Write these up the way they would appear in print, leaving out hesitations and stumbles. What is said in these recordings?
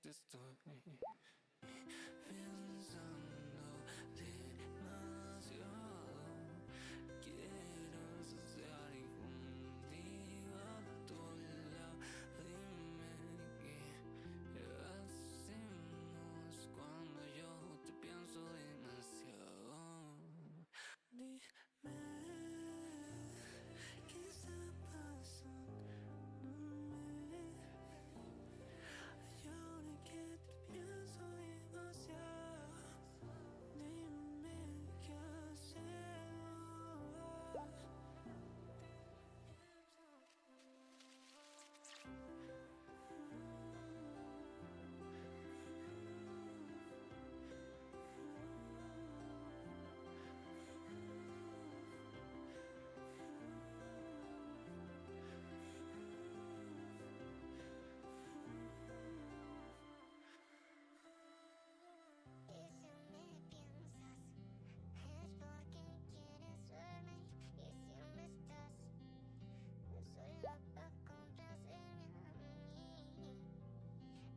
te estoy pensando demasiado. Quiero estar contigo a tu lado. Dime qué hacemos cuando yo te pienso demasiado. Dime qué está pasándome. Y ahora que te pienso demasiado, dime qué hacemos. Y si me piensas, es porque quieres verme. Y si me estás, solo para complacerme a mí.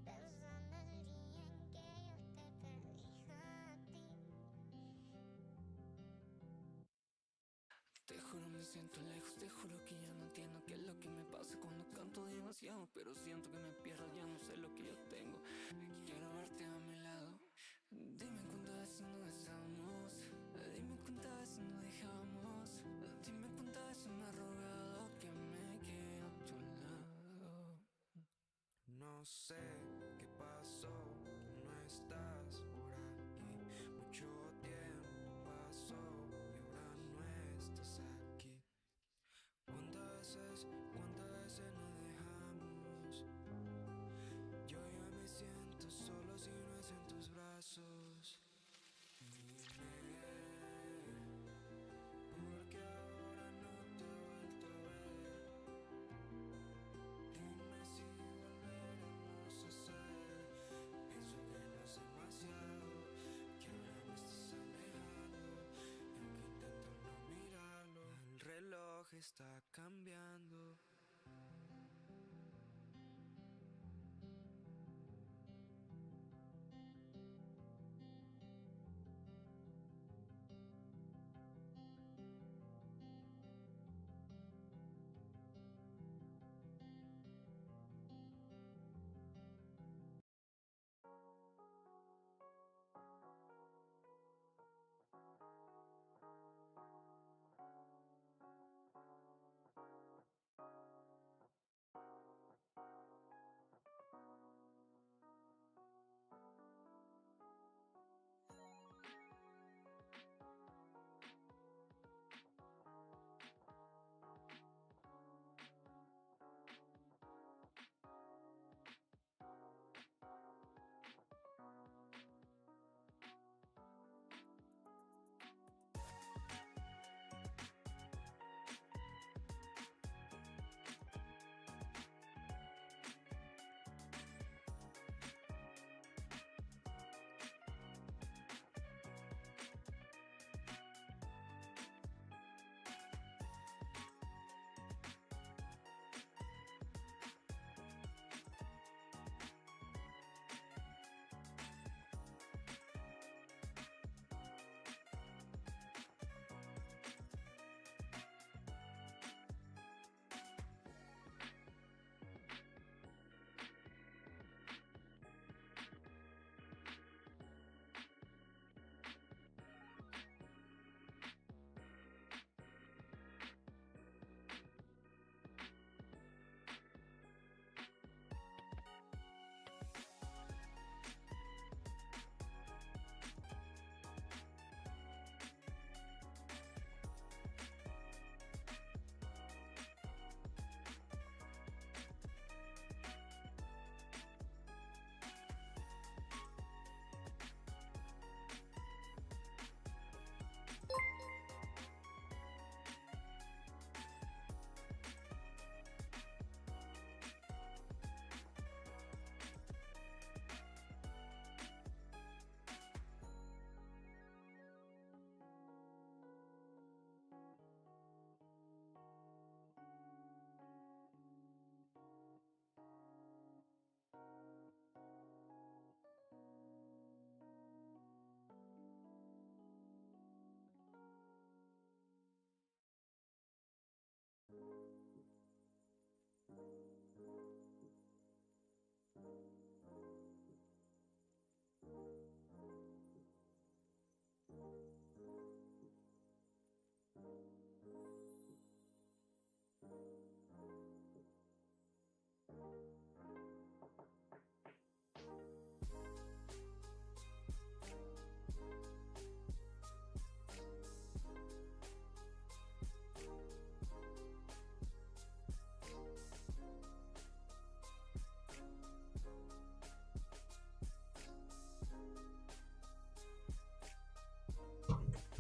Pensando el día en que yo te perdí a ti. Te juro me siento lejos, te juro que ya no entiendo qué es lo que me pasa cuando canto demasiado, pero siento que me pierdo, ya no sé lo que yo tengo. Quiero verte a mi lado. Dime cuántas veces nos besamos, dime cuántas veces nos dejamos, dime cuántas veces me has rogado que me quede a tu lado. No sé qué pasó, no estás por aquí. Mucho tiempo pasó y ahora no estás aquí. ¿Cuántas veces nos dejamos? Yo ya me siento solo si no es en tus brazos. Dime, porque ahora no te he vuelto a ver. Dime si volveremos a ser. Pienso que no es demasiado, que ahora me estás alejando. Y aunque intento no mirarlo, el reloj está cambiando.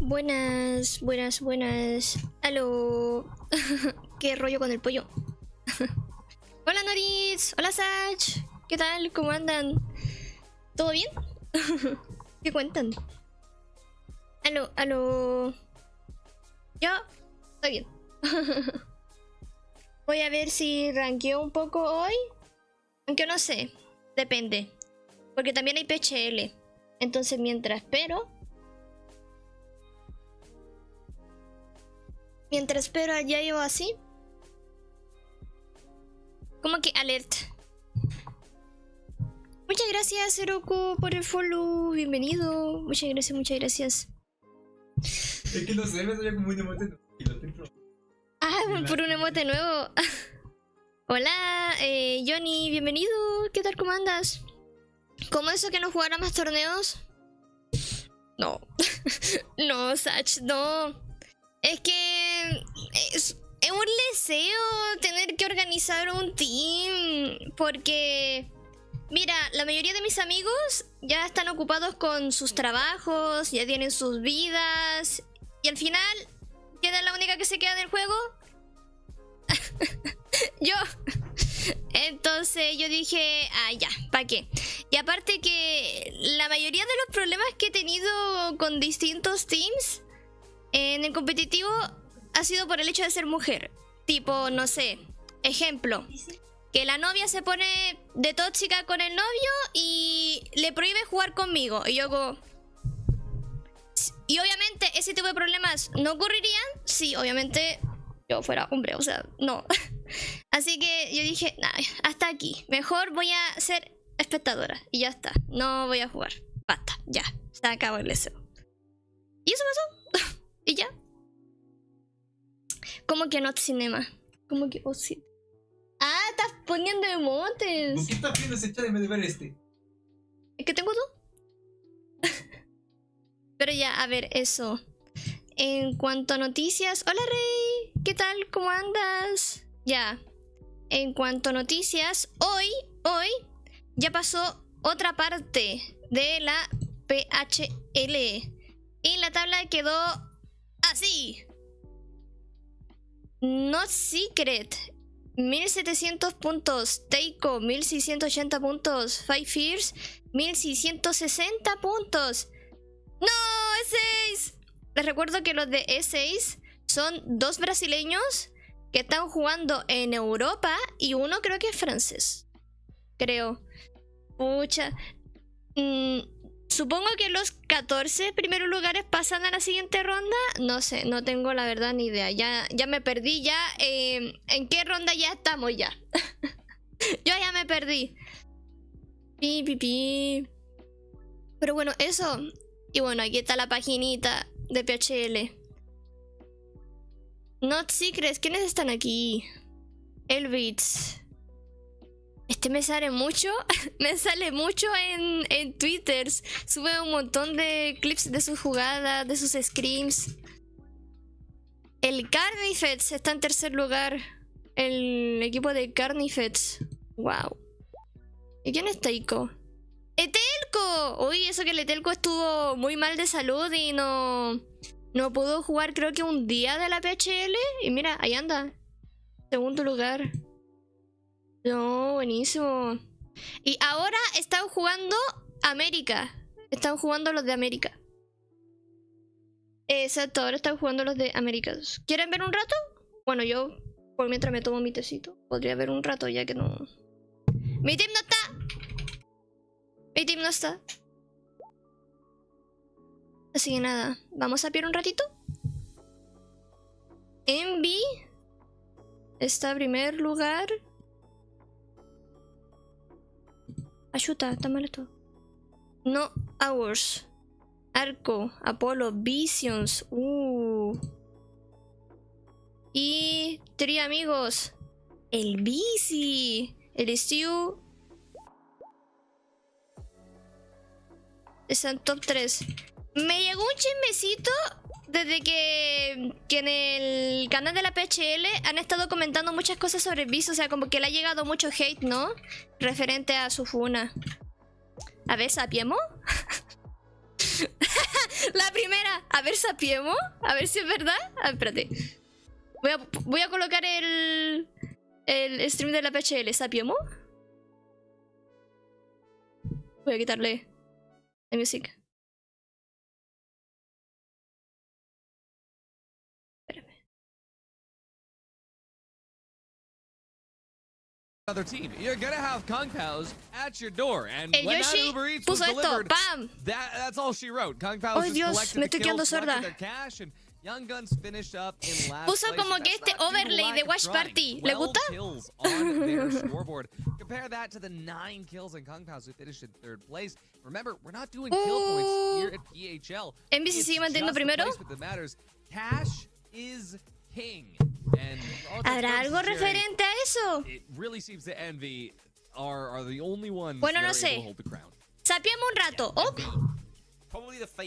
Buenas, buenas, buenas. Aló. ¿Qué rollo con el pollo? Hola Noritz, hola Sach. ¿Qué tal? ¿Cómo andan? ¿Todo bien? ¿Qué cuentan? Aló, aló. Yo estoy bien. Voy a ver si ranqueo un poco hoy. Aunque no sé, depende. Porque también hay PHL. Entonces mientras espero allá llevo así. Como que alert. Muchas gracias Heroku por el follow. Bienvenido. Muchas gracias, muchas gracias. Es que no sé, me salió como un emote nuevo y lo estoy probando. Ah, por un emote nuevo. Hola, Johnny, bienvenido. ¿Qué tal? ¿Cómo andas? ¿Cómo eso que no jugara más torneos? No. No, Sach, no. Es que es un leseo tener que organizar un team. Porque, mira, la mayoría de mis amigos ya están ocupados con sus trabajos, ya tienen sus vidas. Y al final, ¿quién es la única que se queda en el juego? Yo. Entonces yo dije, ya, ¿para qué? Y aparte que la mayoría de los problemas que he tenido con distintos teams en el competitivo ha sido por el hecho de ser mujer. Tipo, no sé, ejemplo, que la novia se pone de tóxica con el novio y le prohíbe jugar conmigo. Y yo como... Y obviamente ese tipo de problemas no ocurrirían si obviamente yo fuera hombre, o sea, no. Así que yo dije, nah, hasta aquí. Mejor voy a ser espectadora y ya está. No voy a jugar. Basta, ya. Se acabó el deseo. Y eso pasó. Y ya. ¿Cómo que not cinema? ¿Cómo que oh, sí? Ah, estás poniendo emotes. ¿Por qué estás viendo ese chat en vez de ver este? ¿Es que tengo dos? Pero ya, a ver, eso. En cuanto a noticias... Hola Rey, ¿qué tal? ¿Cómo andas? Ya. En cuanto a noticias, hoy ya pasó otra parte de la PHL. Y la tabla quedó así. Not Secret, 1700 puntos. Teiko, 1680 puntos. Five Fears, 1660 puntos. ¡No! ¡E6! Les recuerdo que los de E6 son dos brasileños que están jugando en Europa y uno creo que es francés. Creo. Pucha. Supongo que los 14 primeros lugares pasan a la siguiente ronda. No sé, no tengo la verdad ni idea. Ya me perdí ya. ¿En qué ronda ya estamos ya? Yo ya me perdí. Pero bueno, eso. Y bueno, aquí está la paginita de PHL. Not Secrets, ¿quiénes están aquí? Elbits. Este me sale mucho. Me sale mucho en Twitter. Sube un montón de clips de sus jugadas, de sus screams. El Carnifex está en tercer lugar. El equipo de Carnifex. Wow. ¿Y quién es Teiko? ¡Etelco! Uy, eso que el Etelco estuvo muy mal de salud y no pudo jugar creo que un día de la PHL. Y mira, ahí anda. Segundo lugar. No, buenísimo. Y ahora están jugando América. Están jugando los de América. Exacto, ahora están jugando los de América. ¿Quieren ver un rato? Bueno, yo, por mientras me tomo mi tecito, podría ver un rato ya que no... ¡Mi team no está! Mi team no está. Así que nada, vamos a pillar un ratito. Envy está en primer lugar. Ayuda, está mal esto. No Hours. Arco, Apolo, Visions. Y 3 amigos. El Bici. El Stew. Está en top 3. Me llegó un chismecito desde que en el canal de la PHL han estado comentando muchas cosas sobre el Bici. O sea, como que le ha llegado mucho hate, ¿no? Referente a su funa. A ver, ¿sapiemos? La primera. A ver, sapiemos. A ver si es verdad. A ver, espérate. Voy a colocar el stream de la PHL. ¿Sapiemos? Voy a quitarle la music. Other team. You're gonna have Kung Pao's at your door, and El when that Yoshi Uber Eats was puso esto. delivered, ¡Pam! that's all she wrote. Kung Pao's Oh, just Dios, collected me the estoy quedando kills, sorda. collected their cash, and Young Guns finished up in last Puso place. como And que that's este not due to overlay lack de of Watch trying. Party. ¿Le 12 gusta? kills on their scoreboard. Compare that to the 9 kills in Kung Pao's, who finished in 3rd place. Remember, we're not doing kill points here at PHL. Envy se It's sigue manteniendo just the primero. placement that matters. Cash is king. And all ¿Habrá those algo purposes, Jerry, referente a eso? it really seems that Envy are the only ones Bueno, that no are sé. able to hold the crown. Sapiemos un rato. Ok.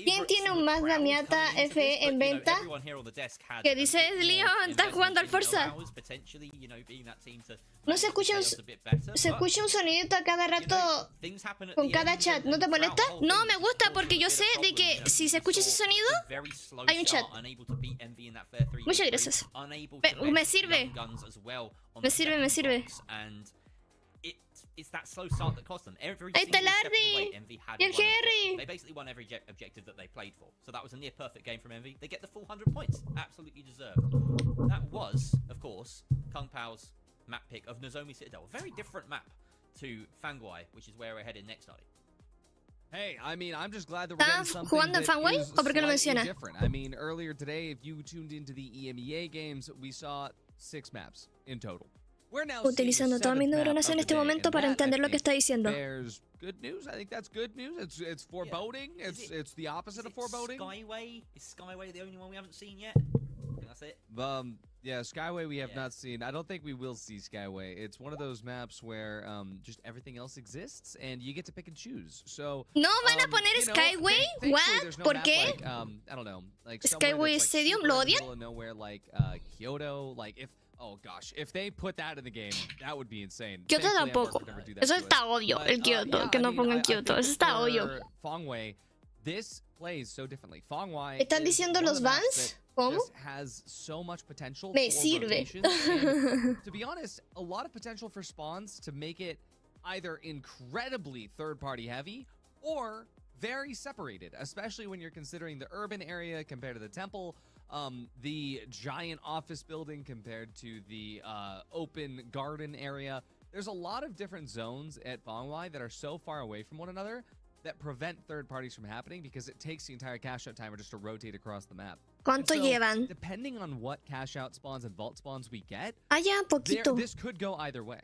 ¿Quién tiene un Mazda Miata FE en venta? ¿Qué dice Leon? ¿Estás jugando al Forza? No se escucha un sonidito a cada rato con cada chat. ¿No te molesta? No, me gusta porque yo sé de que si se escucha ese sonido, hay un chat. Muchas gracias. Me sirve. Me sirve, me sirve. It's that slow start that cost them. Every Ahí está el single step of the Ardi. way, Envy had Y el one objective. Harry. They basically won every objective that they played for. So that was a near perfect game from Envy. They get the full 100 points. Absolutely deserved. That was, of course, Kung Pao's map pick of Nozomi Citadel. A very different map to Fangwai, which is where we're headed next, Ardi. Hey, I mean, I'm just glad that we're ¿Están getting something jugando en that Fanway? is ¿O por qué lo slightly menciona? different. I mean, earlier today, if you tuned into the EMEA games, we saw 6 maps in total. We're now Utilizando todas mis neuronas en este momento para entender lo que está diciendo. There's good news. I think that's good news. It's foreboding. It's the opposite of foreboding. Skyway? Is Skyway the only one we haven't seen yet? I think that's it. Yeah, Skyway we have not seen. I don't think we will see Skyway. It's one of those maps where just everything else exists and you get to pick and choose. So ¿No van a poner Skyway? What? ¿Por qué? Like, I don't know. Like Skyway Stadium, ¿lo odian? Nowhere like Kyoto, like oh gosh, if they put that in the game, that would be insane. Kyoto Thankfully, tampoco. Upwork would never do that Eso to us. está obvio, But, el Kyoto. yeah, Que no I mean, pongan I Kyoto. think Eso está for obvio. Fangway, this plays so differently. Fangway ¿Están is diciendo one of los the maps bans? that ¿Cómo? just has so much potential Me for sirve. rotations, and to be honest, a lot of potential for spawns to make it either incredibly third-party heavy or very separated, especially when you're considering the urban area compared to the temple, the giant office building compared to the open garden area. There's a lot of different zones at Fangwai that are so far away from one another that prevent third parties from happening because it takes the entire cash out timer just to rotate across the map. ¿Cuánto And so, llevan? depending on what cash out spawns and vault spawns we get, Ah, ya, poquito. this could go either way.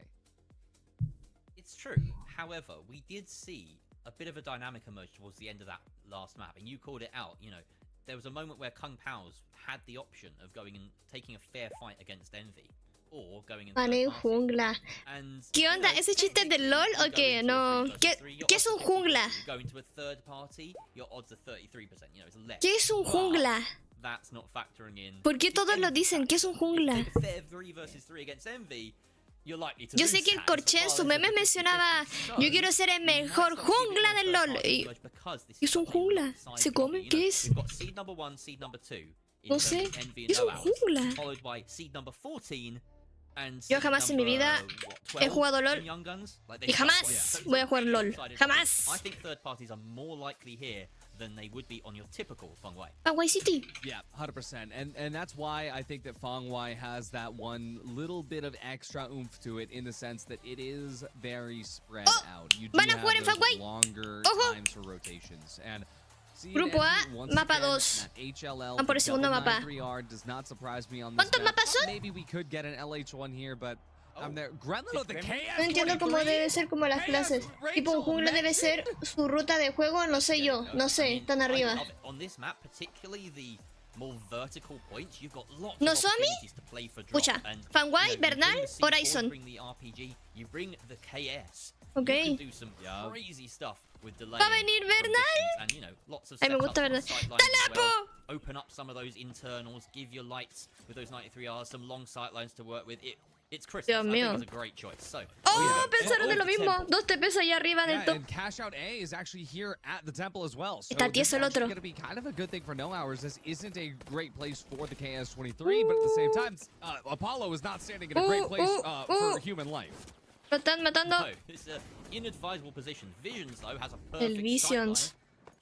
It's true. However, we did see a bit of a dynamic emerge towards the end of that last map, and you called it out. You know, there was a moment where Kung Pao's had the option of going and taking a fair fight against Envy, or going in Van en third party. jungla. And, ¿Qué you onda? know, ¿Ese chiste es del LOL o technically, qué? you go No. into a 3 versus 3, your ¿Qué es un odds are jungla? You go into a third party, your odds are 33%. You know, it's less. ¿Qué es un But jungla? That's not factoring in. ¿Por qué todos lo dicen? ¿Qué es un jungla? Take a fair 3 versus 3 against Envy. You're likely to Yo lose sé que el that. Corché en su meme mencionaba: yo quiero ser el mejor jungla del LOL. Y es un jungla. ¿Se come? ¿Qué es? We've got seed number 1, seed number 2. No sé. Es un jungla. Followed by seed number 14 and Yo seed jamás en mi number, vida what, he 12 jugado in LOL. Young Guns. Like, Y they jamás have voy a jugar LOL. two-sided Jamás. I think third parties are more likely here than they would be on your typical Fangwai. Fangwai City. Yeah, 100%. And that's why I think that Fangwai has that one little bit of extra oomph to it in the sense that it is very spread out. You do van a have jugar en those Fangwai. longer Ojo. times for rotations. And Grupo A, mapa 2. Van por el segundo mapa. does not surprise me on this ¿Cuántos map. mapas son? Maybe we could get an LH1 here, but I'm there. Gremlin of the No entiendo cómo debe ser como las clases. Tipo un jungla debe ser su ruta de juego, no sé yo. No sé, están arriba. On this map, particularly the more vertical points, you've got lots of ¿Nozomi? opportunities to play for drop. Pucha, And, Fangwai, you know, you Bernal, bring the C4, Horizon. bring the RPG, you bring the KS. Ok. You can do some crazy stuff with delay. Va a venir Bernal. And, you know, lots of Ay, me setups gusta on Bernal. sidelines as ¡Talapo! well. Open up some of those internals, give your lights with those 93Rs some long sight lines to work with. It's Christmas. Dios I think mío. it's a great choice. So, Oh, pensaron Oh, de lo mismo. 2 TPs allá arriba en el Yeah, top. and Cash Out A is actually here at the temple as well. So Está this tieso el is actually otro. going to be kind of a good thing for No Hours. This isn't a great place for the KS-23, but at the same time, Apollo is not standing in a great place for human life. Lo están matando. no, it's an inadvisable position. Visions, though, has a El perfect Visions. sightline.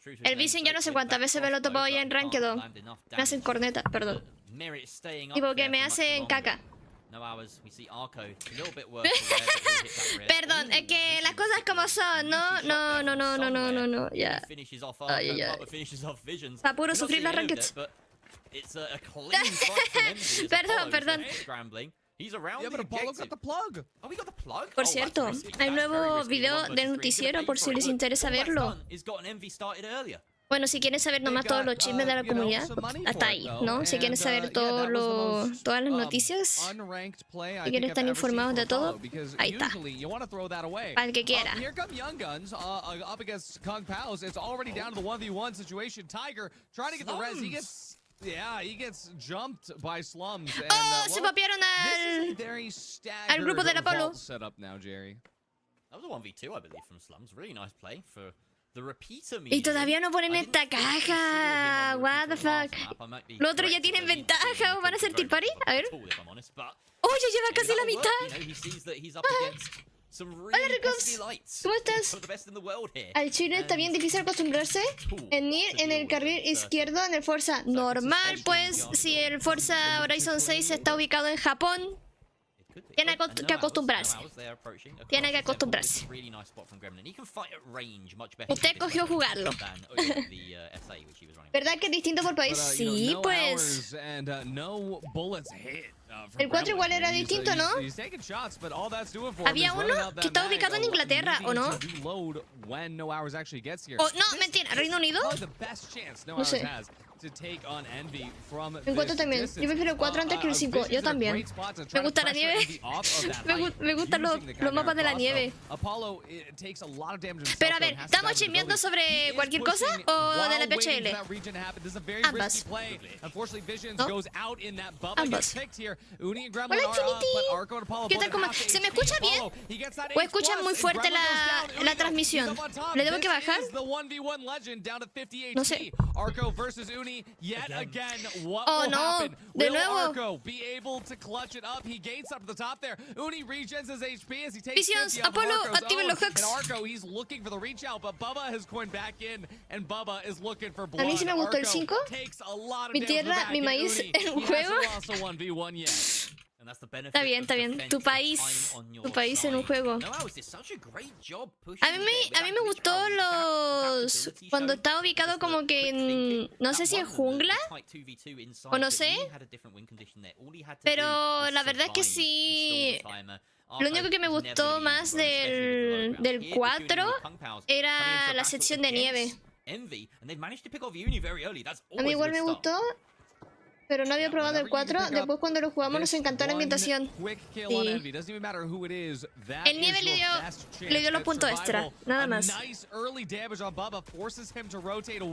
True to his El Vision ya no namesake, sé with cuántas back veces me lo he crossbow, topado ya but en can't Rankedo. land enough Me hacen damage corneta, perdón. to merit staying up Tipo que there me for much hacen longer. caca. No Hours, we see Arco, a little bit worse for where he hit that wrist. Perdón, es que las cosas como son, ¿no? No, no, no, no, no, no, no, ya. He finishes off Arco, Ay, ay, ay. Bubba finishes off Visions. Pa' puro We're not sufrir seeing los any of rankeds. it, but it's a clean fight from MD as Perdón, Apollo is perdón. scrambling. He's around Yeah, the but Apollo got objective. the plug. Oh, we got the plug? Por Oh, cierto, that's risky. hay un That's very nuevo risky. video One versus del three. noticiero Gonna pay por for si it. les Look, interesa all that's verlo. done is got an MV started earlier. Bueno, si quieren saber nomás todos los chismes de la comunidad, hasta ahí, ¿no? Si quieren saber todas las noticias, si quieren estar informados de todo, ahí está. Para el que quiera. Here come Young Guns up against Kung Pao's. It's already down to the 1v1 situation. Tiger trying to get the res. He gets jumped by Slums. And, ¡Oh! Se papearon al grupo del Apolo. Setup now, Jerry. That was a 1v2, I believe, from Slums. Really nice play for the repeater. Y todavía no ponen esta caja. What the fuck. Los otros ya tienen ventaja o van a hacer tier party. A ver. ¡Oh, ya lleva casi la mitad! Hola, Recos. ¿Cómo estás? Al chino está bien difícil acostumbrarse en ir en el carril izquierdo en el Forza. Normal, pues, si el Forza Horizon 6 está ubicado en Japón, tiene que acostumbrarse. Tiene que acostumbrarse. Usted escogió jugarlo. ¿Verdad que es distinto por país? Sí, pues. El 4 igual era distinto, ¿no? Había uno que estaba ubicado en Inglaterra, ¿o no? Oh, no, mentira, ¿Reino Unido? No sé. El 4 también. Yo prefiero el 4 antes que el 5. Yo también. Me gusta la nieve. Me gustan los mapas de la nieve. Pero a ver, ¿estamos chismeando sobre cualquier cosa o de la PHL? Ambas. ¿No? Ambas. Hola, Infinity. ¿Qué tal? ¿Cómo? ¿Se me escucha bien? ¿O escuchan muy fuerte la transmisión? ¿Le debo que bajar? No sé. Oh no, de nuevo. Visions, Apolo, activen los hooks. A mí sí me gustó el 5. Mi tierra, mi maíz en un juego. Está bien, está bien. Tu país en un juego. A mí me gustó cuando estaba ubicado como que en, no sé si en jungla o no sé, pero la verdad es que sí. Lo único que me gustó más del 4 era la sección de nieve. A mí igual me gustó, pero no había probado el 4. Después cuando lo jugamos nos encantó la ambientación. Sí. El nieve le dio los puntos extra, nada más.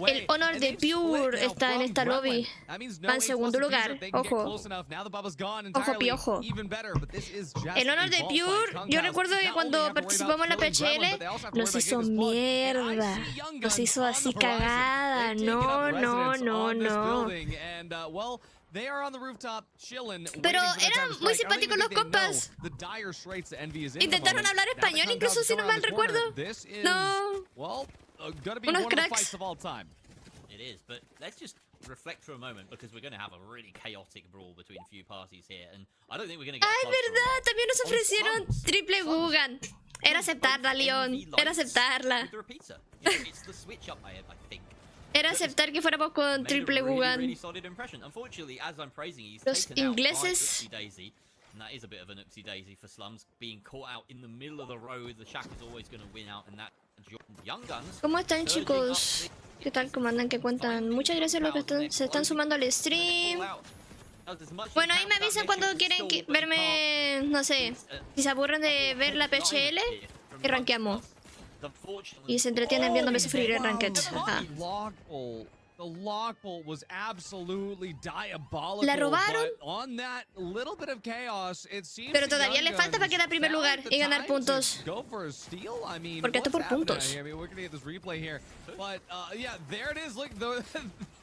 El Honor de Pure está en esta lobby. Va en segundo lugar. Ojo. Ojo, piojo. El Honor de Pure, yo recuerdo que cuando participamos en la PHL nos hizo mierda. Nos hizo así cagada. No, no, no, no. Pero eran muy simpáticos los compas. Intentaron hablar español, incluso si no mal recuerdo. No. Unos cracks. Reflect for a moment because we're going to have a really chaotic brawl between a few parties here and I don't think we're going to get Ay, verdad, también nos ofrecieron triple Gugan. Era aceptarla, Leon. Era aceptarla. Era aceptar que fuéramos con triple Gugan. Los ingleses. And that is a bit of an oopsie daisy for Slums being caught out in the middle of the road. The Shack is always going to win out, and that Young Guns. ¿Cómo están, chicos? ¿Qué tal? ¿Cómo andan? ¿Qué cuentan? Muchas gracias a los que se están sumando al stream. Bueno, ahí me avisan cuando quieren verme, no sé, si se aburren de ver la PHL y rankeamos. Y se entretienen viéndome sufrir en Ranked. Ajá. The lock bolt was absolutely diabolical. La robaron. But on that little bit of chaos, it seems Pero the todavía Young le falta para Guns quedar primer found lugar the y ganar time to puntos. go for a steal. I mean, Porque esto what's por happening puntos. here? I mean, we're gonna get this replay here, but yeah, there it is. Look,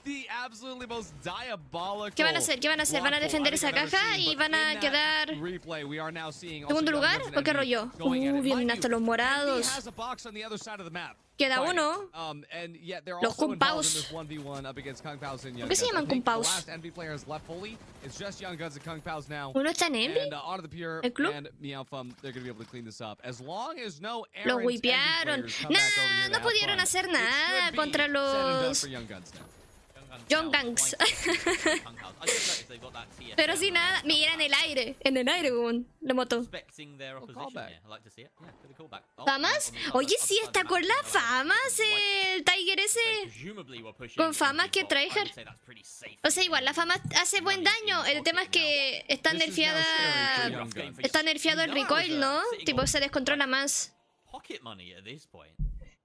the absolutely most diabolical. ¿Qué van a hacer? ¿Qué van a hacer? ¿Van a lock bolt defender I esa think I've ever caja seen, y but van a in that quedar replay, we are now seeing also segundo Young lugar? Guns ¿O qué and rollo? going at it. Vienen Mind hasta you, los Envy morados. has a box on the other side of the map. Queda fighting. uno. And yet they're Los also Kung involved Paos. in this 1v1 up against Kung Paos and Young ¿Por qué se Guns. llaman I think Kung the Paos? last Envy player has left fully. It's just Young Guns and Kung Paos now. ¿Uno está en Envy? And Out of the Pure ¿El club? and Meowfum, they're going to be able to clean this up. As long as no Los errant Envy wipearon. players come back over here Nah, to no have pudieron fun, hacer it nada should be contra set and done los for Young Guns now. Young Guns. Pero sin nada, mira en el aire, weón, la moto. Expecting their opposition callback. here. I like to see it. Yeah, good callback. Oh, ¿Famas? on the other- Oye, other sí, side of está the con map, las no, famas white. el Tiger They ese. presumably were pushing Con famas into que bot. I would tryhard. say that's pretty safe. O sea, igual, la fama hace buen daño. El tema es que está This is now nerfeada. scary for Young Guns. Está nerfeado el recoil, ¿no? Tipo, se descontrola más. Pocket money at this point.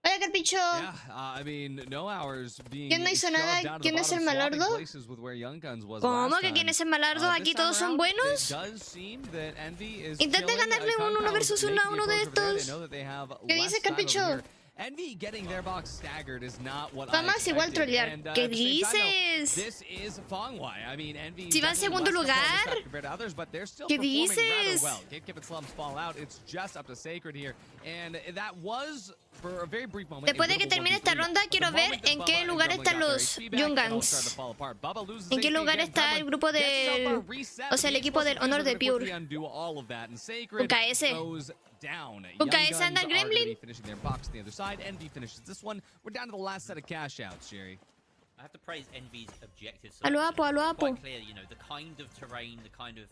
Hola, Carpicho. Yeah, I mean, no hours being ¿Quién no hizo nada? shoved down to the ¿Quién es el bottom, swapping malardo? places with where Young Guns was ¿Cómo last que quién time. es el malardo? This Aquí time todos son around, buenos. it does seem that Envy is Intenta killing, ganarle Kung uno Pao's versus uno a making uno de the approach over there. estos. They know that they have ¿Qué less dice, time over Carpicho? here. Envy getting their box staggered is not what Famas I igual expected. trollear. And, ¿Qué at the same time, no, dices? this is Fangwai. I mean, Envy Si va en definitely segundo less performance lugar. compared to others, but they're still ¿Qué performing dices? rather well. Give and slums fall out. It's just up to Sacred here. And that was for a very brief moment. Después de que a termine esta 1v3. ronda, quiero The ver moment that en qué Bubba and lugar Gremlin están got their los HP back, Young it all Guns. started to fall apart. Bubba loses ¿En qué HP lugar again. está el Gremlin grupo gets himself a del... reset, O sea, el but equipo he's del supposed to honor de quickly Pure? undo all of that, and Sacred KS. goes down. Con Young KS anda Guns el are gonna be Gremlin. finishing their box on the other side. Envy finishes this one. We're down to the last set of cash outs, Jerry. I have to praise Envy's objectives. A lo Apo, a lo It's Apo. quite clear, you know, the kind of terrain, the kind of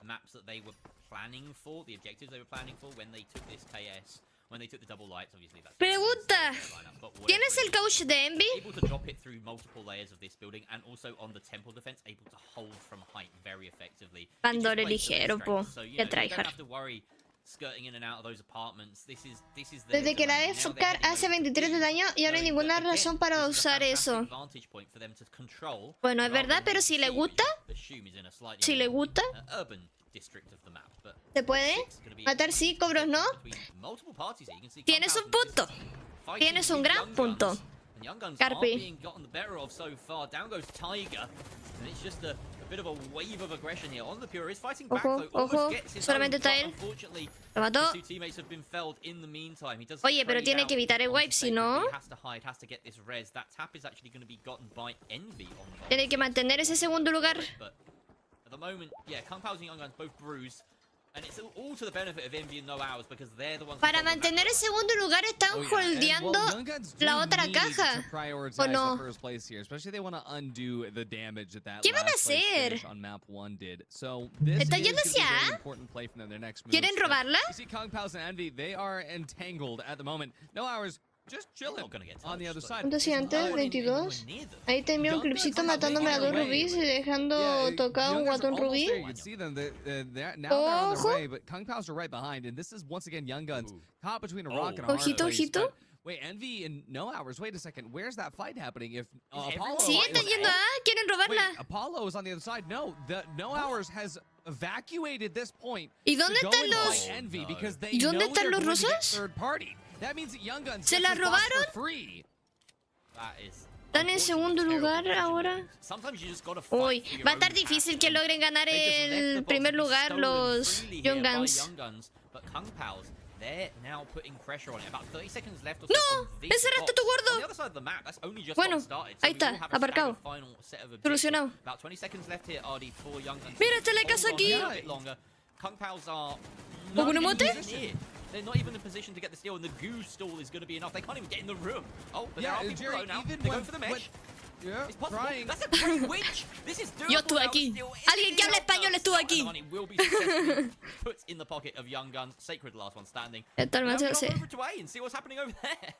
maps that they were planning for, the objectives they were planning for when they took this KS, when they took the double lights, obviously that's... Pregunta. But ¿Quién whatever es it el is, coach de Envy? able to drop it through multiple layers of this building and also on the temple defense, able to hold from height very effectively. It just Pandore plays to their ligero, po. strengths. So, you Qué know, you don't tryhard. have to worry skirting in and out of those apartments. This is their Desde que la domain. Now FK they're heading hace over to 23 de B, daño y ahora hay knowing ninguna that, again, razón para this is a usar fantastic eso. vantage point for them to control, Bueno, es rather verdad, than pero si le receive, gusta, which you assume is in a slightly si le more, gusta, urban district of the map. But se puede it's gonna be matar sí, cobros no. between multiple parties here. You can see Tienes un punto. fighting Tienes un with gran Young punto. Guns, and Young Guns Carpi. aren't being gotten the better of so far. Down goes Tiger, and it's just a bit of a wave of aggression here. On the Pure is fighting back Ojo, though. Almost ojo, gets his solamente own, está but él. unfortunately, Lo mató. his two teammates have been felled in the meantime. He does Oye, pero trade tiene out que evitar el onto wipe, si Sacred, no- but he has to hide, has to get this res. That tap is actually going to be gotten by Envy on the Tiene que mantener ese segundo lugar. but at the moment, yeah, Kung Pao's and Young Guns both bruised. And it's all to the benefit of Envy and No Hours because they're the ones... Para who got the mantener el back. segundo lugar están Oh, yeah. And, well, holdeando Young Guns do la otra need caja. to prioritize ¿O no? the first place here, especially they want to undo the damage that ¿Qué van a last place hacer? finish on map 1 did. So this ¿Está is yendo gonna be a hacia very A? important play from them, their next move. ¿Quieren robarla? You see Kung Pao's and Envy, they are entangled at the moment. No Hours just chilling Not gonna get on the touched, other but- side. ¿Cuánto hacía antes? No one in- 22. anywhere near them. Ahí te envió un clipcito matándome a dos rubíes y dejando tocado un guatón rubí. You can see them. Now they're on Ojo. their way, but Kung Pao's are right behind, and this is once again Young Guns Ooh. caught between a rock and a hard Ojito, place. ojito. But wait, Envy and No Hours. Wait a second. Where's that fight happening? If Apollo, everyone Sí, Oh, están es- yendo a A, quieren wait, robarla. Apollo is on the other side. No, the No Hours has evacuated this point. ¿Y dónde to go están and los- fight Envy Oh, no. because they ¿Y dónde know están they're los going to get rusos? third party. That means that Young Guns ¿Se gets la this box robaron? for free. That is Están en segundo unfortunately lugar terrible ahora. positioning. Sometimes you just gotta fight Uy, for your va a own estar difícil que path. logren ganar They just left the el box primer to be lugar stolen los freely Young here by Guns. Young Guns, but Kung Pao's, they're now putting pressure on it. About 30 seconds left or ¡No! so on this ¡Encerraste box. tu gordo! On the other side of the map, that's only just Bueno, got started. ahí we está, will have a aparcado. staggered final set of objectives. Solucionado. About 20 seconds left here, RD, for Young Guns. Mira, está la Hold casa on aquí. a little bit longer. Kung Pao's are ¿Poco not no mote? even near. They're not even in a position to get the steal, and the goo stall is going to be enough. They can't even get in the room. Oh, but there Yeah, are people Jerry, below now. even They're when- going for the mesh. Yeah, It's possible. trying. That's a great winch. This is doable. Yo estuve now. aquí. Still Alguien que habla Young español Guns. estuvo And aquí. the money will be successfully put in the pocket of Young Guns. Sacred, the last one standing. Esto Now no we se can hace. over to A and see what's happening over there.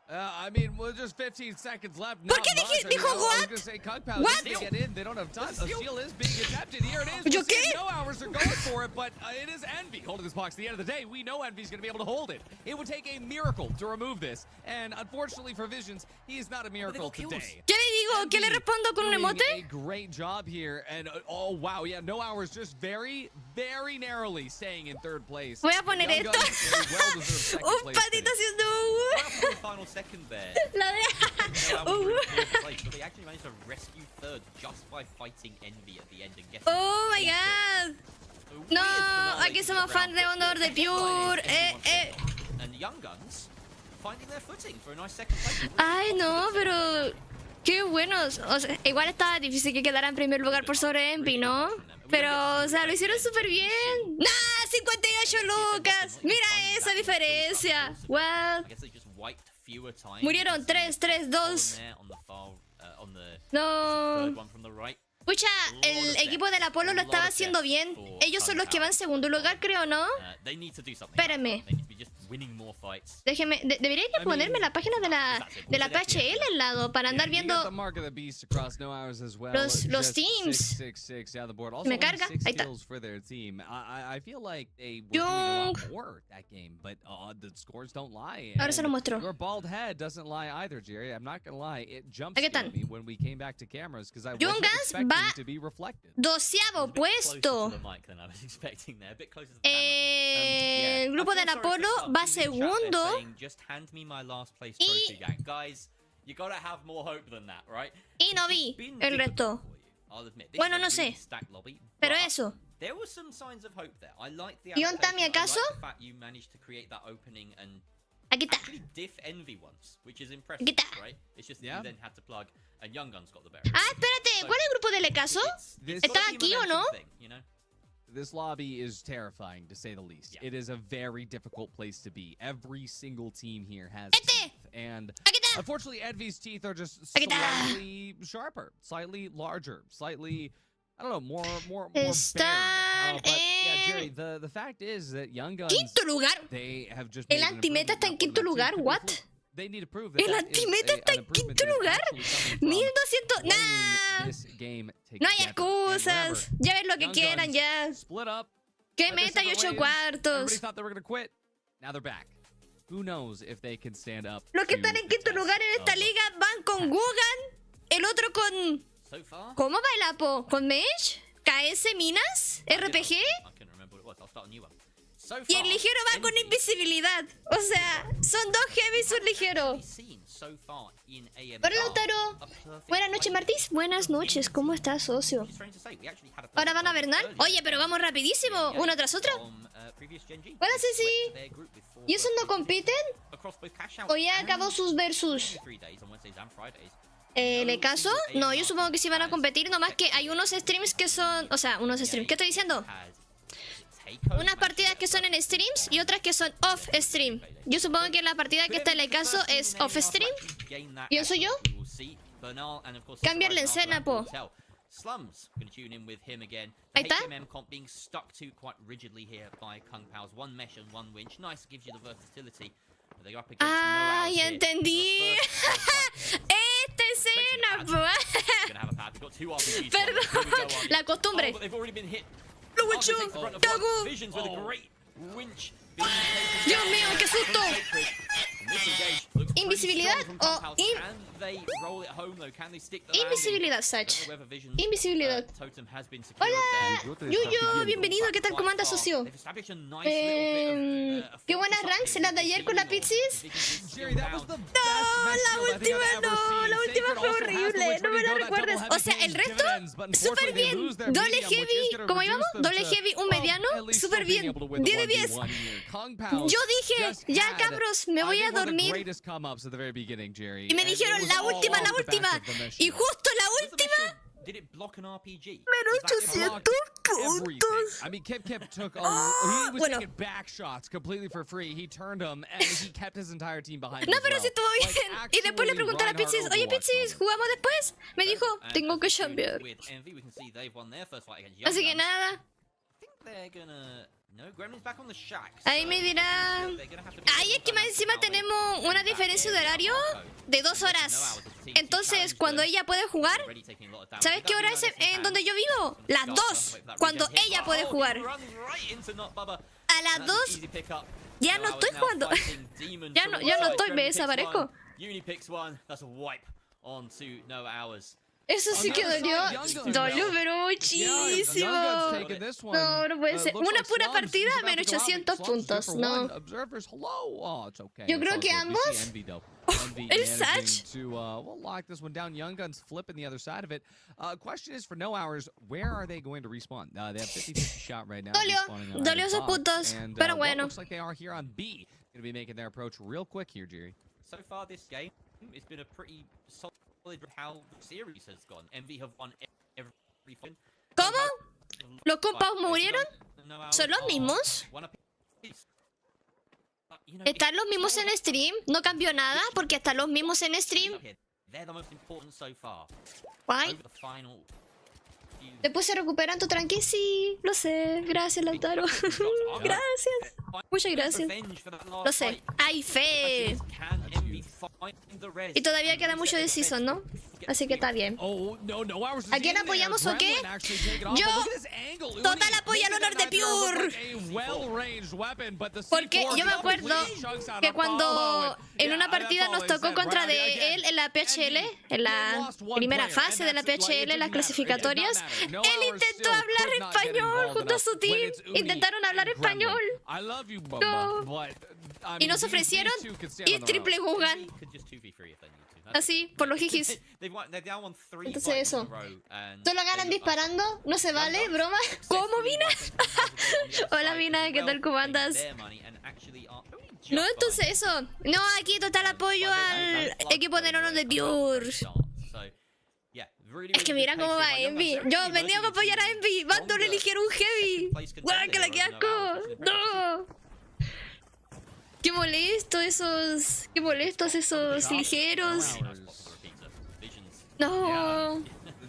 I mean, well, just 15 seconds left. ¿Por qué dijo I was what? gonna say Kung Pao What? just to get in. They don't have time. A steal is being attempted. Here it is. ¿Yo We're seeing qué? No hours are going for it, but it is Envy holding this box. At the end of the day, we know Envy's gonna be able to hold it. It would take a miracle to remove this, and unfortunately for Visions, he is not a miracle today. ¿Qué le digo? ¿Qué le respondo con un Doing emote? a great job here, and oh wow, yeah, No hours just very, very narrowly staying in third place. Voy a poner Young esto. Guns, a well-deserved second Un place patito finish. haciendo The final second there. la de... But they actually managed to rescue third just by fighting Envy at the end and getting. Oh my god. No, aquí somos fans de Bondor de Pure. And Young Guns finding their footing for a nice second place. Ay, no, pero qué buenos. O sea, igual estaba difícil que quedara en primer lugar por sobre Envy, ¿no? Pero, o sea, lo hicieron súper bien. ¡Nah! 58 lucas. Mira esa diferencia. What? I guess they just wiped fewer times. Murieron 3, 3, 2. No. Pucha, el equipo del Apolo lo estaba haciendo bien. Ellos son los que van en segundo lugar, creo, ¿no? Espérenme. Déjeme, debería de ponerme la página de la PHL al lado para andar viendo los teams. Me carga, ahí está. Jung. Ahora se lo muestro. Aquí están. Young Guns va 12º puesto. El grupo del Apolo va segundo. Y no vi el resto. Bueno, no sé. Pero eso. ¿Y dónde está mi acaso? Aquí está. Aquí está. Ah, espérate, ¿cuál es el grupo del acaso? ¿Está aquí o no? This lobby is terrifying, to say the least. Yeah. It is a very difficult place to be. Every single team here has Este. teeth, and Aquí está. unfortunately, Envy's teeth are just Aquí está. slightly sharper, slightly larger, slightly, I don't know, more Están bared. But yeah, en Jerry, the fact is that Young Guns, quinto lugar. they have just El made an antimeta está en improvement. quinto Now, lugar. could be What? fooled. They need to prove that El that is antimeta está an en improvement quinto that is lugar. actually coming from 1200. winning Nah. this game No hay together. And excusas. remember, Ya ves lo que Young quieran Guns ya. split up. ¿Qué went their meta y separate 8 ways. cuartos? Everybody thought they were gonna quit. Now they're back. Who knows if they can stand up? Los que to están en the quinto test lugar en esta of- liga van con Gugan. El otro con... So far, ¿Cómo va el Apo? ¿Con Mesh? ¿KS Minas? ¿RPG? I can't remember what it was. I'll start a new one. So Y far, el ligero va con Envy invisibilidad. O sea, son dos heavies y un ligero. seen so far in AMD. Hola, Lautaro. A perfect Buenas noches, way Martis. Buenas noches. ¿Cómo estás, socio? Which is strange to say, we actually had a Ahora van a perfect Bernal. earlier. Oye, pero vamos rapidísimo. Una tras otra. From, previous Gen G. Hola, They Ceci. swept their group with 4 ¿Y esos no compiten? across both cash out ¿O ya and acabó sus versus? 3 days on Wednesdays and Fridays. ¿Le caso? No, yo supongo que sí van a competir. Nomás que hay unos streams que son... O sea, unos streams. ¿Qué estoy diciendo? Unas partidas que son en streams y otras que son off stream. Yo supongo que la partida que está en el caso es off stream. ¿Pienso yo? Cambiarle escena, po. Slums, gonna tune in with him again. Ahí The está. HMM comp being stuck to quite rigidly here by Kung Pao's one mesh and one winch. Nice, gives you the versatility. But they're up against Ah, No Hours ya here entendí. for a first Esta escena, po. Gonna have a pad. We've got 2 RPGs. Perdón, Here we go on. la costumbre. Oh, but they've already been hit. Lo Arthur winchó, takes the brunt of Tagu. one. Visions with a great winch. being taken Dios down. mío, qué susto. And this engage looks pretty Invisibilidad strong from o Clubhouse. Can they roll it home though? Can they stick the landing? Invisibilidad, I Sach. don't know whether Vision's, Invisibilidad. totem has been secured Hola, there. Yuyo, bienvenido. ¿Qué tal? ¿Cómo anda, socio? They've established a nice little bit of, Qué buenas focus up ranks here las de with ayer con la Signal. Pixies. Visions Jerry, that was the down. best match la build I think última I've ever no, seen. la última Sacred fue also has the horrible, wins no me ready la to go. That recuerdes. double O sea, heavy el pays resto, dividends, but súper unfortunately they bien. lose their Doble medium, which heavy, is gonna ¿cómo reduce íbamos? them Doble to, heavy, un well, mediano, at least súper still being bien. able to win 10 de the 10. 1v1 here. Kung Pao Yo dije, just ya had, cabros, me voy I a think, one of the dormir. greatest come-ups at the very beginning, Jerry. Y me And it dijeron was la all última, off la the back última. of the mesh Y shield. justo la Was the última. mission- Did it block an RPG? Menos Was that kind of- 800 Everything. puntos. I mean, Kip took he was bueno. taking back shots completely for free. He turned them and he kept his entire team behind him. No, as pero well. si estuvo Like, bien. Y después le actually pregunté a la Reinhardt Pixies, oye Overwatch Pixies, moment. ¿jugamos después? Me dijo, And tengo que as we cambiar. with Envy, we can see they've won their first fight against Así que Young Guns. nada. I think they're gonna No, Gremlin's back on the shack. Ahí me dirá... Ay, es que más encima tenemos una diferencia de horario de 2 horas. Entonces, cuando ella puede jugar... ¿Sabes qué hora es en donde yo vivo? Las 2. Cuando ella puede jugar. A las 2... Ya no estoy jugando. ya no estoy, me desaparezco. Eso sí que dolió. Dolió, pero muchísimo. No, no puede ser. Una pura partida, menos 800 puntos. No. Yo creo que ambos. El Satch. We'll lock this one down. Young Guns flipping the other side of it. Question is for No Hours, where are they going to respawn? They have 50-50 shot right now. Dolió esos puntos, pero bueno. Looks like they are here on B. Going to be making their approach real quick here, Jerry. So far this game, it's been a pretty solid how the series has gone. Envy have won every. ¿Cómo? ¿Los compas murieron? ¿Son los mismos? ¿Están los mismos en stream? ¿No cambió nada? Porque están los mismos en stream. Guay. Después se recuperan tu tranqui. Sí, lo sé. Gracias, Lautaro. Gracias. Muchas gracias. Lo sé. ¡Hay fe! Y todavía queda mucho de season, ¿no? Así que está bien. ¿A quién apoyamos o qué? Yo, total apoyo al honor de Pure. Porque yo me acuerdo que cuando en una partida nos tocó contra de él en la PHL, en la primera fase de la PHL, en las clasificatorias, él intentó hablar español junto a su team. Intentaron hablar español. No. Y nos ofrecieron y triple jugan. Así, por los jijis. Entonces eso. Solo ganan disparando. No se vale, broma. ¿Cómo, Mina? Hola, Mina, ¿qué tal? ¿Cómo andas? No, entonces eso. No, aquí total apoyo al equipo de honor de Pure. Es que mira cómo va Envy. Yo venía a apoyar a Envy. Bando le eligieron un heavy. ¡Guau, que la que asco! ¡No! Qué molestos esos ligeros. No.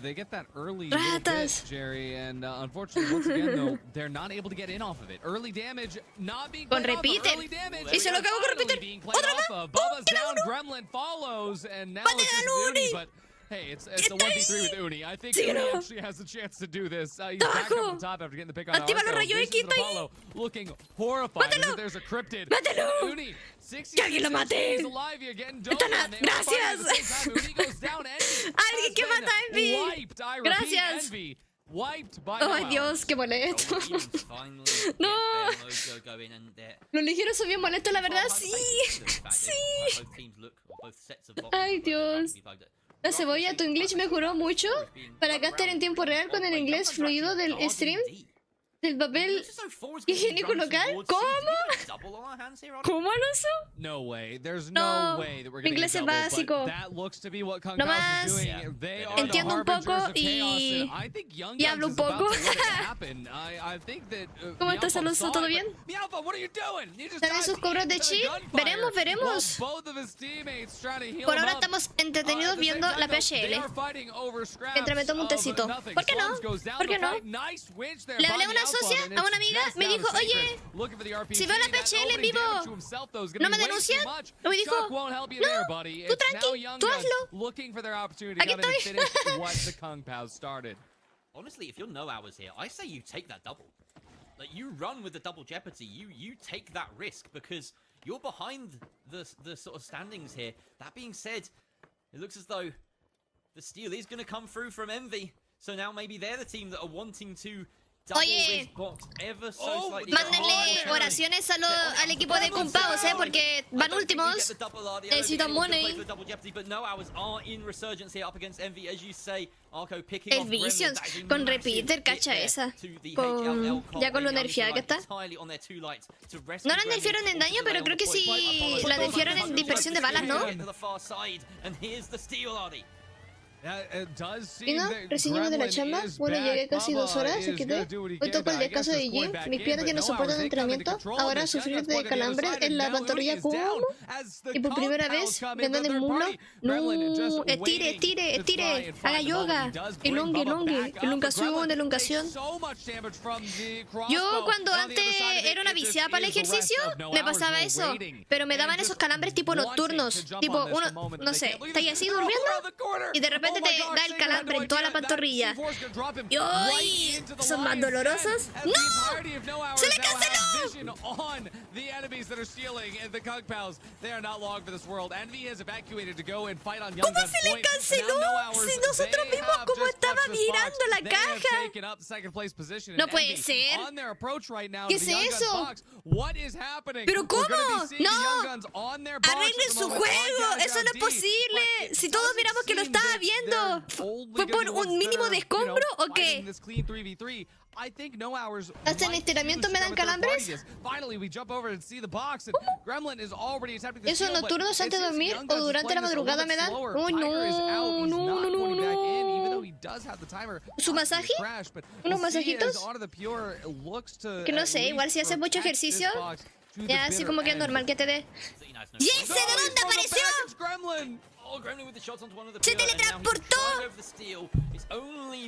They get that early little bit, Jerry, and unfortunately, once again, though, they're not able to get in off of it. Early damage not being con played repeater. Early damage. Y se lo acabó con repeater. Otra vez. Bubba's down, Gremlin follows, and now it's just Uni, but hey, it's a 1v3 with Uni. I think Uni actually has a chance to do this. He's back up on top after getting the pick on Apollo. Looking horrified. There's a cryptid. Uni, 60 seconds alive here, getting gracias. Uni goes down. Alguien que mata a Envy. Gracias. Ay, Dios, qué molesto. No. Los ligeros son bien molestos, la verdad. Sí. Sí. Ay, Dios. La cebolla, tu inglés mejoró mucho para gastar en tiempo real con el inglés fluido del stream. ¿Del papel higiénico local? ¿Cómo? ¿Cómo, Alonso? No way. There's no way that we're gonna inglés get es double, básico. but that looks to be what Kung No Pao más. is doing. They are Entiendo un the poco harbingers of y... chaos, and I think Young y Guns hablo un is about poco. to let it happen. I think that, ¿Cómo estás, Mialfa Alonso? saw ¿Todo it, bien? but Mialfa, what are you doing? You just ¿Saben died sus cobros de into the chi? gunfire. Veremos. Well, both of his teammates trying to heal Por him ahora up. estamos entretenidos At the viendo same la time, though, they PHL. are fighting over scraps Mientras me tomo un of tecito. nothing. ¿Por qué no? Slums goes down ¿Por qué the no? fight. Nice wins there Le by hablé a una Mialfa, socia, and a una it's amiga, just me down to dijo, Sacred. oye, Looking for the RPG. si veo la That PHL en opening vivo, damage to himself, though, is gonna ¿no me be way too denuncian? much. Me dijo, Chuck won't help you there, buddy. tú It's now tranqui, Young tú Guns hazlo. looking for their opportunity to Aquí come in and estoy. finish what the Kung Pao started. Honestly, if you're No Hours here, I say you take that double. Like, you run with the double jeopardy. You take that risk because you're behind the sort of standings here. That being said, it looks as though the steal is going to come through from Envy. So now maybe they're the team that are wanting to double this box ever so slightly. Mándenle oraciones al equipo de Kumpaos, porque van últimos. Necesitan money. El Visions con repeater, cacha esa. Ya con lo nerfeada que está. No la nerfearon en daño, pero creo que sí la nerfearon en dispersión de balas, ¿no? Vino, recién llego de la chamba. Bueno, llegué casi 2 horas, se quedé. Hoy toco el descanso de gym. Mis piernas ya no soportan entrenamiento. Ahora sufrir de calambres en la pantorrilla. ¿Cómo? Y por primera vez me andan en mulo. No, estire. Haga yoga. Elongación. Yo cuando antes era una viciada para el ejercicio, me pasaba eso. Pero me daban esos calambres tipo nocturnos. Tipo, uno, no sé, estás así durmiendo y de repente te da el calambre en toda la pantorrilla. Y ¡ay! ¿Son más dolorosos? ¡No! ¡Se le canceló! ¿Cómo se le canceló? Si nosotros vimos cómo estaba mirando la caja. No puede ser. ¿Qué es eso? ¿Pero cómo? ¡No! ¡Arreglen su juego! ¡Eso no es posible! Si todos miramos que lo estaba viendo, ¿fue por un mínimo de escombro o qué? ¿Hasta en estiramiento me dan calambres? ¿Esos nocturnos antes de dormir o durante la madrugada me dan? ¡Uy, no! ¿Su masaje? ¿Unos masajitos? Que no sé, igual si haces mucho ejercicio, ya así como que es normal que te dé. ¿Y ese de dónde apareció? ¡Se teletransportó! ¿Cómo? ¡Ni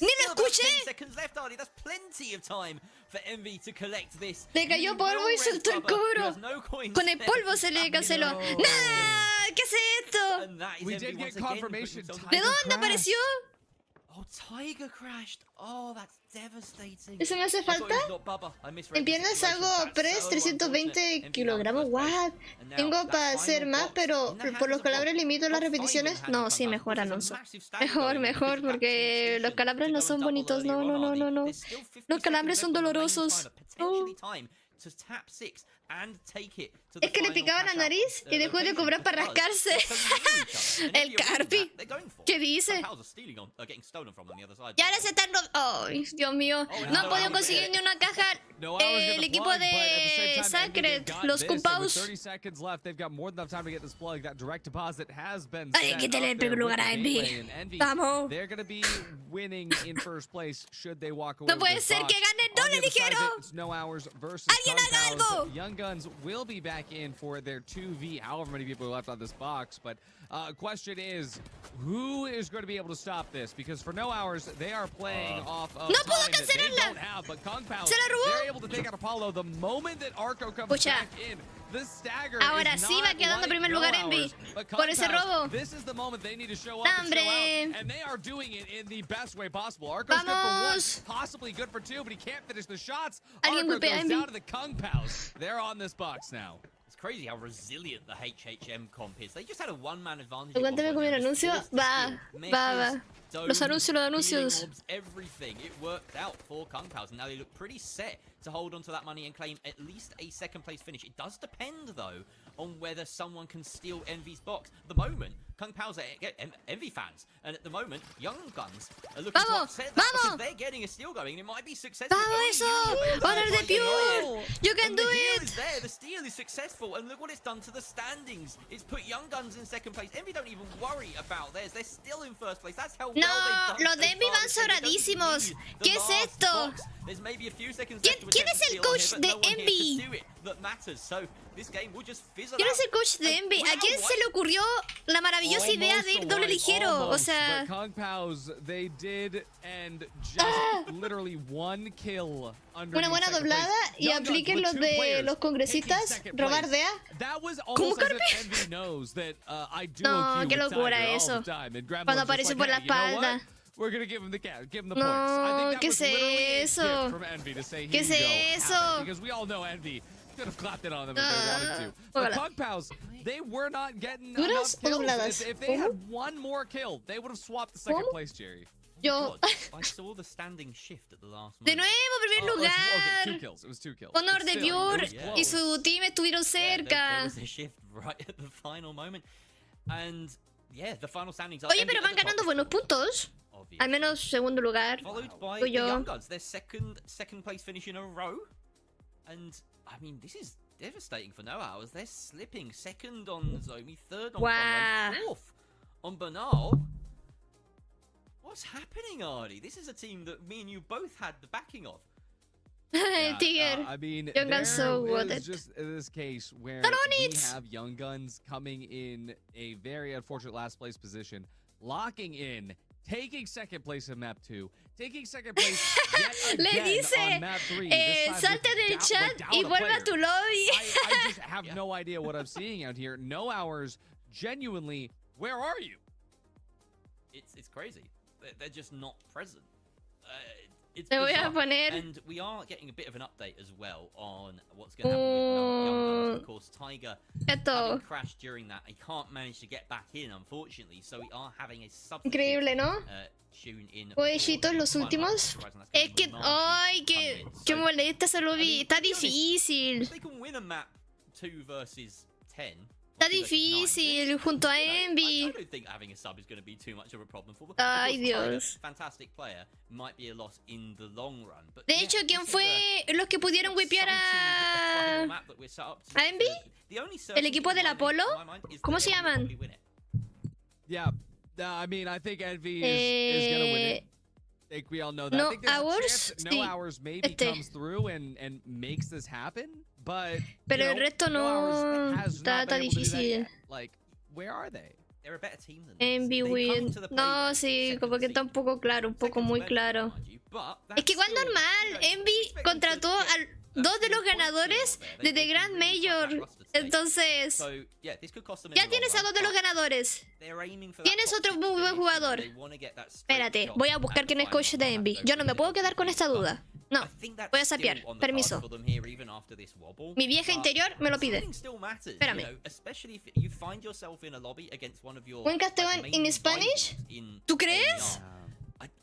lo escuché! Le cayó polvo y soltó el cobro. Con el polvo se le canceló. ¡Nah! ¿Qué es esto? ¿De dónde apareció? Oh, Tiger crashed. Oh, that's devastating. ¿Eso me hace falta? En piernas hago press 320 kilogramos. What? Tengo para hacer más, pero por los calambres limito las repeticiones. No, sí, mejor, Alonso. Mejor, porque los calambres no son bonitos. No. Los calambres son dolorosos. Oh. Es que le picaba la nariz y dejó de cobrar para rascarse. El Carpi. ¿Qué dice? Y ahora se están... ¡Ay, Dios mío! No han podido conseguir ni una caja el equipo de Sacred, los Cupaus. Ay, quítale el primer lugar a Envy. Vamos. No puede ser que ganen, no le dijeron. ¡Alguien haga algo! Young Guns will be back in for their 2v, however many people are left on this box, but question is, who is going to be able to stop this? Because for no hours, they are playing off of no puedo time that they cancelarla. don't have, but Kung Pao, Se la robó. they're able to take out Apollo the moment that Arco comes Pucha. back in. The stagger Ahora is sí not va quedando like primer no lugar hours, Envy but por Kung ese Pao's, robo. this is the moment they need to show up and show out, and they are doing it in the best way possible. Arco's good for one, possibly good for two, but he can't finish the shots. Alguien Arco golpea a goes Envy. down to the Kung Paos. They're on this box now. It's crazy how resilient the HHM comp is. They just had a one-man advantage. Aguántame con el anuncio. Va. Los anuncios. Everything. It worked out for Kung Paos, and now they look pretty set to hold on to that money and claim at least a second-place finish. It does depend, though, on whether someone can steal Envy's box. At the moment, Kung Paos are Envy fans, and at the moment, Young Guns are looking to upset that because they're getting a steal going, and it might be successful. ¡Vamos eso! ¡Honor de Pure! ¡You can do it! There, the steal is successful, and look what it's done to the standings. It's put Young Guns in second place. Envy don't even worry about theirs. They're still in first place. That's how No, los de Envy van sobradísimos. ¿Qué es esto? ¿Quién es el coach de Envy? ¿Quién es el coach de Envy? ¿A quién se le ocurrió la maravillosa idea de ir doble ligero? O sea... Una buena doblada y apliquen los de los congresistas, robar DEA. ¿Cómo, Carpi? No, qué locura eso. Cuando apareció por la espalda. No, ¿qué es eso? ¿Qué es eso? ¿Duras o dobladas? ¿Cómo? Yo. De nuevo, primer lugar. Honor de Pure y su team estuvieron cerca. Oye, pero van ganando buenos puntos. Al menos segundo lugar. Followed by the Young Guns, their second place finish in a row. And I mean, this is devastating for no hours. They're slipping second on Zomi, third on Wow. Conway, fourth on Bernal. What's happening, Artie? This is a team that me and you both had the backing of. Tiger. I mean, Young Guns so there worth is it. just this case where Not on we it. have Young Guns coming in a very unfortunate last place position, locking in, taking second place in map 2, taking second place yet Le again dice, on map 3. this time salte with del down- chat without y a vuelve a player. tu lobby. I just have no idea what I'm seeing out here. No hours. Genuinely, where are you? It's crazy. They're just not present. It's Le voy a bizarre. poner. And we are getting a bit of an update as well on what's going to happen with Young Guns. Of course, Tiger Esto. having crashed during that, he can't manage to get back in, unfortunately. So we are having a substitute Increíble, ¿no? tune in. Oyechitos, los últimos. Es que, ay, que molesta ese lobby. Está difícil. They can win a map 2 versus 10. Está difícil junto a I Envy. don't think having a sub is going to be too much of a problem for them. Ay, Of course, Tiger, Dios. fantastic player, might be a loss in the long run. But De yeah, hecho, ¿quién this is fue los que pudieron wipear exciting a map that we're set up to- Envy? The only ¿El equipo del certainty Apolo? in my mind is ¿Cómo that se Envy will llaman? probably win it. Yeah, I mean, I think Envy is going to win it. I think we all know that. No I think there's a hours, chance that sí. No Hours maybe Este. comes through and makes this happen, but Pero you el know, resto No Hours no. has Está not been able to do that difícil. yet. Like, where are they? They're a better team than Envy this. They win. come to the No, playground sí, second como que está seed. un poco claro, un poco Second muy to claro. mind you, but Es que igual that's still, normal, you know, Envy expect them contrató to a get dos de los points ganadores still there. They desde Grand really quite Major. lackluster today. Entonces, So, yeah, this could cost them in ya the long tienes a run, dos de los but ganadores. they're aiming for that Tienes top otro six muy buen finish, jugador. they wanna get that straight Espérate, shot voy a at buscar the quién es final coach de round. Envy. Yo no me puedo quedar con esta duda. No, I think that's voy a still sapear. on the cards Permiso. for them here, even after this wobble. Mi vieja But interior me lo pide. something still matters, Espérame. you know, especially if you find yourself in a lobby against one of your ¿Buen casteo like, en main Spanish? rivals in ¿Tú crees? AMD.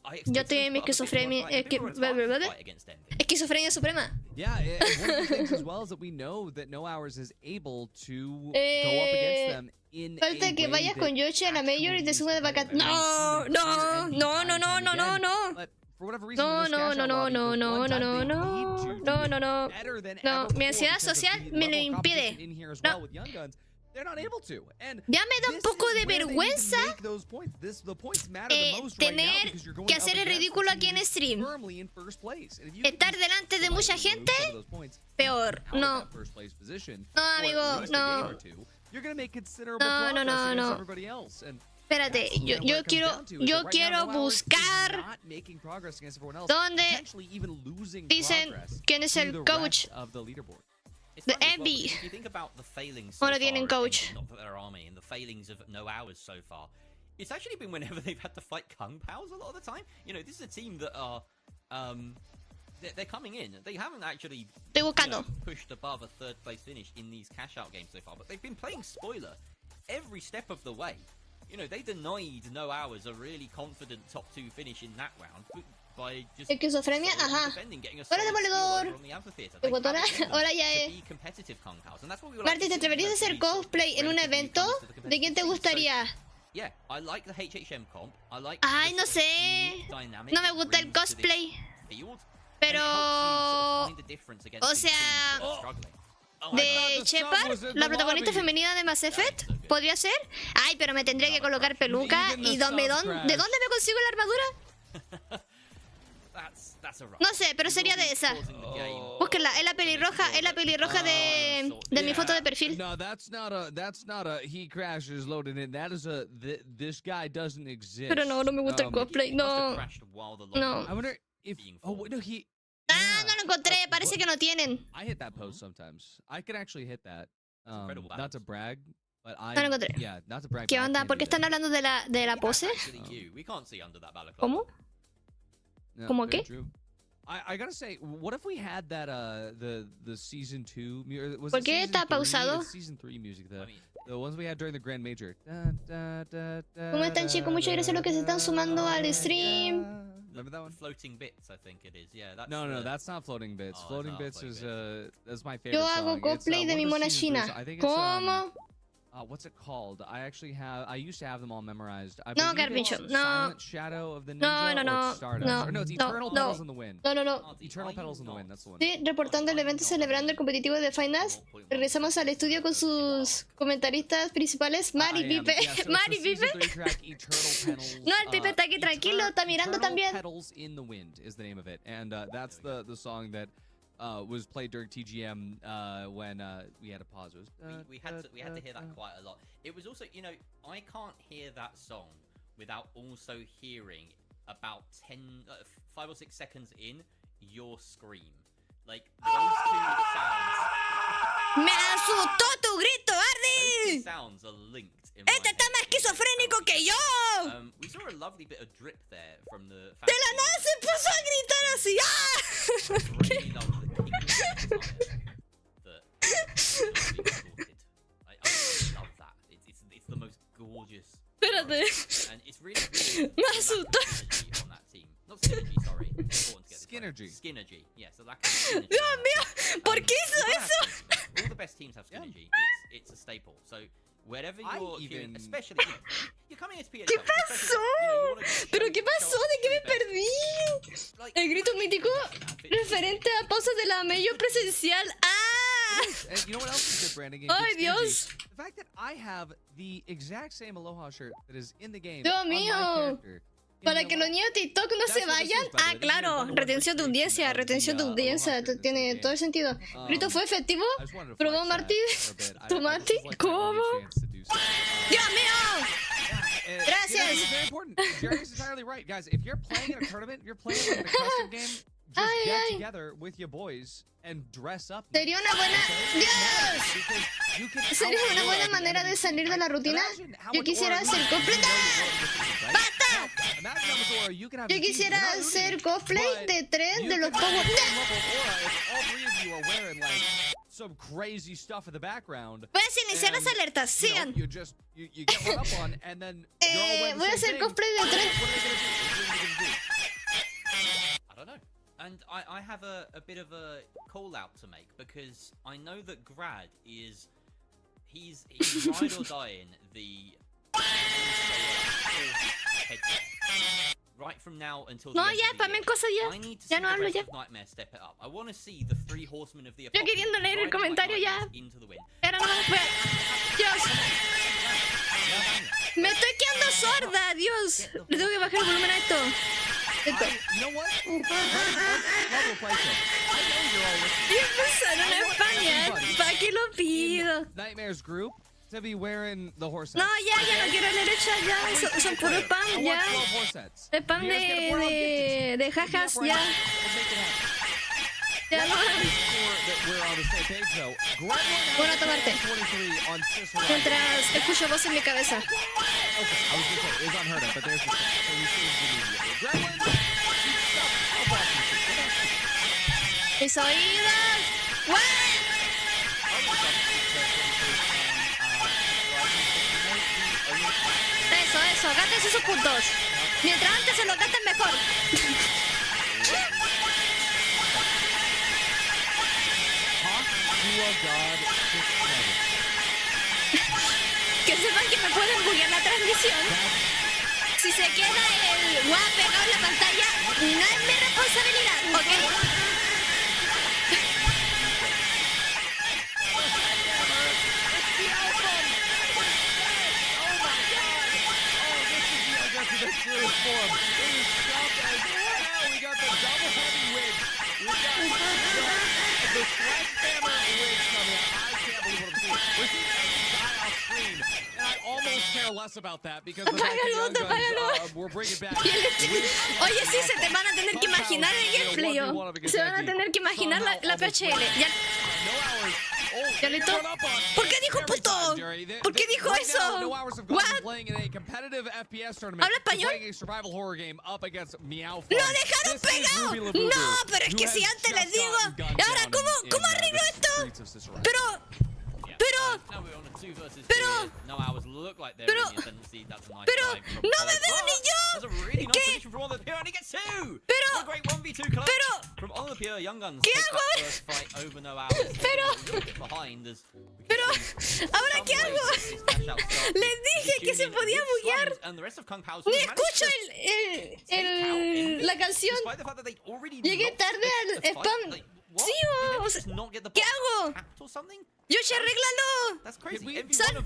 I expect Yo estoy them en to mi put up a bit more esquizofrenia. fight, a bit more attacking fight against Envy. Esquizofrenia suprema. Yeah, and one of the things as well is that we know that No Hours is able to go up against them in Falta a que way vayas that con Yoshi a la Major y te suba de vaca. No, no, no, no, no, no, no, no. But for whatever reason, No, in this no, cash no, out no, lobby, no, the no, one no, time no, they no, need to no, do no, no. better than No, ever mi before ansiedad because of social the me lo level of competition impide. in here as No. well with Young Guns. They're not able to. And Ya me da un this poco is de where they need to vergüenza make those points. The points matter the most right now tener because you're going que up hacer el against ridículo the aquí en team stream. firmly in first place. And if you can Estar just delante de mucha slightly gente, remove some of those points, peor. out of No. that first place position, No, or at amigo, least a game no. or two, you're going to make considerable No, no, progress no, against no. everybody else. And Espérate, that's yo where it comes down to, is that right now, quiero No Hours is buscar not making progress against everyone else, donde potentially even losing dicen progress quién es to el the coach rest of the leaderboard. It's de funny as well, Envy. because if you think about the failings so Ahora far tienen of coach. Envy, not that there are many, and the failings of No Hours so far, it's actually been whenever they've had to fight Kung Paos a lot of the time. You know, this is a team that are, they're coming in. They haven't actually Estoy buscando. pushed above a third place finish in these cash out games so far, but they've been playing spoiler every step of the way. You know, they denied No Hours a really confident top 2 finish in that round by just Esquizofrenia, solidly ajá. defending, getting a Hola, solid steal demoledor. over on the amphitheater. They Iguatona, have it in them hola, ya to es. be competitive Kung Paos, and that's what we would like Marty, to ¿te see, atreverías a you know, hacer to be sort of cosplay en un relative evento? newcomers to the ¿De quién te competitive scene. So, gustaría? yeah, I like the HHM comp. I like Ay, the no sort of sé. unique dynamic No me it gusta el brings to this cosplay. field, Pero, and it helps you sort of find a difference against o these teams sea, that are struggling. Oh, de the sub Shepard, was in la the protagonista lobby. femenina de Mass Effect, ¿podría ser? Ay, pero me tendría que colocar peluca. Even the ¿Y subs ¿de crash. dónde me consigo la armadura? That's a rough. No sé, pero We sería will be de esa. pausing the game. Búsquenla, es la pelirroja de mi foto de perfil. No, that's not a he crashes loaded in. That is a this guy doesn't exist. Pero no me gusta el cosplay, He must have no. crashed while the No. lobby I wonder if being oh formed. no he Ah, no lo encontré, parece que no tienen. I hit that post sometimes. I can actually hit that. incredible Not to balance. brag, but I No lo encontré. yeah, not to brag. ¿Qué but I onda? can ¿Por qué do that. están hablando de la That's pose? actually you. We can't see under that balaclava. ¿Cómo? No, ¿Cómo very qué? true. I gotta say, what if we had that the season 2 was ¿Por it qué season está 3? pausado? It's season 3 music I the mean, the ones we had during the Grand Major. ¿Cómo están, chicos? Muchas gracias a los que se están sumando al stream. Remember that one? floating bits, I think it is. Yeah, that's No, the- that's not floating bits. Oh, floating it's not bits Floating is Bits. that's my favorite Yo hago song. It's, cosplay de one mi of the mona season china. threes. I think it's, ¿Cómo? what's it called? I used to have them all memorized. I No, believe it's Garbicho, no. Silent Shadow of the No, Ninja, no, or no, it's Stardust. no, Or no, it's no, Eternal no. Petals in the Wind. No, no, no. Marty, Eternal are Petals you in the not- Wind, that's the one. Sí, reportando el evento celebrando el competitivo de Finals. Regresamos al estudio con sus comentaristas principales, Mari, I am. Pipe. Yeah, so it's the Mari, season Pipe. 3 track, Eternal Petals. No, el Pipe está aquí tranquilo, está mirando Eternal también. Petals in the Wind is the name of it, and that's the song that was played during TGM when we had a pause. It was, We had to hear that quite a lot. It was also, you know, I can't hear that song without also hearing about 5 or 6 seconds in your scream. Like those two sounds. ¡Me asustó tu grito, Those Ardi! two sounds are linked in my ¡Este está head. más esquizofrénico que yo! We saw a lovely bit of drip there from the. De la nada se puso a gritar así. ¡Ah! Really love the king that recorded. I love that. It's the most gorgeous. Espérate. And it's really weird. Me the lack of asustó. synergy on that team. Not synergy, sorry. Important to get this right. Skynergy. Skynergy. Yes, the lack of synergy. Dios mío, ¿por qué hizo You've gotta eso? have synergy. All the best teams have Yeah. synergy. It's a staple. So wherever I you're even- especially you're coming into PHL. ¿Qué especially, pasó? you know, you wanna show- ¿Pero qué show pasó? off ¿De qué me your best. perdí? Like, El grito mítico outfit. referente a pausas de la medio presencial. ¡Ah! And you know what else is good branding? and Ay, good Dios. synergy? The fact that I have the exact same Aloha shirt that is in the game Dios on my mío. character in Para the que los Aloha. niños de TikTok no That's se what this vayan. is, by the Ah, way. This is claro. the number one Retención de audiencia. creation of Retención de the, audiencia. Aloha shirt Tiene that's todo in el sentido. the game. ¿Grito fue efectivo? I just wanted to ¿Probó flex Martí? that for a bit. ¿Tu I Martí? just like my only ¿Cómo? chance to do so. ¡Dios mío! And, Gracias. You know, this is very important. Jerry's entirely right, guys. If you're playing in a tournament, you're playing in a custom game. Just Ay, get ay. together with your boys and dress up. Sería una buena. Okay? ¡Dios! Because you can Sería una buena outscore manera de the salir de la enemy. rutina. Imagine how Yo much quisiera aura hacer you cosplay. know you're going to receive, right? ¡Basta! Now, imagine how much aura you can have Yo in teams. quisiera You're not hacer losing, cosplay but de tres you de los can have Power. the same level of aura if all three of you are wearing like some crazy stuff in the background. Voy a iniciar las And, alertas. you know, Sigan. you just you get one up on and then you're all wearing the Voy a same hacer thing. cosplay de What tres. are they gonna do? What are they gonna do? I don't know. And I have a bit of a call out to make because I know that Grad is he's ride or dying the right from now until the No, end ya, of the pamen year. cosas ya. I need to Ya see no the hablo rest ya. of Nightmare step it up. I want to see the three horsemen of the Yo apocalypse queriendo leer el riding like comentario ya. nightmares into the wind. Ahora no me Dios, me estoy quedando sorda, Dios. Le tengo que bajar el volumen a esto. Esto. You know what? Level play show. I know you're all listening. Y empezaron a español. ¿Para qué lo pido? Nightmare's group to be wearing the horse No, hats. ya no quiero leer el chat ya. Son puro I spam, want ya. 12 horse hats. Spam You guys get a board, I'll gift it. de jajas, Right ya. now, we'll make it happen. Ya no. Make sure that we're on the same page, though. Gremlin Bueno, has tomarte. 23 on Sisal. Mientras escucho voz en mi cabeza. Okay, I was gonna say, it was unheard of, but there's the thing. So you changed it immediately. Gremlin, keep stuff. How about you? Mis oídos. ¡What! Eso, gasten esos puntos. Mientras antes se los gasten mejor. You are God 6'7". Que sepan que me pueden buguear la transmisión. Si se queda el guau pegado en la pantalla, no es mi responsabilidad, ¿ok? The truest form. It is stuffed as hell. We got the double heavy wig. We got the sledgehammer wig coming out. I can't believe what I'm seeing. We're seeing every guy off screen, and I almost care less about that because the fact that Young Guns we're bringing back. Oye, sí, se te van a tener que imaginar el gameplay, yo. Se van a tener que imaginar la PHL. Ya. ¿Ya listo? ¿Por qué dijo puto? ¿Por qué dijo eso? What? ¿Habla español? ¡Lo dejaron pegado! No, pero es que si antes les digo... Ahora, ¿cómo arreglo esto? Pero... ¡No me veo ni yo! ¿Qué? Pero... Propio, Young Guns take that first fight over no hours. Pero, ¿ahora qué hago? Les dije que se podía buguear. Ni escucho la canción. Llegué tarde al spam. Sí, o sea, ¿qué hago? Yoshi, arréglalo.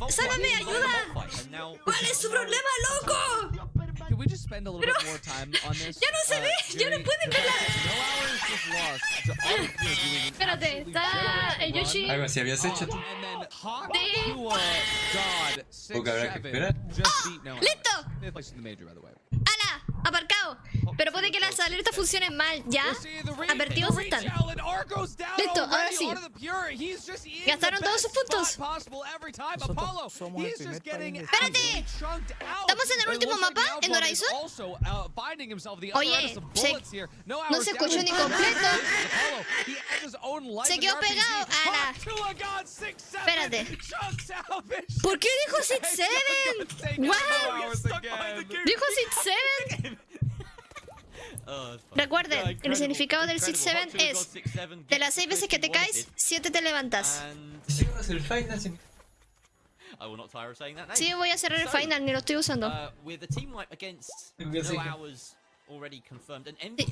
Sálvame, ayuda. ¿Cuál es su problema, loco? Can we just spend a little bit more time on this? Ya no se ve, ya no pueden verla. Espérate, está el Yoshi. Algo así habías hecho tú. Porque habrá que esperar. ¡Listo! ¡Hala! ¡Aparcado! Pero puede que las alertas funcionen mal, ¿ya? Advertidos están. Listo, ahora sí. Gastaron todos sus puntos. ¡Espérate! ¿Estamos en el último mapa? ¿En Horizon? Oye, no se escuchó ni completo. Se quedó pegado. ¡Hala! Espérate. ¿Por qué dijo Sid 7? ¿What? ¿Dijo Sid 7? Recuerden, el significado del Sid 7 es: de las 6 veces que te caes, 7 te levantas. Sí, voy a cerrar el final, ni lo estoy usando.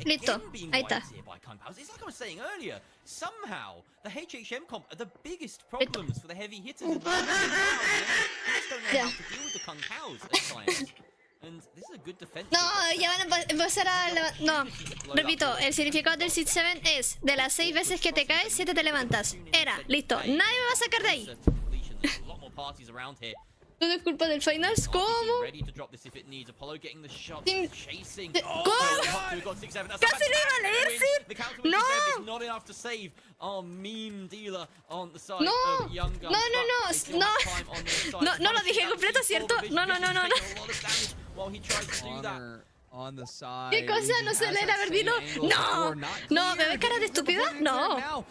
Listo, ahí está. Ya. No, ya van a empezar a... No, repito, el significado del Sid 7 es: de las 6 veces que te caes, 7 te levantas. Era, listo, nadie me va a sacar de ahí. ¿Todo es culpa del finals? ¿Cómo? ¿Cómo? ¡Casi lo iba a leer, Sid! ¡No! No lo dije completo, ¿cierto? No. ¿Qué cosa? ¿No se lee la verdino? ¡No! ¿No? ¿Me ves cara de estúpida? ¡No! ¡Mazo! ¡Lo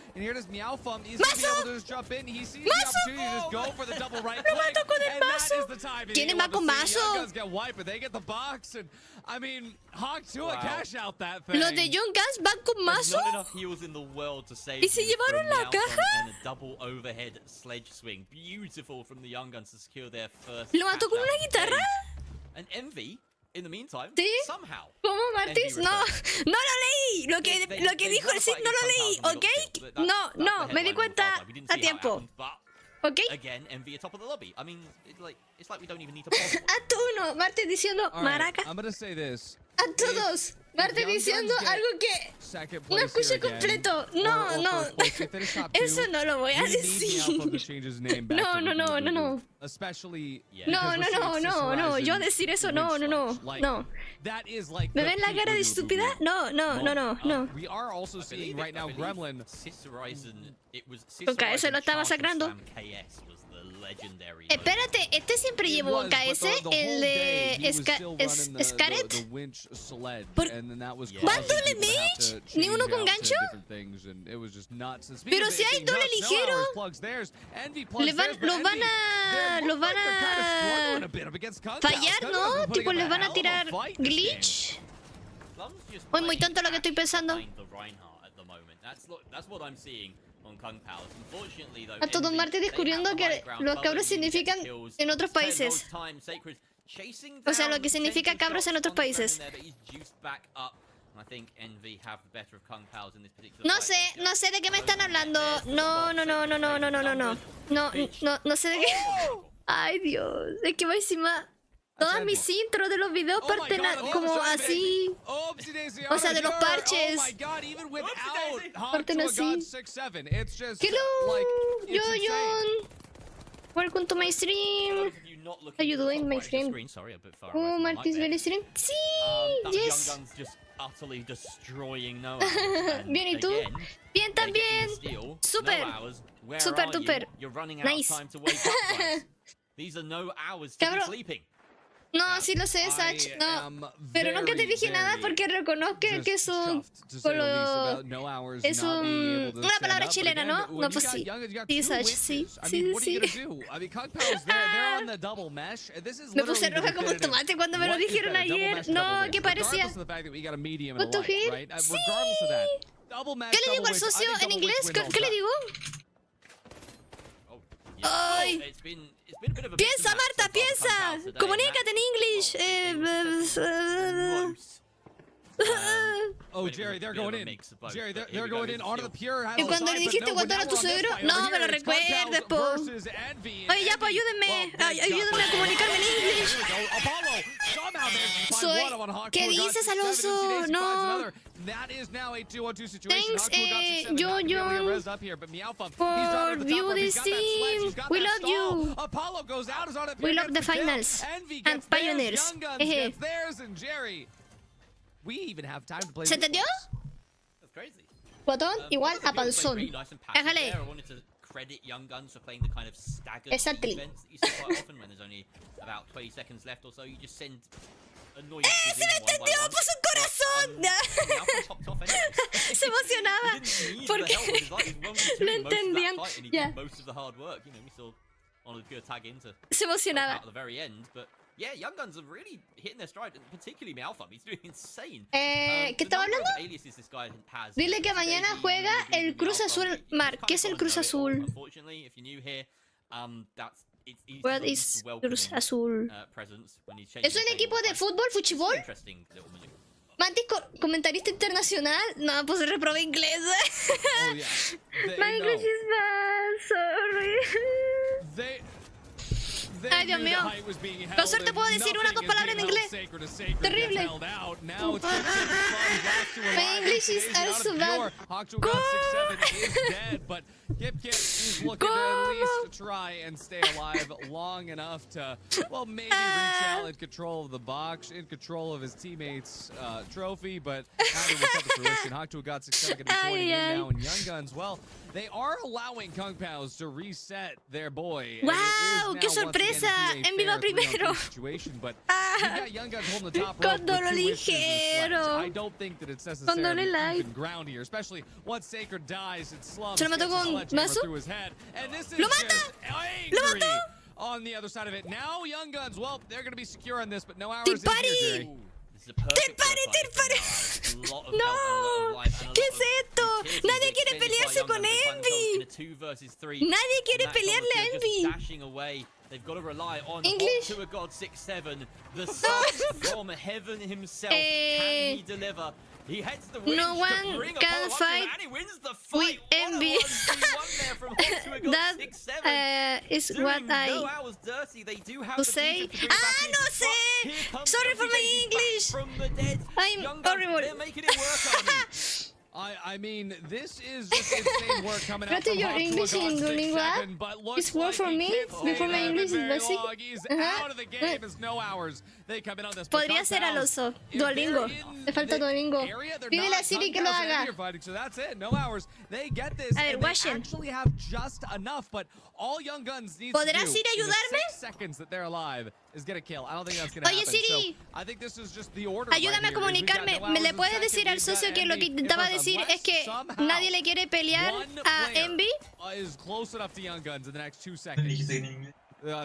mato con el mazo! ¿Quién va con mazo? ¿Los de Young Guns van con mazo? ¿Y se llevaron la caja? ¿Lo mató con una guitarra? ¿Sí? ¿Cómo, Martis? No lo leí. Lo que dijo el Sid no lo leí, ¿ok? No, me di cuenta a tiempo. ¿Ok? A tú no, Martis diciendo maraca. A todos. Martis diciendo algo que no escuché completo. No. Eso no lo voy a decir. No. Yo decir eso, no. ¿Me ven la cara de estúpida? No. Con KS lo está masacrando. Espérate, este siempre llevó KS, el de Scaret. ¿Van doble mage? ¿Ni uno con gancho? Pero si hay doble ligero. Los van a fallar, ¿no? Tipo, les van a tirar glitch. Hoy muy tonto lo que estoy pensando. A todos Marte descubriendo que los cabros significan en otros países. O sea, lo que significa cabros en otros países. No sé de qué me están hablando. No sé de qué. Ay, Dios. Es que va encima. Todas mis intros de los videos parten como así. O sea, de los parches. Parten así. Hello, Yoyon. Welcome to my stream. How you doing, my friend? Oh, MARTISBEL stream. Sí, yes. Bien, ¿y tú? Bien también. Super duper. Nice. Cabrón. No, sí lo sé, Sach. No, pero nunca te dije nada porque reconozco que es un... Es una palabra chilena, ¿no? No, pues sí. Sí, Sach, sí. Me puse roja como el tomate cuando me lo dijeron ayer. No, ¿qué parecía? ¿Cuánto hit? Sí. Double match, ¿Qué le digo double al wins. I socio think en double inglés? wins ¿Qué, win all qué le that. digo? Oh, yeah. Ay. Oh, it's been a bit of a Piensa, mix and match Marta, so far for piensa. Clubhouse today, Comunícate en and English. that- well, Oh, But it was Jerry, a they're bit of going a in. mix of both, Jerry, but they're here we go, going this in is onto the still- pure. has Y the cuando side, le but dijiste no, cuánto but era now tu on this suegro, fight no over me lo here, it's Compounds recuerdes, po. versus Envy. Oye, ya, pues ayúdenme. Ayúdenme a comunicarme en English. Apollo somehow managed to find Soy- one on Hawk. ¿Qué dices, Alonso? No. That is now a 2-on-2 situation. Thanks, Hawk got 6-7, Yo, not gonna be able to get John, rezzed up here, but Meowfum, he's for right at the top view rope. He's this got that sledge, team. he's got We that love stall. you. Apollo goes out, is on it. We love the finals Envy and gets theirs, pioneers. Young Guns Eje. gets theirs, and Jerry. We even have time to play. ¿Se entendió? That's crazy. Botón One igual of the a people played panzón. really nice and passive Déjale. there. I wanted to credit Young Guns for playing the kind of staggered Exactly. defense that you see quite often when there's only about 20 seconds left or so. You just send annoyances ¡Se me in one by entendió! one. ¡Puso un corazón! Malcolm topped off anyways. Se emocionaba. He didn't need Porque the help of his life. He was lo most of that entendían. fight and he Ya. did most of the hard work. You know, we saw on a good tag into Se emocionaba. at the very end, but yeah, Young Guns are really hitting their stride, and particularly Meowfum. He's doing insane. ¿Qué The estaba number of hablando? aliases this guy has. Dile que mañana juega el Cruz Azul. Mar, ¿qué es el Cruz Azul? Unfortunately, if you're new here, that's it's easy What to is welcome Cruz him, Azul? presence when he's ¿Es un changing equipo de tables. fútbol, It's an fuchibol? interesting little maneuver. Mantis, comentarista internacional. No, pues reprobé inglés. Oh yeah. My English is bad, sorry. They Ay, Dios mío. Con suerte puedo decir una o dos palabras en inglés. Terrible. My English is also bad. At least try and stay alive long enough to, well, maybe reach out in control of the box, in control of his teammates' trophy, but neither will come to fruition. Hawk2 got 6-7 going to be pointing in now, and Young Guns, well, they are allowing Kung Paos to reset their boy. And it Wow, is qué now once again sorpresa. to be a Envy va fair 3-on-3 primero. situation, but you got Young Guns holding the top rope Con with dolor 2 inches of ligero. slack. I don't think that it's Con necessarily dolor light. even ground here, especially once Sacred dies, it slumps, ¿Se lo gets mató a con sledgehammer mazo? through his head, and this is ¡Lo mata! just ¡Lo angry mató! on the other side of it. Now Young Guns, well, they're going to be secure on this, but no hours in Tipari! here, Jerry. This is a perfect Tipari, fight for Tipari. Meow. A lot of No. health and a lot of life and a ¿Qué lot es of esto? utility Nadie being quiere extended by pelearse Young con Guns. They find themselves Envy. in a 2 versus 3. Nadie quiere Max pelearle a Honor's Envy. just dashing away. They've got to rely on English. to a god 6-7. The son from heaven himself. Can he deliver? He heads the wings No to one bring can Apollo up to fight him, and he wins the with fight. Envy. What a 1v1 there from Hawk to a god That 6-7. is Doing what no I hours dirty. They do have to the say. defense to bring it back in, No but sé. here comes Sorry for Envy my Baby back English. from the dead. I'm Young Guns, horrible. they're making it work, Army. I mean, this is just insane work coming out Trate from your Hawk to a English god in Duolingo 6-7, but looks It's work like for he me can't stay before my there English is very basic. long. He's Ajá. out of the game. It's no hours. They come in on this. But Podría Kung ser Paos, Alonso. if Duolingo. they're in Le falta the Duolingo. area, they're Pídele not. a Siri Kung que lo Paos and haga. Envy are fighting, so that's it. No hours. They get this. A ver, And they watchen. actually have just enough, but all Young Guns needs to do ¿Podrá Siri in the ayudarme? 6 seconds that they're alive is get a kill. I don't think that's going to Oye, happen. Siri. So I think this is just the order. Ayúdame a right here, is we've got comunicarme. no ¿Me le hours puedes in decir al second, we've socio got que lo que Envy. intentaba If decir es que somehow nadie le quiere pelear one a player Envy? is close enough to Young Guns in the next 2 Le seconds. dijiste en inglés.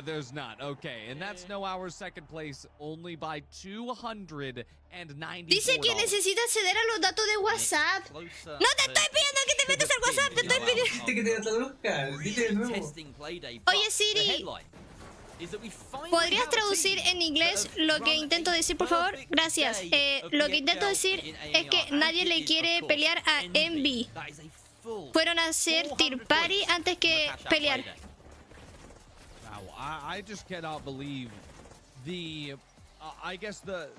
There's not. Okay, and that's no hours second place only by $294. Dice que necesita acceder a los datos de WhatsApp. Closer No te estoy pidiendo que te metas al WhatsApp, te estoy pidiendo. Dijiste que te traduzca. Dile de nuevo. Testing Playday, Oye, but Siri. the headline is that we finally ¿Podrías have a traducir team en inglés that have lo que run intento a decir, por favor? perfect Gracias. day of Lo que intento PHL decir in es que AAR, nadie and le it is, quiere of course, pelear a Envy. That is a full Fueron a hacer 400 Team Party points antes que from the Cash Out pelear. Playday. Wow, I just cannot believe the, I guess the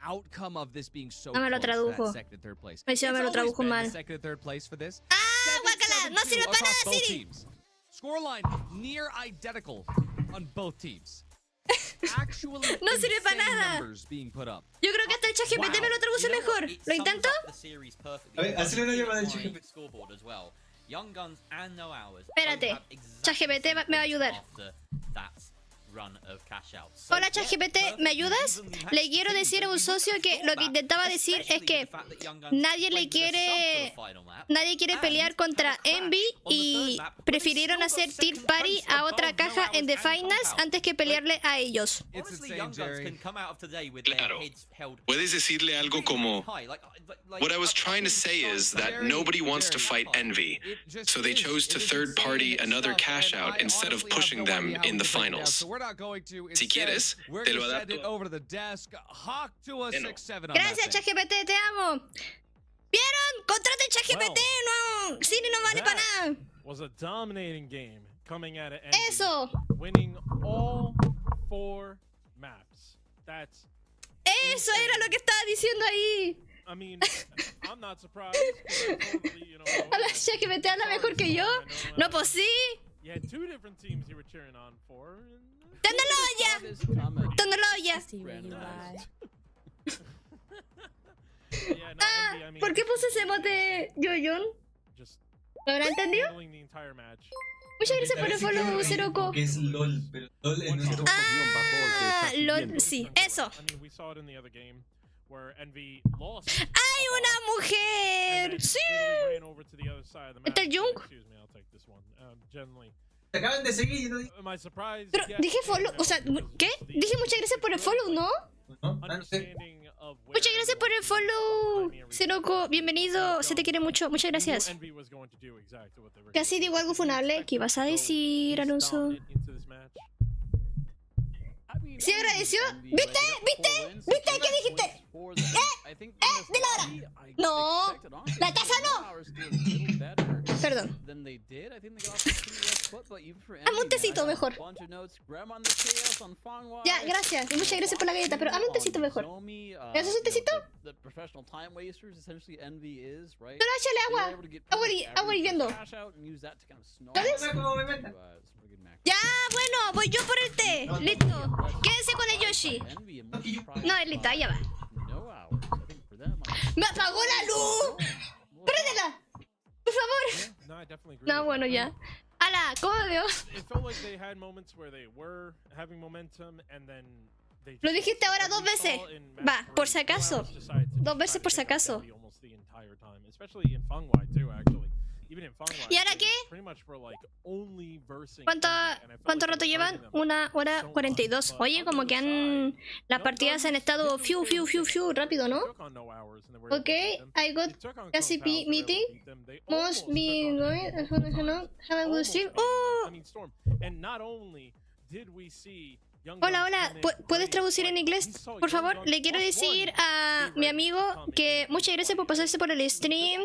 outcome of this being so No me lo close to tradujo. that second and third place. Me decía, It's me lo always tradujo been mal. the second and third place for this. Ah, guácala, no 7-7-2 sirve para across nada, both Siri. teams. Scoreline near identical on both teams. Actually, No sirve para insane nada. numbers being put up. Yo creo que hasta el ChatGPT me lo traduce You know what? mejor. It ¿Lo sums intento? up the series perfectly. A ver, Because hazle una you llamada al see my ChatGPT. scoreboard as well. Young Guns and No Hours Espérate. both have exactly ChatGPT the same me va a points ayudar. after that run of cash out. So, Hola yeah, ChatGPT, ¿me ayudas? evenly matched Le quiero teams, decir a but un you socio wouldn't que have lo thought que that, intentaba decir es especially que the fact that Young Guns nadie le played with a sub quiere for the final map. nadie quiere pelear contra Envy y prefirieron hacer Tier Party a otra caja en The Finals antes que pelearle a ellos. It's Honestly, insane, young guns Jerry. can come out of today with their Claro. heads held Puedes decirle algo como, high. what I was trying to say is that nobody wants to fight envy, so they chose to third party another cash out instead of pushing them in the finals. Si quieres, te lo adapto. Over to the desk. Hawk to a Bueno. 6-7 on Gracias, that thing. ChatGPT, te amo. ¿Vieron? Contraten ChatGPT, no. Siri no vale para nada. Was a dominating game coming out of Envy, Eso. winning all 4 maps. That's, Eso era lo que estaba diciendo ahí. I mean, I'm not surprised. 'Cause I totally, you know, Habla ChatGPT, habla mejor que yo. No, pues sí. You had 2 different teams you were cheering on for. Tecnología. Tecnología. Yeah, no, Ah, Envy, I mean, ¿por qué puse ese emote Yoyon? just ¿Lo habrán entendido? handling the entire match. Muchas gracias por el follow, Zeroco. Que es LOL, pero LOL en nuestro Ah, LOL, sí, eso. I mean, we saw it in the other game where Envy lost. ¡Hay una and mujer! then ¡Sí! literally ran over to the other side of the ¿Está map. el Jung? Excuse me, I'll take this one. Generally, Te acaban de seguir, ¿no? am I surprised? Pero Yes, dije and follow, no, o sea, because ¿qué? the Dije muchas gracias por el follow, ¿no? ¿No? Ah, no sé. understanding of where Muchas gracias por el follow, Zeroco. Bienvenido, se te quiere mucho. Muchas gracias. Envy was going to do exactly what they were Casi digo algo funable. ¿Qué ibas a decir, Alonso? into this match. ¿Sí agradeció? ¿Viste? ¿Viste? ¿Viste? ¿Qué dijiste? De la hora. No, la taza no. Perdón. Hazme un tecito mejor. Ya, gracias. Y muchas gracias por la galleta, pero hazme un tecito mejor. ¿Me haces un tecito? Pero échale agua. Agua hirviendo. ¿Sabes? ¿Cómo me manda? Ya, bueno, voy yo por el té. Listo. Quédense con el Yoshi. No, es lista, ya va. ¡Me apagó la luz! ¡Préndela! Por favor. No, I definitely agree No, with bueno, that. ya. ¡Hala! ¿Cómo veo? It felt like they had moments where they were having momentum and then they Lo just- dijiste ahora what 2 we veces. saw in Va, match por three, si acaso. Morales decided to 2 veces try to por si pick up acaso. Envy almost the entire time, especially in Fangwai too, actually. Even in Fangwai, ¿Y ahora they qué? pretty much were like only versing ¿Cuánto Envy, and I felt cuánto like rato they were llevan? hurting them 1 hora so much. 42. But Oye, on como the que other han... side, Las Young partidas han Guns estado didn't fiu, fail fiu, to fiu, beat fiu, them. rápido, They ¿no? took on no hours and they were able to Okay, beat them. I got They took on KCP Kung Pao, they were able to meeting. beat them. They Must almost be took on going. Envy multiple Hello. times. Have a good Almost stream. beat them. Oh, I mean, Storm. And not only did we see Young hola, Guns hola. come in ¿Puedes great, traducir en but inglés? we saw Por Young favor, Guns le quiero plus decir one a be mi ready amigo to come que in. muchas gracias por pasarse por el stream,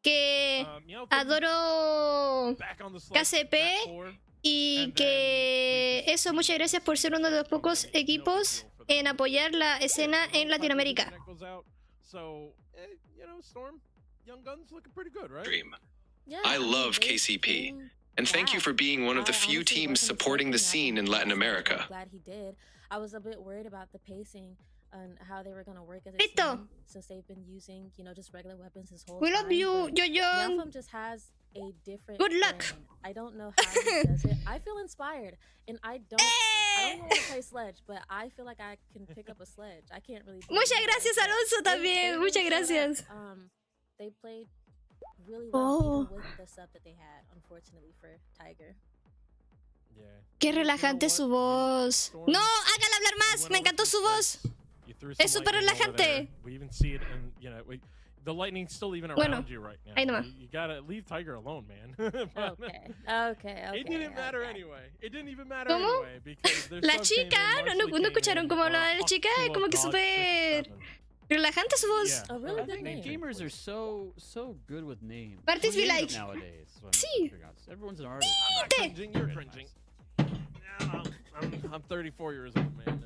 que Meowth adoro back on the slide, KCP back four, y and que then eso, muchas gracias por ser uno de los pocos equipos en apoyar la escena en Latinoamérica. So, you know, Storm, Young Guns looking pretty good, right? Dream. Yeah, I I mean, love they KCP. came And thank you back. for being one of the I few honestly teams wasn't supporting the expecting scene in that Latin from them, so America. I'm glad he did. I was a bit worried about the pacing and how they were going to work as a Listo. team since they've been using, you know, just regular weapons this whole We love time. you, but Yoyon. Meowth just has a different Good luck. brand. I don't know how he does it. I feel inspired, and I don't even want to play Sledge, but I feel like I can pick up a Sledge. I can't really. do Muchas anything. gracias, Alonso, They también. really Muchas showed up. gracias. They played really well Oh. even with the sub that they had, unfortunately for Tiger. Yeah. Qué You know relajante what? su voz. No, hágala hablar más. Me encantó su voz. You threw Es some súper lightning over relajante. there. We even see it, and you know, the lightning's still even Bueno, around you right now. ahí nomás. You gotta leave Tiger alone, man. But Okay. It didn't matter okay. anyway. It didn't even matter ¿Cómo? anyway because their La sub came in, chica, no Marshall came escucharon in, cómo hablaba la Hawk chica, to es a como que God súper 6-7. relajante su voz. Yeah. A really I good think name. gamers are so good with names. Martis be like, Nowadays, is what I'm sí. figuring out. Everyone's an artist. I'm not cringing, you're cringing. I'm 34 years old, man.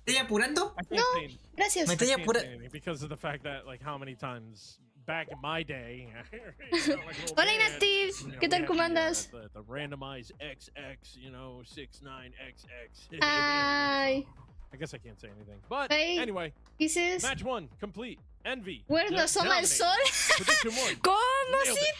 ¿Estoy apurando? I can't No. say- Gracias. Me estoy I can't apurando. say anything because of the fact that, like, how many times back in my day. You know, like, little Hola, man, Inactive. you know, ¿Qué we tal, had cómo andas? the randomized XX, you know, 69XX. Ay, I guess I can't say anything. But Ay. anyway, dices, match 1 complete. Envy. ¿where no just asoma el dominated. sol? Prediction 1. ¿Cómo Nailed sí? it.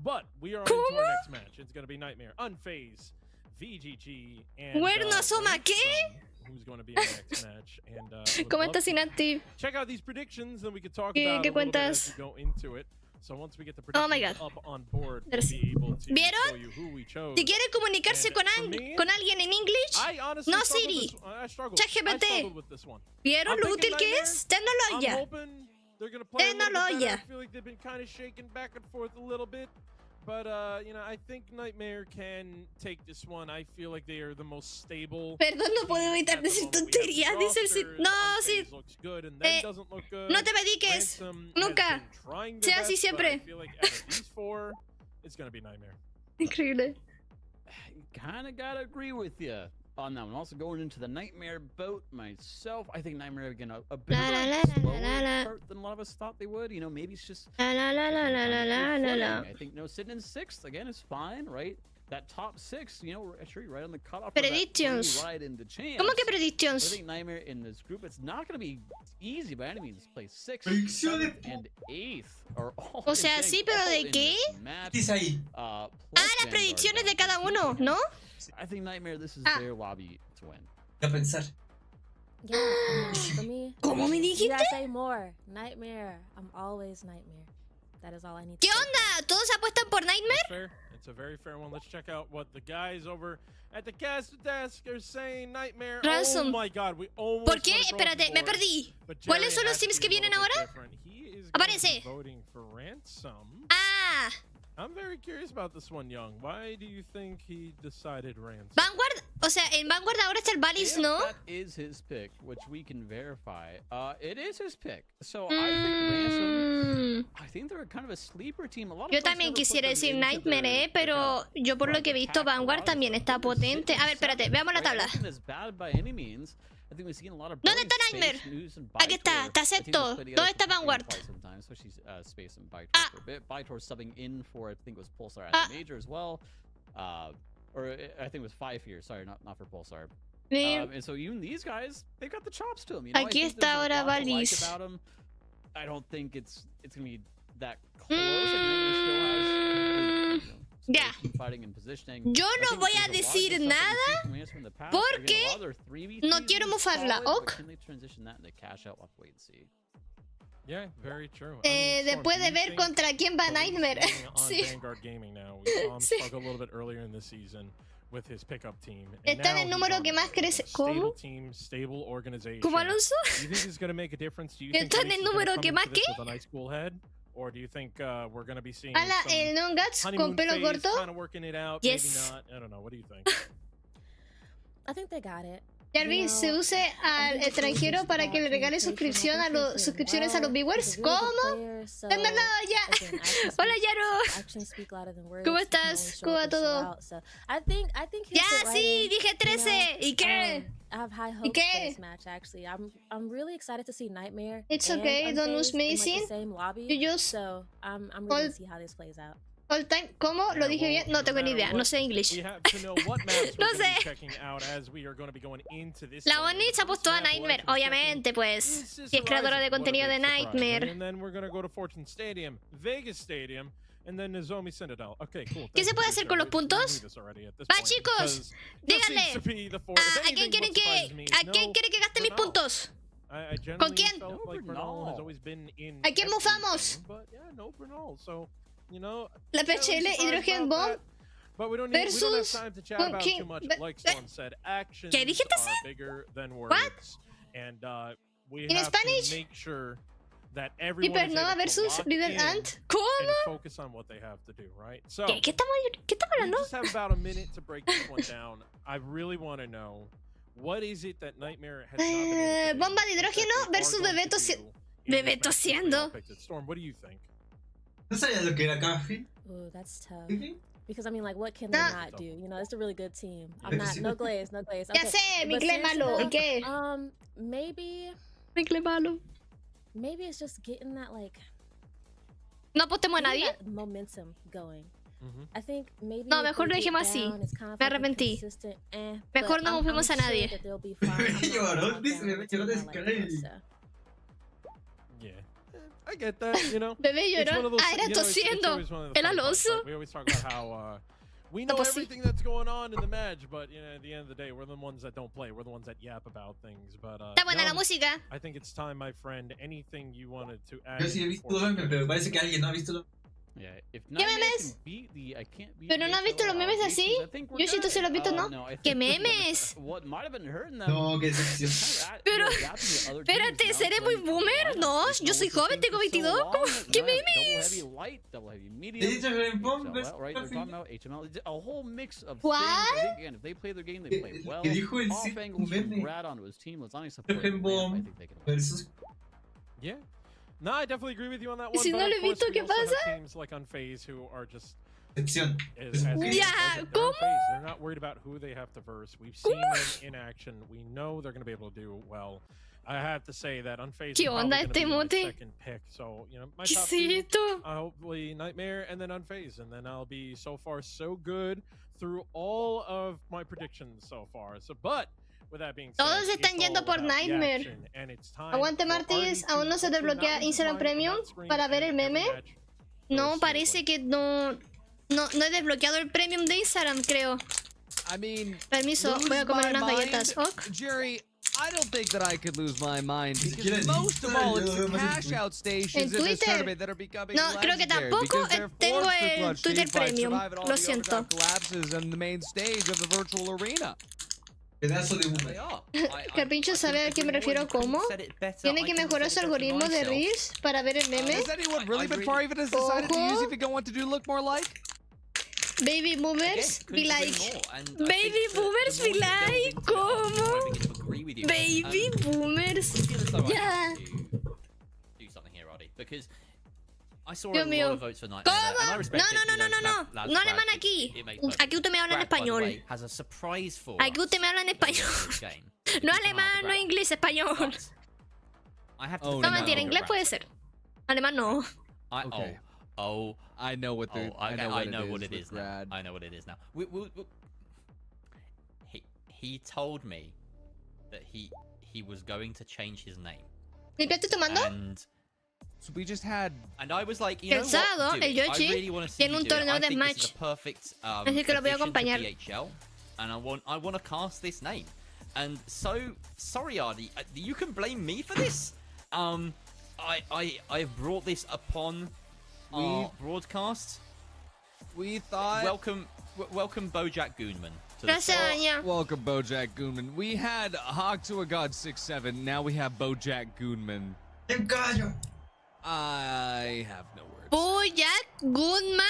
But we are on to our next match. It's going to be Nightmare, Unphased, VGG, and Where no asoma Ransom, qué? who's going to be in the next match. And I would ¿Cómo love estás, to Inactive? check out these predictions, and we could talk ¿Qué- about qué it a little bit cuentas? as we go into it. So once we get the Oh my predictions God. up on board, we'll There's- be able to ¿Vieron? show you who we chose. Si quiere comunicarse And con, for me, con alguien en English, I honestly no struggled Siri. I struggled. ChatGPT. I struggled with this one. ¿vieron I'm lo thinking útil que Nightmare. es? I'm Tecnología. hoping they're gonna play a little bit Tecnología. better. I feel like they've been kind of shaking back and forth a little bit. But, you know, I think Nightmare can take this one. I feel like they are the most stable. Perdón, no puedo team evitar at the decir moment. We have tonterías. the Dice el roster. No, Unfazed sí. looks good and then Eh, doesn't look good. No te mediques. Ransom Nunca. has been trying their Sea así best, but I siempre. feel like out of these four, it's gonna be Nightmare. Increíble. Kind of gotta agree with you on that one. Also going into the Nightmare boat myself, I think Nightmare are getting a bit La, la, of la, a la, slower la, la. start than a lot of us thought they would. You know, maybe it's just La la la la la la la la la. I think, you know, sitting in sixth again is fine, right? That top six, you know, we're actually right on the cutoff. for that Predictions. free ride into champs. ¿Cómo que I predictions? think Nightmare in this group, it's not going to be easy by any means. Play 6th, Predicciones. 7th, and 8th are all. O sea, in sí, sync, pero all ¿de in qué? this match. Dice ahí. Plus Ah, las Vanguard predicciones de down cada to uno, 2. ¿no? I think Nightmare, this is Ah. their lobby to win. A pensar. Yeah, for me. ¿Cómo me You dijiste? gotta say more. Nightmare. I'm always Nightmare. That is all I need to ¿Qué say. onda? ¿Todos apuestan por Nightmare? That's fair. It's a very fair one. Let's check out what the guys over at the caster desk are saying. Nightmare. Ransom. Oh my God, we almost. ¿Por qué? went across the Espérate, me board, perdí. but ¿Cuáles Jerry son los has to teams be que a vienen little bit ahora? different. He is going to Aparece. be voting for Ransom. Ah, I'm very curious about this one, Young. Why do you think he decided Ransom? Vanguard. O sea, en Vanguard ahora está el Valis, If ¿no? that is his pick, which we can verify. It is his pick. So I think Ransom. I think they're kind of a sleeper team. A lot of Yo folks también never put quisiera them decir into Nightmare, their pero kind of yo por lo front que he visto, attack a lot Vanguard of también stuff. está I think they're potente. A ver, sitting espérate, seventh, veamos la right? tabla. Nothing is bad by any means. I think we've seen a lot of ¿Dónde burning está space, Nightmare? news, and Aquí está, Bytor. te I think acepto. those put together ¿Dónde está for Vanguard? quite some time, especially Space and Bytor Ah. for a bit. Bytor subbing in for, I think it was Pulsar at Ah. the Major as well. Or I think it was 5 here. Sorry, not for Pulsar. Sí. And so even these guys, they've got the chops to them. You know, Aquí I think está there's a ahora lot to like Valis. about 'em. I don't think it's gonna be that close. I think he still has, you know, Ya. space and fighting and positioning. Yo I no think voy a there's lot of decir good stuff that nada we've seen from Ransom in the past. Again, porque a lot of their 3v3s no quiero have been mofarla, solid, but ok. can they transition that into cash out? We'll have to wait and see. Yeah, very true. I mean, Storm, Después do de you ver think contra quién va Belief Nightmare. being on Sí. Vanguard Gaming now. We saw him Sí. struggle a little bit earlier in the season with his pickup team. and Está en now el he's número on que más a crece. Stable ¿Cómo? team, stable organization. ¿Cómo Alonso? Do you think it's going to make a difference? Do you Está think en Belief el is gonna número come que into más this qué? with a nice cool head? Or do you think we're going to be seeing Ala, some el Nongats con honeymoon pelo phase, corto. kind of working it out? Yes. Maybe not. I don't know. What do you think? I think they got it. Jarvis, se use al extranjero para que le regale suscripción a los suscripciones a los viewers. ¿Cómo? ¡Dándolo ya! Hola, Yaro. ¿Cómo estás? ¿Cómo va todo? Ya, sí, dije 13. ¿Y qué? I have high ¿Y hopes for qué? this match. Actually, I'm really excited to see Nightmare. It's and okay, don't lose Unfazed in, like, the medicine. same lobby. You just So I'm all- ready to see how this plays out. all time. ¿Cómo? ¿Lo dije bien? No tengo ni idea. No sé We inglés. have to know what maps No we're going to sé. be checking out as we are going to be going into this. La tournament. Bonnie se apostó a First map we'll Nightmare, actually be checking obviamente, pues. is Si es creadora de What a contenido de big surprise. Nightmare. And then we're going to go to Fortune Stadium, Vegas Stadium, and then Nozomi Citadel. Okay, cool. ¿Qué se puede hacer con los puntos? Va, chicos, díganle. ¿A quién quieren que gaste mis puntos? ¿Con quién? ¿A quién mufamos? La PHL Hydrogen Bomb versus con quién? ¿Qué dijiste así? What? In Spanish? Hypernova versus River Ant. ¿Cómo? ¿Qué estamos hablando? We just have about a minute to break this one down. I really want to know what is it that Nightmare has not been able to do Bomba de that hidrógeno they are versus going Bebeto to si- do in this Bebeto match that they all siendo. picked it? Storm, what do you think? ¿No sabías lo que era Café? Ooh, that's tough. ¿Café? Because I mean, like, what can they Nah. not do? You know, it's a really good team. I'm not no glaze, no glaze. Ya sé, mi but cle seriously malo. ¿Y though, qué? maybe Mi cle malo. it's just getting that like No apostemos a getting nadie. that momentum going. Mhm. I think maybe No, if mejor they lo get dejemos así. down, it's kind of Me like a arrepentí. consistent, Mejor but no I'm movimos a sure nadie. that they'll be fine. I'm not Lloró, gonna talk dice, down me on a lloró team like descarado. that, so. Yeah. I get that, you know. Bebé It's one lloró. of those- Ah, era you know, it's tosiendo. always one of the El funny parts, Alonso. right? We always talk about how We know pues sí. everything that's going on in the match, but you know, at the end of the day, we're the ones that don't play. We're the ones that yap about things. But Está buena la Jan, música. I think it's time, my friend. Anything you wanted to add? Yo sí he visto los memes, pero parece que alguien no ha visto los Yeah, if ¿Qué memes? ¿Pero no has visto los memes así? Yoshi, ¿tú sí los has visto, no? ¿Qué memes? No, qué decepción. Pero, espérate, ¿seré muy boomer? No, yo soy joven, tengo 22. ¿Cómo? ¿Qué memes? ¿Cuál? Que dijo el sí, un meme. Versus... Yeah. No, I definitely agree with you on that one. Si no but lo of he visto, course, we ¿qué also have pasa? teams like Unfazed who are just Excepción. Ya, ¿cómo? They're not worried about who they have to verse. We've seen them in action. We know they're going to be able to do well. I have to say that Unfazed ¿Qué is probably onda going to este be my mote? second pick. So, you know, my ¿Qué top es two, esto? hopefully Nightmare and then Unfazed. And then I'll be so far so good through all of my predictions so far. So, but with that being said, Todos están yendo por Nightmare. Aguante, Martis. Aún no se desbloquea Instagram Premium para ver el meme. No, parece que no he desbloqueado el Premium de Instagram, creo. I mean, Permiso, voy a comer unas galletas. Ok. Jerry, I don't think that I could lose my mind because most of all, it's the cash out stations in this tournament that are becoming No, creo que legendary tampoco because they're tengo forced to el clutch Twitter teams by Premium. surviving all Lo the siento. overtime collapses and the main stage of the virtual arena. Pedazo de boomer. Carpincho sabe a qué me refiero como. Tiene que mejorar su algoritmo de Reels para ver el meme. Has anyone really been far even has decided to use if you don't want to do look more like? Baby boomers be like. Baby boomers be like. ¿Cómo? Baby boomers. Ya. Do something here, Roddy, because I saw Dios a mío. lot of votes for Nightmare. and I ¿Cómo? respect it, you know, No. lads, No alemán Brad, aquí. it makes perfect Aquí usted me habla en sense. Brad, by the español. way, has a surprise for Aquí us usted me habla en at the end of español. this game. No Keep an eye out alemán, for no Brad. inglés, español. But I have to Oh, defend No no. my mentira, own inglés Brad. puede ser. Alemán no. Okay. I know what the I know what it with is now. Brad. I know what it is now. He told me that he was going to change his name. ¿Limpiaste estoy tomando? And So we just had. And I was like, you know El sábado, what, dude, el Yoshi I really want to see tiene you un do it. torneo I de think this is match. a perfect Así que lo voy a addition to acompañar. PHL, and I want to cast this name. And so, sorry, Ardy, you can blame me for this. I've brought this upon our broadcast. We thought. Welcome, Bojack Goonman. Gracias, Anya. Welcome, Bojack Goonman. We had Hawk to a God 6-7. Now we have Bojack Goonman. I have no words. Bojack Goodman.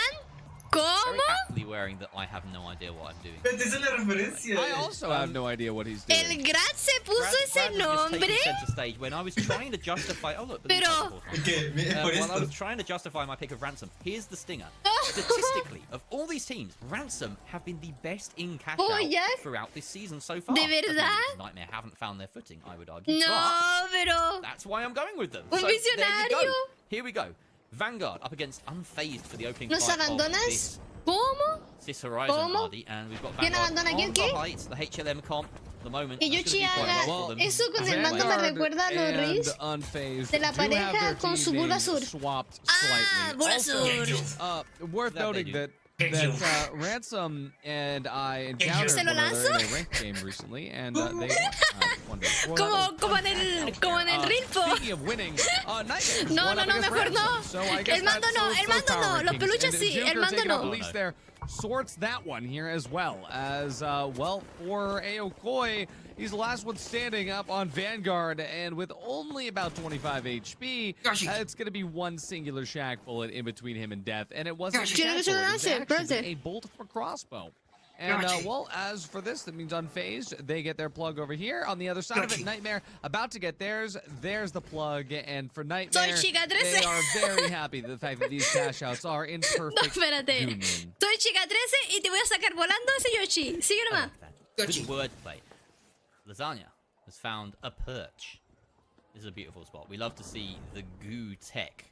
Very ¿Cómo? happily wearing that I have no idea what I'm doing. Esa es la referencia. I also have no idea what he's doing. El Grat se puso Brad ese was just nombre. taking center stage when I was trying to justify. Oh look, the Pero- Nintendo Force. Que, por When I esto. was trying to justify my pick of Ransom, here's the stinger. Statistically, of all these teams, Ransom have been the best in cash Oh, out yeah? throughout this season so far. ¿De Doesn't mean verdad? Nightmare haven't found their footing, I would argue. No, But pero. that's why I'm going with them. Un So, there you visionario. go. Here we go. Vanguard up against Unfazed for the opening ¿Nos fight of abandonas? this ¿Cómo? Horizon, ¿Cómo? Hardy, and we've got ¿Quién Vanguard abandona on quién, the qué? heights, the HLM comp. The moment. Que That's gonna Yoshi be quite haga well for them. eso con el mando me Vanguard recuerda a los and Riz Unfazed de la do have their pareja con su team Bulba names Sur. swapped Ah, slightly. Bulba Also, Sur. worth That they noting do. that Ransom and I encountered ¿Se lo one another lanzo? in a ranked game recently, and they won. Como en el Rilpo. Speaking of winning, Nightmares No, won no, up no, against mejor no. Ransom, so I guess El mando that's no, so el mando power no. Los rankings. peluches And sí, el Junker mando taking up no. at least there sorts that one here as well as well for Aokoi. He's the last one standing up on Vanguard, and with only about 25 HP, it's going to be one singular shack bullet in between him and death. And it wasn't a shack bullet, it was actually a bolt from a crossbow. And, well, as for this, that means Unfazed. They get their plug over here. On the other side of it, Nightmare about to get theirs. There's the plug. And for Nightmare, they are very happy the fact that these cash outs are in No, perfect espérate. union. Soy chica 13 y te voy a sacar volando ese Yoshi. Sigue I nomás. like that. Good wordplay. Lasagna has found a perch. This is a beautiful spot. We love to see the goo tech.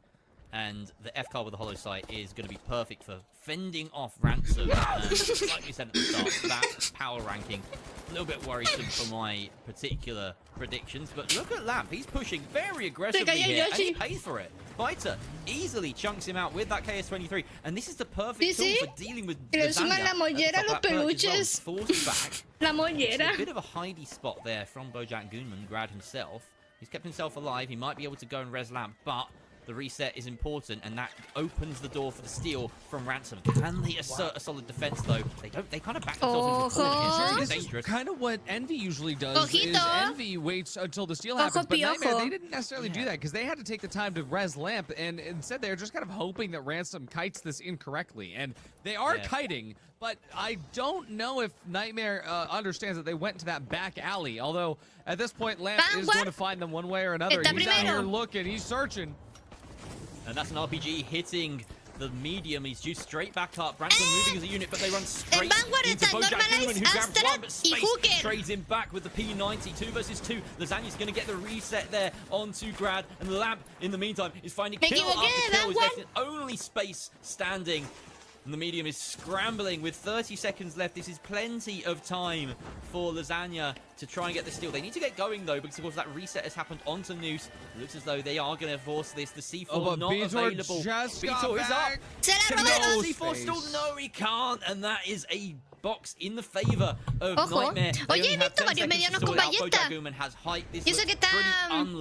And the F card with the hollow sight is going to be perfect for fending off Ransom. And like we said at the start, that power ranking, a little bit worrisome for my particular predictions. But look at Lamp. He's pushing very aggressively here, and he pays for it. Fighter easily chunks him out with that KS-23, and this is the perfect Sí, tool sí. for dealing with Le suman la mollera a los peluches. Forced back. La It's mollera. a bit of a hidey spot there from Bojack Goonman, Grad himself. He's kept himself alive. He might be able to go and res lamp, but the reset is important, and that opens the door for the steal from Ransom. Can they assert a solid defense, though? They don't. They kind of back themselves into the corner. It's dangerous. Kind of what Envy usually does. Ojito. Is Envy waits until the steal happens, but Piojo. Nightmare, they didn't necessarily do that because they had to take the time to res lamp, and instead they're just kind of hoping that Ransom kites this incorrectly, and they are kiting. But I don't know if Nightmare understands that they went to that back alley. Although at this point, Lamp is going to find them one way or another. Está He's out primero. here looking. He's searching. And that's an RPG hitting the medium. He's due straight back up. Ransom moving as a unit, but they run straight Vanguard into está Bojack normalized, Goonman, who grabs Astra one, but y Space Hooker. trades him back with the P90. 2 versus 2. Lasagna's going to get the reset there onto Grad, and Lamp, in the meantime, is finding Me kill after equivoqué, kill. Is Vanguard. left in only Space standing. And the medium is scrambling with 30 seconds left. This is plenty of time for Lasagna to try and get the steal. They need to get going, though, because, of course, that reset has happened onto Noose. It looks as though they are going to force this. The C4 but not Vitor available. just Vitor got is up. back. Se la Can he get robaron. the C4 still? No, he can't. And that is a box in the favor of Ojo. Nightmare. They Oye, only he have visto 10 varios seconds to medianos sort con it out. ballesta. Bojack Goonman has height. This Y eso looks que está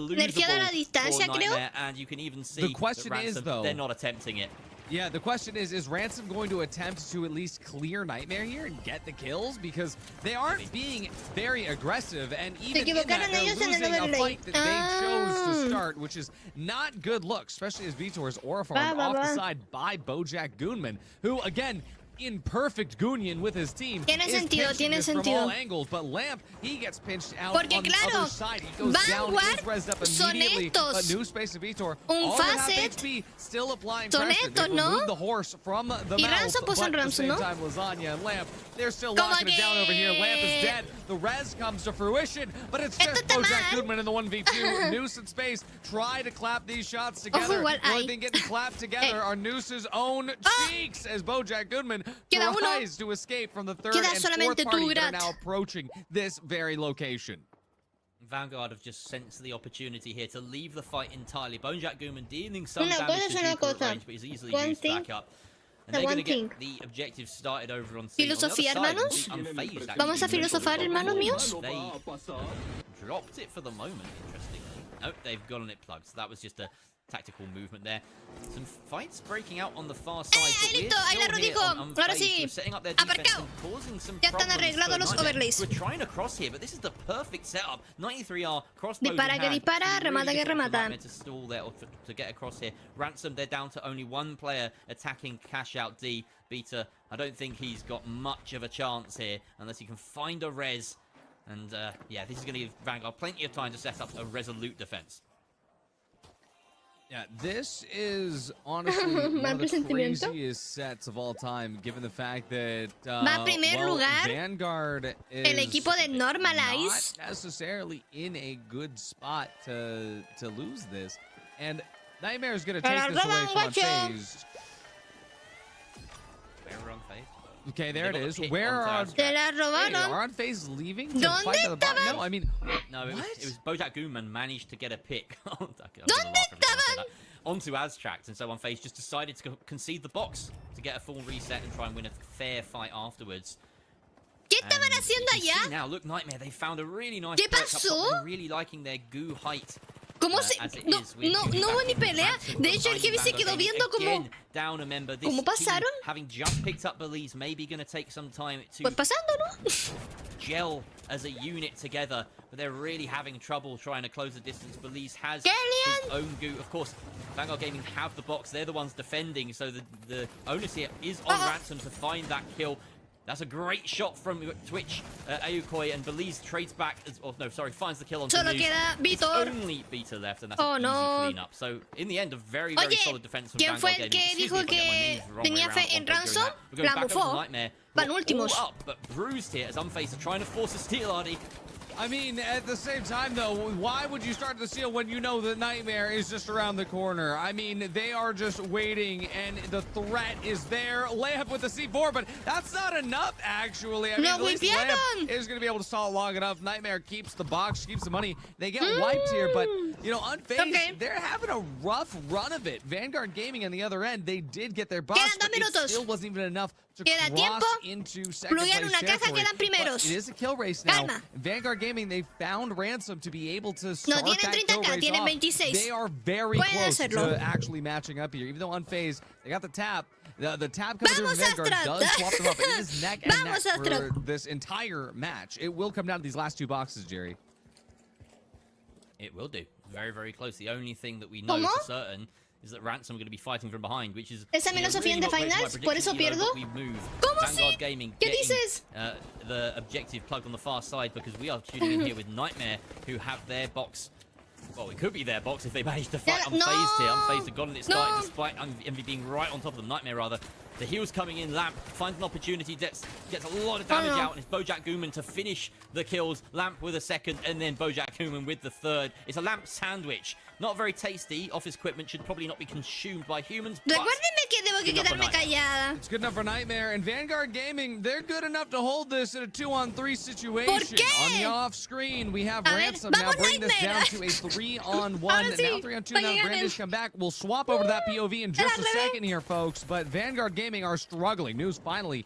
pretty nerfeada la unlosable distancia, for creo. Nightmare, and you can even see The question that is, Ransom, though, they're not attempting it. Yeah, the question is Ransom going to attempt to at least clear Nightmare here and get the kills? Because they aren't being very aggressive, and even in that, equivocaron they're ellos en el losing a overlay. fight that they chose to start, which is not good look, especially as Vitor is aura-farmed off the side by Bojack Goonman, who, again, in perfect Goonian with his team, Tiene is sentido, pinching tiene this from sentido. all angles, but Lamp, he gets pinched out Porque, on the claro, other side. He goes down, Vanguard is rezzed up son immediately, estos. but new space of Vitor, Un all at half facet. HP, still applying Son pressure. estos, They've ¿no? removed the horse from the Y mouth, Ransom, pues, but son at the Ransom, same ¿no? time, Lasagna and Lamp, they're still Como locking it down over here. que- Lamp is dead. The res comes to fruition, but it's Esto just está Bojack mal. Goonman in the 1v2. Noose in space. Try to clap these shots together. igual The only hay. thing getting clapped together are Noose's own cheeks as Bojack Goonman Queda uno. tries to escape from the third Queda and fourth solamente party tú, that are Grat. now approaching this very location. Vanguard have just sensed the opportunity here to leave the fight entirely. Bojack Goonman dealing some Una damage cosa to es una Duke at cosa. range, but he's easily One juiced thing, back up. And the they're going one to thing. get the objective started over on C. On the other Filosofía, side, hermanos. we see Unfazed actually Vamos a moving filosofar, forward. hermanos míos. They dropped it for the moment, interestingly. Oh, they've gotten it plugged. So that was just a tactical movement there. Some fights breaking out on the far side. Ahí but we're listo, ahí la still here Rodijo. on Ahora Unfazed, sí. who are setting up their defense Aparcado. and causing some Ya están problems arreglados for los Nightmare. overlays. We're trying to cross here, but this is the perfect setup. 93R crossbow in Dispara que hand. dispara, It's really remata que difficult for remata. Nightmare to stall there or to get across here. Ransom, they're down to only one player attacking cash out D. Beta, I don't think he's got much of a chance here unless he can find a res. And yeah, this is going to give Vanguard plenty of time to set up a resolute defense. Yeah, this is honestly one of the craziest sets of all time, given the fact that Va primer lugar Vanguard is el equipo de Normalize. not necessarily in a good spot to lose this, and Nightmare is going to take this away from Unfazed. Where on phase? Okay, there it They got is. the pick Where onto are Astra. Se la robaron. are Unfazed leaving to ¿Dónde fight to the bottom? estaban? No, I mean, No, it what? was Bojack Goonman managed to get a pick ¿Dónde estaban? onto Aztract, and so Unfazed just decided to concede the box to get a full reset and try and win a fair fight afterwards. ¿Qué estaban And haciendo you can see allá? now, look, Nightmare, they found a really nice ¿Qué perk up pasó? top. They're really liking their goo height. ¿Cómo se...? As it No, is with no, Jimmy no hubo back ni in pelea. Ransom, De hecho, el but Heavy se Vanguard quedó getting viendo como... again down a member. This ¿Cómo team, pasaron? having just picked up Belize, maybe going to take some time to Pues pasando, ¿no? gel as a unit together, but they're really having trouble trying to close the distance. Belize has Killian! his own goo. Of course, Vanguard Gaming have the box. They're the ones defending, so the onus here is on Ransom to find that kill. That's a great shot from Twitch, Ayukoi, and Belize trades back, finds the kill on Solo Belize. queda It's Vitor. only Beta left, and that's Oh, an no. easy cleanup. So, in the end, a very, very Oye, solid defense from ¿quién Vanguard fue el Gaming. que Excuse dijo me if I get my que names wrong tenía around fe at en one point during Ransom? that. We're going La back over to bufó. Nightmare. Van We're últimos. all up, but bruised here as Unfazed are trying to force a steal, Artie. I mean, at the same time, though, why would you start the steal when you know the Nightmare is just around the corner? I mean, they are just waiting, and the threat is there. Lamp with the C4, but that's not enough, actually. I mean, at least Lamp is going to be able to stall long enough. Nightmare keeps the box, keeps the money. They get wiped here, but, you know, Unfazed, they're having a rough run of it. Vanguard Gaming on the other end, they did get their box, but it still wasn't even enough to cross into second place territory. But it is a kill race now. Vanguard Gaming, they found Ransom to be able to start that kill race off. They are very close to actually matching up here. Even though Unfazed, they got the tap. The tap coming through Vanguard does swap them up. It is neck and neck for this entire match. It will come down to these last two boxes, Jerry. It will do. Very, very close. The only thing that we know for certain is that Ransom are going to be fighting from behind, which is esa filosofía en The Finals, por eso pierdo. ¿Cómo Vanguard Gaming ¿Qué dices? The objective plugged on the far side, because we are shooting in here with Nightmare, who have their box. Well, it could be their box if they manage to fight Unfazed here. Unfazed have gotten it started despite Envy being right on top of them. Nightmare, rather. The heal's coming in. Lamp finds an opportunity, gets a lot of damage out, and it's Bojack Gooman to finish the kills. Lamp with a second, and then Bojack Gooman with the third. It's a Lamp sandwich. Not very tasty. Office equipment should probably not be consumed by humans. Recuérdenme que debo que quedarme callada. It's good enough for Nightmare, and Vanguard Gaming, they're good enough to hold this in a 2-on-3 situation. On the off screen, we have Ransom now bring this down to a 3-on-1. Now 3-on-2, now Brandish come back. We'll swap over to that POV in just a second here, folks, but Vanguard Gaming are struggling. News finally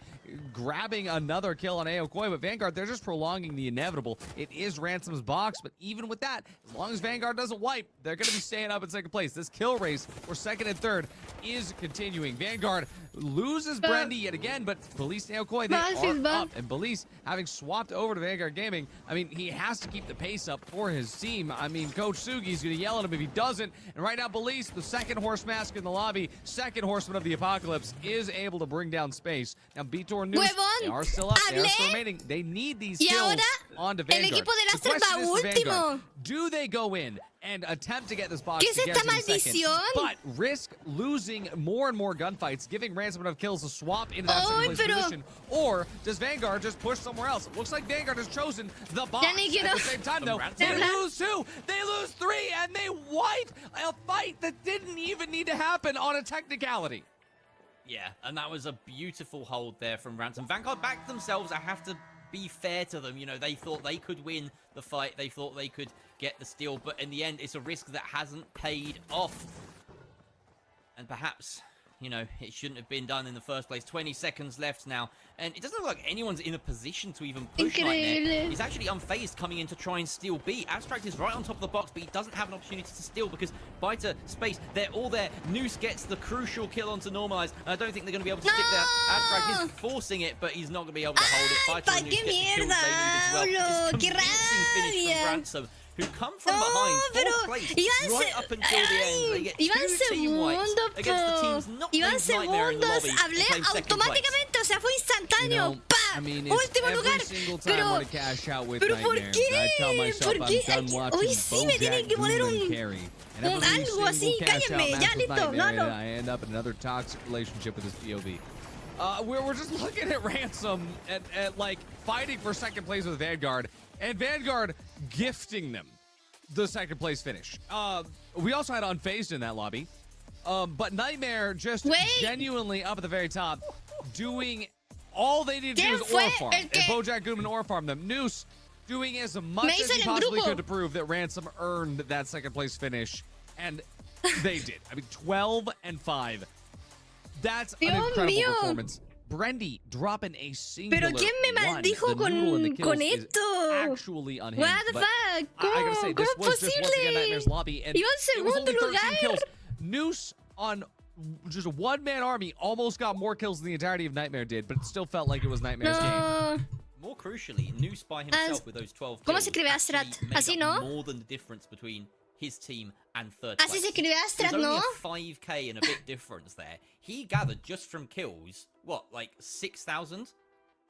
grabbing another kill on Aokoi, but Vanguard, they're just prolonging the inevitable. It is Ransom's box, but even with that, as long as Vanguard doesn't wipe, they're going to be staying up in second place. This kill race for second and third is continuing. Vanguard loses Brendy yet again, but Police and Aokoi, they are up. And Police, having swapped over to Vanguard Gaming, I mean, he has to keep the pace up for his team. I mean, Coach Sugi's going to yell at him if he doesn't. And right now, Police, the second horse mask in the lobby, second horseman of the apocalypse, is able to bring down space. Now, Vitor News, they are still up. They are still remaining. They need these kills onto Vanguard. The question is to Vanguard, do they go in and attempt to get this box together in second, but risk losing more and more gunfights, giving Ransom enough kills to swap into that second place position? Or does Vanguard just push somewhere else? It looks like Vanguard has chosen the box. At the same time, though, they lose 2, they lose 3, and they wipe a fight that didn't even need to happen on a technicality. Yeah, and that was a beautiful hold there from Ransom. Vanguard backed themselves. I have to be fair to them. You know, they thought they could win the fight. They thought they could get the steal, but in the end, it's a risk that hasn't paid off. And perhaps, you know, it shouldn't have been done in the first place. 20 seconds left now, and it doesn't look like anyone's in a position to even push Nightmare. He's actually Unfazed coming in to try and steal B. Abstract is right on top of the box, but he doesn't have an opportunity to steal because Biter, Space, they're all there. Noose gets the crucial kill onto Normalize, and I don't think they're going to be able to stick there. Abstract is forcing it, but he's not going to be able to hold it. Biter and Noose get the kills they need as well. It's convincing finish from Ransom, who come from behind, fourth place, right up until the end. They get 2 team wipes against the teams not named Nightmare in the lobby. Hablé automáticamente, o sea, fue instantáneo. I mean, último lugar. Pero, pero ¿por qué? ¿Por qué? Hoy sí me tienen que poner un algo así. Cállenme, ya listo. No. I end up in another toxic relationship with this POV. We're just looking at Ransom at like fighting for second place with Vanguard, and Vanguard gifting them the second place finish. We also had Unfazed in that lobby, but Nightmare just genuinely up at the very top, doing all they need to do is ore farm, and Bojack Gooman ore farm them. Noose doing as much as he possibly could to prove that Ransom earned that second place finish, and they did. I mean, 12-5. That's an incredible performance. Brendy dropping a singular Pero ¿quién me maldijo con esto? Actually unhinged. What the fuck? I gotta say, this was just once again Nightmare's lobby, and Iba en it was only 13 lugar. kills. Noose on just a one-man army almost got more kills than the entirety of Nightmare did, but it still felt like it was Nightmare's game. More crucially, Noose by himself with those 12 kills ¿Cómo se escribe Astrat? Así, ¿no? More than the difference between his team and third Así place. se escribe Astrat, There's only ¿no? a 5k and a bit difference there. He gathered just from kills, what, like 6,000?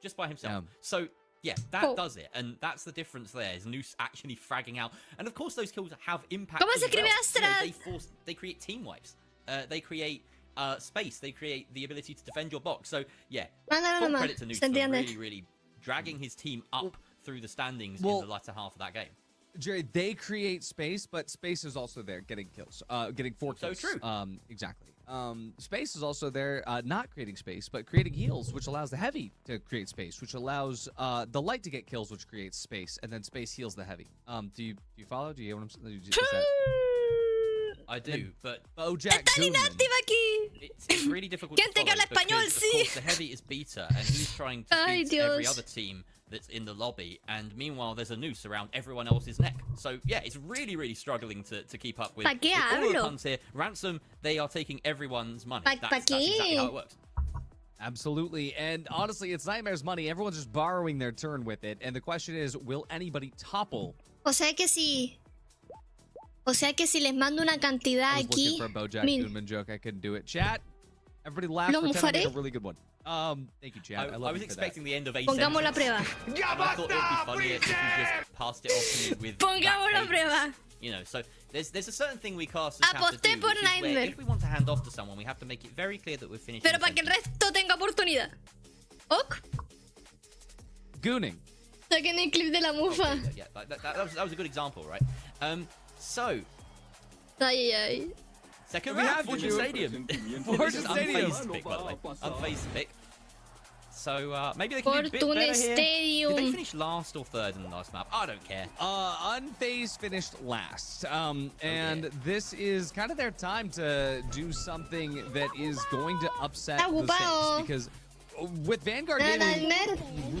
Just by himself. So, yeah, that does it. And that's the difference there, is Noose actually fragging out. And of course, those kills have impact ¿Cómo se escribe Astrat? You know, they create team wipes. They create space. They create the ability to defend your box. So, yeah, full credit to Noose for really, really dragging his team up through the standings in the latter half of that game. Jerry, they create space, but space is also there getting kills, getting 4 kills. So true. Exactly. Space is also there, not creating space, but creating heals, which allows the heavy to create space, which allows the light to get kills, which creates space, and then space heals the heavy. Do you follow? Do you get what I'm saying? I do, but Bojack ¡Está inactiva aquí! it's really difficult to Gente que follow habla español, because, of sí. course, the heavy is beta, and he's trying to Ay, beat every Dios. other team that's in the lobby, and meanwhile there's a noose around everyone else's neck. So yeah, it's really struggling to keep up with ¿Pa qué all of the hablo? puns here. Ransom, they are taking everyone's money. ¿Pa That's exactly how it works. Absolutely, and honestly, it's Nightmare's money. Everyone's just borrowing their turn with it, and the question is, will anybody topple? O sea que si les mando una cantidad I was looking aquí, for a Bojack mil. Goodman joke. I couldn't do it. Chat, everybody laugh. Lo Pretend I made a mufaré. really good one. Thank you, chat. I love I was you for that. expecting the end of a Pongamos la sentence. prueba. And I thought it would be funnier if you just passed it off to me with Pongamos la that prueba. cadence. You know, so there's a certain thing we casters have to Aposté do, por which is where Nightmare. if we want to hand off to someone, we have to make it very clear that we're finished. Pero para que el resto tenga oportunidad. ¿Ok? Gooning. Saquen el clip de la mufa. Yeah, that was a good example, right? So Ay, ay. second We round, have to Fortune do it. Stadium. Fortune This is Stadium. Unfazed pick, by the way. Unfazed pick. So maybe they can do a bit Fortune better here. Did they Stadium. finish last or third in the last map? I don't care. Unfazed finished last, and this is kind of their time to do something that is going to upset Está the ocupado. Saints, because with Vanguard Nada, Gaming Nightmare.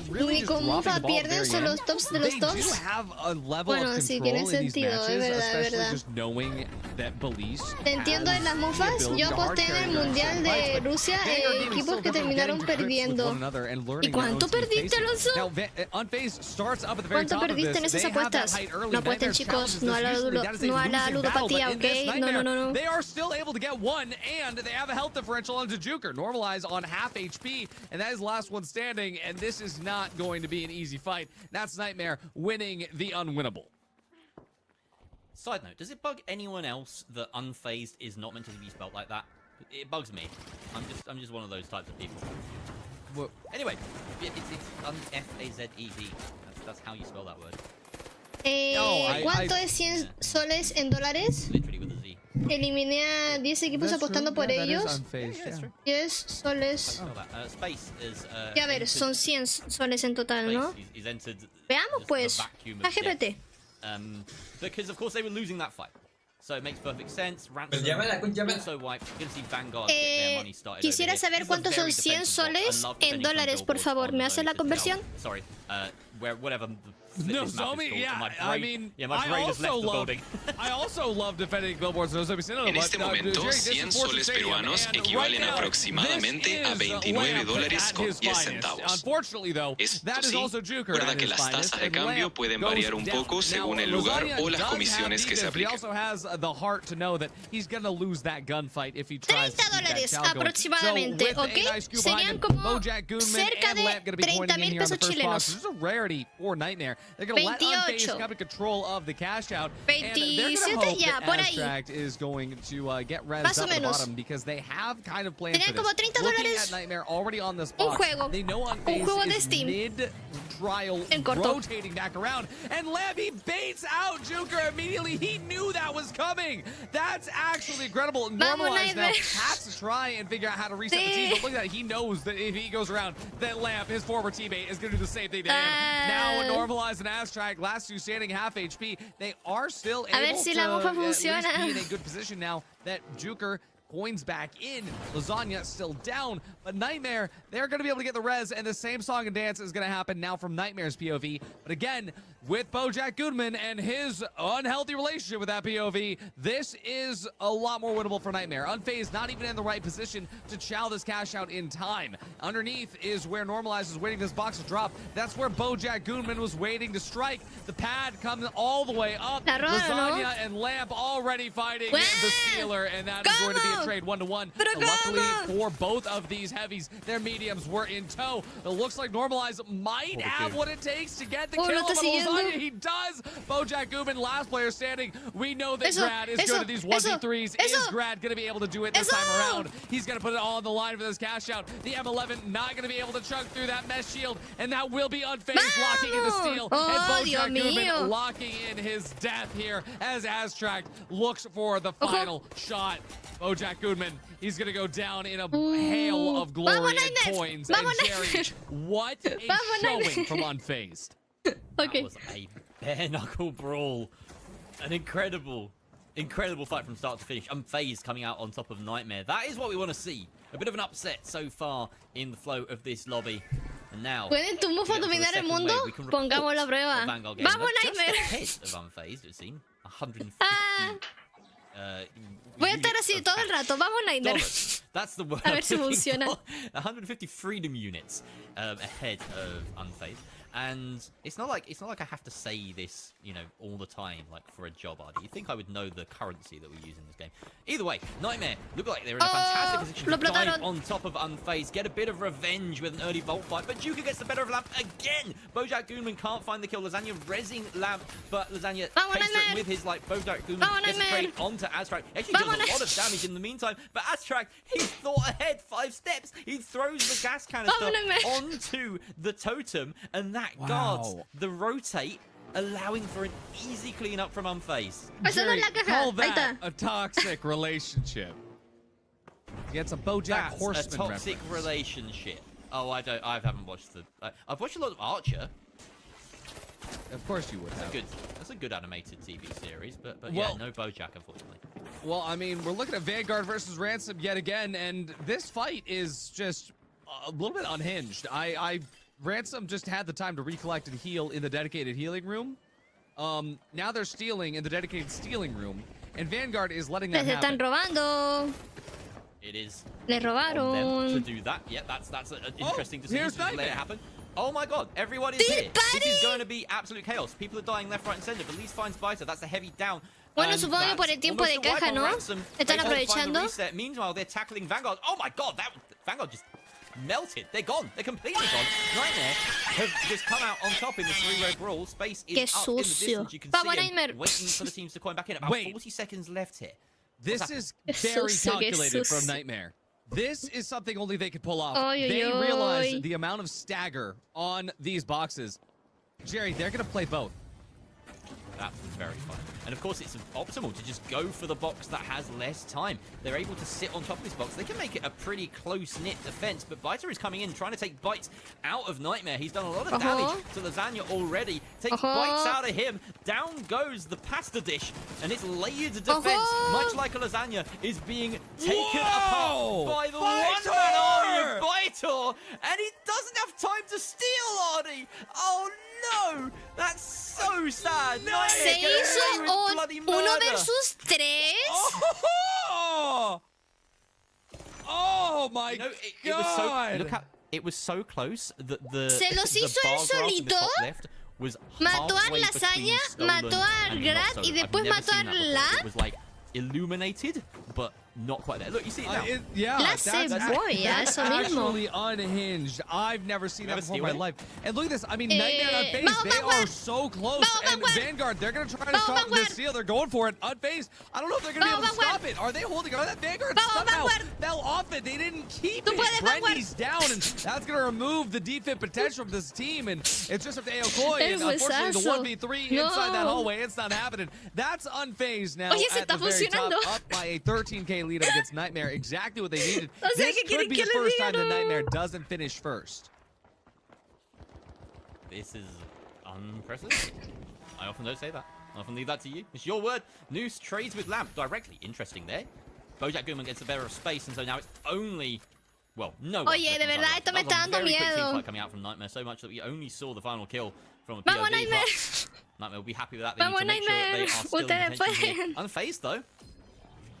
really Ni just con dropping mufa the ball at the pierden, very son end, los tops de los they tops. do have a level Bueno, of sí, control tiene in these sentido, matches, es verdad, especially verdad. just knowing that Belize Te entiendo en las mufas. Yo aposté en el Mundial de Rusia equipos que terminaron perdiendo. ¿Y cuánto perdiste, Alonso? ¿Cuánto perdiste en esas apuestas? No apuesten, chicos. No a la ludopatía, ¿ok? No. They are still able to get one, and they have a health differential onto Juker. Normalize on half HP, and that is the last one standing, and this is not going to be an easy fight. That's Nightmare winning the unwinnable. Side note, does it bug anyone else that Unfazed is not meant to be spelled like that? It bugs me. I'm just one of those types of people. What? Anyway, it's F-A-Z-E-D. That's how you spell that word. ¿Cuánto es 100 soles en dólares? Literally with a Z. Eliminé a 10 equipos apostando por ellos. 10 soles. Spell that. Space is. Ya a ver, son 100 soles en total, ¿no? Is entered Veamos pues. vacuum of GPT. Because of course they were losing that fight. So it makes perfect sense. Ransom llámala. also wiped. You're gonna see Vanguard get their money started. Quisiera over here. saber This is a cuántos very son 100 defensive block. I soles love en defending dólares, from por billboards favor. on ¿Me the hace la zone conversión? citadel. Sorry, whatever. No, this map is Zombie, called. yeah, My I brain, mean, yeah, my I brain just left also the love, building. I also love defending billboards. En este momento, 100 soles peruanos equivalen aproximadamente a $29.10. Unfortunately, though, that is also Juker. Recuerda que las tasas de cambio pueden variar un poco según el lugar o las comisiones que se He apliquen. also has the heart to know that he's going to lose that gunfight if he tries to keep that $30 chow going. aproximadamente, So, with ¿ok? a nice scoop behind Serían him, como Bojack Goodman cerca and de Lamp going to be pointing in 30,000 here on the pesos first box. chilenos. This is a rarity for Nightmare. They're going to let 28. Unfazed come in control of the cash out. And they're going 27, to hope ya, that por ahí. Abstract is going to get Más res o up at the menos. bottom because they have kind of planned Tenían for como this. $30 Looking at Nightmare already on this Un box. juego. They know Un juego Unfazed de is Steam. mid-trial En corto. rotating back around. And Levy baits out Juker immediately. He knew that was coming. That's actually incredible. Normalized now Nightmare. has to try and figure out how to reset the team. But look at that. He knows that if he goes around, that Lamp, his former teammate, is going to do the same thing to him. Now Normalized and Abstract, last two standing half HP. They are still A ver able si to la mofa at least funciona. be in a good position now that Juker coins back in. Lasagna still down, but Nightmare, they're going to be able to get the res, and the same song and dance is going to happen now from Nightmare's POV. But again, with Bojack Goodman and his unhealthy relationship with that POV, this is a lot more winnable for Nightmare. Unfazed, not even in the right position to chow this cash out in time. Underneath is where Normalized is waiting for this box to drop. That's where Bojack Goodman was waiting to strike. The pad comes all the way up. La roda, Lasagna ¿no? and Lamp already fighting Well, the Stealer, and that is going to be a trade 1-to-1. Pero Luckily ¿cómo? for both of these heavies, their mediums were in tow. It looks like Normalize might have what it takes to get the Oh, kill lo on está siguiendo. Lasagna. He does. Bojack Gubin, last player standing. We know that Eso, Grad is eso, good at these eso, 1v3s. eso. Is Grad going to be able to do it this Eso. time around? He's going to put it all on the line for this cash out. The M11 not going to be able to chunk through that mesh shield, and that will be unfazed, locking in the steal. Oh, and Dios Bojack Gubin mío. locking in his death here as Aztract looks for the final shot. Bojack Goodman, he's going to go down in a hail of glory Vamos, and Niners. coins. Vamos, And Jerry, Niners. what a Vamos, showing Niners. from Unfazed. Okay. That was a bare knuckle brawl. An incredible fight from start to finish. Unfazed coming out on top of Nightmare. That is what we want to see. A bit of an upset so far in the flow of this lobby. And now, ¿Pueden tu mufo dominar el mundo? Pongámoslo a prueba. Vamos, Nightmare. Ahead of Unfazed, it seems. 150. Voy a estar así todo el rato. Vamos, Nightmare. Dollars. That's the word. A ver si funciona. 150 freedom units ahead of Unfazed. And it's not like I have to say this, you know, all the time, like for a job, Ardy. You think I would know the currency that we use in this game? Either way, Nightmare look like they're in a fantastic position to dive on top of Unfazed, get a bit of revenge with an early vault fight, but Juka gets the better of Lamp again. Bojack Goonman can't find the kill. Lasagna rezzing Lamp, but Lasagna pays for it with his like Bojack Goonman gets straight onto Aztract. Actually does a lot of damage in the meantime, but Aztract, he's thought ahead 5 steps. He throws the gas canister onto the totem, and that guards the rotate, allowing for an easy cleanup from Unfazed. Jerry, call that a toxic relationship. Gets a Bojack Horseman a toxic reference. relationship. Oh, I haven't watched the. I've watched a lot of Archer. Of course you would have. That's a good animated TV series, but well, yeah, no Bojack, unfortunately. Well, I mean, we're looking at Vanguard versus Ransom yet again, and this fight is just a little bit unhinged. Ransom just had the time to recollect and heal in the dedicated healing room. Now they're stealing in the dedicated stealing room, and Vanguard is letting that happen. están robando. It is Le on them to robaron. do that. Yeah, that's an interesting decision here's to just let it Nightmare. happen. Oh my god, everyone is here. This is going to be absolute chaos. People are dying left, right, and center, but Least finds Biter. That's a heavy down. Bueno, And supongo que por el that's tiempo de almost a wipe caja, on ¿no? Ransom. Están They can't find the aprovechando. reset. Meanwhile, they're tackling Vanguard. Oh my god, Vanguard just melted. They're gone. They're completely gone. Nightmare have just come out on top in the 3-row brawl. Space is Qué up in the sucio. distance. You can Vamos, see them Nightmare. waiting for the teams to coin back in. About 40 seconds left here. This is Qué very sucio, qué calculated from sucio. Nightmare. This is something only they could pull off. Oy, oy, They oy. realize the amount of stagger on these boxes. Jerry, they're going to play both. That's very fun. And of course, it's optimal to just go for the box that has less time. They're able to sit on top of this box. They can make it a pretty close-knit defense, but Biter is coming in, trying to take bites out of Nightmare. He's done a lot of damage to Lasagna already. Takes bites out of him. Down goes the pasta dish, and its layered defense, much like a Lasagna, is being taken apart by the one-man army of Biter, and he doesn't have time to steal, Arnie. Oh no, that's so sad. Se hizo un 1 versus 3. Oh my god! It was so close that the Se los hizo él solito. was Mató a Lasagna, mató a Grad y después mató a Lamp. It was like illuminated, but not quite there. Look, you see it now. La cebolla, eso mismo. Actually unhinged. I've never seen that before in my life. And look at this. I mean, Nightmare and Unfazed, vamos, they Vanguard. are so close. And Vanguard, they're going to try to Vamos, stop Vanguard. this steal. They're going for it. Unfazed, I don't know if they're going to be able to stop it. Are they holding on? That Vanguard somehow fell off it. They didn't keep it. Brendy's down, and that's going to remove the defib potential of this team. And it's just up to Aokoy. And unfortunately, the 1v3 inside that hallway, it's not happening. That's Unfazed now at the very top, up by a 13k lead against Nightmare. Exactly what they needed. This could be the first time that Nightmare doesn't finish first. This is unprecedented. I often don't say that. I often leave that to you. It's your word. Noose trades with Lamp directly. Interesting there. Bojack Goodman gets the better of space, and so now it's only... Well, no. Oye, de verdad, esto me está dando miedo. Coming out from Nightmare so much that we only saw the final kill from a Vamos, POV. Nightmare. Nightmare will be happy with that. They Vamos, need to make sure that they are still Ustedes intentionally pueden. Unfazed, though.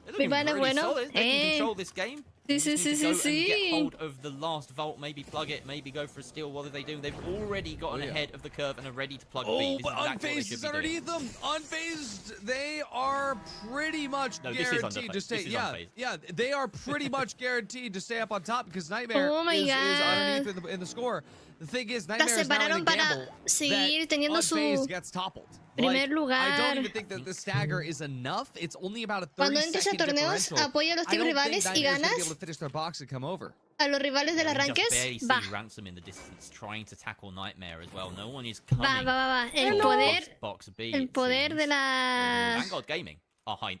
They're Mi looking pana es really bueno. solid. They can control this game. You Sí, just sí, need sí, to go sí, and get sí. hold of the last vault, maybe plug it, maybe go for a steal. What are they doing? They've already gotten ahead of the curve and are ready to plug B. Oh, This but is exactly what they unfazed should is be doing. underneath them. Unfazed, they are pretty much No, this is guaranteed to unfazed. stay. This is Yeah, unfazed. yeah, they are pretty much guaranteed to stay up on top because Nightmare Oh my is God. underneath in the score. The thing is, Las Nightmare is now in separaron a para gamble seguir that teniendo su unfazed gets toppled. primer I don't lugar. even think that the stagger is enough. It's only about a 30 Cuando entres a second torneos, differential. apoya a los I team don't think rivales y Nightmare's gonna be ganas. able to finish their box and come over. A los rivales del You arranques, just barely see va. Ransom in the distance trying to tackle Nightmare as well. No one is Va, coming. va, va, va. El for poder, box B, el it poder seems. de la... Vanguard Gaming are high.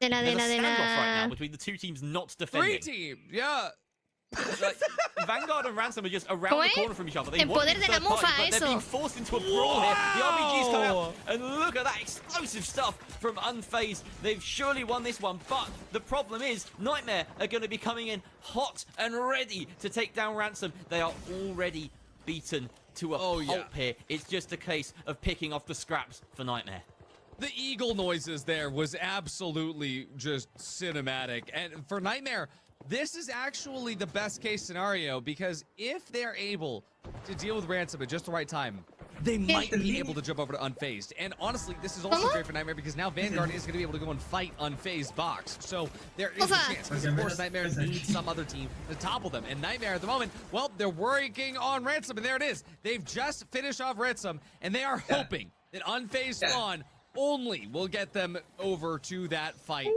De la, de There's la, a de standoff right now la... between the two teams not 3 defending. team, yeah. Like, Vanguard and Ransom are just around ¿Cómo the es? corner from each other. They El want to poder be de la third party, mufa, but they're eso. being forced into a brawl here. The RPGs come out, and look at that explosive stuff from Unfazed. They've surely won this one, but the problem is Nightmare are going to be coming in hot and ready to take down Ransom. They are already beaten to a pulp here. It's just a case of picking off the scraps for Nightmare. The eagle noises there was absolutely just cinematic. And for Nightmare, this is actually the best case scenario because if they're able to deal with Ransom at just the right time, they might be able to jump over to Unfazed. And honestly, this is also great for Nightmare because now Vanguard is going to be able to go and fight Unfazed box. So there is a chance. Because of course, Nightmare needs some other team to topple them. And Nightmare at the moment, well, they're working on Ransom. And there it is. They've just finished off Ransom. And they are hoping that Unfazed Spawn only will get them over to that fight.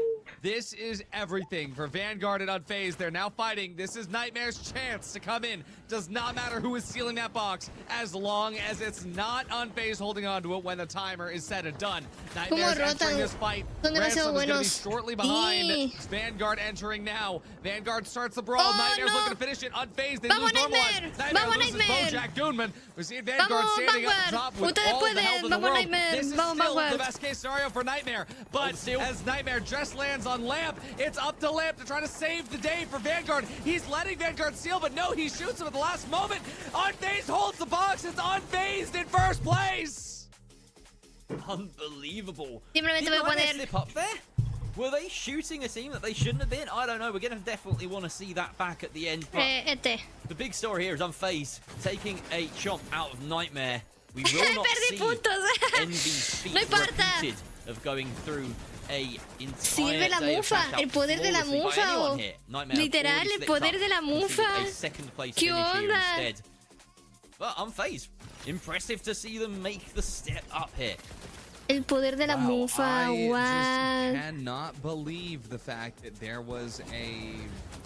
This is everything for Vanguard and Unfazed. They're now fighting. This is Nightmare's chance to come in. Does not matter who is sealing that box as long as it's not Unfazed holding on to it when the timer is set and done. Nightmare's entering this fight. Ransom is going to be shortly behind. It's Vanguard entering now. Vanguard starts the brawl. Nightmare's looking to finish it. Unfazed, they lose normalized. Nightmare loses Bojack Goonman. We see Vanguard standing up top with all the health in the world. This is still the best case scenario for Nightmare. But as Nightmare just lands on Lamp, it's up to Lamp to try to save the day for Vanguard. He's letting Vanguard seal, but no, he shoots him at the last moment. Unfazed holds the box. It's Unfazed in first place. Unbelievable. Simplemente Did voy a Nightmare poner... slip up there? Were they shooting a team that they shouldn't have been? I don't know. We're going to definitely want to see that back at the end. But the big story here is Unfazed taking a chomp out of Nightmare. We will not see Envy's feat repeated of going through a entire Sirve la day of mufa, cash out el poder de la flawlessly by mufa, anyone o- here. Nightmare literal, already el slipped poder up de la to mufa. a second place ¿Qué finish here onda? instead. But Unfazed, impressive to see them make the step up here. El poder de la mufa, I wow. just cannot believe the fact that there was a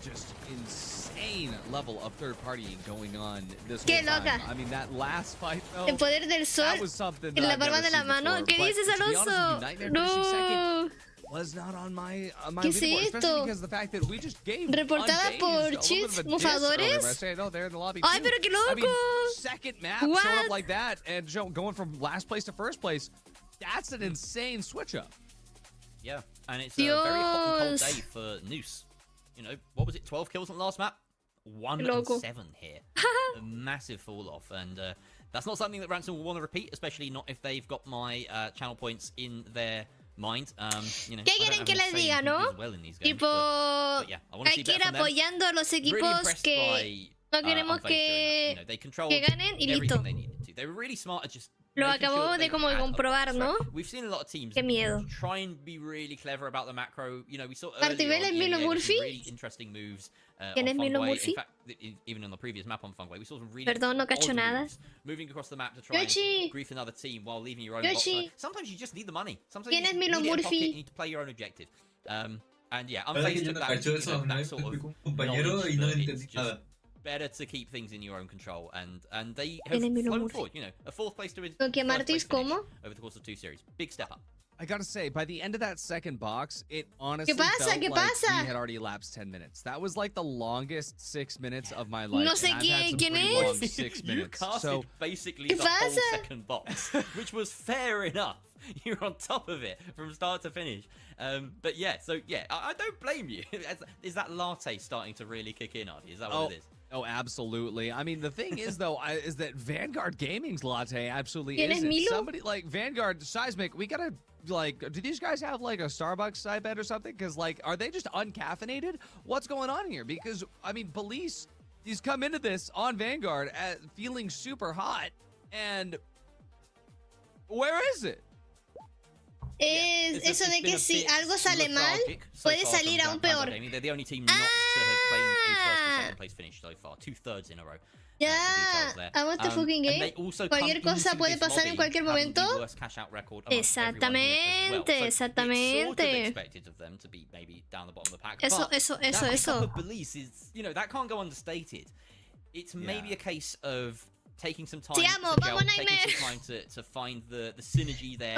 just insane level of third party going on this Qué whole time. loca. I mean, that last fight, though, El poder del sol that was something that en la I've palma never de la seen mano. before. ¿Qué But dices, to be honest with you, Alonso? Nightmare finishing second No. was not on my ¿Qué es leaderboard, especially esto? because of the fact that we just gave Reportada Unfazed por a little cheats bit of a diss earlier mufadores. by saying, "Oh, they're in the lobby Ay, too." pero qué I mean, loco. second map showing What? up like that and going from last place to first place. That's an insane switch up. Yeah, and it's a very hot and cold Dios. day for Noose. You know, what was it, 12 kills on the last map? 1 and Loco. 7 here. A massive fall off, and that's not something that Ransom will want to repeat, especially not if they've got my channel points in their mind. You know, ¿Qué I don't quieren have que an les insane diga, who no? does well in these games, Tipo, but yeah, I want to see hay que ir better from them. apoyando a los Really equipos impressed que by, no queremos Unfazed during that. You que know, they controlled que ganen y everything listo. they needed to. They were really smart at just Lo making sure acabo that de they como had a comprobar, ¿no? threat. We've seen a lot of teams Qué miedo. try and be really clever about the macro. You know, we saw earlier Martibel on es EMEA Milo did some Murphy. really interesting moves ¿Quién es on Milo Fungway. Murphy? In fact, even on the previous map on Fungway, we saw some really Perdón, no cacho odd nada. moves, moving across the map to try Yoshi. and grief another team while leaving your own box. Yoshi. Sometimes you just need the money. Sometimes ¿Quién you es just Milo need it in Murphy? pocket, you need to play your own objective. And yeah, La verdad Unfazed que yo took no that, cacho you eso, know, una that vez sort me of explicó un compañero knowledge y no that le it's entendí just nada. better to keep things in your own control, and they have ¿Quién es Milo flown Murphy? forward. You know, a fourth place to a ¿Lo que first place Martis finish cómo? over the course of 2 series. Big step up. I gotta say, by the end of that second box, it honestly pasa? felt ¿Qué like pasa? we had already elapsed 10 minutes. That was like the longest 6 minutes of my life. No sé and I've had some quién pretty es. long 6 You minutes. casted So basically ¿Qué the whole pasa? second box, which was fair enough. You're on top of it from start to finish. But yeah, so yeah, I don't blame you. Is that latte starting to really kick in, Artie? Is that what it is? Oh, absolutely. I mean, the thing is, though, is that Vanguard Gaming's latte absolutely isn't. Milo? Somebody like Vanguard Seismic, we gotta, like, do these guys have, like, a Starbucks side bet or something? Because, like, are they just uncaffeinated? What's going on here? Because, I mean, Police, he's come into this on Vanguard feeling super hot, and where is it? Es eso de que si algo sale mal, puede salir aún peor. They're the only team not to have claimed a first or second place finish so far. 2/3 in a row. Ya, I want the fucking game. Cualquier cosa puede pasar en cualquier momento. Exactamente, exactamente. Eso. You know, that can't go understated. It's maybe a case of taking some time, to find the synergy there.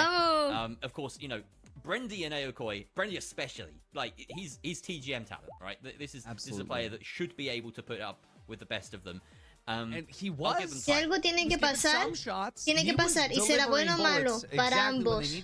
Of course, you know, Brendy and Aokoi, Brendy especially, like he's TGM talent, right? This is a player that should be able to put up with the best of them. And he was. Si algo tiene que pasar, tiene que pasar y será bueno o malo para ambos. I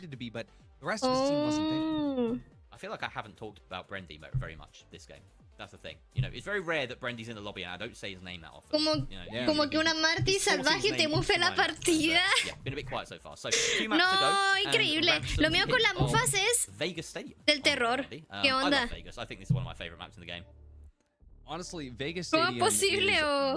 feel like I haven't talked about Brendy very much this game. That's the thing. You know, it's very rare that Brendy's in the lobby and I don't say his name that often. Como que una Marty salvaje te mufe la partida. Yeah, been a bit quiet so far. So, 2 maps to go. Increíble. Lo mío con las mufas es Vegas Stadium. Del terror. ¿Qué onda? I love Vegas. I think this is one of my favorite maps in the game. Honestly, Vegas Stadium is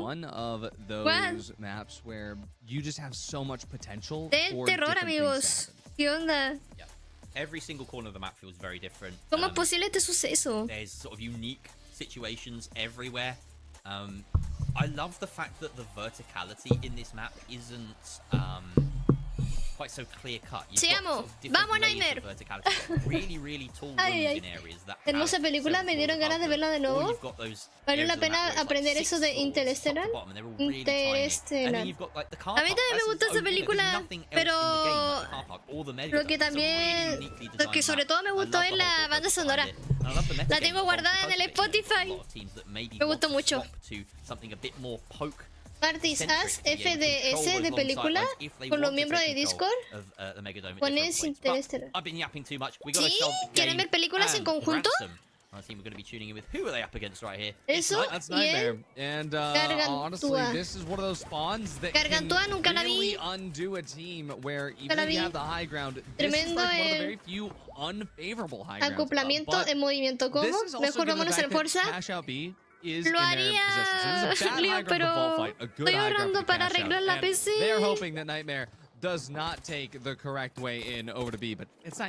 one of those maps where you just have so much potential for terror, amigos. ¿Qué onda? Yeah. Every single corner of the map feels very different. ¿Cómo es posible este suceso? There's sort of unique situations everywhere. I love the fact that the verticality in this map isn't quite so clear cut. Te amo. Vamos, Nightmare. Really tall rooms in areas that hermosa película, me dieron ganas de verla de nuevo. Valió la pena aprender eso de Interestelar. A mí también me gustó esa película, pero lo que sobre todo me gustó es la banda sonora. La tengo guardada en el Spotify. Me gustó mucho. Martis, haz FDS de película con los miembros de Discord. Pones Interestelar. ¿Sí? ¿Quieren ver películas en conjunto? Eso y él. Gargantúa. Gargantúa nunca la vi. Tremendo acoplamiento en movimiento. ¿Cómo? Mejor vámonos a la fuerza. Lo haría, Leo, pero estoy ahorrando para arreglar la PC.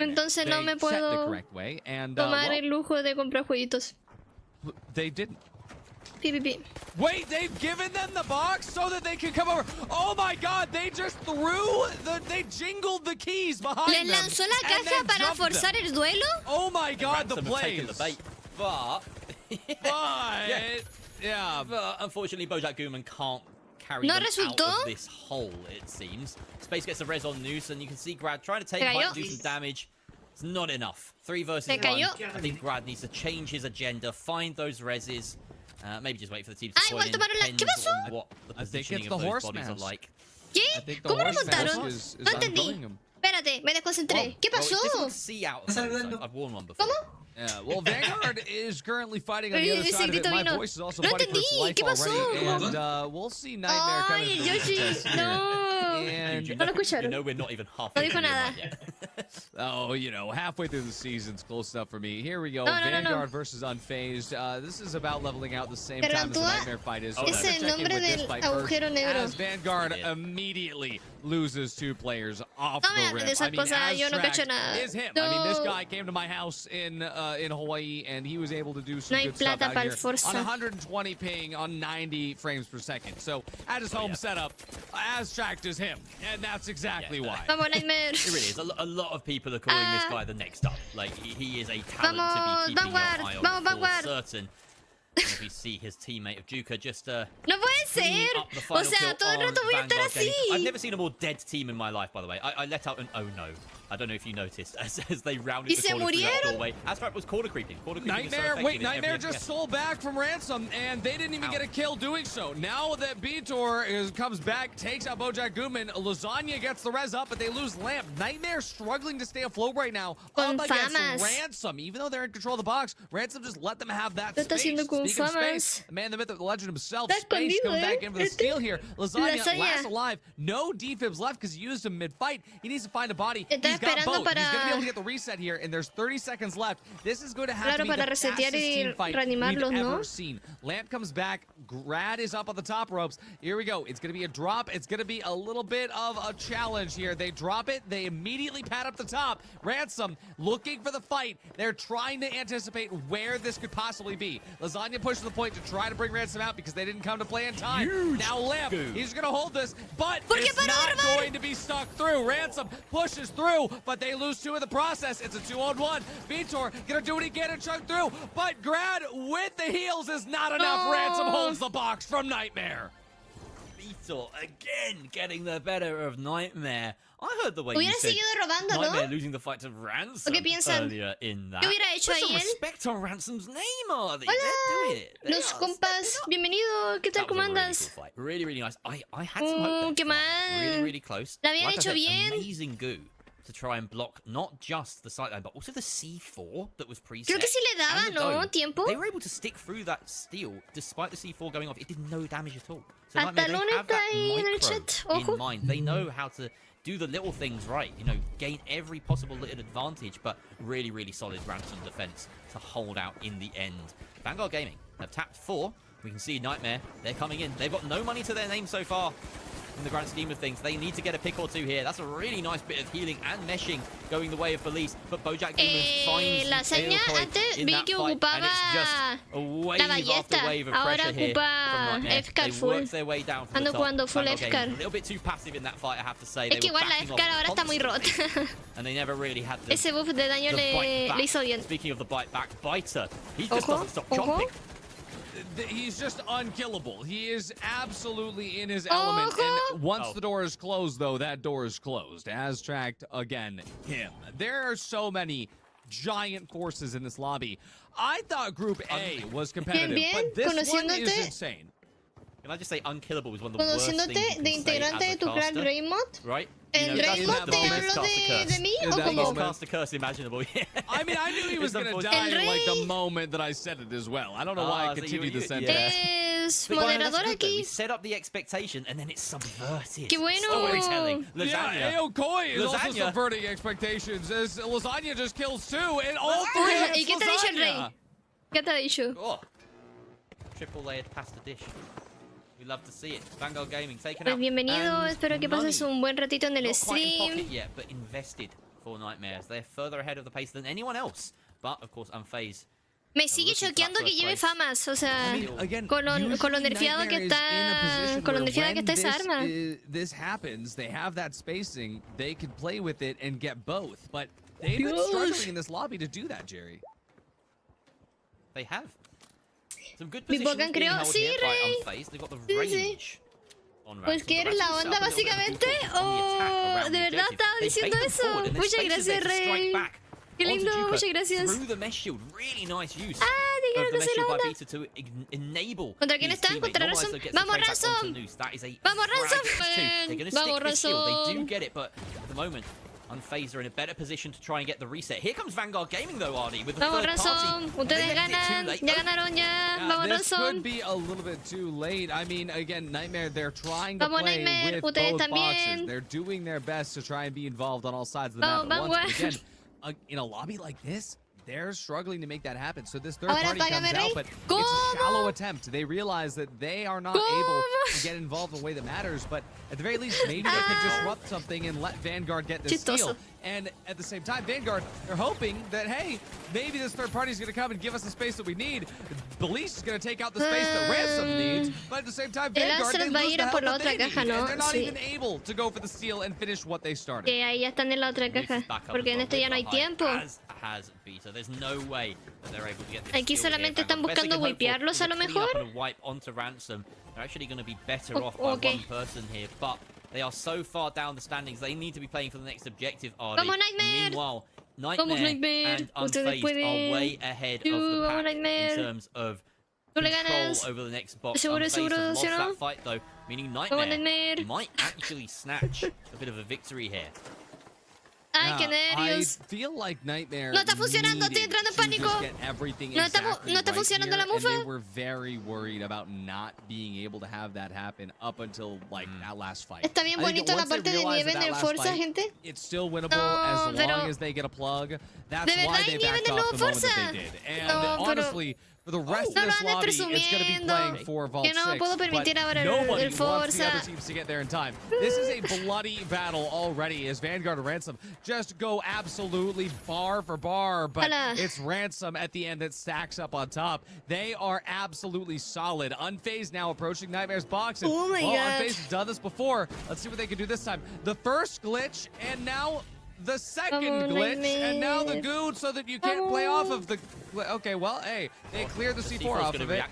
Entonces no me puedo tomar el lujo de comprar jueguitos. PvP. Wait, they've given them the box so that they can come over. Oh my god, they just they jingled the keys behind them. ¿Les lanzó la caja para forzar el duelo? Oh my god, the plays. But yeah. But unfortunately, Bojack Gooman can't carry them out of this hole, it seems. Space gets a res on Noose, and you can see Grad trying to take height and do some damage. It's not enough. 3 versus 1. I think Grad needs to change his agenda, find those reses. Maybe just wait for the team to join in. Depends on what the positioning of those bodies are like. ¿Qué? ¿Cómo lo montaron? No entendí. Espérate, me desconcentré. ¿Qué pasó? ¿Cómo? Yeah, well, Vanguard is currently fighting on the other side of it. My voice is also fighting for its life already. And we'll see Nightmare coming through. Yoshi, no. And no lo escucharon. You know we're not even halfway through yet. Oh, you know, halfway through the season's close enough for me. Here we go. Vanguard versus Unfazed. This is about leveling out the same time as the Nightmare fight is. Es el nombre del agujero negro. As Vanguard immediately loses 2 players off the rip. I mean, Aztract is him. I mean, this guy came to my house in Hawaii, and he was able to do some good stuff out here on 120 ping on 90 frames per second. So at his home setup, Aztract is him, and that's exactly why. It really is. A lot of people are calling this guy the next up. Like he is a talent to be keeping your eye on for certain. And if you see his teamate of Juka just no puede ser. O sea, todo el rato voy a estar así. I've never seen a more dead team in my life, by the way. I let out an oh no. I don't know if you noticed as they rounded the corner through that doorway. Astrap was corner creeping. Nightmare, wait, Nightmare just stole back from Ransom, and they didn't even get a kill doing so. Now that Vitor comes back, takes out Bojack Goodman, Lasagna gets the res up, but they lose Lamp. Nightmare struggling to stay afloat right now. Up against Ransom, even though they're in control of the box, Ransom just let them have that space. Speaking of space, the man, the myth, the legend himself, Space coming back in for the steal here. Lasagna last alive, no defibs left because he used him mid-fight. He needs to find a body. He's got both. He's going to be able to get the reset here, and there's 30 seconds left. This is going to have to be the fastest team fight we've ever seen. Lamp comes back. Grad is up on the top ropes. Here we go. It's going to be a drop. It's going to be a little bit of a challenge here. They drop it. They immediately pad up the top. Ransom looking for the fight. They're trying to anticipate where this could possibly be. Lasagna pushes the point to try to bring Ransom out because they didn't come to play in time. Huge now Lamp, he's going to hold this, but it's not going to be stuck through. Ransom pushes through, but they lose 2 in the process. It's a 2-on-1. Vitor gonna do what he can and chug through, but Grad with the heals is not enough. Ransom holds the box from Nightmare. Vitor again getting the better of Nightmare. I heard the way Hubiera you said seguido robando, Nightmare ¿no? losing the fight to Ransom ¿Qué piensan? earlier in that. ¿Qué hubiera hecho Put some ahí él? respect on Ransom's name, Ardy. Hola, los compas, bienvenido, ¿qué tal, cómo andas? Really, really nice. I had some hope qué there. mal. Really, really close. La habían Like I hecho said, bien. Amazing goo to try and block not just the sightline, but also the C4 that was preset. Creo que sí le daba, and the ¿no? dome. Tiempo. They were able to stick through that steel despite the C4 going off. It did no damage at all. So Hasta Nightmare, they have está that ahí en el micro chat. Ojo. in mind. They know how to do the little things right, you know, gain every possible little advantage, but really, really solid Ransom defense to hold out in the end. Vanguard Gaming have tapped 4. We can see Nightmare, they're coming in. They've got no money to their name so far. In the grand scheme of things, they need to get a pick or 2 here. That's a really nice bit of healing and meshing going the way of Police, but Bojack Goodman finds Lasagna antes vi que ocupaba la ballesta, ahora ocupa F-Car full. Ando jugando full F-Car. A little bit too passive in that fight, I have to say. Es que igual la F-Car ahora está muy rota. And they never really had the, ese buff de daño le hizo bien. Speaking of the bite back, Biter, he just doesn't stop chomping. He's just unkillable. He is absolutely in his element. And once the door is closed, though, that door is closed. As tracked again, him. There are so many giant forces in this lobby. I thought Group A was competitive, but this one is insane. Can I just say unkillable is one of the worst things Conociéndote you can de say integrante as de a tu clan caster, Raymond. right? El Raymond te habló de mí o cómo? Cast a curse imaginable. I mean, I knew he was going to die like the moment that I said it as well. I don't know why I continued the sentence. Es moderador aquí. We set up the expectation and then it's subverted. Qué bueno. Storytelling. Yeah, Lasagna. Koi is also subverting expectations as Lasagna just kills 2 and all 3 ¿Y qué te ha dicho el rey? ¿Qué te ha dicho? Oh. Triple layered pasta dish. We love to see it. Vanguard Gaming taken Pues out. bienvenido, espero que pases un buen ratito en el Not quite in stream. pocket yet, but invested for Nightmares. They're further ahead of the pace than anyone else. But of course, unfazed. Me sigue choqueando que lleve famas, o sea, con lo nerfeado que está, con lo nerfeada que está esa arma. This happens, they have that spacing, they can play with it and get both, but they've been struggling in this lobby to do that, Jerry. They have. Some good Mi positions Bocan being creo, held sí, here by Rey. Unfazed. They've got the Sí, range on Pues Ransom. que eres la onda básicamente, o de verdad estaba diciendo eso. Muchas gracias, Rey. Qué lindo, muchas gracias. Through the mesh shield, really nice use. Dijeron que se la onda. To enable ¿Contra quién están? ¿Contra Ransom? ¡Vamos, Ransom! ¡Vamos, Ransom! ¡Vamos, Ransom! They do get it, but at the moment, Unfazed are in a better position to try and get the reset. Here comes Vanguard Gaming though, Ardy, with the Vamos, third Ransom. party. Ustedes ganan. Ya ganaron ya. Vamos, This Ransom. could be a little bit too late. I mean, again, Nightmare, they're trying to Vamos, play Nightmare. with Ustedes both también. boxes. They're doing their best to try and be involved on all sides of the map Vamos, at once. But Vanguard. again, in a lobby like this, they're struggling to make that happen. So this third Ahora party comes págame, Rey. out, but it's a shallow attempt. They realize that they are not able to get involved in a way that matters, but at the very least, maybe they can disrupt something and let Vanguard get this steal. And at the same time, Vanguard, they're hoping that, hey, maybe this third party is going to come and give us the space that we need. Police is going to take out the space that Ransom needs, but at the same time, Vanguard, they lose the help that they need, and they're not even able to go for the steal and finish what they started. Que ahí ya están en la otra caja, porque en esto ya no hay tiempo. Has Beta. There's no way that they're able to get this Aquí steal solamente here. están buscando wipearlos a lo mejor. Wipe onto Ransom. They're actually going to be better off by one person here, but they are so far down the standings. They need to be playing for the next objective, are they? Meanwhile, Nightmare and Unfazed are way ahead of the pack in terms of control over the next box. Unfazed has lost that fight though, meaning Nightmare might actually snatch a bit of a victory here. Ay, qué I nervios. feel like Nightmare No está funcionando, estoy entrando en pánico. No está funcionando la mufa. They were very worried about not being able to have that happen up until like that last fight. Está bien bonito la parte de nieve en el Forza, gente. It's still winnable as long as they get a plug. That's why they backed off the moment that they did. And honestly, for the rest of this lobby, it's going to be playing for Vault 6, but nobody wants the other teams to get there in time. This is a bloody battle already as Vanguard and Ransom just go absolutely bar for bar, but it's Ransom at the end that stacks up on top. They are absolutely solid. Unfazed now approaching Nightmare's box. And, oh my God. Unfazed has done this before. Let's see what they can do this time. The first glitch, and now the second glitch, and now the goon so that you can't play off of the... Okay, well, hey, they cleared the C4 off of it.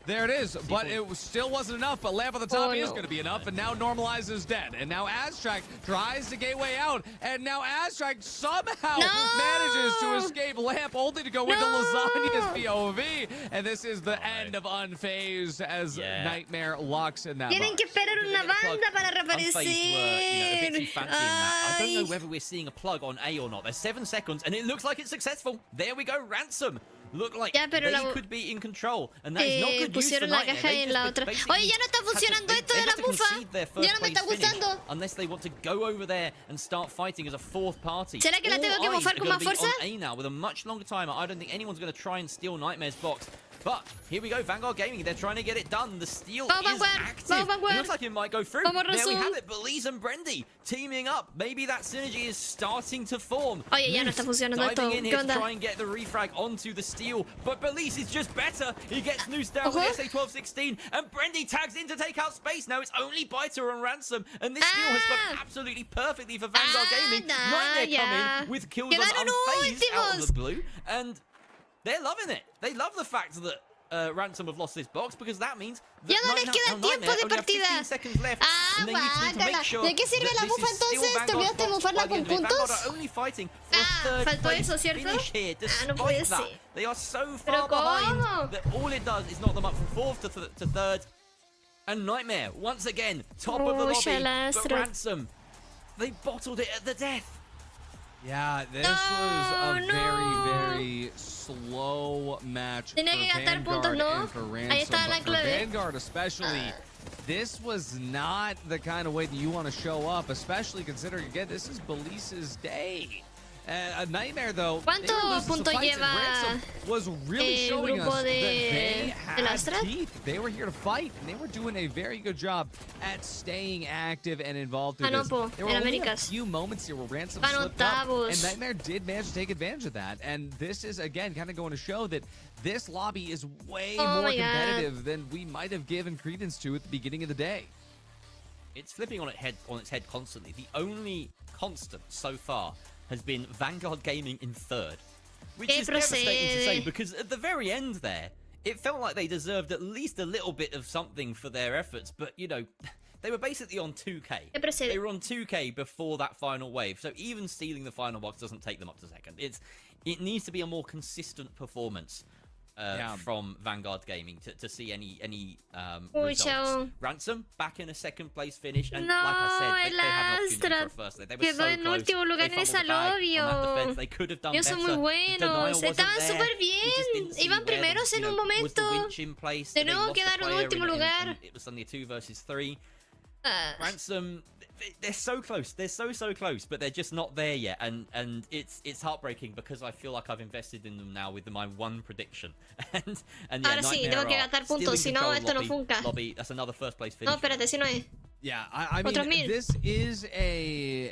There it is, but it still wasn't enough, but Lamp on the top is going to be enough, and now Normalize is dead. And now Aztrack tries to gateway out, and now Aztrack somehow manages to escape Lamp, only to go into Lasagna's POV, and this is the end of Unfazed as Nightmare locks in that box. Tienen que esperar una banda para reaparecer. A bit too fancy in that. I don't know whether we're seeing a plug on A or not. There's 7 seconds, and it looks like it's successful. There we go, Ransom. Look like they could be in control, and that is not good news for Nightmare. Oye, ya no está funcionando esto de la mufa. Ya no me está gustando. Unless they want to go over there and start fighting as a fourth party. ¿Será que la tengo que mufar con más fuerza? A now with a much longer timer. I don't think anyone's going to try and steal Nightmare's box. But here we go, Vanguard Gaming. They're trying to get it done. The steal is active. It looks like it might go through. There we have it. Belize and Brendy teaming up. Maybe that synergy is starting to form. Oye, ya no está funcionando esto. Diving in here to try and get the refrag onto the steal. But Belize is just better. He gets Noose down with SA-1216. And Brendy tags in to take out space. Now it's only Biter on Ransom. And this steal has gone absolutely perfectly for Vanguard Gaming. Nightmare come in with kills on Unfazed out of the blue. And they're loving it. They love the fact that Ransom have lost this box because that means that Nightmare only have 15 seconds left. And they need to make sure ¿De qué sirve la mufa entonces? ¿Te olvidaste de mufarla con puntos? Vanguard are only fighting for a third place finish here. Despite that, they are so far behind that all it does is knock them up from fourth to third. And Nightmare, once again, top of the lobby. But Ransom, they bottled it at the death. Yeah, this was a very, very slow match for Vanguard and for Ransom. But for Vanguard especially, this was not the kind of way that you want to show up, especially considering, again, this is Belize's day. A Nightmare, though, ¿Cuántos puntos lleva was really showing us that they had teeth. They were here to fight, and they were doing a very good job at staying active and involved in this. There were only a few moments here where Ransom slipped up, and Nightmare did manage to take advantage of that. And this is, again, kind of going to show that this lobby is way more competitive than we might have given credence to at the beginning of the day. It's flipping on its head constantly. The only constant so far has been Vanguard Gaming in third, which is devastating to say because at the very end there, it felt like they deserved at least a little bit of something for their efforts, but you know, they were basically on 2K. They were on 2K before that final wave, so even stealing the final box doesn't take them up to second. It needs to be a more consistent performance from Vanguard Gaming to see any results. Ransom back in a second place finish, and like I said, they had an opportunity for a first. They were so close. Último lugar en esa lobby. They could have done Ellos son muy buenos. Estaban súper bien. Iban primeros en un momento. De nuevo quedaron último lugar. It was only a 2 versus 3. Ransom, they're so close. They're so close, but they're just not there yet. And it's heartbreaking because I feel like I've invested in them now with my one prediction. and yeah, ahora sí, tengo que gastar puntos, si no esto no funca. That's another first place finish. No, espérate, si no es. Yeah, I mean, this is a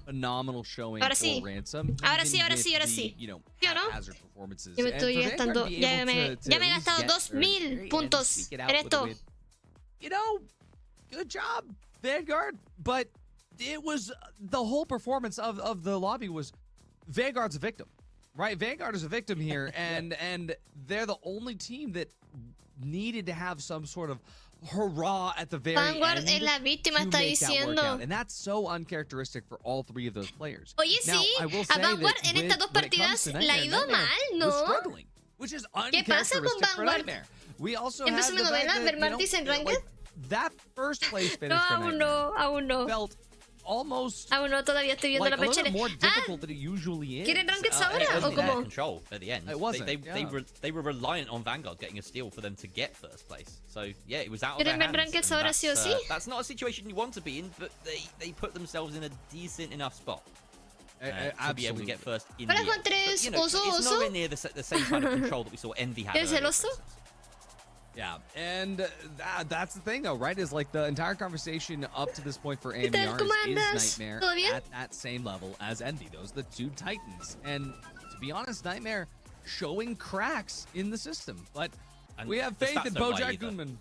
phenomenal showing for Ransom. Ahora sí. You know, hazard performances. Yo me estoy gastando, ya me he gastado 2000 puntos en esto. You know, good job, Vanguard. But it was the whole performance of the lobby was Vanguard's a victim, right? Vanguard is a victim here, and they're the only team that needed to have some sort of hurrah at the very Vanguard end es la víctima, to está make that work diciendo. out. And that's so uncharacteristic for all three of those players. Oye, Now, sí, I will a say Vanguard that en estas dos when it comes partidas to la ha Nightmare, ido Nightmare mal, was ¿no? struggling, which is ¿Qué pasa con uncharacteristic for Vanguard? Nightmare. We also ¿Empezó had the una fact novela? that, ¿Ver you know, Martis en like, Ranked? that first place finish No, for aún Nightmare no, aún no. felt almost Aún no, todavía estoy viendo like la a little pechera. bit more difficult than it usually is. ¿Quieren Ranked It ahora o wasn't their cómo? control at the end. It wasn't, They were reliant on Vanguard getting a steal for them to get first place. So yeah, it was out of their ¿Quieren ver hands. Ranked and ahora sí o sí? That's not a situation you want to be in, but they put themselves in a decent enough spot to be able to get first in the Hola end. Juan 3, But, you know, oso, it's oso. nowhere near the same kind of control that we saw Envy have. ¿Eres earlier, celoso? for instance. Yeah, and that's the thing, though, right? Is like the entire conversation up to this point for ¿Qué tal? AMD ¿Cómo is andas? Nightmare ¿Todo bien? at that same level as Envy. Those are the two titans. And to be honest, Nightmare showing cracks in the system. But And we have the faith stats in don't lie Bojack either. Goonman.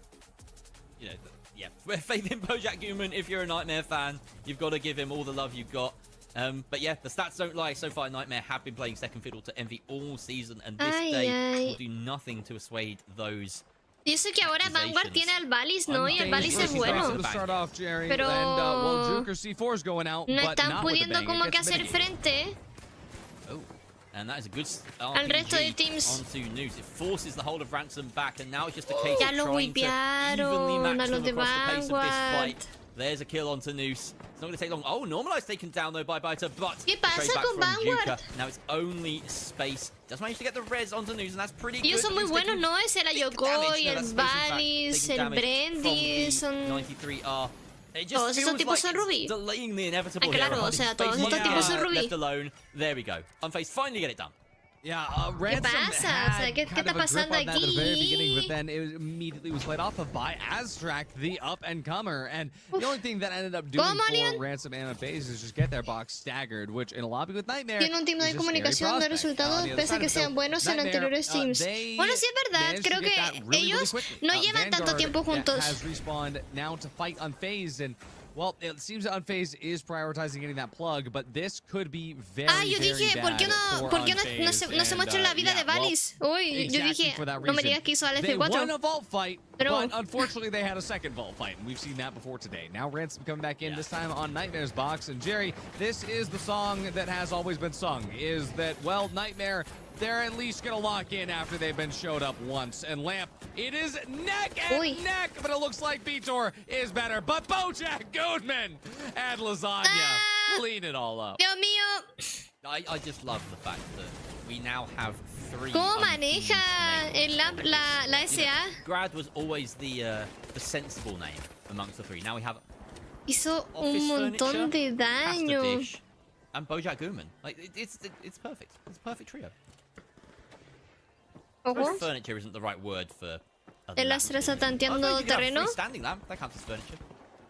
You know, yeah, we have faith in Bojack Goonman. If you're a Nightmare fan, you've got to give him all the love you've got. But yeah, the stats don't lie. So far, Nightmare have been playing second fiddle to Envy all season, and this day will do nothing to assuade those. Y eso que ahora Vanguard tiene al Valis, ¿no? Y el Valis es bueno. To start off, Jerry. Pero And, well, Juker C4 is going out, no but están not with a pudiendo bang. como It que gets hacer mitigated. frente. Oh, and that is a good Al resto de RPG teams. onto Noose. It forces the whole of Ransom back, and now it's just a case Ya of lo trying to evenly whipearon match a los them de across the pace of this Vanguard. fight. There's a kill onto Noose. It's not going to take long. Oh, Normalize taken down though by Biter, but ¿Qué pasa trade back con from Vanguard? Juker. Now it's only Space. Does manage to get the res onto Noose, and that's pretty good. Ellos son muy Noose buenos, taking ¿no? Es el big Ayoko damage. y No, el that's Space, in fact, Valis, taking el damage Brandy, from son... the 93R. It just Todos esos feels tipos like son it's Ruby. delaying the inevitable Ah, claro, here. o sea, Space todos estos might tipos be son Ruby. left alone. There we go. Unfazed finally get it done. Yeah, ¿Qué Ransom pasa? O sea, had ¿qué kind está of a grip pasando on that at the very beginning, but aquí? then it immediately was played off of by Aztrak, the up-and-comer. And the only thing that ended up doing ¿Cómo, for Alien? Ransom and Phase is just get their box staggered, which in a lobby with Nightmare Tiene un team de is a scary comunicación de prospect. resultados On the other pese a side que of it, sean though, buenos en Nightmare, anteriores teams. they Bueno, sí es verdad, managed to creo get que that really, really ellos quickly. no llevan tanto Vanguard tiempo juntos. has respawned now to fight Unfazed, and well, it seems that Unfazed is prioritizing getting that plug, but this could be very, Ah, yo very dije, ¿por qué bad no, for por qué no se Unfazed, muestra la vida and, de Valis? Uy, yo exactly dije, for that no me reason. digas que hizo al They won F4. a vault fight, Pero- but unfortunately they had a second vault fight, and we've seen that before today. Now Ransom coming back in, this time on Nightmare's box. And Jerry, this is the song that has always been sung, is that, well, Nightmare, they're at least going to lock in after they've been showed up once. And Lamp, it is neck and Uy. neck, but it looks like Vitor is better. But Bojack Goodman and Lasagna clean it all up. Dios mío, I just love the fact that we now have 3 ¿cómo unteamed maneja names. el LAMP la You know, SA? Grad was always the sensible name amongst the 3. Now we have Hizo un Office montón de Furniture, Pasta daño. Dish, and Bojack Goonman. Like it's perfect. It's a perfect trio. I Ojo, suppose furniture isn't the right word for. other el lamps, Astra is it? tanteando Oh, no, you can have terreno. freestanding lamp. That counts as furniture.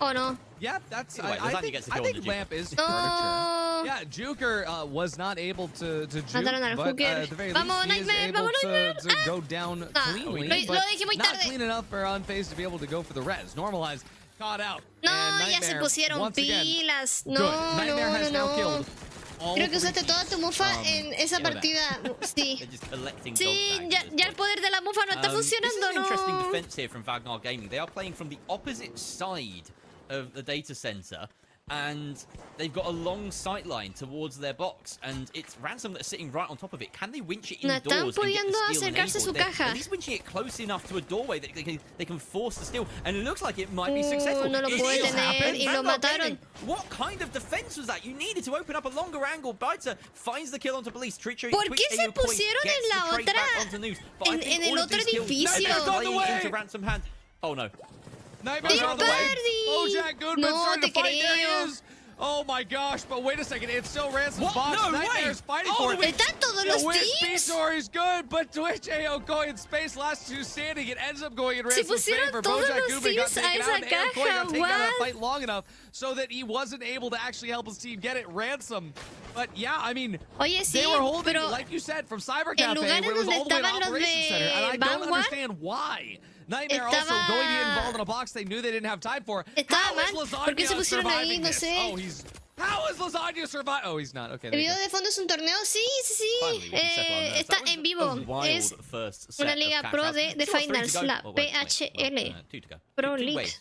¿O no? Yeah, that's. Either way, Lasagna gets the kill on the Juker. Lamp is No. furniture. Yeah, Juker was not able to juke, Mataron al but Hooker. at the very Vamos, least he is Nightmare, able vamos, Nightmare. to go down Ah, cleanly, lo but dije muy not tarde. clean enough for Unfazed to be able to go for the res. Normalize, caught out. No, and ya se Nightmare, pusieron once again, pilas. good. No, Nightmare no, has no, now no. killed all Creo que three usaste toda tu teams mufa from en esa Kodak. partida. Sí. They're just collecting Sí, dog ya, tags at this ya el point. poder de la mufa no está This is funcionando, an interesting no. defense here from Vanguard Gaming. They are playing from the opposite side of the data center, and they've got a long sight line towards their box, and it's Ransom that's sitting right on top of it. Can they winch it No indoors están and get the pudiendo steal acercarse a su enabled? They're caja. at least winching it close enough to a doorway that they can force the steal, and it looks like it might be successful. no lo It puede is tener happening. y lo Vanguard mataron. Gaming, what kind of defense was that? You needed to open up a longer angle. Biter finds the kill onto police. ¿Por qué se pusieron en la otra- en el otro edificio? Into Ransom hand. Oh no. Nightmare's on the way. Bojack Goodman No starting te to fight. There he creo. is. Oh my gosh, but wait a second. It's still Ransom's What? box. No Nightmare's way. fighting All for the it. way- ¿Están todos The los Wiz teams? Vitor is good, but Twitch Aokoi in space, last two standing. It ends up going in Se Ransom's pusieron favor. todos Bojack los Goodman got teams a taken esa out, and Aokoi got caja. taken out of that What? fight long enough so that he wasn't able to actually help his team get it. Ransom. But yeah, I mean, Oye, sí, they were holding, pero like you said, from Cyber el Cafe, lugar en where it was donde all the way to estaban los Operations de Center, and I don't Vanguard understand why. Nightmare also estaba- going to get involved in a box they knew they didn't have time for. Estaba How is mal. Lasagna ¿Por qué se pusieron ahí? surviving No this? sé. Oh, he's How is Lasagna survive? Oh, he's not. Okay. El video de fondo es un torneo. Sí, sí, sí. Está en vivo. Es una liga pro de finals, la PHL. Pro League.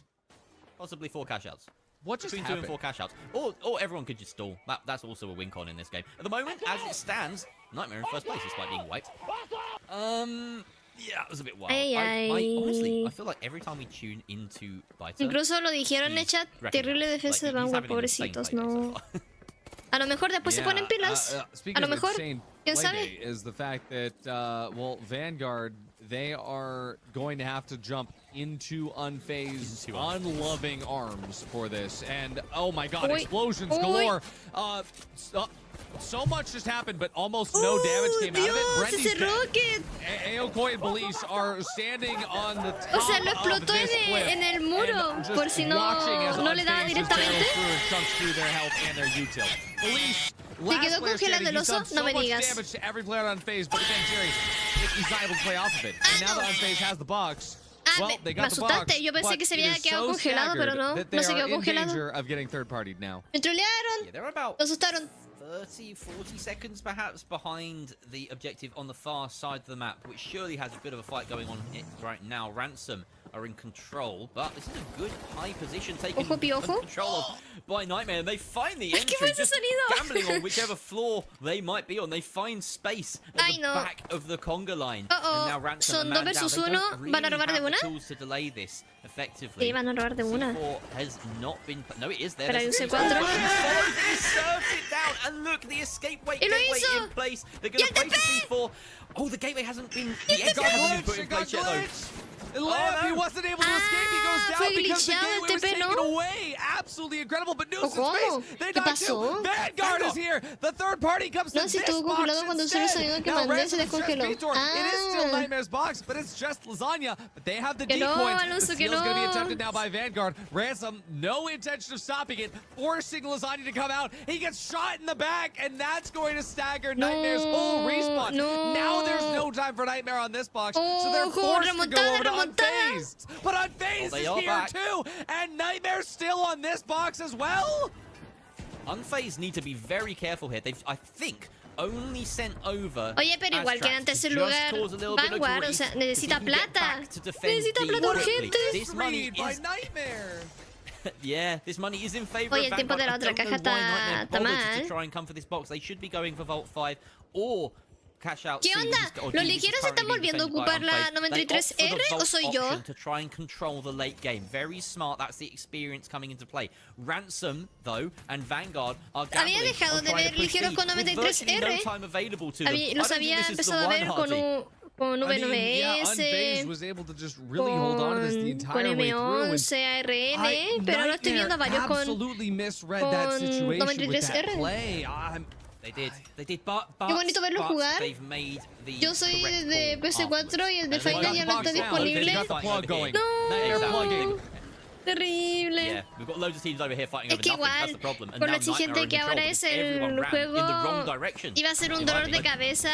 Possibly 4 cash outs. What just Between happened? 2 and 4 cash outs. Or everyone could just stall. That's also a win con in this game. At the moment, as it stands, Nightmare in first place despite being wiped. Yeah, it was a bit wild. Honestly, I feel like every time we tune into Biter, incluso lo dijeron en el chat, terrible defensa de Vanguard, pobrecitos, no. A lo mejor después se ponen pilas. A lo mejor, quién sabe. Is the fact that well, Vanguard, they are going to have to jump into unfazed, unloving arms for this, and oh my god, explosions galore. So much just happened, but almost no damage came out of it. Ese rocket. Aokoi and Belize are standing on the top o sea, lo explotó en el muro, por si no le daba directamente. ¿Se quedó congelando el oso? No me digas. Me asustaste, yo pensé que se había quedado congelado, pero no se quedó congelado. Me trolearon, lo asustaron. 30-40 seconds perhaps behind the objective on the far side of the map, which surely has a bit of a fight going on right now. Ransom are in control, but this is a good high position taken control of by Nightmare, and they find the entry, just gambling on whichever floor they might be on. They find space at the back of the conga line. And now Ransom son 2 versus 1, ¿van a robar de una? Tools to delay this effectively. Sí, van a robar de una. C4 has not been... No, it is there. Pero hay un C4. He serves it down, and look, the escape gateway in place. They're going to break the C4. Oh, the gateway hasn't been... The exit hasn't been put in place yet, though. He wasn't able to escape. He goes down because the gateway was taken away. Absolutely incredible. But news in space. They died too. Vanguard is here. The third party comes to this box instead. Now Ransom checks Vitor. It is still Nightmare's box, but it's just Lasagna. But they have the D coins. The steal is going to be attempted now by Vanguard. Ransom, no intention of stopping it, forcing Lasagna to come out. He gets shot in the back, and that's going to stagger Nightmare's whole respawn. Now there's no time for Nightmare on this box, so they're forced to go over to Unfazed. But Unfazed is here too, and Nightmare's still on this box as well. Unfazed need to be very careful here. They've, I think, only sent over. Oye, pero igual queda en tercer lugar Vanguard, o sea, necesita plata. Necesita plata urgente. This money is Nightmare. Yeah, this money is in favor of Vanguard. Oye, el tiempo de la otra caja está mal. To try and come for this box. They should be going for Vault 5 or cash out. ¿Qué onda? ¿Los ligeros están volviendo a ocupar la 93R o soy yo? To try and control the late game. Very smart. That's the experience coming into play. Ransom, though, and Vanguard are había dejado de ver ligeros con 93R. Los había empezado a ver con V9S, con M11, ARN, pero ahora estoy viendo varios con 93R. They did, but qué bonito verlo jugar. Yo soy de PS4 y el de Final ya no está disponible. No. Terrible. Yeah, we've got loads of teams over here fighting es que igual, por lo exigente que ahora es el juego, iba a ser un dolor de cabeza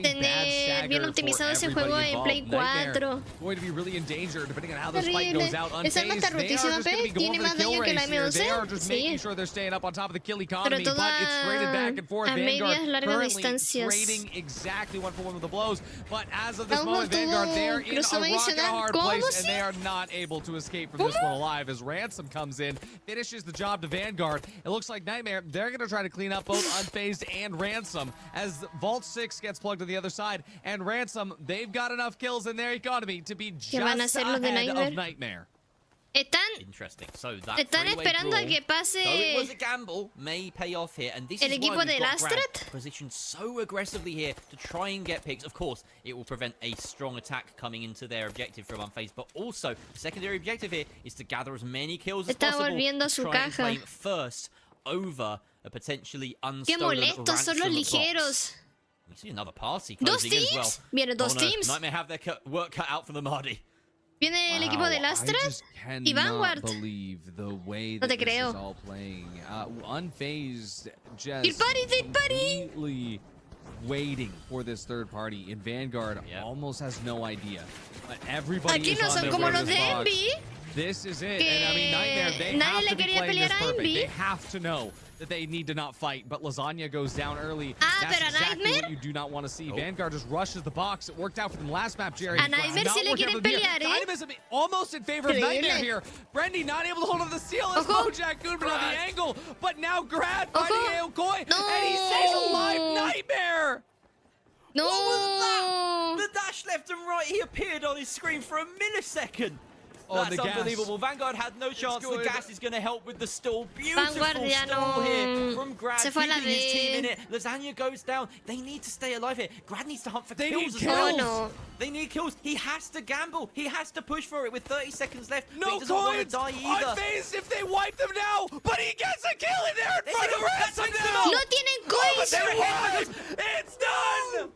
tener bien optimizado ese juego en Play 4. Terrible. Esa arma está rotísima, P. Tiene más daño que la M11. Sí. Pero toda a medias largas distancias. Vamos tuvo crossover adicional. ¿Cómo sí? To escape from this one alive as Ransom comes in, finishes the job to Vanguard. It looks like Nightmare, they're going to try to clean up both Unfazed and Ransom as Vault 6 gets plugged to the other side. And Ransom, they've got enough kills in their economy to be just ahead of Nightmare. Están esperando a que pase el equipo de Lastret. Positioned so aggressively here to try and get picks. Of course, it will prevent a strong attack coming into their objective from Unfazed, but also the secondary objective here is to gather as many kills as possible to try and claim first over a potentially unstolen ransom box. We see another party closing in as well. Vienen dos teams. Nightmare have their work cut out for them, Hardy. Viene el equipo de Lastret y Vanguard. No te creo. Unfazed just completely waiting for this third party, and Vanguard almost has no idea. Everybody Aquí no son como los de Envy. This is it. And I mean, Nightmare, they nadie have le to be quería playing this pelear a perfect. Envy. They have to know that they need to not fight, but Lasagna goes down early. Ah, That's pero a exactly Nightmare? what you do not want to see. Vanguard just rushes the box. It worked out for them last map, Jerry. A Nightmare sí le quieren pelear, ¿eh? Dynamism almost in favor of Nightmare here. Brendy not able to hold on to the seal as Ojo. Bojack Goodman on the angle, but now Grad finding Ojo. Aokoi, No. and he stays alive. Nightmare! No. What was that? The dash left and right. He appeared on his screen for a millisecond. Oh, That's the gas. unbelievable. Vanguard had no chance. The good. gas is going to help with the stall. Beautiful Vanguard ya stall here no. from Grad, Se fue a la keeping his team in B. it. Lasagna goes down. They need to stay alive here. Grad needs to hunt for They kills need as well. kills. Oh, no. They need kills. He has to gamble. He has to push for it with 30 seconds left. but No he doesn't want to coins die on either. phase if they wipe them now, but he gets a kill in there in There front you of go. That Ransom takes them now. out. No tienen Oh, but coins. they won! It's done!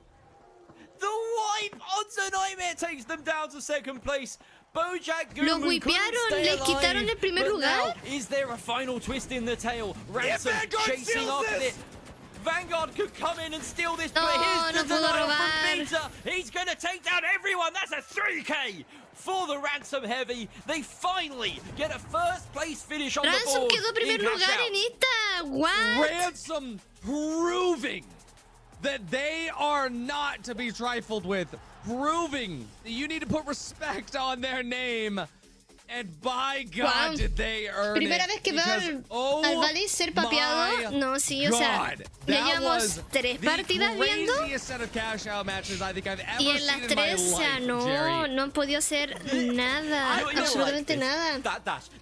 The wipe onto Nightmare takes them down to second place. Bojack Los Goodman couldn't wipearon, stay les quitaron alive, el primer but lugar. now, is there a final twist in the tail? Ransom Vanguard chasing steals after this. it. Vanguard could come in and steal this, No, but here's no the pudo denial robar. from Beta. He's going to take down everyone. That's a 3K for the Ransom Heavy. They finally get a first place finish on the Ransom board. quedó primer in lugar cash out. en esta. What? Ransom proving that they are not to be trifled with, proving that you need to put respect on their name. And by God, Wow. did they earn Primera it. vez que veo Because, oh al Valis ser papeado. my No, sí, o sea, God, ya that llevamos was 3 partidas the viendo. craziest set of cash out matches I think I've ever Y en seen las in my 3, o sea, life, no, Jerry. no han podido hacer nada, You know, absolutamente like, nada.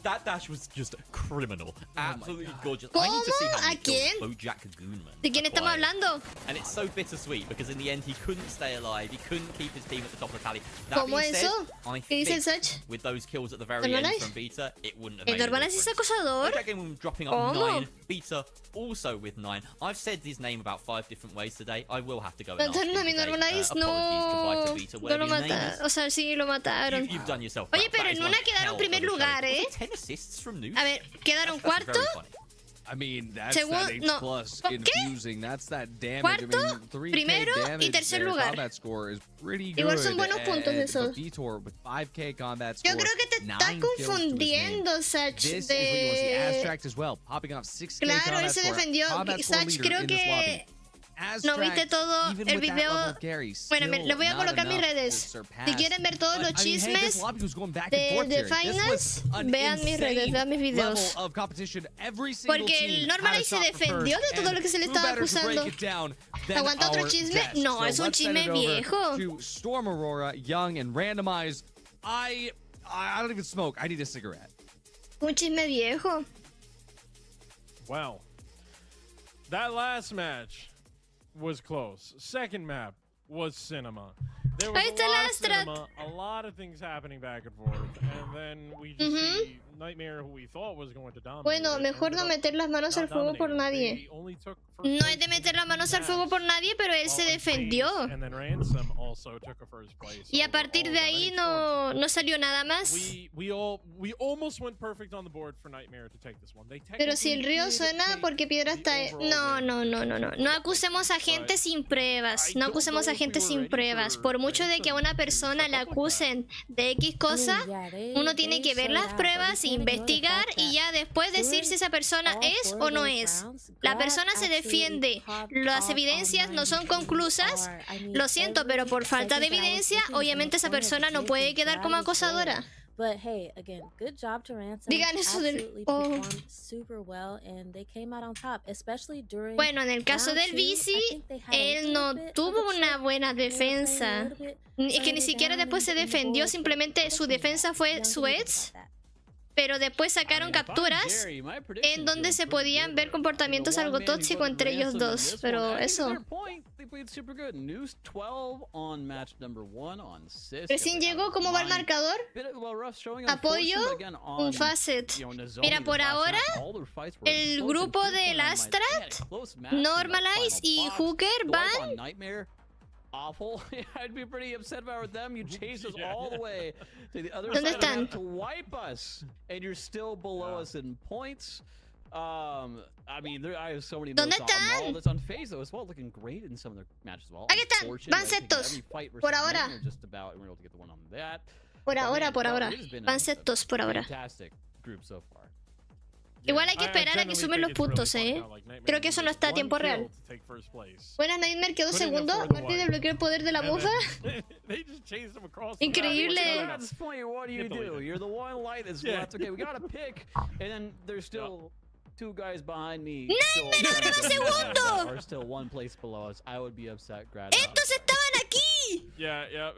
That dash was just criminal. Absolutely gorgeous. ¿Cómo? I need to see how ¿A many kills quién? Bojack Goodman ¿De quién estamos acquired. hablando? And it's so bittersweet because in the end he couldn't stay alive. He couldn't keep his team at the top of the tally. That ¿Cómo being said, eso? I ¿Qué dice el think Sach? with those kills at the very ¿Normalize? end from Beta, it wouldn't have ¿El made a Normalize es difference. acosador? Bojack Goodman dropping up ¿Cómo? 9. Beta also with 9. I've said his name about 5 different ways today. I will have to go and ask Mataron him a mi today. Normalize, Apologies, goodbye to no. Beta, No whatever lo your name mataron, is. o sea, sí, lo mataron. You've done yourself. Oye, proud. pero That en is una one quedaron hell of primer a show. lugar, Was ¿eh? it 10 assists from News? A ver, ¿quedaron That's cuarto? very funny. I mean, that's Segundo- that H no. plus ¿Por qué? infusing. That's that damage. Cuarto, I mean, 3K primero y damage tercer there. lugar. Combat score is pretty good. Igual son buenos puntos and esos. Vitor with 5K combat score. Yo creo que te está 9 kills to his name. confundiendo, Sach, This is what you want to see. de... Abstract as well, popping off 6K Claro, combat él se score. defendió. Combat score Sach, leader creo in this que lobby. no viste Abstract, todo even el with that video. level of carry, Bueno, still les voy a not colocar mis enough to redes. surpass. Si quieren ver todos los But, I mean, hey, this chismes lobby was going back and de forth, Jerry. This finals, was an vean mis redes, insane vean mis videos. level of competition. Every single Porque el team Normalize had a se shot for defendió first, de todo lo que se le and estaba who better to break acusando. it down than ¿Aguanta otro our chisme? guest? No, So es un let's send chisme it over viejo. to Storm Aurora, Young, and Randomized. I don't even smoke. I need a cigarette. Un chisme viejo. Wow. That last match was close. Second map was cinema. There was Ahí a está lot la of Astra. cinema, a lot of things happening back and forth, and then we just see Nightmare, who we thought was going to dominate. Bueno, it, mejor ended no up meter las manos al not fuego por dominating. nadie. They only took first No place es de in meter las manos al match, fuego por nadie, pero él se while defendió. FaZe and then Ransom also took a first place Y a over partir all de of ahí them. no salió nada más. We almost went perfect on the board for Nightmare to take this one. They Pero si el río technically suena, did porque Piedra take está... the overall No, win. no, no, no, no. No acusemos a gente sin pruebas. No acusemos a gente sin pruebas. Por mucho de que a una persona le acusen de X cosa, uno tiene que ver las pruebas, investigar y ya después decir si esa persona es o no es. La persona se defiende. Las evidencias no son conclusas. Lo siento, pero por falta de evidencia, obviamente esa persona no puede quedar como acosadora. But hey, again, good job to Ransom. Digan eso del... Absolutely Oh. performed super well, and they came out on top, especially during. Bueno, en el caso round del two, Bici, I think they had a él little no bit of tuvo a una chip. buena They were playing a defensa. little bit Es que ni further siquiera down después se in the defendió, board, simplemente but su defensa fue don't su think ex, about that. pero después sacaron capturas en donde se podían ver comportamientos algo tóxicos entre ellos dos, pero eso... Recién llegó, ¿cómo va el marcador? Apoyo, un facet. Mira, por ahora, el grupo del Astrat, Normalize y Hooker van... Awful. I'd be pretty upset if I were them. You chased us all the way to the other ¿Dónde side of the están? map to wipe us, and you're still below us in points. I mean, I have so many ¿Dónde notes on them all. están? That's on phase though as well, looking great in some of their matches as well. Aquí están, Unfortunate, van I think sextos, every fight versus por ahora. Nightmare just about, and we're able to get the one on that. Por ahora, por ahora. It has been Van sectos por ahora. fantastic group so far. Igual hay que esperar a que sumen los puntos, Creo que eso no está a tiempo real. Buenas, Nightmare quedó segundo. Martín desbloqueó el poder de la mufa. Increíble. At this point, what do you do? You're the one light that's left. Okay, we gotta pick, and then there's still two guys behind me. ¡Nightmare ahora va segundo! Are still one place below us. I would be upset, Grad. ¡Estos estaban aquí! Es verdad,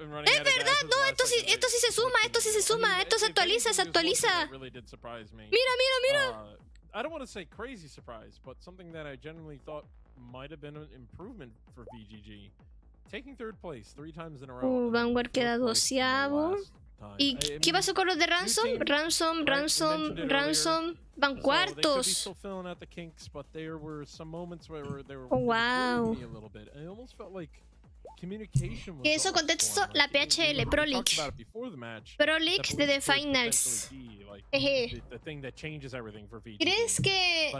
no, esto sí se suma, esto sí se suma, esto se actualiza, se actualiza. Mira, mira, mira. I don't want to say crazy surprise, but something that I genuinely thought might have been an improvement for VGG. Taking third place 3 times in a row. Vanguard queda 12º. ¿Y qué pasó con los de Ransom? Ransom. Van cuartos. Oh, wow. Que eso contexto la PHL Pro League. Pro League de The Finals. ¿Crees que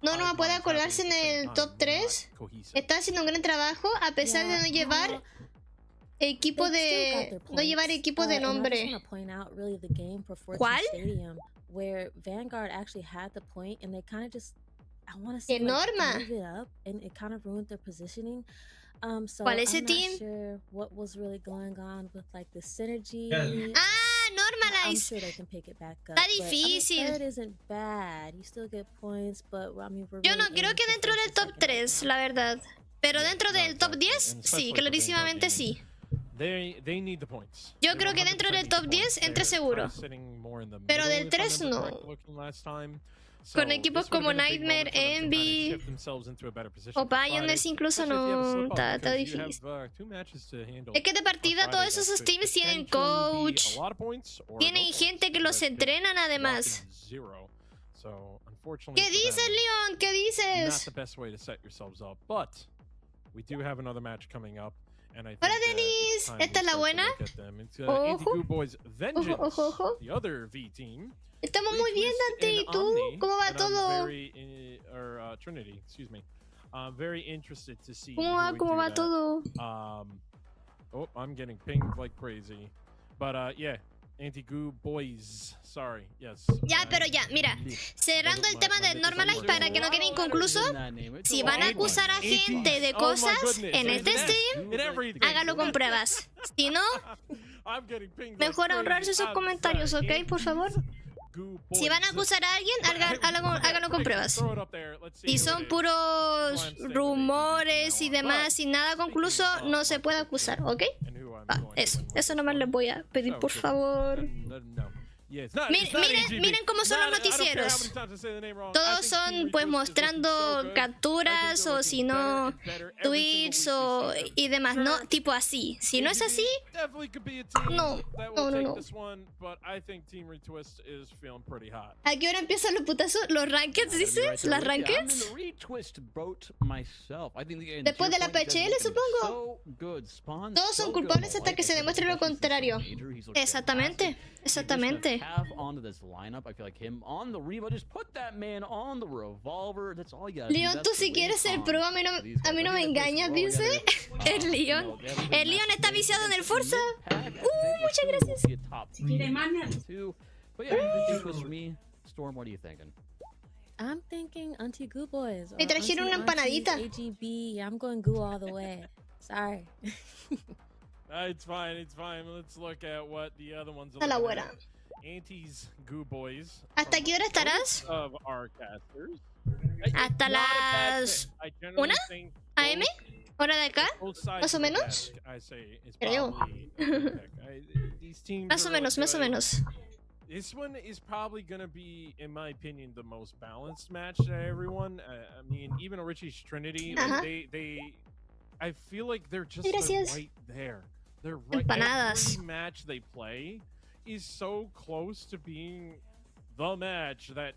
no va a poder colarse en el top 3? Está haciendo un gran trabajo a pesar de no llevar equipo de nombre. ¿Cuál? ¡Qué norma! ¿Cuál es ese team? Normalize. Está difícil. Yo no creo que dentro del top 3, la verdad. Pero dentro del top 10, sí, clarísimamente sí. Yo creo que dentro del top 10 entre seguro. Pero del 3 no. Con equipos como Nightmare, Envy o Pioneers incluso no, está difícil. Es que de partida todos esos teams tienen coach, tienen gente que los entrenan además. ¿Qué dices, Leon? ¿Qué dices? Hola, Denis. ¿Esta es la buena? Ojo. Ojo. Estamos muy bien, Dante. ¿Y tú? ¿Cómo va todo? ¿Cómo va todo? Oh, I'm getting pinged like crazy. But yeah, Anti-Goo Boys. Sorry, yes. Ya, pero ya, mira. Cerrando el tema de Normalize para que no quede inconcluso. Si van a acusar a gente de cosas en este stream, hágalo con pruebas. Si no, mejor ahorrarse esos comentarios, ¿ok? Por favor. Si van a acusar a alguien, háganlo con pruebas. Si son puros rumores y demás y nada concluso, no se puede acusar, ¿ok? Eso nomás les voy a pedir, por favor. Miren cómo son los noticieros. Todos son pues mostrando capturas o si no tweets y demás, ¿no? Tipo así. Si no es así, no. ¿A qué hora empiezan los putazos? ¿Los rankeds, dices? ¿Las rankeds? Después de la PHL, supongo. Todos son culpables hasta que se demuestre lo contrario. Exactamente. Exactamente. Leon, tú si quieres ser pro, a mí no me engañas, dice. El Leon está viciado en el Forza. Muchas gracias. I'm thinking Anti-Goo Boys. Me trajeron una empanadita. AGB, I'm going Goo all the way. Sorry. It's fine. Let's look at what the other ones are. La buena. Anti's Goo Boys. ¿Hasta qué hora estarás? Hasta las 1 AM, hora de acá, más o menos. Creo. Más o menos. This one is probably going to be, in my opinion, the most balanced match to everyone. I mean, even Richie's Trinity, like, I feel like they're just right there. They're right. Empanadas. Every match they play is so close to being the match that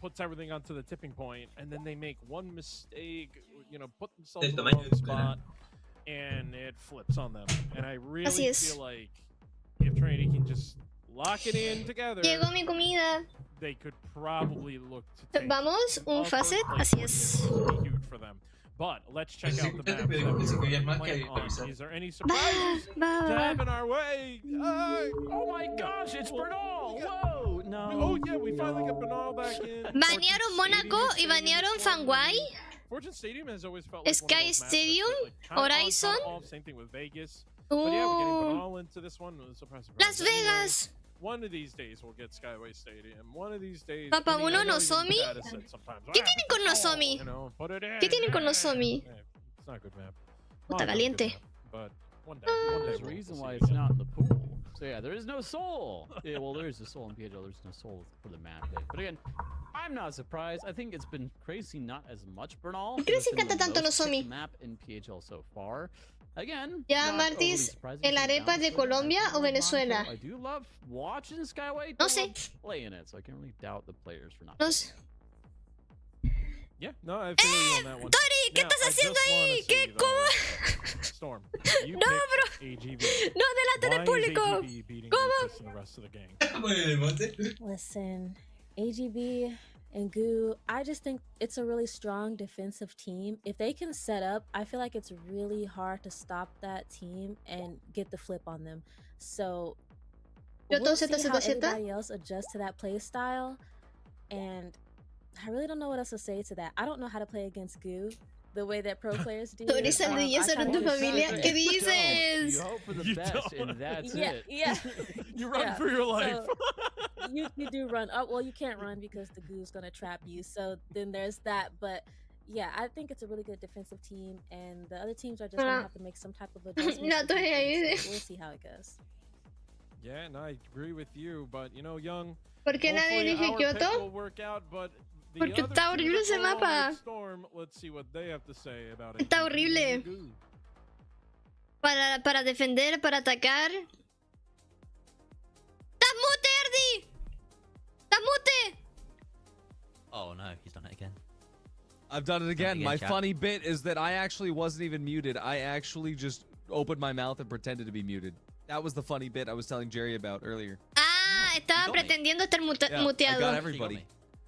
puts everything onto the tipping point, and then they make one mistake, put themselves in the wrong spot, and it flips on them. And I really feel like if Trinity can just lock it in together, llegó mi comida. They could probably look to take Vamos, un facet, así es. Huge for them. But let's check Eso sí, out the fíjate, map. pero pensé que había más que Plan había que on. avisar. Is there any surprises to have in our way? Oh my gosh, it's Bernal! Whoa! No. Oh yeah, we finally got Bernal back in. Banearon Mónaco y banearon Fanguay. Fortune Stadium has always felt like Sky one of those maps Stadium, that's like kind of on, Horizon. kind of off. Same thing with Vegas. But yeah, we're getting Bernal into this one. Surprise, surprise. Las Vegas. One of these days we'll get Skyway Stadium. One of these days. Papa, I mean, uno I know Nozomi. even Data said sometimes, ¿Qué tienen con Nozomi? you know, put it in. ¿Qué tienen con Nozomi? It's not a good map. Puta caliente. But one day There's a we'll reason see why it. it's not in the pool. So yeah, there is no soul. Yeah, well, there is a soul in PHL. There's no soul for the map. But again, I'm not surprised. I think it's been crazy, not as much Bernal. ¿Por qué les encanta tanto Nozomi? Map in PHL so far. Again, Ya, not Martis, overly surprising ¿el for arepa es de downside. Colombia o Venezuela? I do love watching Skyway. No Don't sé. love playing it, so I can't really doubt the players for not. No sé. Yeah, no, I feel you on that one. Tori, ¿qué Now, estás I haciendo just wanna ahí? see, ¿Qué? though, ¿Cómo? Storm, you No, picked AGV. No, delante Why del público. is AGV beating ¿Cómo? Lucas and the rest of the gang? Por el monte. Listen, AGB and Goo, I just think it's a really strong defensive team. If they can set up, I feel like it's really hard to stop that team and get the flip on them. So Yo we'll todo see Z, how Z, Z. everybody else adjusts to that play style. And I really don't know what else to say to that. I don't know how to play against Goo the way that pro players do. Tori Sandrillas I son kinda tu just- familia. ¿Qué You dices? hope for the You best, don't. and that's Yeah, it. yeah. You run Yeah, for your life. you do run. Oh, well, you can't run because the Goo's gonna trap you. So then there's that. But yeah, I think it's a really good defensive team, and the other teams are just gonna have to make some type of adjustment. No, Tori, ahí. So we'll see how it goes. Yeah, and I agree with you, but you know, Young. ¿Por qué nadie hopefully elige our pick Kyoto? will work out, but the Porque other está two horrible that ese go along mapa. with Storm, let's see what they have to say about it. Está horrible. Para defender, para atacar. ¡Estás mute, Erdi! ¡Estás mute! Oh no, he's done it again. I've done it again. My chat. funny bit is that I actually wasn't even muted. I actually just opened my mouth and pretended to be muted. That was the funny bit I was telling Jerry about earlier. Ah, estaba You got me. pretendiendo estar Yeah, I got muteado. everybody.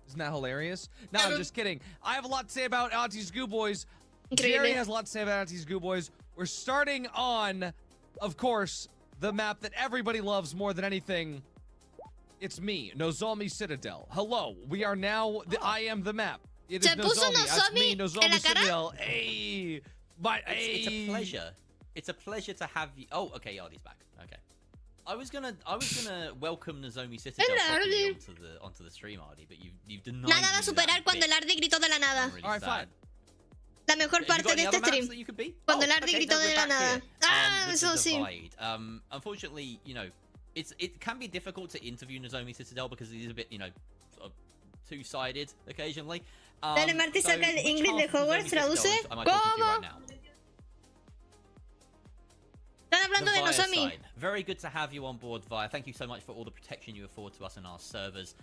Isn't that hilarious? No, I'm just kidding. I have a lot to say about Auntie's Goo Boys. Increíble. Jerry has a lot to say about Auntie's Goo Boys. We're starting on, of course, the map that everybody loves more than anything. It's me, Nozomi Citadel. Hello, we are now, I am the map. It is Se puso Nozomi. That's me, Nozomi en la Nozomi cara? Citadel. Hey, It's a pleasure. It's a pleasure to have you. Oh, okay, Yardy's back. Okay. I was gonna welcome Nozomi Citadel properly onto the stream, Ardy, but you've denied Nada va a me superar that cuando bit. el Ardi gritó de la nada. I'm really Alright, sad. fine. La mejor Have you parte got de any este other maps stream. that you could be? Cuando el Ardi okay, gritó no, de we're la back nada. here, Ah, with eso the sí. divide. Unfortunately, you know, it can be difficult to interview Nozomi Citadel because it is a bit, you know, sort of two-sided occasionally. Dale, Marty, So saca el which English de half of Hogwarts, Nozomi Citadel traduce. am I talking to you ¿Cómo? right now? Están hablando de The Via Nozomi. side. Very good to have you on board, Via. Thank you so much for all the protection you afford to us and our servers.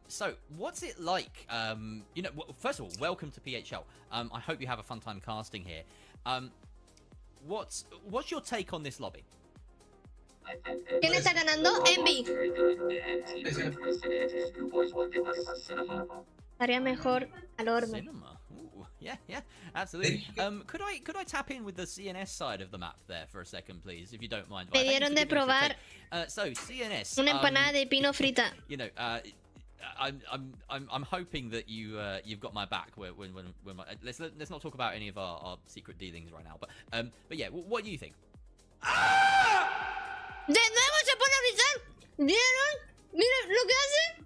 So, what's it like? You know, first of all, welcome to PHL. I hope you have a fun time casting here. What's your take on this lobby? ¿Quién está ganando? Envy. Estaría mejor al horno. Cinema. Ooh, yeah, absolutely. Could I tap in with the CNS side of the map there for a second, please, if you don't mind? Me Thank you dieron for de giving us your probar take. So CNS. una empanada de pino frita. You know, I'm hoping that you've got my back when let's not talk about any of our secret dealings right now. But yeah, what do you think? De nuevo se pone a gritar. ¿Vieron? Mira lo que hace.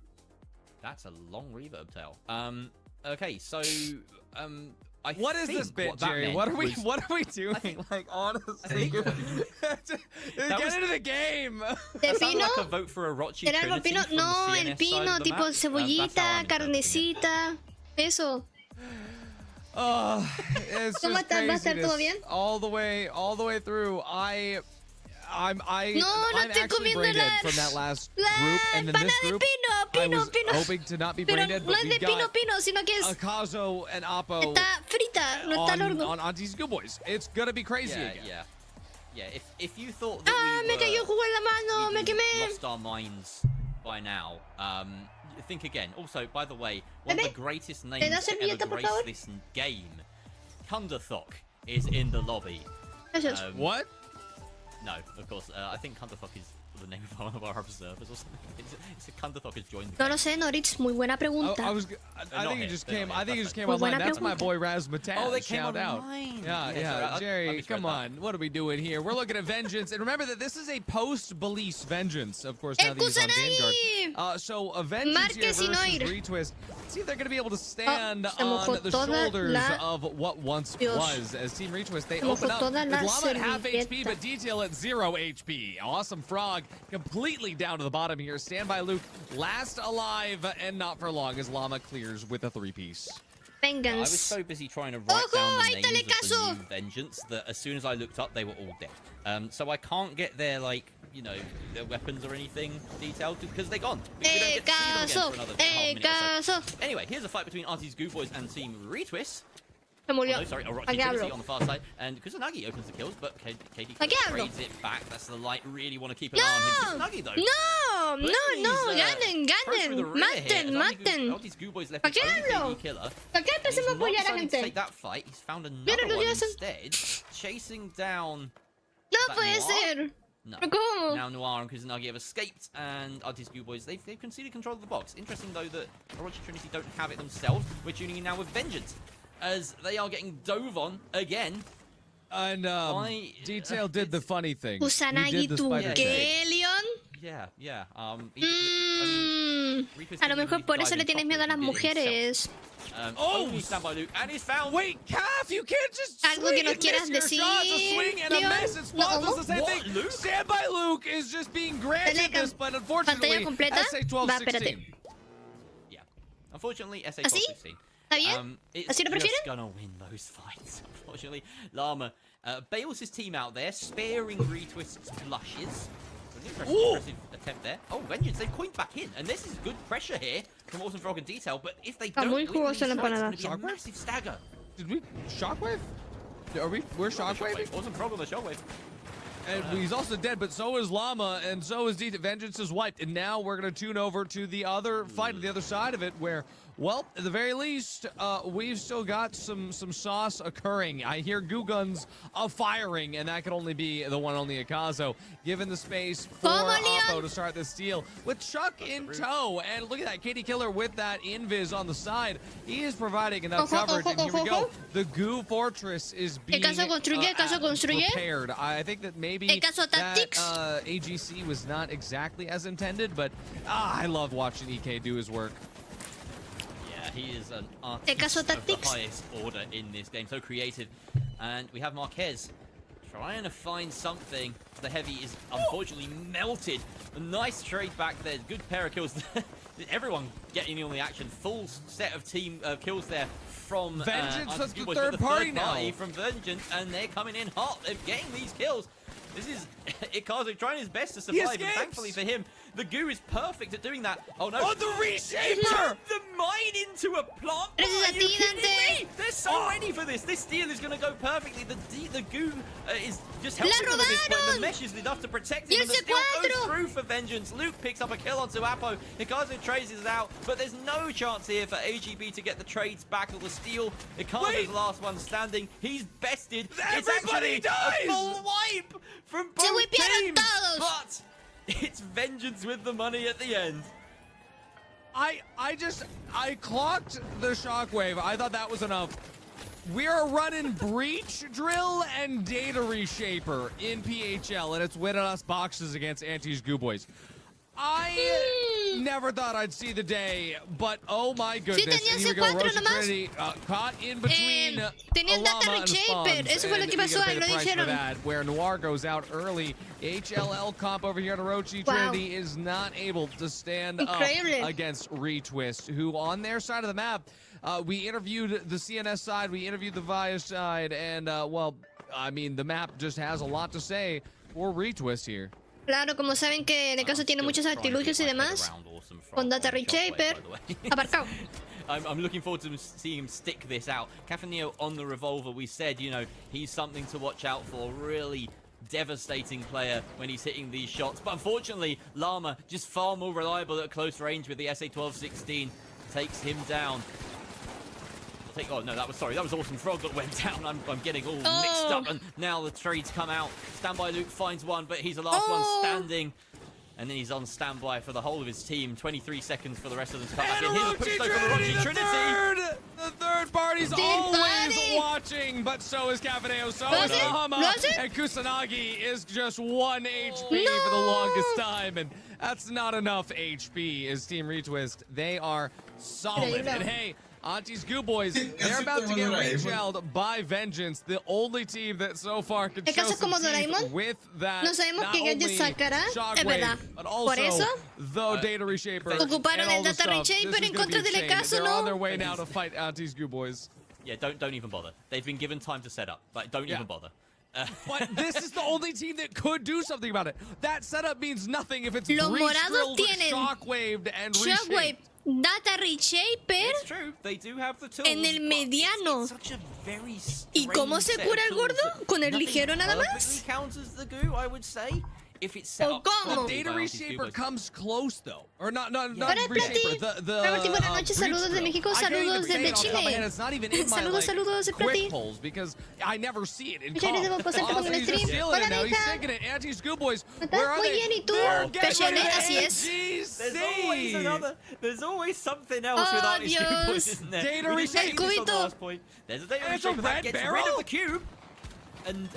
That's a long reverb tail. Okay, so I What is think this bit, what that Jerry? meant What are we was- doing? Like, honestly. think- Get was- into the game. ¿De That sounded pino? like a vote for a Rochi ¿Era algo Trinity pino? from the No, el CNS side pino, of the tipo map. That's how cebollita, I'm interpreting it. carnecita. Eso. Oh, it's ¿Cómo just estás? ¿Va a estar todo craziness bien? all the way through. I'm No I'm estoy actually comiendo brain dead la- from that last La group, and then this empanada de group pino, I pino, was pino. hoping to not be Pero brain dead, no but es we de pino, got pino, sino que es. Akazo and Oppo Está frita, no está al horno. on Auntie's Good Boys. It's gonna be crazy Yeah, again. yeah. If you thought that Ah, we me cayó jugo en la mano, me we'd quemé. lost our minds by now, think again. Also, by the way, one of Bebé, the greatest ¿me names das to ever servilleta, por grace favor? this game Kundathok is in the lobby. Gracias. What? No, of course. I think Kundathok is the name of one of our observers or something. It's a Kundathok has joined the No lo sé, Noritz. Muy buena pregunta. I think he just came. I think he just came Muy online. buena That's my pregunta. boy Razmataz. Oh, they came Shout out. online. Yeah, Yeah, sorry, I Jerry, misread come that. on. What are we doing here? We're looking at Vengeance, and remember that this is a post-Belize Vengeance. Of course, now that he's on Vanguard. So a Vengeance here Marque sin versus oír. Retwist. See if they're going to be able to stand se mojó on the toda shoulders la- of what once Dios. was. As Team Retwist, they Se mojó open up toda with la Llama at half HP, servilleta. but Detail at 0 HP. Awesome Frog completely down to the bottom here. Standby Luke, last alive and not for long as Llama clears with a 3-piece. I was Vengeance. so busy trying to write Ojo, down ahí the está names el of the caso. new Vengeance that as soon as I looked up, they were all dead. So I can't get their, like, you know, their weapons or anything detailed because they're gone. We don't get to see them again for another half minute or so. Caso. Anyway, here's a fight between Artie's Goo Boys and Team Retwist. Se murió. Oh, no, sorry, Orochi ¿A qué Trinity hablo? on the far side, and Kusanagi opens the kills, but Katie ¿A qué hablo? trades it back. That's the light. Really want to keep an eye on him. Kusanagi, though. No, no, no. Ganen, Ganen, ganen. Maten. Artie's Goo Boys left ¿A with qué only hablo? KD killer. ¿Por qué And he's empecemos a not apoyar a deciding to gente? take that fight. He's found Yo another no lo one voy a hacer. instead, chasing down. No that puede Noir? ser. No. ¿Pero cómo? Now Noir and Kusanagi have escaped, and Artie's Goo Boys, they've conceded control of the box. Interesting, though, that Orochi Trinity don't have it themselves. We're tuning in now with Vengeance, as they are getting dove on again. And Detail did the funny thing. Kusanagi, ¿tú qué, Leon? Yeah. A lo mejor por eso le tienes miedo a las mujeres. Only Standby Luke, and he's found. Wait, Calf, you can't just Algo que nos swing and quieras miss your decir, shots. A swing and a Leon. miss. It spawns No. us the same What, thing. Luke? Standby Luke is just being granted Telegram. this, but unfortunately, Pantalla completa. SA-12-16. Va, espérate. Yeah. Unfortunately, ¿Así? SA-12-16. ¿Está bien? It's ¿Así lo prefieren? just gonna win those fights. Unfortunately, Llama bails his team out there, sparing Retwist's blushes. Impressive attempt there. Oh, Vengeance, they've coined back in, and this is good pressure here from Awesome Frog and Detail. But if they don't muy win these jugosa la fights, empanada. it's gonna be a massive stagger. Did we Shockwave? We're Shockwave? Awesome Frog on the Shockwave. And he's also dead, but so is Llama, and so is Detail. Vengeance is wiped, and now we're going to tune over to the other fight, on the other side of it, where, well, at the very least, we've still got some sauce occurring. I hear goo guns firing, and that could only be the one only Akazo, given the space for Oppo to start this steal. With Chuck in tow, and look at that, Katie Killer with that invis on the side. He is providing enough coverage, and here we go. The goo fortress is being repaired. I think that maybe that AGC was not exactly as intended, but I love watching EK do his work. Yeah, he is an artist of the highest order in this game. So creative. And we have Marquez trying to find something. The heavy is unfortunately melted. A nice trade back there. Good pair of kills. Everyone getting in on the action. Full set of team kills there from Vengeance. That's the Boys, third party now. From Vengeance, and they're coming in hot. They're getting these kills. This is Ikazu trying his best to survive, and thankfully for him, the goo is perfect at doing that. Oh no! Oh, the reshaper! The mine into a plant. Are you kidding me? They're so ready for this. This steal is going to go perfectly. The goo is just helping them at this point. The mesh is enough to protect him, and the steal goes through for Vengeance. Luke picks up a kill onto Apo. Ikazu traces out, but there's no chance here for AGB to get the trades back or the steal. Ikazu's last one standing. He's bested. It's actually a full wipe from both teams, but it's Vengeance with the money at the end. I clocked the shockwave. I thought that was enough. We're running Breach Drill and Data Reshaper in PHL, and it's winning us boxes against Auntie's Goo Boys. I never thought I'd see the day, but oh my goodness. And here we go, Roshi Trinity caught in between Llama and Spawns. Eso fue lo que pasó, lo dijeron. That, where Noir goes out early. HLL comp over here on Orochi Trinity is not able to stand up against Retwist, who on their side of the map, we interviewed the CNS side, we interviewed the VIA side, and well, I mean, the map just has a lot to say for Retwist here. Claro, como saben que en el caso tiene muchos artilugios y demás, con Data Reshaper, aparcado. I'm looking forward to seeing him stick this out. Cafaneo on the revolver, we said, you know, he's something to watch out for. Really devastating player when he's hitting these shots. But unfortunately, Llama just far more reliable at close range with the SA-12-16. Takes him down. take. Oh no, that was Awesome Frog that went down. I'm getting all mixed up, and now the trades come out. Standby Luke finds one, but he's the last one standing. And then he's on standby for the whole of his team. 23 seconds for the rest of them to come back in. Here's a push though from the Trinity. The third party's always watching, but so is Cafeneo, so is Hama, and Kusanagi is just 1 HP for the longest time, and that's not enough HP. Is Team Retwist? They are solid, and hey, Auntie's Goo Boys, they're about to get reshelled by Vengeance, the only team that so far can show some teeth with that. No sabemos qué gadget sacará, es verdad. But also, Por eso, the Data Reshaper ocuparon el Data Reshaper en contra del caso, They're ¿no? on their way now to fight Auntie's Goo Boys. Yeah, don't even bother. They've been given time to set up. Like, don't even bother. But this is the only team that could do something about it. That setup means nothing if it's Los morados tienen shockwaved and Shockwave, Data Reshaper It's true. They do have the tools, en el mediano. it's such a very ¿Y cómo se cura el gordo? ¿Con el ligero nada más? Perfectly counters the goo, I would say. If it's set up The Data Reshaper comes close though, or not Reshaper. Buenas noches, saludos de México, saludos desde Chile. It's not even in my Saludos para ti. quick polls because I never see it in Muchas gracias por pasarte con el stream. Hola, He's hija. taking it. Auntie's Goo Boys. ¿Estás muy bien? ¿Y tú? PCL, así es. There's always something else with Auntie's Goo Boys, isn't there? Data We didn't see this on the Reshaper. last point. There's a Data It's a Reshaper that red gets barrel? rid of the cube. And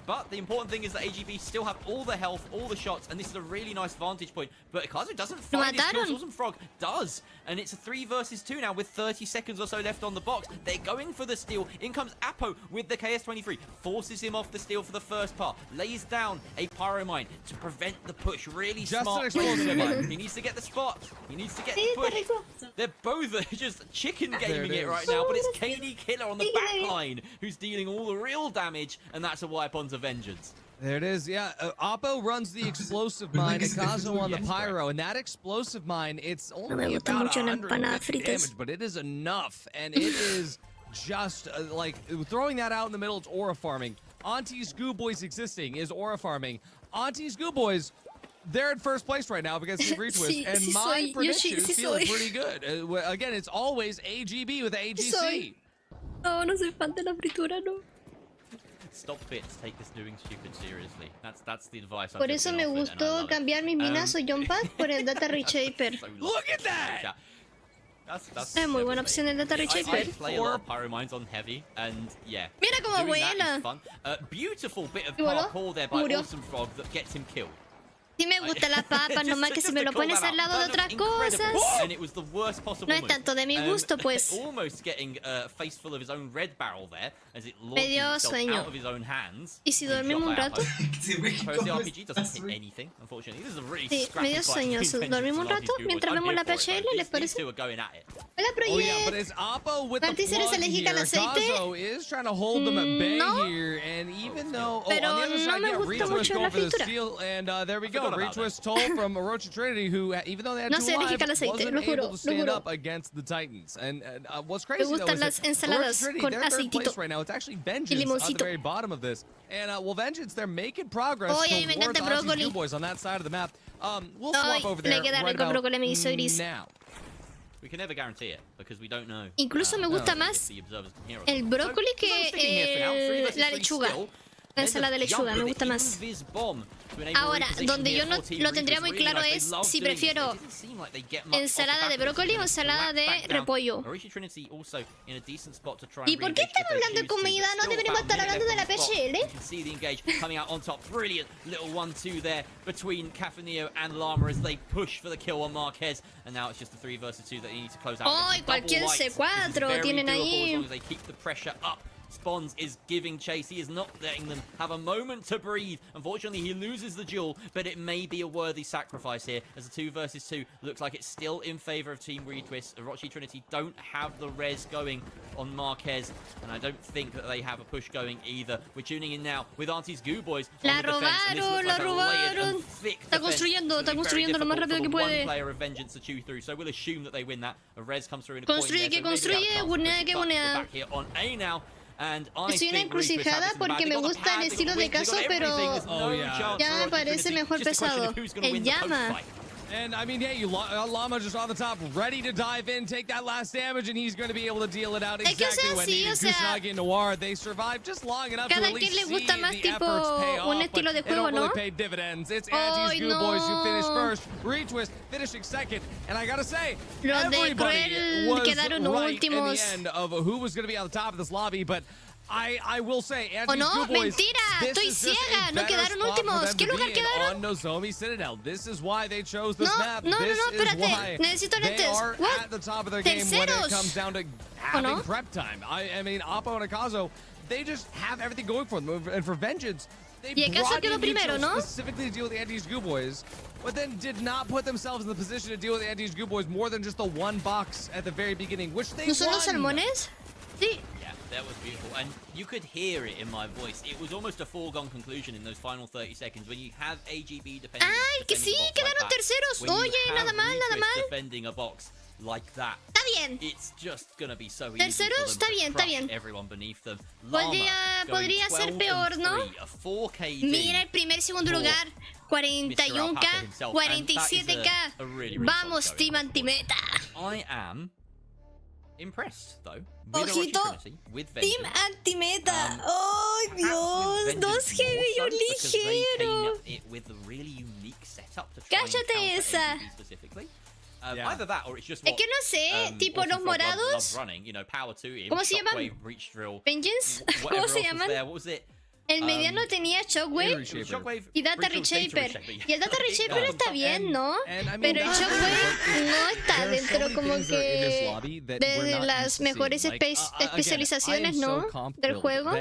but the important thing is that AGB still have all the health, all the shots, and this is a really nice vantage point. But Ikazu doesn't find his kills. Awesome Frog does, and it's a 3 versus 2 now with 30 seconds or so left on the box. They're going for the steal. In comes Apo with the KS-23, forces him off the steal for the first part, lays down a pyro mine to prevent the push. Really smart. He needs to get the spot. He needs to get the push. They're both just chicken gaming it right now, but it's KD Killer on the back line who's dealing all the real damage, and that's a wipe onto Vengeance. There it is, yeah. Oppo runs the explosive mine, Ikazu on the pyro, and that explosive mine, it's only about 100 damage, but it is enough, and it is just like throwing that out in the middle. It's aura farming. Auntie's Goo Boys existing is aura farming. Auntie's Goo Boys, they're in first place right now against the Retwist, and my predictions feel pretty good. Again, it's always AGB with AGC. No, no soy fan de la fritura, no. Stop bits, take this doing stupid seriously. That's the advice. Por eso me gustó cambiar mis minas o jump pad por el Data Reshaper. Look at that! Es muy buena opción el Data Reshaper. I play a lot of pyro mines on heavy, and yeah. Mira cómo vuela. Beautiful bit of parkour there by Awesome Frog that gets him killed. Sí me gustan las papas, nomás que si me lo pones al lado de otras cosas. And it was the worst possible No es tanto de mi gusto, pues. Almost getting a face full of his own red barrel there as it Me launches dio itself sueño. out of his own hands. ¿Y si dormimos un rato? Suppose the RPG doesn't hit anything, unfortunately. This is a really Sí, scrappy me dio fight sueño. between ¿Dormimos un Vengeance rato and Auntie's mientras Goo vemos la Boys. I'm here PHL? for it, ¿Les though. parece? These two are going at it. Hola, Oh yeah, but Project. it's Oppo with the Martis, ¿eres plug alérgica here. al aceite? Gazo is trying to hold them at bay No. here, and even though Pero on the other no side, me yeah, gusta Retwist mucho la going for the fritura. steal, and there we go. forgot about Retwist told from Orochi Trinity, who even though they had No two soy alérgica al lives, aceite, wasn't lo juro, able to lo stand juro. up against the Titans. And what's Me crazy though gustan is las that ensaladas Orochi Trinity, con they're third aceitito place right now. It's actually y Vengeance at the limoncito. very bottom of this. And well, Vengeance, they're making progress Oye, a mí me towards encanta Auntie's brócoli. Goo Boys on that side of the map. We'll Ay, swap over le there queda right rico el about brócoli a mi guiso gris. now. We can never guarantee it because we don't know. Incluso me gusta if más the observers can hear us. el brócoli So, I'm sticking here for now. 3 versus la 3 lechuga. still. La ensalada de There's a jump lechuga, me with gusta the más. invis bomb to enable Ahora, reposition donde here yo no for Team lo tendría Retwist. muy Really claro nice. They es love si doing this. prefiero It doesn't seem like they get much off the ensalada back de of this. brócoli o They ensalada slap de back down. repollo. Orochi Trinity also in a decent spot to try and ¿Y por qué re-engage están if they hablando de choose to, comida? but ¿No still deberíamos about estar hablando de la mid-level spot. PHL? You can see the engage coming out on top. Brilliant little 1-2 there between Cafaneo and Llama as they push for the kill on Marquez. And now it's just the 3 versus 2 that he needs to close out. Ay, cualquier C4 tienen ahí. As long as they keep the pressure up. Spons is giving chase. He is not letting them have a moment to breathe. Unfortunately, he loses the duel, but it may be a worthy sacrifice here as a 2 versus 2 looks like it's still in favor of Team Retwist. Orochi Trinity don't have the res going on Marquez, and I don't think that they have a push going either. We're tuning in now with Auntie's Goo Boys. La robaron, la robaron. Está construyendo lo más rápido que puede. Player of Vengeance to chew through, so we'll assume that they win that. A res comes through in a Construye que construye, gunea que gunea. back here on A now. And I Estoy en una think Retwist have encrucijada this in the bag. porque They me got the gusta el pad, they got estilo the de wings, they got Caso, pero everything. There's no chance ya for me Orochi parece Trinity. mejor Just a question pesado. of who's gonna El win the post llama. fight. And I mean, hey, Llama just on the top, ready to dive in, take that last damage, and he's going to be able to deal it out exactly when needed. Kusanagi and Noir, they survived just long enough to at least see the efforts pay off, but it don't really pay dividends. It's Auntie's Goo Boys who finished first, Retwist finishing second, and I gotta say, everybody was right in the end of who was going to be on the top of this lobby, but I will say, Auntie's Goo Boys, mentira, estoy ciega, no quedaron últimos. ¿Qué lugar quedaron? On Nozomi Citadel. This is why they chose this map. No, Espérate. Necesito lentes. They are at the top of their game when it comes down to having prep time. I mean, Oppo and Akazo, they just have everything going for them. And for Vengeance, they brought in primero, specifically to deal with the Auntie's Goo Boys, but then did not put themselves in the position to deal with the Auntie's Goo Boys more than just the one box at the very beginning, which they won. ¿No son los salmones? Sí. That was beautiful, and you could hear it in my voice. It was almost a foregone conclusion in those final 30 seconds when you have AGB defending. ¡Ay, que sí! ¡Quedaron terceros! Oye, nada mal, nada mal. Defending a box like that. Está bien. It's just gonna be so easy. Terceros, está bien, está bien. Everyone beneath them. Podría ser peor, ¿no? Mira el primer, segundo lugar. 41K, 47K. Vamos, Team Antimeta. I am impressed, though. Ojito, Team Antimeta. ¡Oh, Dios! 2 GB y un ligero. Cállate esa. Either that or it's just es que no sé, tipo los morados. ¿Cómo se llaman? Vengeance. ¿Cómo se llaman? El mediano tenía Shockwave y Data Reshaper. Y el Data Reshaper está bien, ¿no? Pero el Shockwave no está dentro como que de las mejores especializaciones, ¿no? Del juego.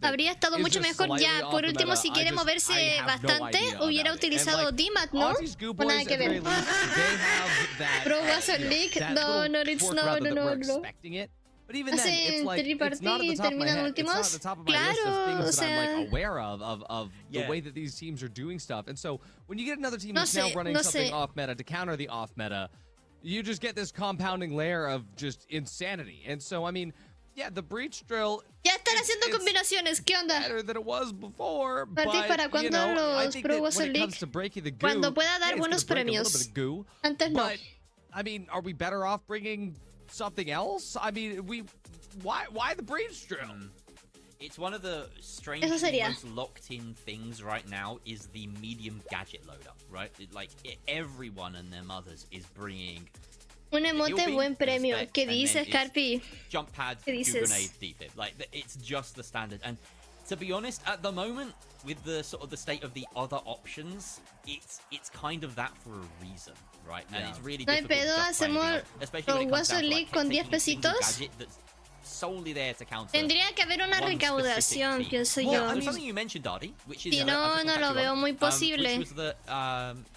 Habría estado mucho mejor ya. Por último, si quiere moverse bastante, hubiera utilizado DMAT, ¿no? O nada que ver. Pro Wasser League. No. But even then, it's like, it's not at the top of my head. It's not at the top of my list of things that I'm like aware of the way that these teams are doing stuff. And so when you get another team that's now running something off meta to counter the off meta, you just get this compounding layer of just insanity. And so, I mean, yeah, the breach drill. Ya están haciendo combinaciones. ¿Qué onda? Better than it was before. Martín, ¿para cuándo los Pro Wasser League? Cuando pueda dar buenos premios. Antes no. But, I mean, are we better off bringing something else? I mean, why the breach drill? It's one of the strangest, most locked-in things right now is the medium gadget loader, right? Everyone and their mothers is bringing un emote buen premio. ¿Qué dices, Carpi? Jump pad, grenade, defib. It's just the standard. And to be honest, at the moment, with the sort of the state of the other options, it's kind of that for a reason, right? And it's really difficult to just find, especially when it comes down to like con 10 pesitos. Solely there to counter. Tendría que haber una recaudación, pienso yo. Something you mentioned, Dardy, which is si no lo veo muy posible. Which was the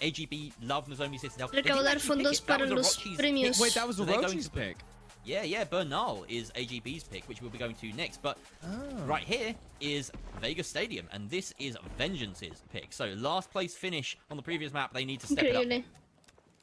AGB Love Nozomi Citadel. Recaudar fondos para los premios. Wait, that was Orochi's pick. Yeah, Bernal is AGB's pick, which we'll be going to next. But right here is Vegas Stadium, and this is Vengeance's pick. So last place finish on the previous map, they need to step it up.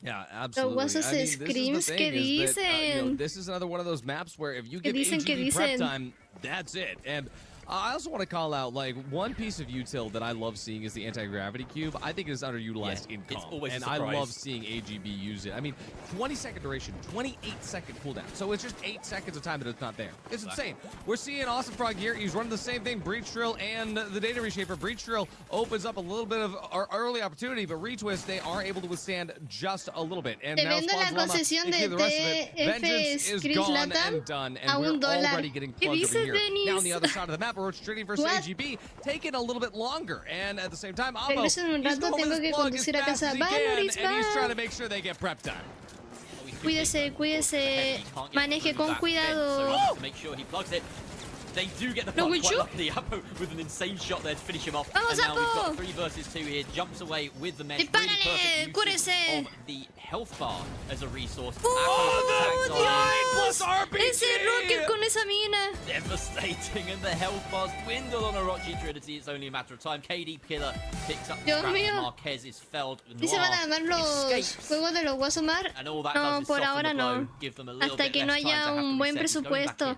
Yeah, absolutely. I mean, screams que dicen. This is another one of those maps where if you get AGB prep time, that's it. And I also want to call out, like, one piece of util that I love seeing is the anti-gravity cube. I think it is underutilized in comp, and I love seeing AGB use it. I mean, 20-second duration, 28-second cooldown. So it's just 8 seconds of time that it's not there. It's insane. We're seeing Awesome Frog here. He's running the same thing, Breach Drill and the Data Reshaper. Breach Drill opens up a little bit of early opportunity, but Retwist, they are able to withstand just a little bit. And now Spawns Llama, including the rest of it. Vengeance is gone and done, and we're already getting plugged over here. Now on the other side of the map, Roach Trinity versus AGB taking a little bit longer, and at the same time, Avo, he's going with his plug as fast as he can, and he's trying to make sure they get prep time. Cuídese, maneje con cuidado. Make sure he plugs it. They do get the plug quite luckily. Apo with an insane shot there to finish him off. Vamos, and now we've got Apo. 3 versus 2 here. Jumps away with the mesh. Really perfect use of the health bar as a resource. ¡Oh, Dios! Ese rocket con esa mina. Devastating, and the health bars dwindle on Orochi Trinity. It's only a matter of time. KD Killer picks up the scratch. Marquez is felled. ¿Y se van a armar los juegos de los Guasomar? No, por ahora no. Hasta que no haya un buen presupuesto.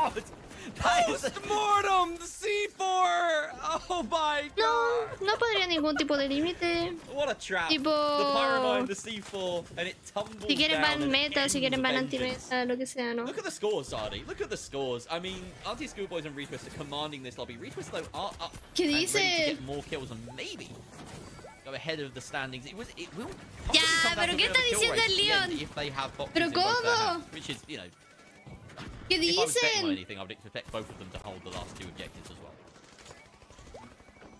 god! Post-mortem C4! Oh my god! No podría ningún tipo de límite. What a trap. Tipo... The Pyromine, the C4, and it tumbles Si quieren down van and meta, si quieren ends van vengeance. anti-meta, lo que sea, ¿no? Look at the scores, Sardi. Look at the scores. I mean, Auntie Schoolboys and Retwist are commanding this lobby. Retwist, though, are up ¿Qué and ready dice? to get more kills and maybe go ahead of the standings. It will Ya, possibly come down pero to ¿qué a bit of está a kill diciendo race el at the end Leon? if they have boxes ¿Pero in both their cómo? hands, which is, you know, ¿Qué if I was betting on dicen? anything, I would expect both of them to hold the last two objectives as well.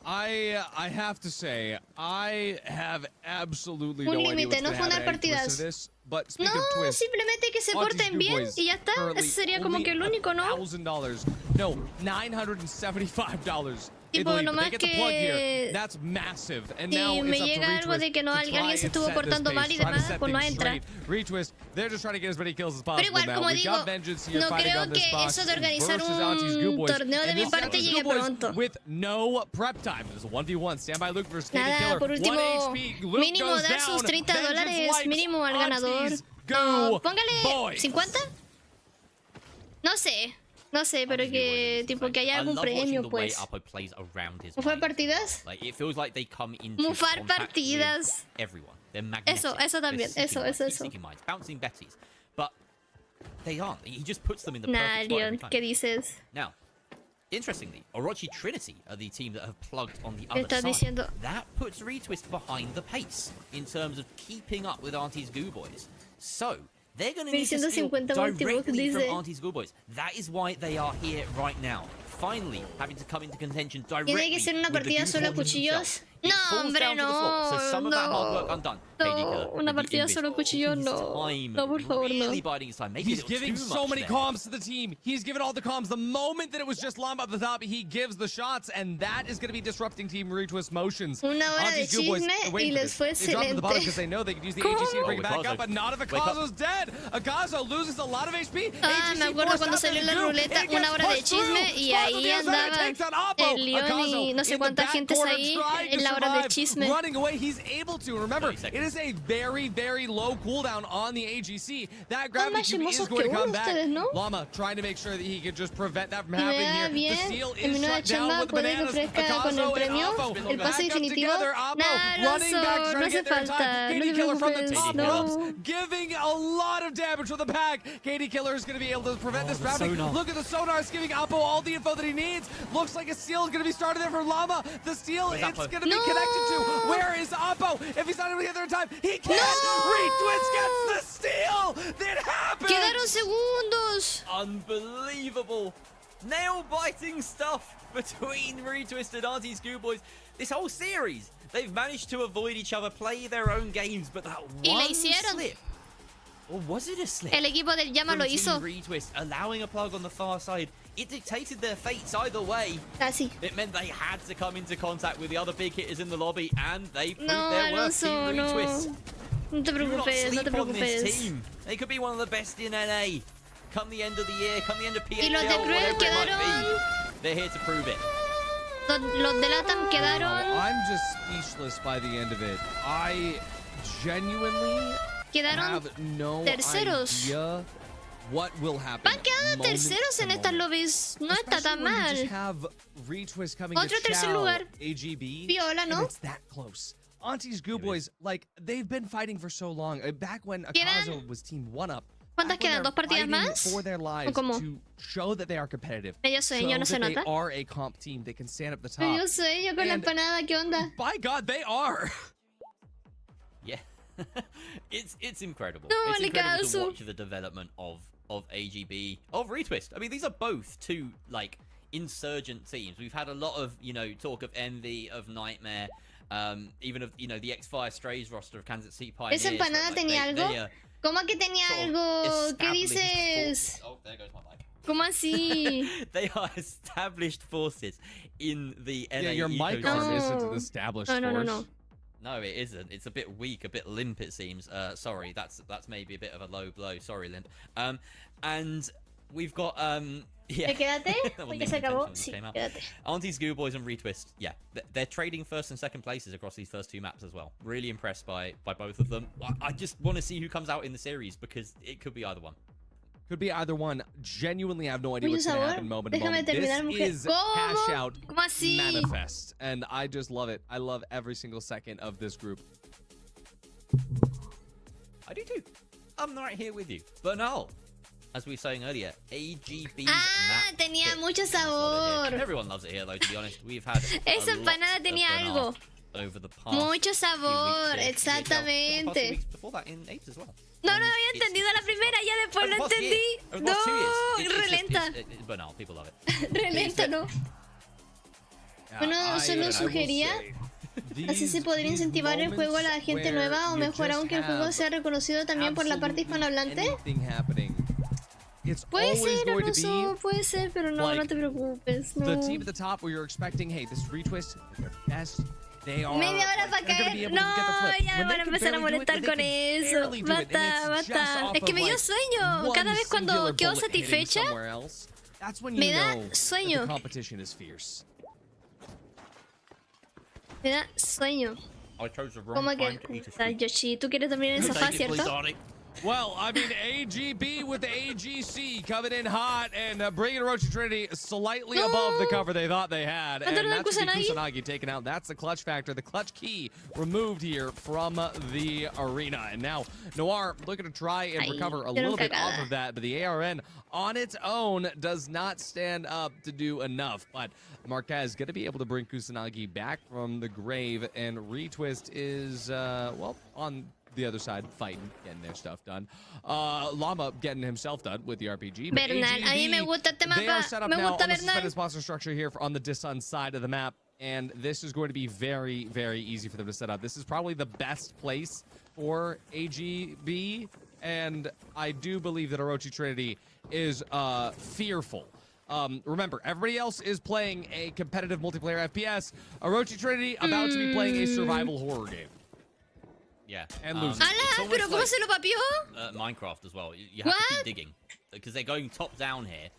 I have to say, I have absolutely no Un idea límite, what's no gonna happen fundar at Twist partidas. of this, but speaking No, of Twist, simplemente que se porten bien y ya está. currently Ese sería como que el único, ¿no? $1,000. No, $975. Tipo, Italy, nomás they get the plug here. que That's massive. And si now me it's up to llega algo Retwist de que no, to alguien try se and estuvo set this portando mal pace, y try to demás, set pues no things entra. straight. Retwist, they're just trying to get as many kills as Pero possible igual, now. como We digo, got Vengeance here no fighting creo on this que box eso de organizar versus Auntie's Goo un Boys. torneo de And mi this parte is llegue Goo Boys pronto. with no prep time. There's a 1v1. Standby Luke versus Katie Nada, Killer. por 1 último, HP. Luke mínimo goes dar down. sus $30 Vengeance wipes mínimo al ganador. Auntie's No, Goo póngale Boys. 50. No sé, pero que tipo que haya algún premio, pues. ¿Mufar partidas? Like, it feels like they come into Mufar contact partidas. with everyone. They're magnetic. Eso también, They're eso. seeking minds, bouncing Bettys. But they aren't. He just puts them in the Nah, perfect spot every Leon, time. ¿qué dices? Now, interestingly, Orochi Trinity are the team that have plugged on the ¿Qué other estás side. diciendo? That puts Retwist behind the pace in terms of keeping up with Auntie's Goo Boys. So, they're going to need to steal 150 multibooks, directly from dice. Auntie's Goo Boys. That is why they are here right now. Finally, having to come into contention directly ¿Tiene que ser una with the partida Goo solo Boys cuchillos? themselves. It No, falls hombre, down to the floor. So some of that hard work no. undone. No, KD Killer una with the partida invis solo cuchillos, taking his no. time, No, por favor, no. really biding his time. Maybe He's a little giving too so much many there. comms to the team. He's given all the comms. The moment that it was just Lamba at the top, he gives the shots, and that is going to be disrupting Team Retwist motions. Una hora de Auntie's Goo Boys chisme are waiting y for les this. fue They drop to the bottom excelente. because they know they can use the ¿Cómo? AGC to bring it Oh, back Akazo. up, but not if Wake up. Akazo's dead. Akazo loses a lot of HP. Ah, me acuerdo cuando salió la ruleta, una hora de chisme y ahí andaba el Leon y no sé cuánta gente ahí en la hora de chisme. Running away, he's able to. Remember, it is a very, very low cooldown on the AGC. That gravity más cube is hermosos going to que come uno, back. ustedes, ¿no? Llama trying to make sure that he can just prevent that from Si me happening da here. The bien, seal en mi is nueva shut down chamba with the puede que bananas. ofrezca con el Akazo and premio Oppo el pase back up definitivo. together. Oppo Nah, running back, Alonso, trying no to get hace there in falta. time. No Katie te Killer from the preocupes, top no. ropes, giving a lot of damage with the pack. Katie Killer is going to be able to prevent this routing. Look at the sonar. It's giving Oppo all the info that he needs. Looks like a seal is going to be started there for Llama. The seal it's going to be connected to. Where is Oppo? If he's not able to get there in time, he can't. Retwist gets the steal. That happens. Quedaron segundos. Unbelievable. Nail-biting stuff between Retwist and Auntie's Goo Boys. This whole series, they've managed to avoid each other, play their own games, but that Y la one hicieron. slip, or was it a slip? El equipo del Llama from lo Team hizo. Retwist, allowing a plug on the far side. It dictated their fates either way. Casi. It meant they had to come into contact with the other big hitters in the lobby, and they proved No, their worth. Alonso, Team Retwist. no. No te Do not preocupes, no te sleep on this preocupes. team. They could be one of the best in NA. Come the end of the year, come the end of PHL, Y los de Crea whatever it might quedaron. be. They're here to prove it. Los de Latam quedaron. I'm just speechless by the end of it. I genuinely Quedaron have no terceros. idea what will happen. Van quedando moment terceros to en estas moment. lobbies. No está tan Especially when you mal. just have Retwist coming Otro to tercer chow lugar. AGB. Viola, and ¿no? it's that close. Auntie's Goo Boys, like, they've been fighting for so long. Back when Quedan- Akazo was team 1-up. ¿Cuántas back when quedan? they're ¿Dos partidas fighting más? for their lives cómo? to show that they are competitive. Medio sueño, show ¿no se that they nota? are a comp team. They can stand up the top. Yo sueño con la And- empanada, ¿qué onda? By God, they are. Yeah. it's incredible. No, It's le incredible to caso. watch the development of AGB, of Retwist. I mean, these are both two, like, insurgent teams. We've had a lot of, you know, talk of Envy, of Nightmare, even of, you know, the X-Fire Strays roster of Kansas City Pioneers. ¿Esa empanada but, like, tenía they algo? are ¿Cómo que tenía sort of algo? ¿Qué established dices? forces- Oh, there goes my mic. ¿Cómo así? They are established forces in the NA Yeah, your mic ecosystem. arm isn't No. an established No, force. no. No, it isn't. It's a bit weak, a bit limp, it seems. Sorry, that's maybe a bit of a low blow. Sorry, limp. And we've got yeah. ¿Te quédate? That wasn't Porque even se acabó. intentional, it Sí, came out. quédate. Auntie's Goo Boys and Retwist, yeah, they're trading first and second places across these first two maps as well. Really impressed by both of them. I just want to see who comes out in the series because it could be either one. Could be either one. Genuinely have no idea Mucho what's going to sabor. happen moment to Déjame moment. terminar, mujer. This is hash ¿Cómo? out ¿Cómo así? manifest. And I just love it. I love every single second of this group. I do too. I'm right here with you. But no, as we were saying earlier, AGB's map tenía pick. mucho Love it sabor. here. Everyone loves it here, though, to be honest. We've had Esa a lot empanada of tenía burnout algo. over the past Mucho few sabor, weeks here. exactamente. The past few weeks before that in 8 as well. No, no And había it's- entendido la primera, ya después over lo the past year, entendí. over the past 2 years. No, It's just relenta. it's banal. People love it. Relenta, ¿no? Bueno, solo sugería, así se podría incentivar el juego a la gente nueva, o mejor aún que el juego sea reconocido también por la parte hispanohablante. Puede ser, hermoso, puede ser, pero no, no te preocupes. No. The team at the top where you're expecting, hey, this is retwist, they're best. They are, Media hora para caer. No, ya me van a empezar a molestar con eso. Basta, basta. Es que me dio sueño. Cada vez cuando quedo satisfecha, me da sueño. Me da sueño. I chose the wrong ¿Cómo time que to eat a está, sweet. Yoshi? ¿Tú quieres dormir en el sofá, Take it, please, cierto? darling. Well, I mean, AGB with the AGC coming in hot and bringing Orochi Trinity slightly above the cover they thought they had. And that's the Kusanagi taken out. That's the clutch factor. The clutch key removed here from the arena. And now Noir looking to try and recover a little bit off of that. But the ARN on its own does not stand up to do enough. But Marquez going to be able to bring Kusanagi back from the grave. And Retwist is, well, on the other side fighting, getting their stuff done. Llama getting himself done with the RPG. But Bernal, a mí me gusta este they are mapa. set up Me now gusta on the Bernal. suspended sponsor structure here on the Disun side of the map. And this is going to be very, very easy for them to set up. This is probably the best place for AGB. And I do believe that Orochi Trinity is fearful. Remember, everybody else is playing a competitive multiplayer FPS. Orochi Trinity about to be playing a survival horror game. Yeah. And losing. ¡Hala! ¿Pero cómo se lo papió? Minecraft as well. You have to keep digging because they're going top down here.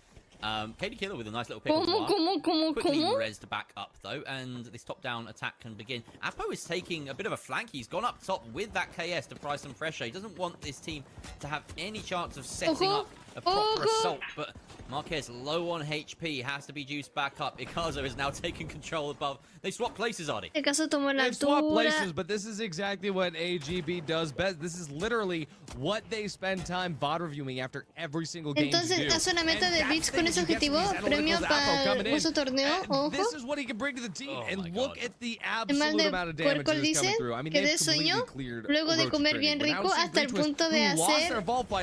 Katie Killer with a nice little pick. Quickly res to back up though, and this top-down attack can begin. Apo is taking a bit of a flank. He's gone up top with that KS to pry some pressure. He doesn't want this team to have any chance of setting up a proper assault, but Marquez low on HP, has to be juiced back up. Ikazo is now taking control above. They swap places, Artie. They've swapped places, but this is exactly what AGB does best. This is literally what they spend time VOD reviewing after every single game. Entonces, ¿hace una meta de bits con ese objetivo? ¿Premio para uso torneo? Ojo. This is what he can bring to the team, and look at the absolute amount of damage that is coming through. I mean, they've completely cleared luego de comer bien rico hasta el punto de hacer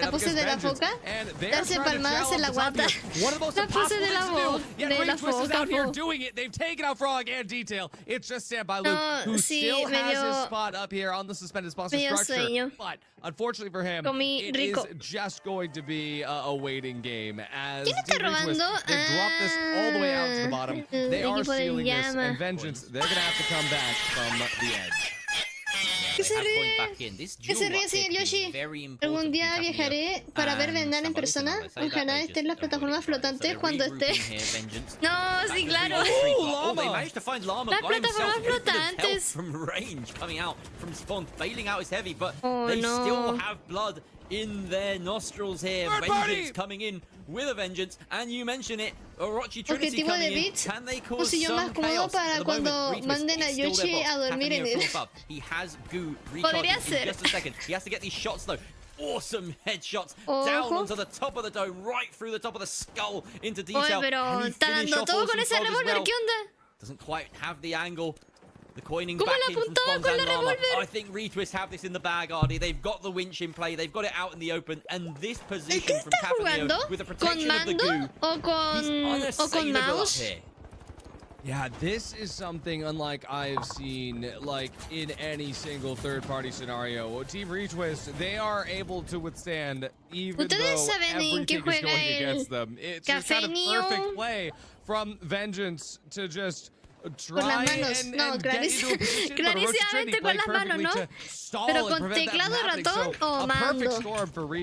la pose de la foca, darse palmadas en la guata. La pose de la Retwist is out here foca. doing it. They've taken out Frog and Detail. It's just Standby Luke, who still has his spot up here on the suspended sponsor structure. But unfortunately for him, it is just going to be a waiting game. As they've dropped this all the way out to the bottom. They are sealing this, and Vengeance, they're going to have to come back from the edge. ¿Qué se ríe? ¿Qué se ríe, señor Yoshi? Algún día viajaré para ver Bernal en persona. Ojalá esté en las plataformas flotantes cuando esté. No, sí, claro. Oh, they managed to find Llama Las by himself. plataformas flotantes. From range, coming out from spawn, bailing out his heavy, but they still have blood in their nostrils here. Vengeance coming in with a vengeance, and you mention it, Orochi Trinity Objetivo de coming in. bits, Can they un cause sillón más some cómodo chaos? para At the cuando moment, manden a Retwist is still Yoshi their a boss, dormir tapping en him él. from above. He has goo Podría recharging ser. in just a second. He has to get these shots though. Awesome headshots down onto the top of the dome, right through the top of the skull into detail. Oye, pero and he está finished dando off todo Awesome con ese Frog as revólver, well. ¿qué onda? Doesn't quite have the angle. The coining ¿Cómo back la in from apuntaba Spawns con and la Llama. revólver? I think Retwist have this in the bag, Artie. They've got the winch in play. They've got it out in the open. And this position from Cafaneo with the protection of the goo. ¿O con mouse? Here. Yeah, this is something unlike I've seen like in any single third-party scenario. Team Retwist, they are able to withstand even though everything is going against them. It's just kind of perfect play from Vengeance to just Con las manos, no, clarísimamente con las manos, ¿no? Pero con teclado, ratón o mando.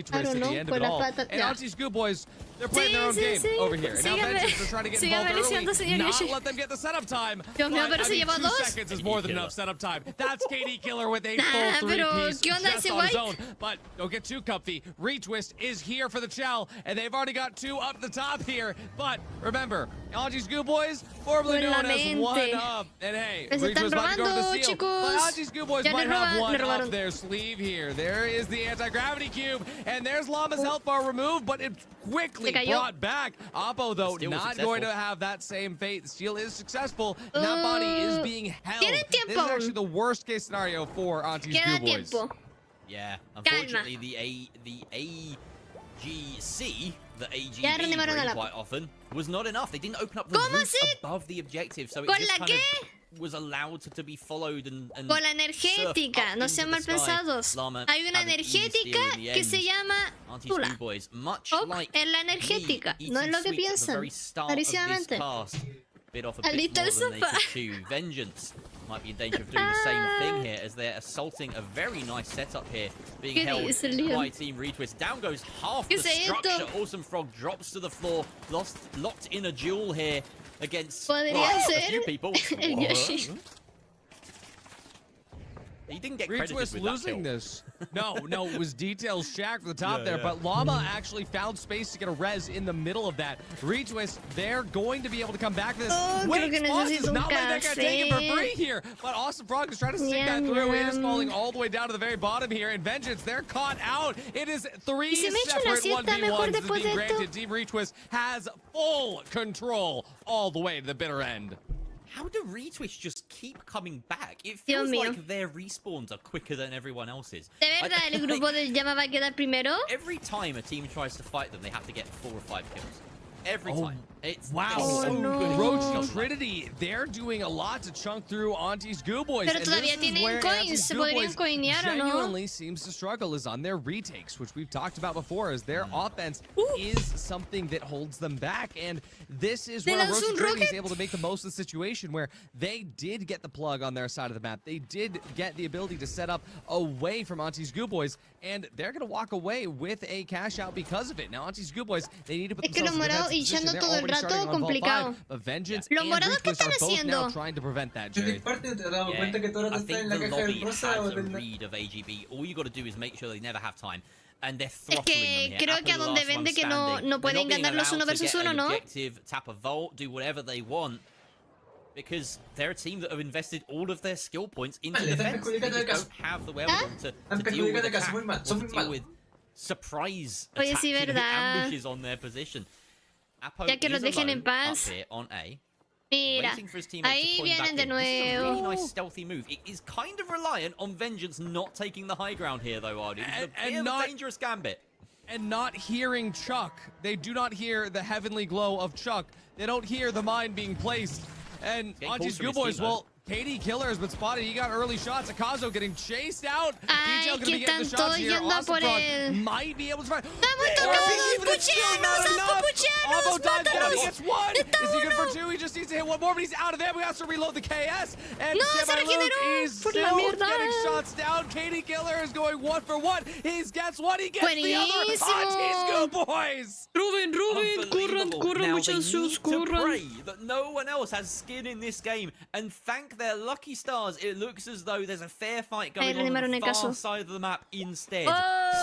Claro, no, con las patas. And Auntie Scoop Boys, they're playing their own game over here. And now Vengeance, they're trying to get involved early, not let them get the setup time. Dios mío, pero se llevó 2 dos. seconds is more than enough setup time. That's KD Killer with a full 3-piece just on his own. But don't get too comfy. Retwist is here for the chow, and they've already got 2 up the top here. But remember, Auntie Scoop Boys, formerly known as 1-Up. And hey, Retwist might go to the seal. But Auntie Scoop Boys might have 1 up their sleeve here. There is the anti-gravity cube, and there's Llama's health bar removed, but it's quickly brought back. Oppo, though, not going to have that same fate. The steal is successful, and that body is being held. This is actually the worst case scenario for Auntie Scoop Boys. Yeah, unfortunately, the AGC, the AGB quite often, was not enough. They didn't open up the roof above the objective, so it just kind of was allowed to be followed and con la energética, no sean mal pensados. Hay una energética que se llama Tula. Es la energética, no es lo que piensan. Clarísimamente. Alista el sofá. Vengeance might be in danger of doing the same thing here as they're assaulting a very nice setup here, being held by Team Retwist. Down goes half the structure. Awesome Frog drops to the floor, locked in a duel here against a few people. He didn't get credited with losing this. No, it was Details Shack for the top there, but Llama actually found space to get a res in the middle of that. Retwist, they're going to be able to come back to this. Wait, Boss does not let that guy take it for free here, but Awesome Frog is trying to stick that through. It is falling all the way down to the very bottom here, and Vengeance, they're caught out. It is 3 separate 1v1s that are being granted. Team Retwist has full control all the way to the bitter end. How do Retwist just keep coming back? It feels like their respawns are quicker than everyone else's. ¿De verdad el grupo de Llama va a quedar primero? Every time a team tries to fight them, they have to get 4 or 5 kills. Every time. It's wow. so good. Roach Trinity, they're doing a lot to chunk through Auntie's Goo Boys. Pero todavía tienen coins, se podrían coinear, ¿o no? Genuinely seems to struggle is on their retakes, which we've talked about before, as their offense is something that holds them back. And this is where Roach Trinity is able to make the most of the situation, where they did get the plug on their side of the map. They did get the ability to set up away from Auntie's Goo Boys, and they're going to walk away with a cash out because of it. Now, Auntie's Goo Boys, they need to put themselves in the best position. They're already starting on vault 5, but Vengeance and Retwist are both now trying to prevent that, Jerry. I think the lobby has a read of AGB. All you got to do is make sure they never have time. And they're throttling them here. Creo que a donde vende que no pueden ganar los 1 versus 1, ¿no? Tap a vault, do whatever they want. Because they're a team that have invested all of their skill points into defense. They just don't have the wherewithal to deal with attack, or to deal with surprise attacks and ambushes on their position. Ya que los dejen en paz. Mira, ahí vienen de nuevo. This is a really nice stealthy move. It is kind of reliant on Vengeance not taking the high ground here, though, Ardu. It's a bit of a dangerous gambit. And not hearing Chuck. They do not hear the heavenly glow of Chuck. They don't hear the mine being placed. And Auntie's Goo Boys, well, KD Killer has been spotted. He got early shots. Akazo getting chased out. Detail going to be getting the shots here. Awesome Frog might be able to find. Avo dives down. He gets 1. Is he good for 2? He just needs to hit 1 more, but he's out of there. We have to reload the KS. And Semi-Luke is still getting shots down. KD Killer is going 1 for 1. He gets 1. He gets the other. Auntie's Goo Boys. Ruben, corran, muchachos, corran. Pray that no one else has skin in this game, and thank their lucky stars, it looks as though there's a fair fight going on the far side of the map instead.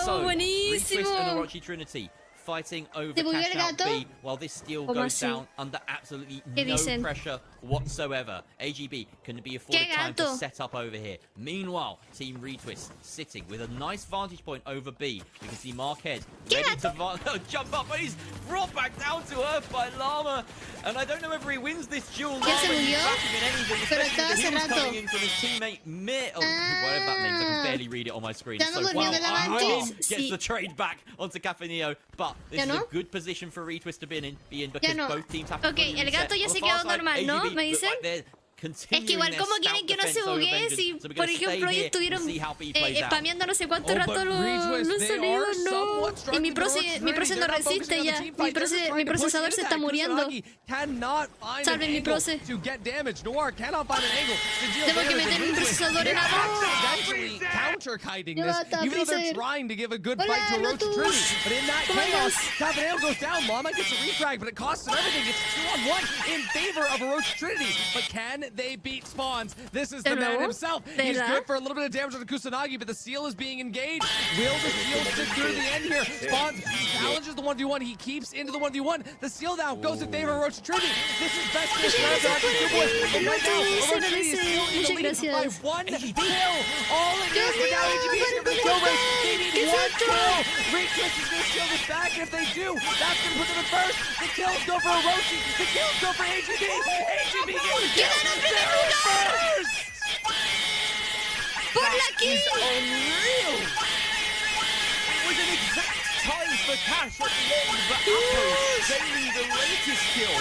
So, Retwist and Orochi Trinity fighting over cash out B, while this steal goes down under absolutely no pressure whatsoever. AGB can be afforded time to set up over here. Meanwhile, Team Retwist sitting with a nice vantage point over B. We can see Marquez ready to jump up, but he's brought back down to earth by Llama. And I don't know whether he wins this duel now, but he's back in anything, especially that he was coming in from his teammate Mir, whatever that means. I can barely read it on my screen. So gets the trade back onto Cafaneo, but this is a good position for Retwist to be in because both teams have to el gato ya se quedó normal, ¿no? ¿Me dicen? Es que igual, ¿cómo quieren que no se buguee si, por ejemplo, hoy estuvieron spameando no sé cuánto rato los sonidos? No. Y mi proce no resiste ya. Mi procesador se está muriendo. Salve mi proce. Tengo que meter mi procesador en agua. Counter-kiting this, even though they're trying to give a good fight to Roach Trinity. But in that chaos, Cabaneo goes down. Llama gets a refrag, but it costs him everything. It's 2-on-1 in favor of Roach Trinity. But can they beat Spawns? This is the man himself. He's good for a little bit of damage on the Kusanagi, but the seal is being engaged. Will the seal stick through the end here? Spawns challenges the 1v1. He keeps into the 1v1. The seal now goes in favor of Roach Trinity. This is best case scenario. Right now, Roach Trinity is still in the lead by 1 kill. All it is, but now AGB is here for the kill race. They need 1 kill. REQUISITOS is going to steal this back, and if they do, that's going to put them in first. The kills go for Orochi. The kills go for AGB. AGB gets the kill first. That is unreal. It was an exact time for Cash at the end, but Apple gaining the latest kill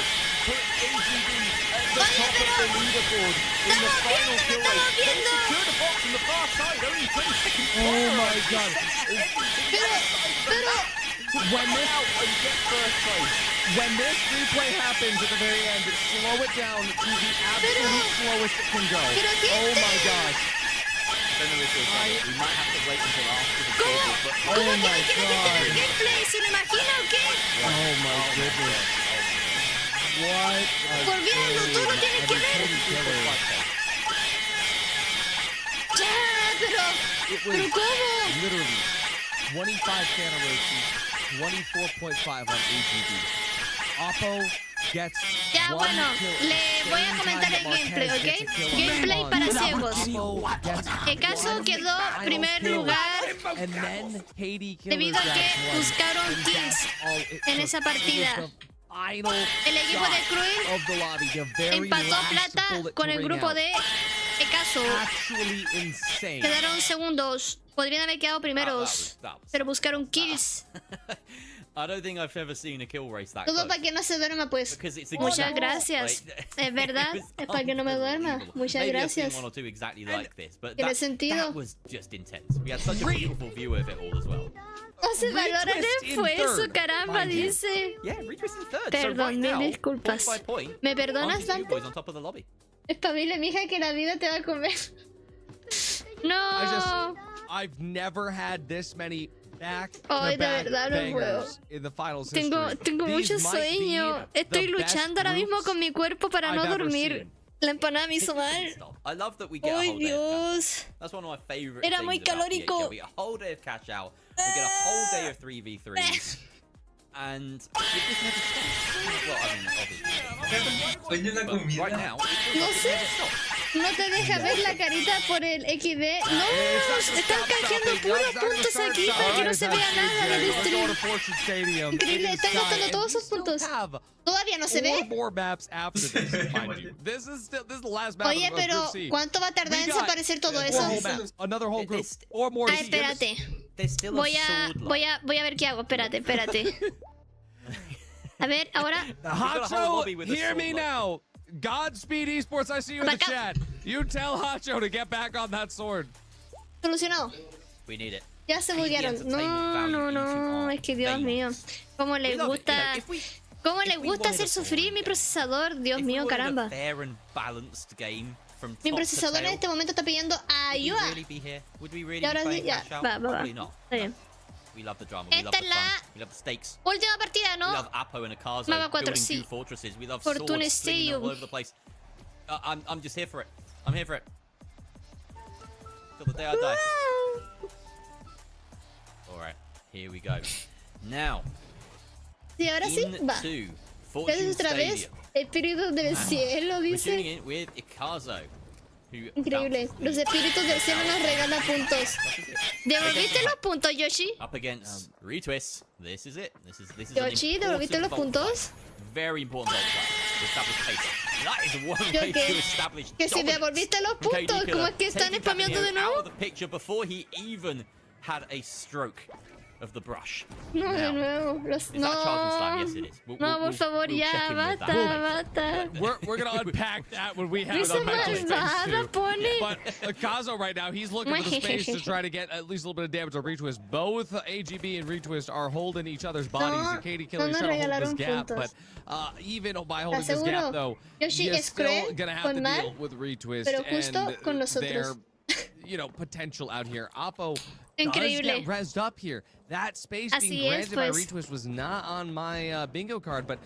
for AGB at the top of the leaderboard in the final kill race. They secured a box on the far side, only 20 seconds. Oh my god. When this replay happens at the very end, slow it down to the absolute slowest it can go. Oh my gosh. We might have to wait until after the score, but ¿Cómo quieren que no tenga el gameplay? ¿Se lo imagina o qué? Oh my goodness. What? Por viendo, tú no tienes que ver. Ya, pero ¿cómo? Literally 25 Orochi, 24.5 on AGB. Oppo gets ya, bueno, le voy a comentar el gameplay, ¿ok? Gameplay para ciegos. El caso quedó primer lugar debido a que buscaron kills en esa partida. El equipo de Cruel empató plata con el grupo de Caso. Quedaron segundos. Podrían haber quedado primeros, pero buscaron kills. I don't think I've ever seen a kill race that Todo para que no se duerma, pues. Muchas gracias. Es verdad, es para que no me duerma. Muchas gracias. Tiene sentido. That was just intense. We had such a beautiful view of it all as well. No se valora el esfuerzo, caramba, dice. Perdón, mil disculpas. ¿Me perdonas, Dante? Espabile, mija, que la vida te va a comer. No. I've never had this many Ay, de verdad no puedo. Tengo mucho sueño. Estoy luchando ahora mismo con mi cuerpo para no dormir. La empanada me hizo mal. Ay, Dios. Era muy calórico. We get a whole day of cash out. We get a whole day of 3v3s. And it just never stops. Well, I mean, obviously. Right now, no sé. No te deja ver la carita por el XD. No, están canjeando puros puntos aquí para que no se vea nada del stream. Increíble, están gastando todos sus puntos. Todavía no se ve. Oye, pero ¿cuánto va a tardar en desaparecer todo eso? Espérate. Voy a ver qué hago. Espérate. A ver, ahora. Hacho, hear me now. Godspeed Esports, I see you in the chat. You tell Hacho to get back on that sword. Solucionado. We need it. Ya se buguearon. No, es que Dios mío. ¿Cómo les gusta? ¿Cómo les gusta hacer sufrir mi procesador? Dios mío, caramba. Mi procesador en este momento está pidiendo ayuda. Y ahora sí, ya. Va. Está bien. Esta es la última partida, ¿no? Maga 4, sí. Fortune Stadium. I'm just here for it. I'm here for it. Till the day I die. Alright, here we go. Now. Sí, ahora sí, va. ¿Ves otra vez? Espíritus del cielo, dice. Increíble. Los espíritus del cielo nos regalan puntos. ¿Devolviste los puntos, Yoshi? Up against retwist. This is it. This is Yoshi, ¿devolviste los puntos? Very important to establish pace. That is one way to establish que si devolviste los puntos, ¿cómo es que están spameando de nuevo? The picture before he even had a stroke. of the brush. No, de Now, nuevo. is that charging slime? No. Yes, it is. No, por favor, we'll ya, check in with that. basta. We're gonna unpack that when we have it Risa on Mental Space malvada, too. pone. But Kazo right now, he's looking for the space to try to get at least a little bit of damage on Retwist. Both AGB and Retwist are holding each other's bodies. No, And Katie Killer is no trying to hold this regalaron gap, puntos. but even by holding this ¿Estás gap seguro? though, Yoshi you're es still cruel gonna have con to Mar, deal with Retwist pero justo and con their, nosotros. potential out here. Oppo does Increíble. get rezzed up here. That space Así being es, granted by pues. Retwist was not on my bingo card, but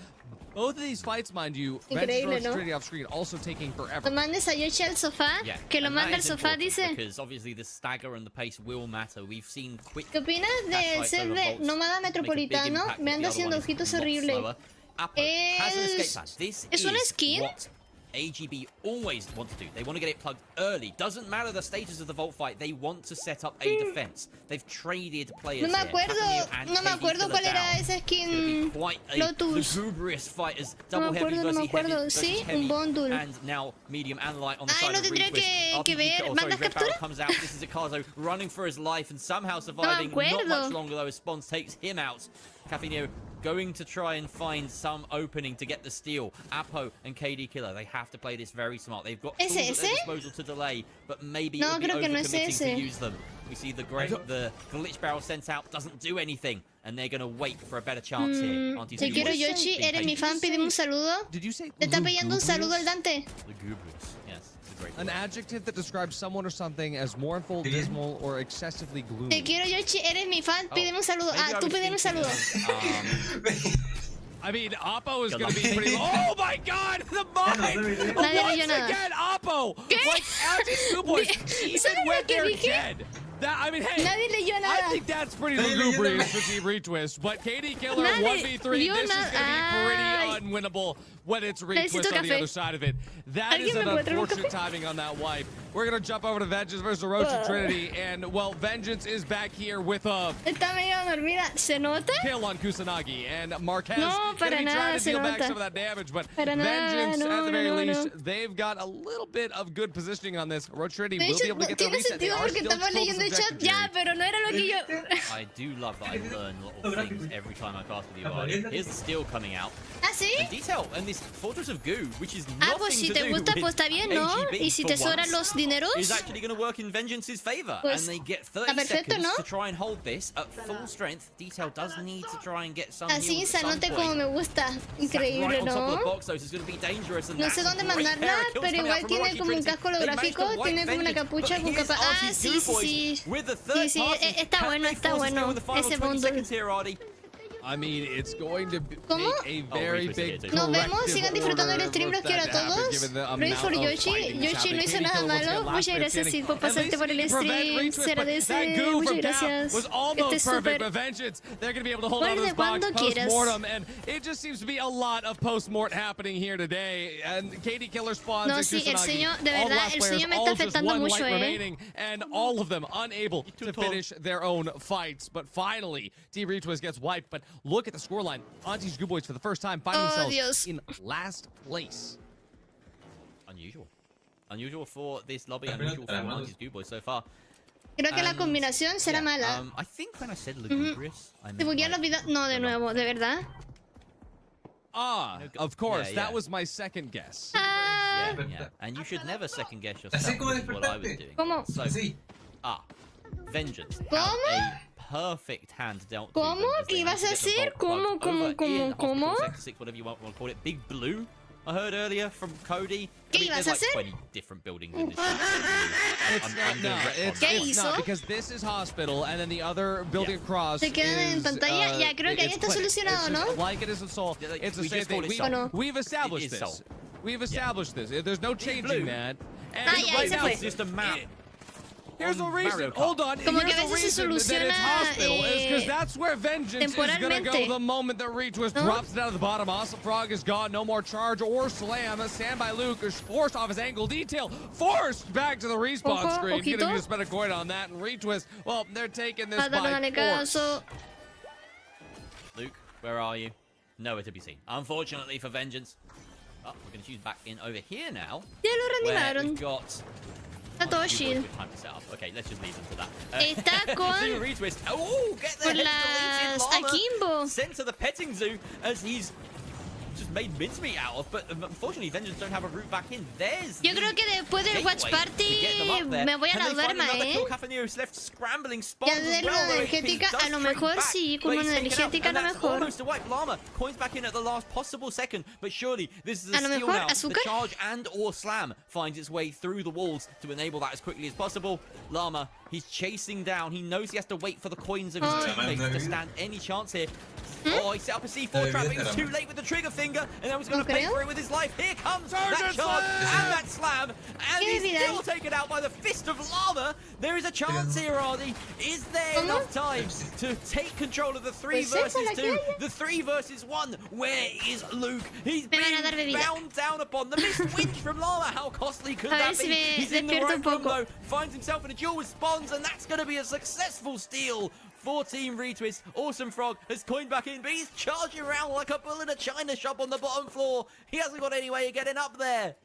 both of these fights, mind you, Increíble, ¿no? Trinity off screen, also taking forever. Lo mandes a Yoshi al sofá, Yeah, que lo and that manda al is sofá, important dice. Because obviously the stagger and the pace will matter. We've seen quick. ¿Qué opinas del set de Nómada Metropolitano? Me anda haciendo ojitos horrible. Has an escape plan. This ¿Es una is skin? what AGB always want to do. They want to get it plugged early. Doesn't matter the status of the vault fight. They want to set up a defense. They've traded players. No me here. acuerdo, Casimir and no me KD acuerdo Killer cuál era down. esa It's gonna skin. be quite a Lotus. lugubrious fight as No double me heavy acuerdo, no me versus heavy acuerdo. versus Sí, un heavy, bundle. and now medium and light on the Ay, side no of tendría Retwist. que ver. RPG, ¿Mandas Red Barrel captura? comes out. This is Akazo running for his life and somehow surviving. Not acuerdo. much longer though as Spons takes him out. Cafinio going to try and find some opening to get the steal. Apo and KD Killer, they have to play this very smart. They've got tools at their disposal to delay, but maybe No, it would be creo que no es overcommitting to ese. use them. We see the glitch barrel sent out doesn't do anything, and they're going to wait for a better chance here. Auntie Te quiero, Sue Yoshi. being Eres mi patient. fan. Pídeme un saludo. Did you say Te está pidiendo un saludo el Dante. Lugubrious, yes, it's a great An word. adjective that describes someone or something as mournful, dismal, or excessively gloomy. Te quiero, Yoshi. Eres mi fan. Pídeme un saludo. Maybe I Tú was pídeme un thinking saludo. of, I mean, Oppo is Good going to be luck. pretty. Oh my God, the mind! Nadie Once leyó nada. again, Oppo, like anti-schoolboys, even ¿Sabes when lo que they're dije? dead. That, I mean, hey, Nadie leyó I nada. think that's pretty lugubrious for Team Retwist, but KD Killer Nadie 1v3, leyó this is going to be nada. pretty unwinnable when it's Necesito Retwist on the café. other side of it. That is ¿Alguien an me puede traer un unfortunate café? timing on that wipe. We're going to jump over to Vengeance versus Roach and Trinity, and, well, Vengeance is back here with a Está medio dormida. ¿Se nota? kill on Kusanagi, and Marquez No, gonna para be trying nada to se deal back nota. some of that damage, but Para nada, Vengeance, no, at the very no, no, least, no. they've got a little bit of good positioning on this. Roach Trinity De will be hecho, able to no get the tiene reset. They sentido are porque still estamos close leyendo el chat. objective, Ya, Jerry. pero no era lo que yo. I do love that I learn little things every time I cast with you, Artie. Here's the steal coming out. ¿Ah, sí? And detail, and this Fortress of Goo, which is Ah, nothing pues si to te do gusta, with pues está bien, ¿no? AGB Y si for te sobran once, los dineros, is actually going to work in Vengeance's favor, Pues, and they get está 30 perfecto, seconds ¿no? to try and hold this at full strength. Detail does need to try and get some así heals at some sanote point. como me gusta. Right Increíble, on top of the ¿no? box, though, so it's going to be dangerous. And No that's sé a dónde great mandarla, pair of kills pero coming igual out from tiene Rocky como un Trinity. casco They managed holográfico, to wipe tiene como una Vengeance, capucha but con here's capa. Ah, Artie's sí, Goo sí, Boys sí. with the Sí, third sí, party. está Can bueno, they está force us to go bueno. with the final Ese 20 bundle. seconds here, Artie? I mean, it's going to be ¿Cómo? a very Retwist big it. Nos vemos, corrective sigan disfrutando del order stream, los for quiero a that to happen, todos. given the Pray amount for of Yoshi. fighting that's Yoshi no happening. hizo Katie nada Killer once malo. again, last Muchas man gracias, standing. Sid, por At pasarte least por el he can prevent stream. Retwist, Se but agradece. that goo Muchas from Cap gracias. was Que almost estés perfect, súper. but Vengeance, they're going to be able to hold on to Guarde this box cuando quieras. post-mortem, and it just seems to be a lot of post-mort happening here today, and Katie Killer spawns No, and sí, el Kusanagi, sueño, de all the verdad, last el players, sueño me all está just afectando one mucho, life eh. remaining, and all of them unable to finish their own fights, but finally, Team Retwist gets wiped, but look at the scoreline. Auntie's Goo Boys for the first time finding Oh, themselves Dios. in last place. Unusual. Unusual for this lobby, unusual for Auntie's Goo Boys so far. Creo que la And, combinación será yeah, mala. I think when I said lugubrious, I Se meant buguean los like, videos. No, de nuevo, de verdad. Ah, of course, yeah, that yeah. was my second guess. Ah, Yeah. And you should never second guess yourself, Así como which is what I was despertarte. doing. ¿Cómo? So, Sí. Vengeance had ¿Cómo? a perfect hand dealt to ¿Cómo? them as they ¿Qué ibas a managed to get the hacer? vault ¿Cómo, plug cómo, over cómo, in Hospital cómo? Sector 6, whatever you want to call it. Big Blue, I heard earlier from Cody. ¿Qué I mean, ibas there's a like hacer? 20 different buildings in this ship. It's not, no, it's ¿Qué not, hizo? because this is hospital, and then the other building across Se quedan en is, pantalla. Ya, creo que ahí it's está clinic. solucionado, It's just ¿no? like it is in Soul. Yeah, like, It's the we same just call thing. it Soul. no. We've established It is this. Soul. We've established this. There's no changing blue. that. And Ah, ya, right se now, fue. It's just a map. here's the on reason. Mario Kart. Hold on. Como que Here's a the veces se reason that it's soluciona, hospital is because that's where Vengeance is gonna go temporalmente. the moment that Retwist ¿No? drops it out of the bottom. Awesome Frog is gone. No more charge or slam. Standby Luke is forced off his angle. Detail forced back to the respawn Ojo, screen. ojito. Gonna spend a coin on that. And Retwist, well, they're taking this Nada, no by dale force. caso. Luke, where are you? Nowhere to be seen. Unfortunately for Vengeance. Oh, we're going to choose back in over here now. Ya lo Where reanimaron. we've got Está todo chill. Okay, let's just leave them to that. Está con retwist. Oh, get there. las Akimbo. Sent to the petting zoo as he's just made mincemeat out of, but unfortunately Vengeance don't have a route back in. There's Yo creo que después del watch party me voy a la duerma, Ya de la energética, a lo mejor sí, con una energética a lo mejor. Almost a wipe. Llama coins back in at the last possible second, but surely this is a A lo steal mejor now. The azúcar. charge and or slam finds its way through the walls to enable that as quickly as possible. Llama, he's chasing down. He knows he has to wait for the coins of his teammates to stand any chance here. Oh, he set up a C4 trap, but he was too late with the trigger finger, and then was going to pay for it with his life. Here comes that charge and that slam, and he's still taken out by the fist of Llama. There is a chance here, Ardy. Is there enough time to take control of the 3 versus 2, the 3 versus 1? Where is Luke? He's been bound down upon the missed winch from Llama. How costly could that be? He's in the right room, though. Finds himself in a duel with Spawns, and that's going to be a successful steal for Team Retwist. Awesome Frog has coined back in, but he's charging around like a bull in a china shop on the bottom floor. He hasn't got any way of getting up there.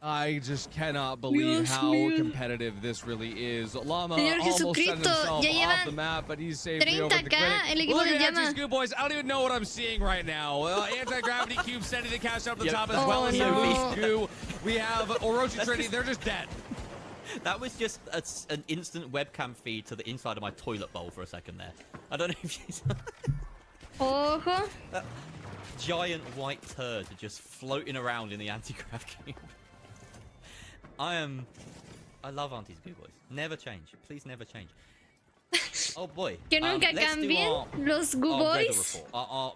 I just cannot believe how competitive this really is. Llama almost sent himself off the map, but he's saved me over the critic. Look at Anti-Scoop Boys. I don't even know what I'm seeing right now. Anti-Gravity Cube sending the cash up the top as well as Goo. We have Orochi Trinity. They're just dead. That was just an instant webcam feed to the inside of my toilet bowl for a second there. I don't know if you saw Ojo. that giant white turd just floating around in the anti-grav cube. I love Auntie's Goo Boys. Never change. Please never change. Oh boy. Que nunca cambien los Goo Boys. Our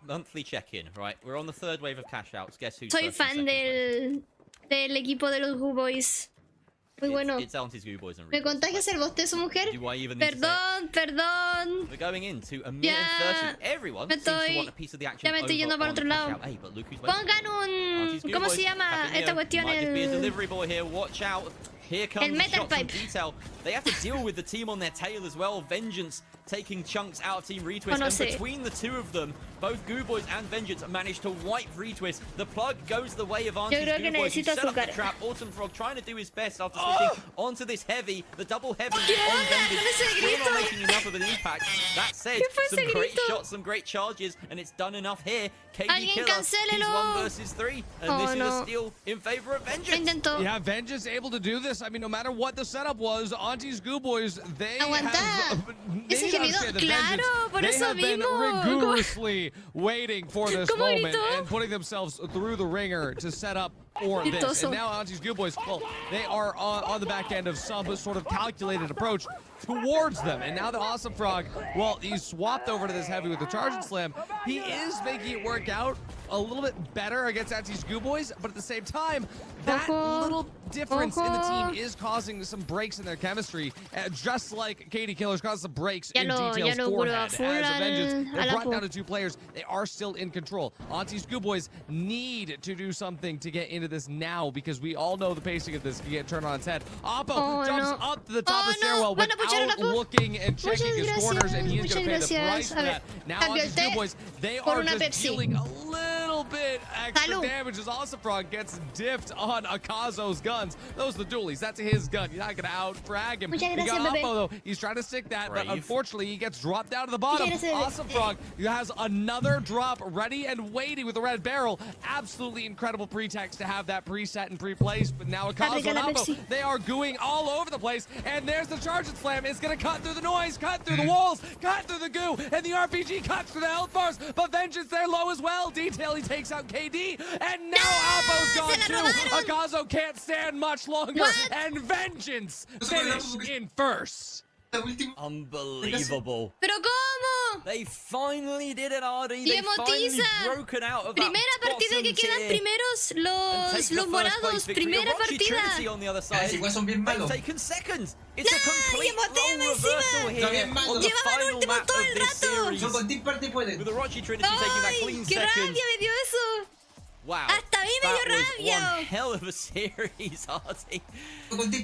monthly check-in, right? We're on the 3rd wave of cash outs. Guess who's Soy first and fan second? del equipo de los Goo Boys. Muy bueno. It's Auntie's Goo Boys and ¿Me contagias el bostezo, mujer? Perdón. We're going into a minute and 30. Everyone seems to want a piece of the action. Ya me estoy yendo para otro lado. Hey, but look who's Pongan un... ¿Cómo se llama esta cuestión? Might be a delivery boy here. Watch out. Here comes metal shots from pipe. detail. They have to deal with the team on their tail as well. Vengeance taking chunks out of Team Retwist. And between the two of them, both Goo Boys and Vengeance managed to wipe Retwist. The plug goes the way of Auntie's Goo Boys, who set up the trap. Autumn Frog trying to do his best after switching onto this heavy. The double heavy on Vengeance. Still not making enough of an impact. That said, some great shots, some great charges, and it's done enough here. KD Killer, he's 1 versus 3. And this is a steal in favor of Vengeance. Yeah, Vengeance able to do this. I mean, no matter what the setup was, Auntie's Goo Boys, they have been rigorously waiting for this moment and putting themselves through the ringer to set up for this. And now Auntie's Goo Boys, well, they are on the back end of some sort of calculated approach towards them. And now the Awesome Frog, well, he's swapped over to this heavy with the charge and slam. He is making it work out a little bit better against Auntie's Goo Boys, but at the same time, that little difference in the team is causing some breaks in their chemistry, just like KD Killer's caused some breaks in Detail's forehead. As a Vengeance, they're brought down to 2 players. They are still in control. Auntie's Goo Boys need to do something to get into this now, because we all know the pacing of this can get turned on its head. Oppo jumps up to the top of the stairwell without looking and checking his corners, and he is going to pay the price for that. Now Auntie's Goo Boys, they are just dealing a little bit extra damage as Awesome Frog gets dipped on Akazo's guns. Those are the dualies. That's his gun. You're not going to out-frag him. You got Oppo, though. He's trying to stick that, but unfortunately, he gets dropped down to the bottom. Awesome Frog has another drop ready and waiting with the red barrel. Absolutely incredible pretext to have that preset and pre-placed, but now Akazo and Oppo, they are gooing all over the place, and there's the charge and slam. It's going to cut through the noise, cut through the walls, cut through the goo, and the RPG cuts through the health bars, but Vengeance there low as well. Detail, he takes out KD, and now Oppo's gone too. Akazo can't stand much longer, and Vengeance finished in first. Unbelievable. ¿Pero cómo? They finally did it, Ardy. They finally broken out of that Primera partida que quedan primeros los morados. Primera partida. On the other side. They've taken second. It's a complete role reversal here on the final map of this series. With the Orochi Trinity taking that clean second. ¡Qué rabia me dio eso! Wow. Hasta a mí me dio rabia. One hell of a series, Ardy.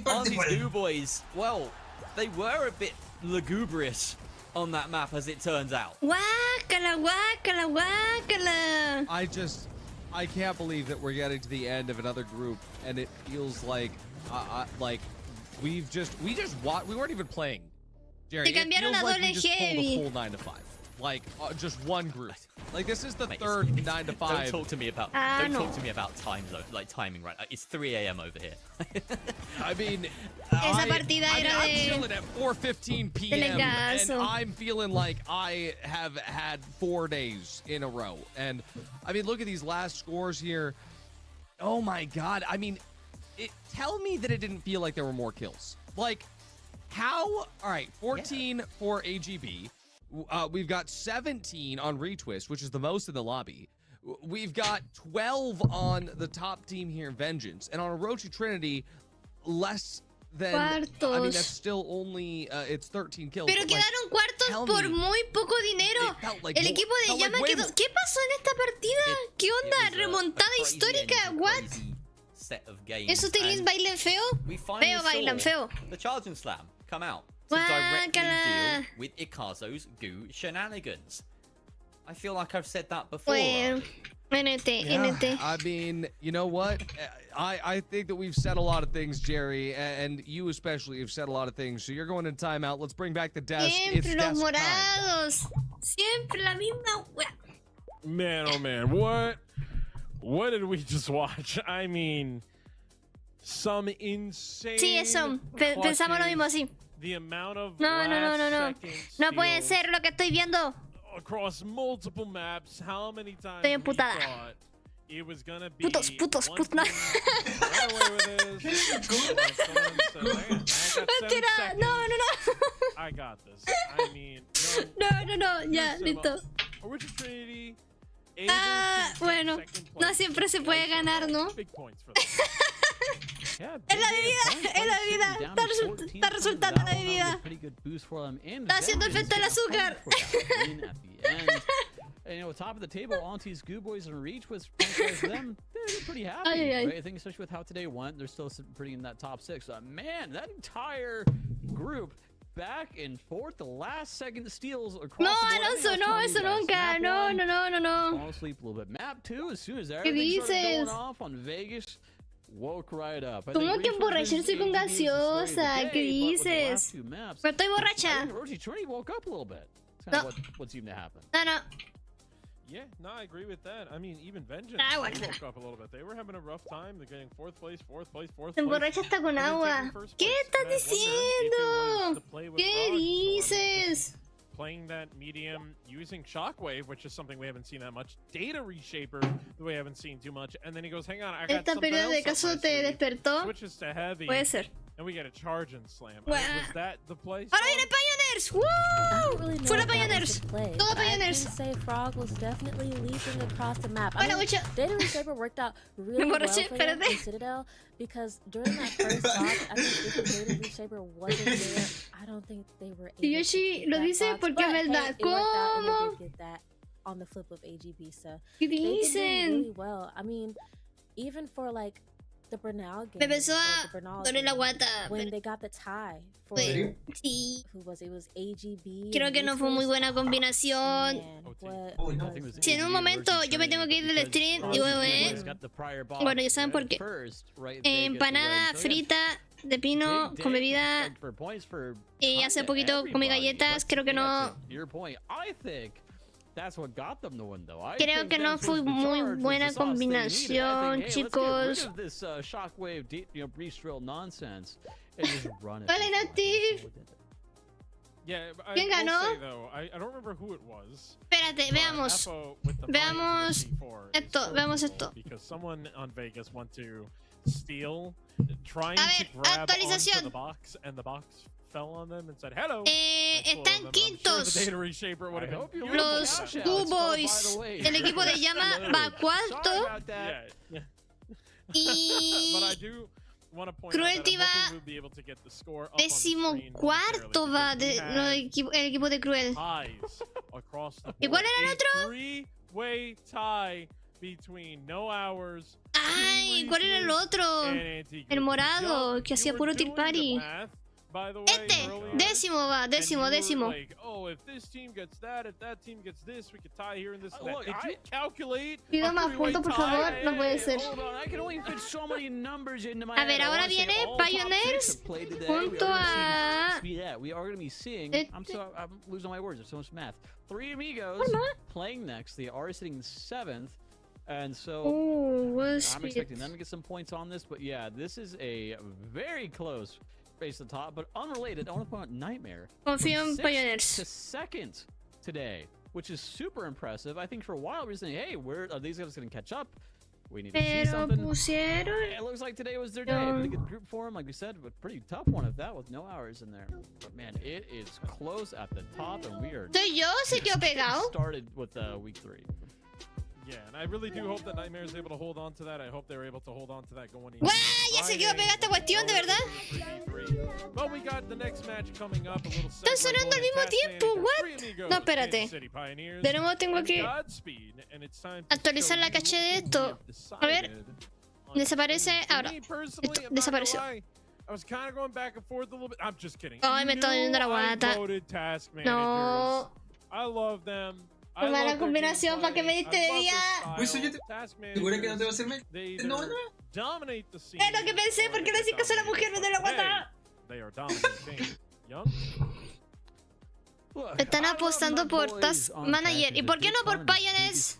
Auntie's Goo Boys, well, they were a bit lugubrious on that map, as it turns out. Guácala, guácala, guácala. I can't believe that we're getting to the end of another group, and it feels like we weren't even playing. Jerry, Te cambiaron a like we doble just pulled heavy. a full 9 to 5. Like just one group. Like this is the third 9 to 5. Don't talk to me about talk to me about time zone, like timing, right? It's 3 a.m. over here. I mean, Esa partida era I'm de- chilling at 4:15 p.m. and Telecaso. I'm feeling like I have had 4 days in a row. And I mean, look at these last scores here. Oh my God! I mean, tell me that it didn't feel like there were more kills. Like, how? All right, 14 for AGB. We've got 17 on Retwist, which is the most in the lobby. We've got 12 on the top team here, Vengeance. And on Orochi Trinity, less than... Cuartos. I mean, that's still only... it's 13 kills. Pero but, like, quedaron cuartos tell por me, muy poco dinero. it felt like El more- equipo de felt like Llama way quedó. more. ¿Qué pasó en esta partida? ¿Qué onda? Remontada crazy histórica. ending, What? crazy set of games. ¿Esos tenis and bailan feo? we finally Feo, bailan saw feo. the Charge and Slam come out to directly Guácala. deal with Ikazo's goo shenanigans. I feel like I've said that before. Well, NT, NT. I mean, you know what? I think that we've said a lot of things, Jerry, and you especially have said a lot of things. So you're going in timeout. Let's bring back the desk. It's Siempre los desk time. morados. Siempre la misma wea. Man, oh man, what did we just watch? I mean, some insane. Sí, eso. Pensamos lo mismo, sí. The amount of No. No puede steals ser lo que estoy viendo. across multiple maps. How many times Estoy we emputada. thought it was gonna be Putos. one team ran away with this. Mentira. No. I got this. I mean, No. Ya, listo. Original Trinity. Bueno, no siempre se puede ganar, ¿no? Big points for them. Yeah, Es la vida. Está resultando la bebida. Está haciendo efecto el azúcar. And, you know, top of the table, Auntie's Goo Boys and Reach was them. They're pretty happy. Ay. Right? I think especially with how today went, they're still pretty in that top 6. Man, that entire group back and forth, the last second steals across No, the board. Alonso, no, eso nunca. No. Fall asleep a little bit. Map 2, as soon as everything started dices? going off on Vegas, woke right up. I ¿Cómo think que Reach was emborracharse con busy the story of the gaseosa? day, ¿Qué but with the dices? last two maps, Pero estoy I borracha. think Orochi Trinity woke up a little bit. That's kind No. of what seemed to happen. No. Yeah, no, I agree with that. I mean, even Vengeance Ah, they bueno. woke up a little bit. They were having a rough time. They're getting fourth place. Se emborracha hasta con agua. ¿Qué estás diciendo? ¿Qué dices? Playing that medium, using Shockwave, which is something we haven't seen that much. Data Reshaper, that we haven't seen too much. And then he goes, hang on, I got Esta something pérdida de else up my caso te sleeve. despertó. Switches to heavy. Puede ser. And we get a charge and slam. Well, Was that the play? Ahora viene Pioneers. I don't really know Full if of that was Pioneers. the play, Todo but I can Pioneers. say Frog was definitely leaping across the map. I Bueno, mean, mucho. Data Reshaper worked out really well emborraché, for them espérate. in Citadel because during that first box, I think if Data Reshaper wasn't there, I don't think they were able Y Yoshi to get lo that dice box. porque But, es verdad. hey, it worked out and ¿Cómo? they did get that on the flip of AGB. So ¿Qué they've been doing dicen? really well. I mean, even for like the Bernal game, Me empezó or a the Bernal doler la game, guata. when they got the tie for Pues, sí. who was it? It was AGB. Creo and que no fue muy Retwist. buena combinación. Man, what I was think it was Si en un momento yo me tengo que ir del stream y bueno, ya saben por qué. Empanada frita de pino con bebida y hace poquito comí galletas, creo que no. Creo que no fue muy buena combinación, chicos. Hola, Nativ. Yeah, I ¿Quién will ganó? say, though, I don't remember who it was. Espérate, veamos. Veamos esto, veamos esto. Because someone on Vegas went to steal, trying A to ver, grab onto actualización. the box, and the box fell on them and said hello. Están quintos. The Data Reshaper would have been beautiful. Los Goo Boys. El equipo de Llama va cuarto. Yeah. Y But I do want to point Cruelty out that I'm va hoping we'll be able to get the score up on the décimo screen cuarto va momentarily, de, because we el equipo de Cruel. ties across the ¿Y board. cuál era el A otro? three-way tie between No Hours, Ay, ¿cuál era el otro? and Antigua. El morado, Yup, que you hacía were puro doing tir party. the math. by the way, earlier. Décimo va, And décimo, you were décimo. like, oh, if this team gets that, if that team gets this, we could tie here and this. And Look, that. Did you calculate? Pido a más three-way puntos, por tie? favor. No puede ser. Hold on, I can only fit so many numbers into my A ver, head. I ahora wanna say viene all top Pioneers six have played today. junto a... We are going to be seeing. I'm losing my words. There's so much math. 3 Amigos playing next. They are sitting 7th. And so I'm expecting them to get some points on this. But yeah, this is a very close race to the top. But unrelated, I want to point out Nightmare. Confío en from 6th Pioneers. to 2nd today, which is super impressive. I think for a while we were saying, hey, where are these guys going to catch up? We need to see Pero something. pusieron... It looks like today was their day. Really good group for them, like we said, but pretty tough one at that with no hours in there. But man, it is close at the top, and we are. ¿Soy yo? ¿Se quedó pegado? Started with week 3. Yeah, and I really do hope that Nightmare is able to hold on to that. I hope they're able to hold on to that going into ¡Guau! Ya se quedó pegada esta cuestión, ¿de verdad? But we got the next match coming up. Están sonando al mismo tiempo, what? No, espérate. De nuevo tengo que actualizar la caché de esto. A ver. Desaparece ahora. Esto desapareció. I was kind of going back and forth a little bit. I'm just kidding. Ay, me está doliendo la guata. No. I love them. Qué mala combinación para que me diste de día. Uy, soy yo. ¿Segura que no te va a hacer mal? No, no. Es lo que pensé, porque no decís que soy la mujer, me duele la guata. Están apostando por Task Manager. ¿Y por qué no por Pioneers?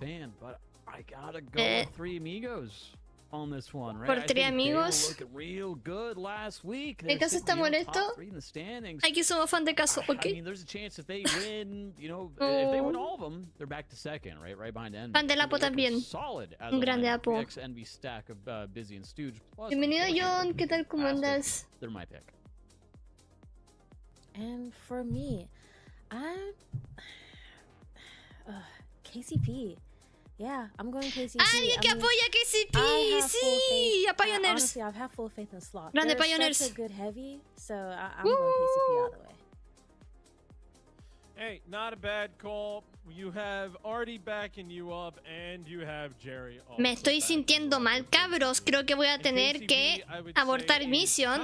Por 3 amigos. ¿El caso está molesto? Aquí somos fan de caso, ¿ok? Fan del Apo también. Un grande Apo. Bienvenido, John. ¿Qué tal? ¿Cómo andas? And for me, I'm KCP. Yeah, I'm going KCP. ¡Alguien que apoya KCP! ¡Sí! A Pioneers. Honestly, I have full faith in Slot. Grande They're Pioneers. such a good heavy, so I'm going KCP all the way. Hey, not a bad call. You have Artie backing you up, and you have Jerry. Me estoy sintiendo mal, cabros. Creo que voy a tener que abortar misión.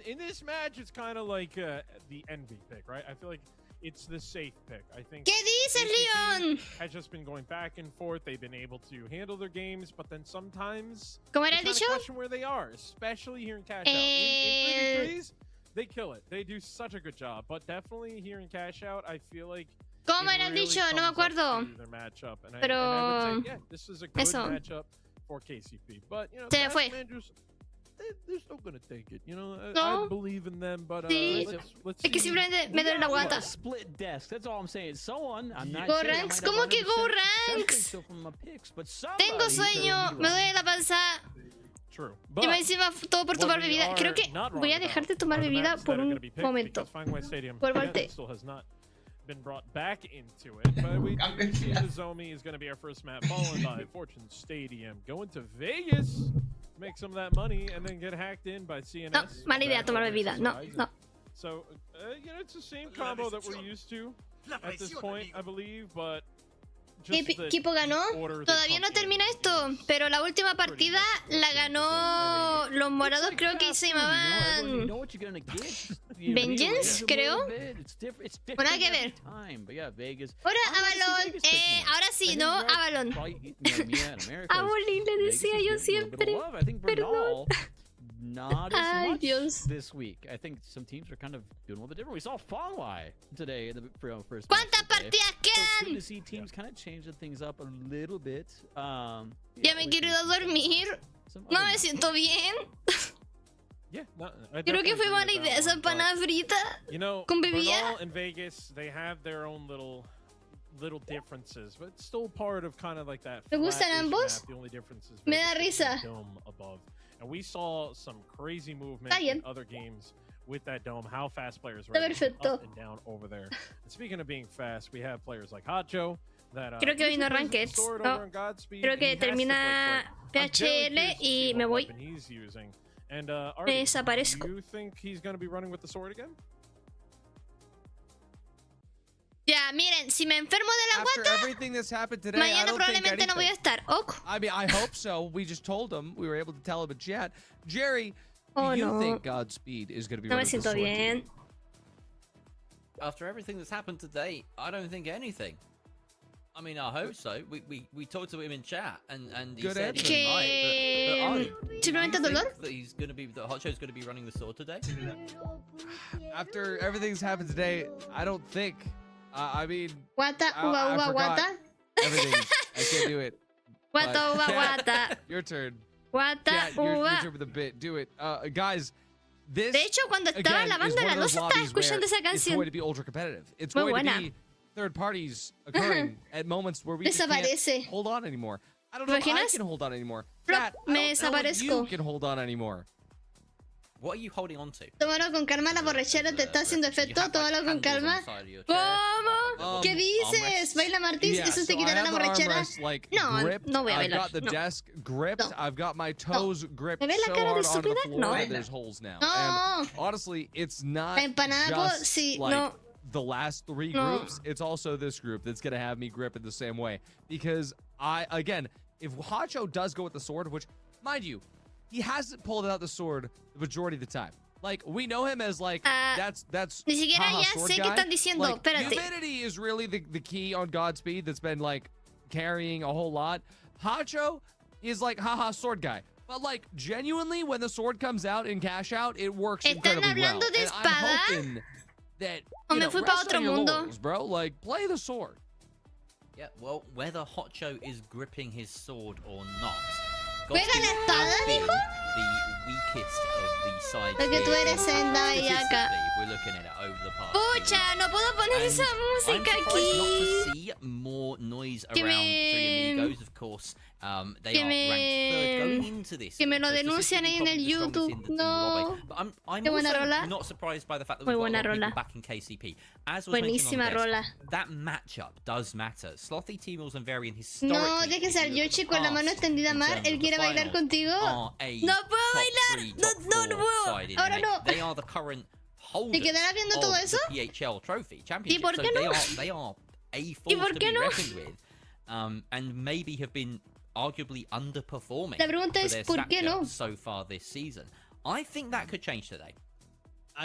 In this match, it's kind of like the envy pick, right? I feel like it's the safe pick. I think. ¿Qué dices, Leon? Has just been going back and forth. They've been able to handle their games, but then sometimes ¿Cómo era el dicho? Question where they are, especially here in Cash Out. In 3v3s, they kill it. They do such a good job, but definitely here in Cash Out, I feel like. ¿Cómo era el dicho? No me acuerdo. Pero I would say, yeah, this is a good eso. matchup for KCP. But you know, Se fue. they're still gonna take it. You know, No. I believe in them, but Sí. let's Es que see. simplemente me duele la guata. Split desk. That's all I'm saying. Someone, I'm not Go saying I ranks. might ¿Cómo have que go 100% ranks? say so from my picks, but somebody Tengo sueño, me duele la panza. True. Y me encima todo por tomar bebida. Creo que voy a dejar de tomar bebida por un momento. Vuelve still has not been brought back into it, but we see the Zomi is going to be our first map, followed by Fortune Stadium. Going to Vegas, make some of that money, and then get hacked in by CNS. No, mala idea tomar bebida. No, no. So, you know, it's the same combo that we're used to at this point, I believe, but ¿Qué equipo ganó? Todavía no termina esto, pero la última partida la ganó los morados, creo que se llamaban Vengeance, creo. O nada que ver. Ahora Avalon, ahora sí, ¿no? Avalon. Avalon le decía yo siempre. Perdón. Not as Ay, much Dios. this week. I think some teams are kind of doing a little bit different. We saw Fangwai today in the first. ¿Cuántas partidas So it's good quedan? to see teams kind of changing things up a little bit. Ya me quiero ir a dormir. No me siento bien. Yeah, Creo que fue mala idea esa empanada frita you know, con bebida. Bernal and Vegas, they have their own little differences, but it's still part of kind of like that. ¿Me gustan flat-ish ambos? map. The only difference is Me da Vegas risa. has the dome above. And we saw some crazy movement Está bien. in other games with that dome. How fast players Está were perfecto. up and down over there. And speaking of being fast, we have players like Hotjo that Creo que hoy no rankeds. No. Creo que termina PHL y me voy. And Me Artie, desaparezco. do you think he's going to be running with the sword again? Ya, miren, si me enfermo de la After guata, everything that's happened today, I mañana don't think probablemente no voy a anything. estar. Ok. I mean, I hope so. We just told him. We were able to tell him in chat. Jerry, Oh, do you no. think Godspeed is going to be No me running the siento sword bien. After everything that's happened today, I don't think anything. I mean, I hope so. We talked to him in chat, and he Good said answer. tonight that Ali, Simplemente do you dolor. think that he's gonna be that Hotshot's gonna be running the sword today? After everything's happened today, I don't think. I mean, Guata, I uva, uva, forgot guata. everything. I can't do it. Guata, But- uva, guata. Your turn. Guata, Yeah, your uva. turn with the bit. Do it, guys. This De hecho, cuando estaba again, is lavando one la of those loza, estaba lobbies where escuchando esa it's canción. going to be ultra competitive. It's Muy going buena. to be third parties occurring at moments where we just Desaparece. can't hold on anymore. I don't know if I imaginas? can hold on anymore. Plop, Chat, me I don't know if you desaparezco. can hold on anymore. What are you holding on to? Tómalo con calma, la borrachera te está haciendo efecto. Tómalo con calma. ¿Cómo? ¿Qué dices? ¿Baila Martis? Yeah, ¿Eso te so I quitará have la the borrachera? armrest, like, No, gripped. no voy a I've bailar. got the No. desk gripped. No. I've got my toes gripped ¿Me ves la so cara de hard onto the estúpida? floor No. that there's holes now. No. And honestly, it's not La empanada, just sí, like no. the last three No. groups. It's also this group that's gonna have me grip it the same way. Because if Hacho does go with the sword, which, mind you, he hasn't pulled out the sword the majority of the time. Like, we know him as like that's Ni siquiera haha, ya sword sé qué guy. están diciendo. Like, Espérate. humidity is really the key on Godspeed that's been like carrying a whole lot. Hacho is like haha sword guy. But like genuinely when the sword comes out in cash out, it works ¿Están incredibly well. hablando de And I'm espada? hoping that O me you know, fui pa' rest otro on your mundo? laurels, bro. Like play the sword. Yeah, well, whether Hotcho is gripping his sword or not, ¿Juega la Godspeed espada, has been dijo? the weakest of the sides. Lo que tú here. eres en la bellaca. Statistically, we're looking at it over the past. Pucha, no puedo poner And esa música I'm surprised aquí. not to see more noise Que around me- Three Amigos, of course. They Que are me- ranked third going into this. que me lo so denuncian ahí en el statistically probably the strongest YouTube. in the No. lobby. But I'm Qué buena also rola. not surprised by the fact that Muy we've got a buena lot of people rola. back in KCP. As was mentioned Buenísima on the rola. desk, that matchup does matter. Slothy, T-Mills, and Varian historically. No, dejes al Yoshi con la mano extendida, Mar. Él quiere bailar contigo. No No puedo bailar. No puedo. Ahora no. They are the current holders ¿Te quedarás viendo of todo eso? the PHL trophy championship. por So qué no? they are a ¿Y force por to qué be no? reckoned with, and maybe have been arguably underperforming La pregunta for es, their ¿por qué stature no? so far this season. I think that could change today.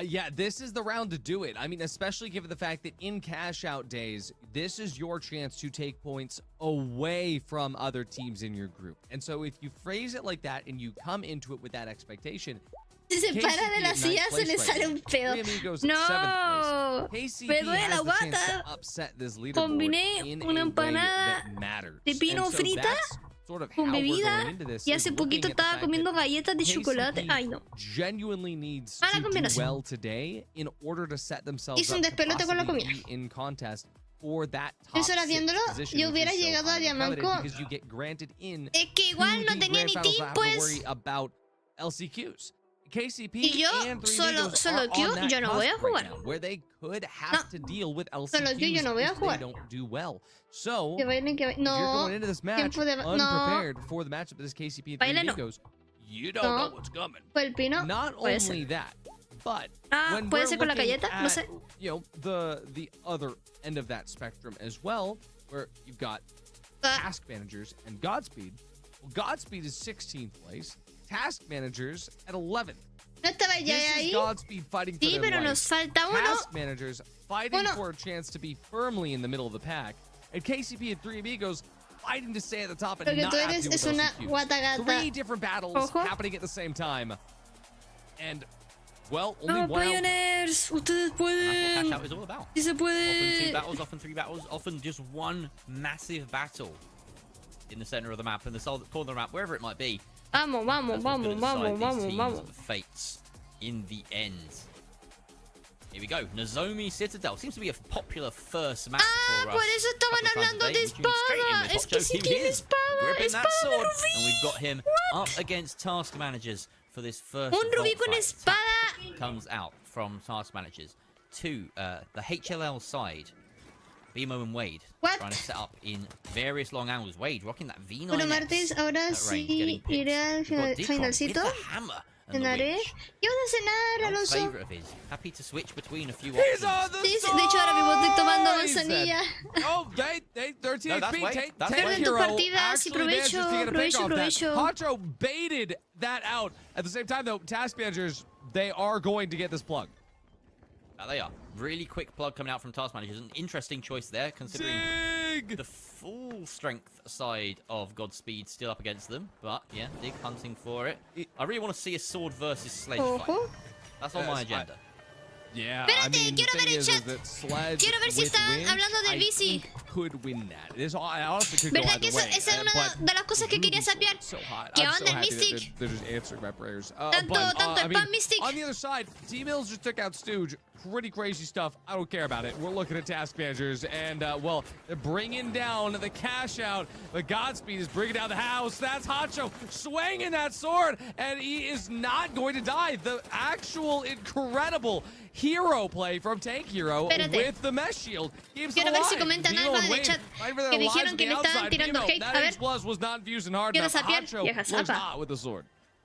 Yeah, this is the round to do it. I mean, especially given the fact that in cash out days, this is your chance to take points away from other teams in your group. And so if you phrase it like that and you come into it with that expectation, Si se para de la silla, se le sale un pedo. No, KCP me duele la has the chance guata. to upset this leaderboard Combiné in una a way empanada that matters. de pino And so frita that's sort of con how we're bebida going into this, y is hace looking poquito at the estaba fact comiendo that galletas de chocolate. KCP Ay, no. genuinely needs Mala to do combinación. well today in order to set themselves Hizo un up to despelote con la possibly comida. be in contest for that top 3 horas 6 viéndolo, position, yo which is hubiera so llegado a highly coveted Diamanco. because you get granted in Es que igual to no the tenía grand ni finals team, without having to worry pues. about LCQs. KCP Y yo, and Three solo Amigos solo are queue, on that yo no voy a cusp right jugar. now, where they could have to deal with Solo queue, yo LCQs no voy a if they jugar. don't do well. So Que bailen, que bailen. if you're No, going into this match tiempo de... No, unprepared for the matchup that is KCP and Three Baile no. Amigos, you don't No. know what's coming. fue el pino. Not Puede ser. only that, but when puede we're ser con la looking galleta, no at, sé. you know, the other end of that spectrum as well, where you've got Ah. task managers and Godspeed. Well, Godspeed is 16th place. Task managers at 11th. No estaba ya This is ahí. Godspeed fighting for Sí, their pero life. nos falta uno. Task managers fighting Uno. for a chance to be firmly in the middle of the pack, and KCP and Three Amigos fighting to stay at the top and Lo que not tú have to eres deal es with una LCQs. guata gata. 3 different battles Ojo. happening at the same time, and well, only No, one out. Pioneers, ustedes That's what cash pueden. out is all about. Sí se Often 2 puede. battles, often 3 battles, often just one massive battle in the center of the map, in the corner of the map, wherever it might be. Vamos, vamos, That's what's vamos, gonna vamos, decide vamos, these teams' vamos. fates in the end. Here we go. Nozomi Citadel seems to be a popular first map for us. Por eso estaban Couple of times hablando today, de reaching straight in espada. with Es que Hotcho. sí Here he tiene is, espada. gripping that Espada sword, rubí. and we've got him up against task managers for this first Un rubí vault con fight. espada. Comes out from task managers to the HLL side. Bimo and Wade What? trying to set up in various long angles. Wade rocking that V9. Bueno, Martis, ahora sí iré al We've got Deacon finalcito. with the hammer and the Cenaré. Witch. ¿Qué vas a cenar, Not a Alonso? favorite of his. Happy to switch between a few He's options. on the Sí, de hecho ahora mismo estoy tomando side! manzanilla. Oh, they 13 No, that's HP. Wade. Take That's Pierden Wade. tus Hero partidas y actually manages to get a pick provecho, off that. provecho. Hacho baited that out. At the same time, though, task managers, they are going to get this plug. They are. Really quick plug coming out from task managers. An interesting choice there, considering Dig! the full strength side of Godspeed still up against them. But yeah, Dig hunting for it. I really want to see a sword versus sledge fight. Ojo. That's on my agenda. Yeah, Espérate, I mean, the quiero ver thing el is chat. that Sledge Quiero ver si with están Winch, hablando del I bici. think could win that. It is, I honestly could go ¿Verdad either que way. esa es una but de las cosas que quería Ruby's sapear? so hot. ¿Qué I'm onda so el happy that Mystic? they're just answering my prayers. Tanto I el mean, pan Mystic. on the other side, T-Mills just took out Stooge. Pretty crazy stuff. I don't care about it. We're looking at task managers, and well, they're bringing down the cash out. But Godspeed is bringing down the house. That's Hacho swinging that sword, and he is not going to die. The actual incredible hero play from Tank Hero Espérate. with the mesh shield keeps Quiero ver si alive. comentan Beamo algo and en el Wade chat fighting for their que lives dijeron on que the me estaban outside. tirando Beamo, hate. that A ver. H plus was not infusing hard Quiero enough. sapear, Hacho vieja was zapa. not with the sword.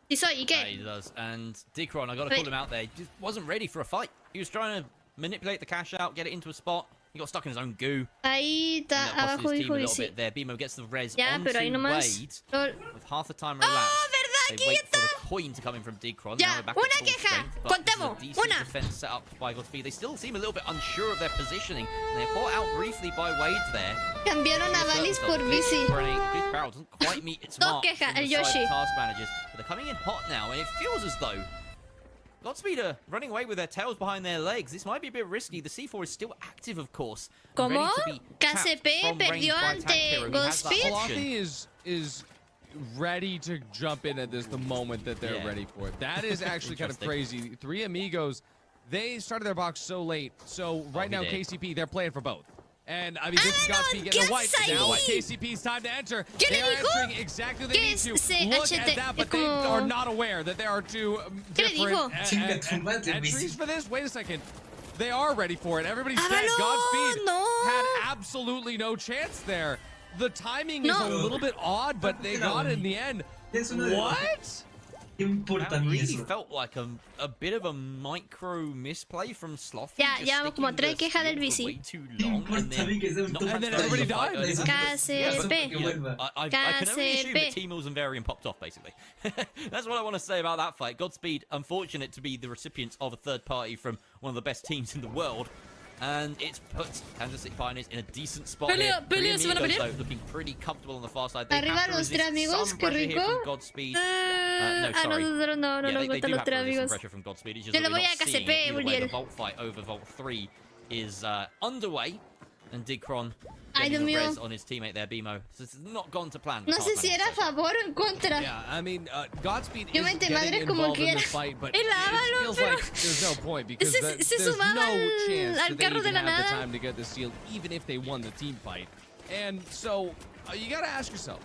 Sí soy, ¿y Yeah, qué? he does. And Dicron, I got to call him out there. Just wasn't ready for a fight. He was trying to manipulate the cash out, get it into a spot. He got stuck in his own goo. Ahí está, And that cost abajo his team dijo a little bici. bit there. Beamo gets the res Ya, onto pero ahí nomás. Wade. Lol. With half the time elapsed, ¿verdad? they Aquí wait está. for the coin to come in from Dicron. Ya, Now we're back una at full queja. strength, but this is a Contemos. decent Una. defense set up by Godspeed. They still seem a little bit unsure of their positioning. They're caught out briefly by Wade there. Cambiaron a Valis por bici. This barrel doesn't quite meet its Dos mark quejas, from the el side Yoshi. of task managers, but they're coming in hot now, and it feels as though Godspeed are running away with their tails behind their legs. This might be a bit risky. The C4 is still active, of course. and ¿Cómo? ready to be tapped KCP from range perdió by ante Tank Hero. He has that Godspeed. option. Fluffy is ready to jump in at this the moment that they're Yeah. ready for it. That is actually kind of Interesting. crazy. Three Amigos, they started their box so late. So right he now, did. KCP, they're playing for both. And I mean, this is Godspeed getting ¿qué a white. haces Now ahí? KCP's time to enter. ¿Qué They le are dijo? entering exactly what they ¿Qué need es to. ese Look HT? at that, but they como- are not aware that there are two ¿Qué le different dijo? Chinga tu madre, entries Messi. for this. Wait a second. They are ready for it. Everybody's dead. ¡Hágalo! Godspeed No. had absolutely no chance there. The timing is No. a little bit odd, but they got it in the end. Es uno de- What? ¿Qué importa a That mí really eso? felt like a bit of a micro misplay from Sloth. Ya, llevamos como 3 quejas del bici. Way too ¿Qué long, importa and a mí then que sea un not top And then five? everybody the fight died. early. Eso- KCP. eso para que vuelva. I can only assume that KCP. T-Mills and Varian popped off, basically. That's what I want to say about that fight. Godspeed, unfortunate to be the recipients of a third party from one of the best teams in the world. And it's put Kansas City Pioneers in a decent spot here. Pelea, se van a Three pelear. Amigos, though, looking pretty comfortable on the far side. They Arriba have to los tres resist amigos, some qué pressure here rico. from Godspeed. No, Ah, sorry. nosotros no Yeah, nos they gustan do los have to tres resist some amigos. pressure from Godspeed. It's just Yo that le we're voy not a seeing KCP, either way. Uriel. The Vault fight over Vault 3 is underway. And Digcron Ay, getting Dios the mío. res on his teammate there, Beamo. So it's not gone to plan. No sé si era a favor o en contra. Yeah, I mean, Godspeed Yo is me te getting madres como involved in quiera. this fight, but El it Ávalo, feels pero- like there's no point because Se there's sumaba no chance al that they carro de even la have the nada. time to get the steal, even if they won the team fight. And so, you gotta ask yourself,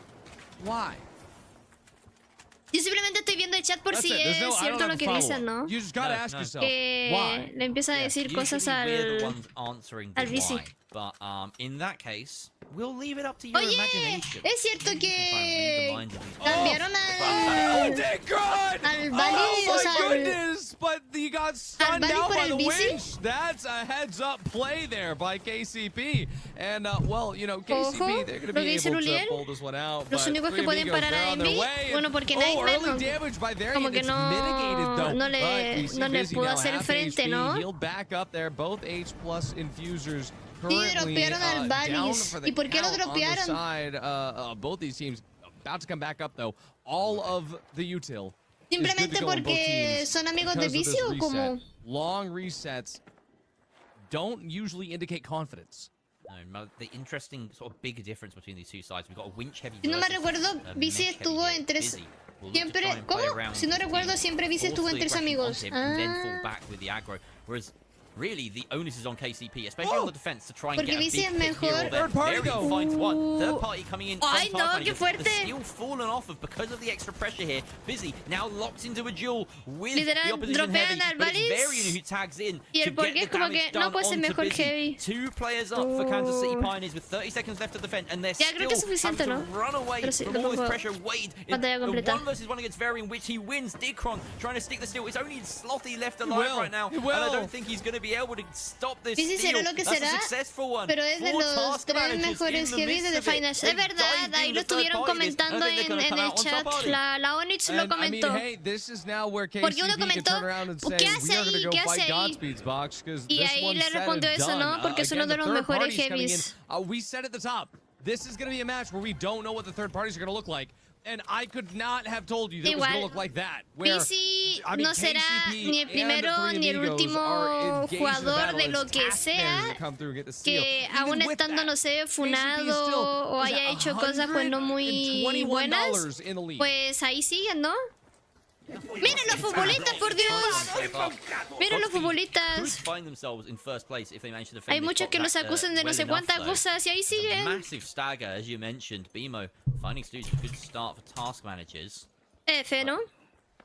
why? Yo simplemente estoy viendo el chat por That's si it. There's es no, I don't cierto have lo a que dicen, follow-up. ¿no? You just gotta No, ask no. yourself, Que why? le empieza a decir cosas Usually we're the al... ones answering the al bici. why. But in that case, we'll leave it up to your Oye, imagination. es cierto You can try and read the que minds of these cambiaron Oh, al... Digcron! Al Bali, Oh o sea, my al- goodness! But you got stunned Bali out por by el the bici? winch. That's a heads-up play there by KCP. And, well, you know, KCP, Ojo, they're going to lo be que dice able to Uriel. pull this one out. Los but únicos que Three pueden Amigos, parar they're a on their AMD, way. bueno, porque Oh, Nightmare early no- damage by Varian. como que It's no- mitigated, though. no le- But we see no le Busy pudo now hacer half frente, HP, ¿no? healed back up there. Both H+ infusers Sí, currently dropearon al down Balis. for the ¿Y por qué lo count on the dropearon? side. Both these teams about to come back up, though. All of the util is good to Simplemente go on both porque teams son amigos because de of this vicio o reset. como... Long resets don't usually indicate confidence. No, the interesting sort of big difference between these two sides. We've got a winch heavy. Si no me versus recuerdo, a Vici mesh estuvo heavy en here. tres... Busy will look to Siempre... try and play ¿Cómo? around Si no with the recuerdo, team, siempre Vici force estuvo the en tres aggression amigos. onto him, and then fall Ah. back with the aggro. Whereas really the onus is on KCP, especially on the defense, to try and Porque get a Visi es big pick here mejor. or there. Third party Very go. finds one. Third party coming in. Ay, from no, Pathfinder. qué fuerte. The steal fallen off of because of the extra pressure here. Busy now locked into a duel with Literal, the opposition dropean heavy, al but it's Valis. Varian who tags in Y to el porqué get es the como damage que no done puede ser onto mejor Busy. heavy. 2 players up for Kansas City Pioneers with 30 seconds left to defend, and they're Ya, creo que es still suficiente, having to ¿no? run away Pero sí, from lo all this pongo pressure. Wade in pantalla the completa. 1 versus 1 against Varian, which he wins. Digron trying to stick the steal. It's only Slothy left alive will. right now, He and I will. don't think he's going to be able to stop this Visi steal. será lo que That's será, a successful one. pero es de 4 los task 3 managers mejores in the heavies midst de of it. Finals. Es They've verdad, dived ahí in lo the third estuvieron party. I comentando think they're en gonna come el out on chat. top party. La Onyx lo And, I mean, comentó. hey, this is now where Porque uno KCP can comentó, turn around and say, ¿qué we hace are going to ahí? go ¿Qué fight hace ahí? Godspeed's box, because Y this ahí one's le said and respondió eso, done. ¿no? Porque es uno Again, de the los third mejores party's coming in. heavies. We said at the top, this is going to be a match where we don't know what the third parties are going to look like. And I could not have told you that it was going to look like that. Where, Visi I mean, no será KCP ni el and primero Three ni el Amigos último are engaged in the jugador battle. de lo It's que taskmasters sea that come through and get the steal. que Even aún with estando, that, no sé, KCP is funado still, o was haya at hecho cosas pues no muy buenas, $121 in the lead. pues ahí siguen, ¿no? Miren los futbolistas, por Dios. Miren los Could futbolistas. find themselves in first place if they manage to defend Hay this muchos top que los back, acusan de no well sé enough, cuántas though. cosas y ahí It's a siguen. massive stagger, as you mentioned. BMO finding Studios a good start for task managers. F, ¿no?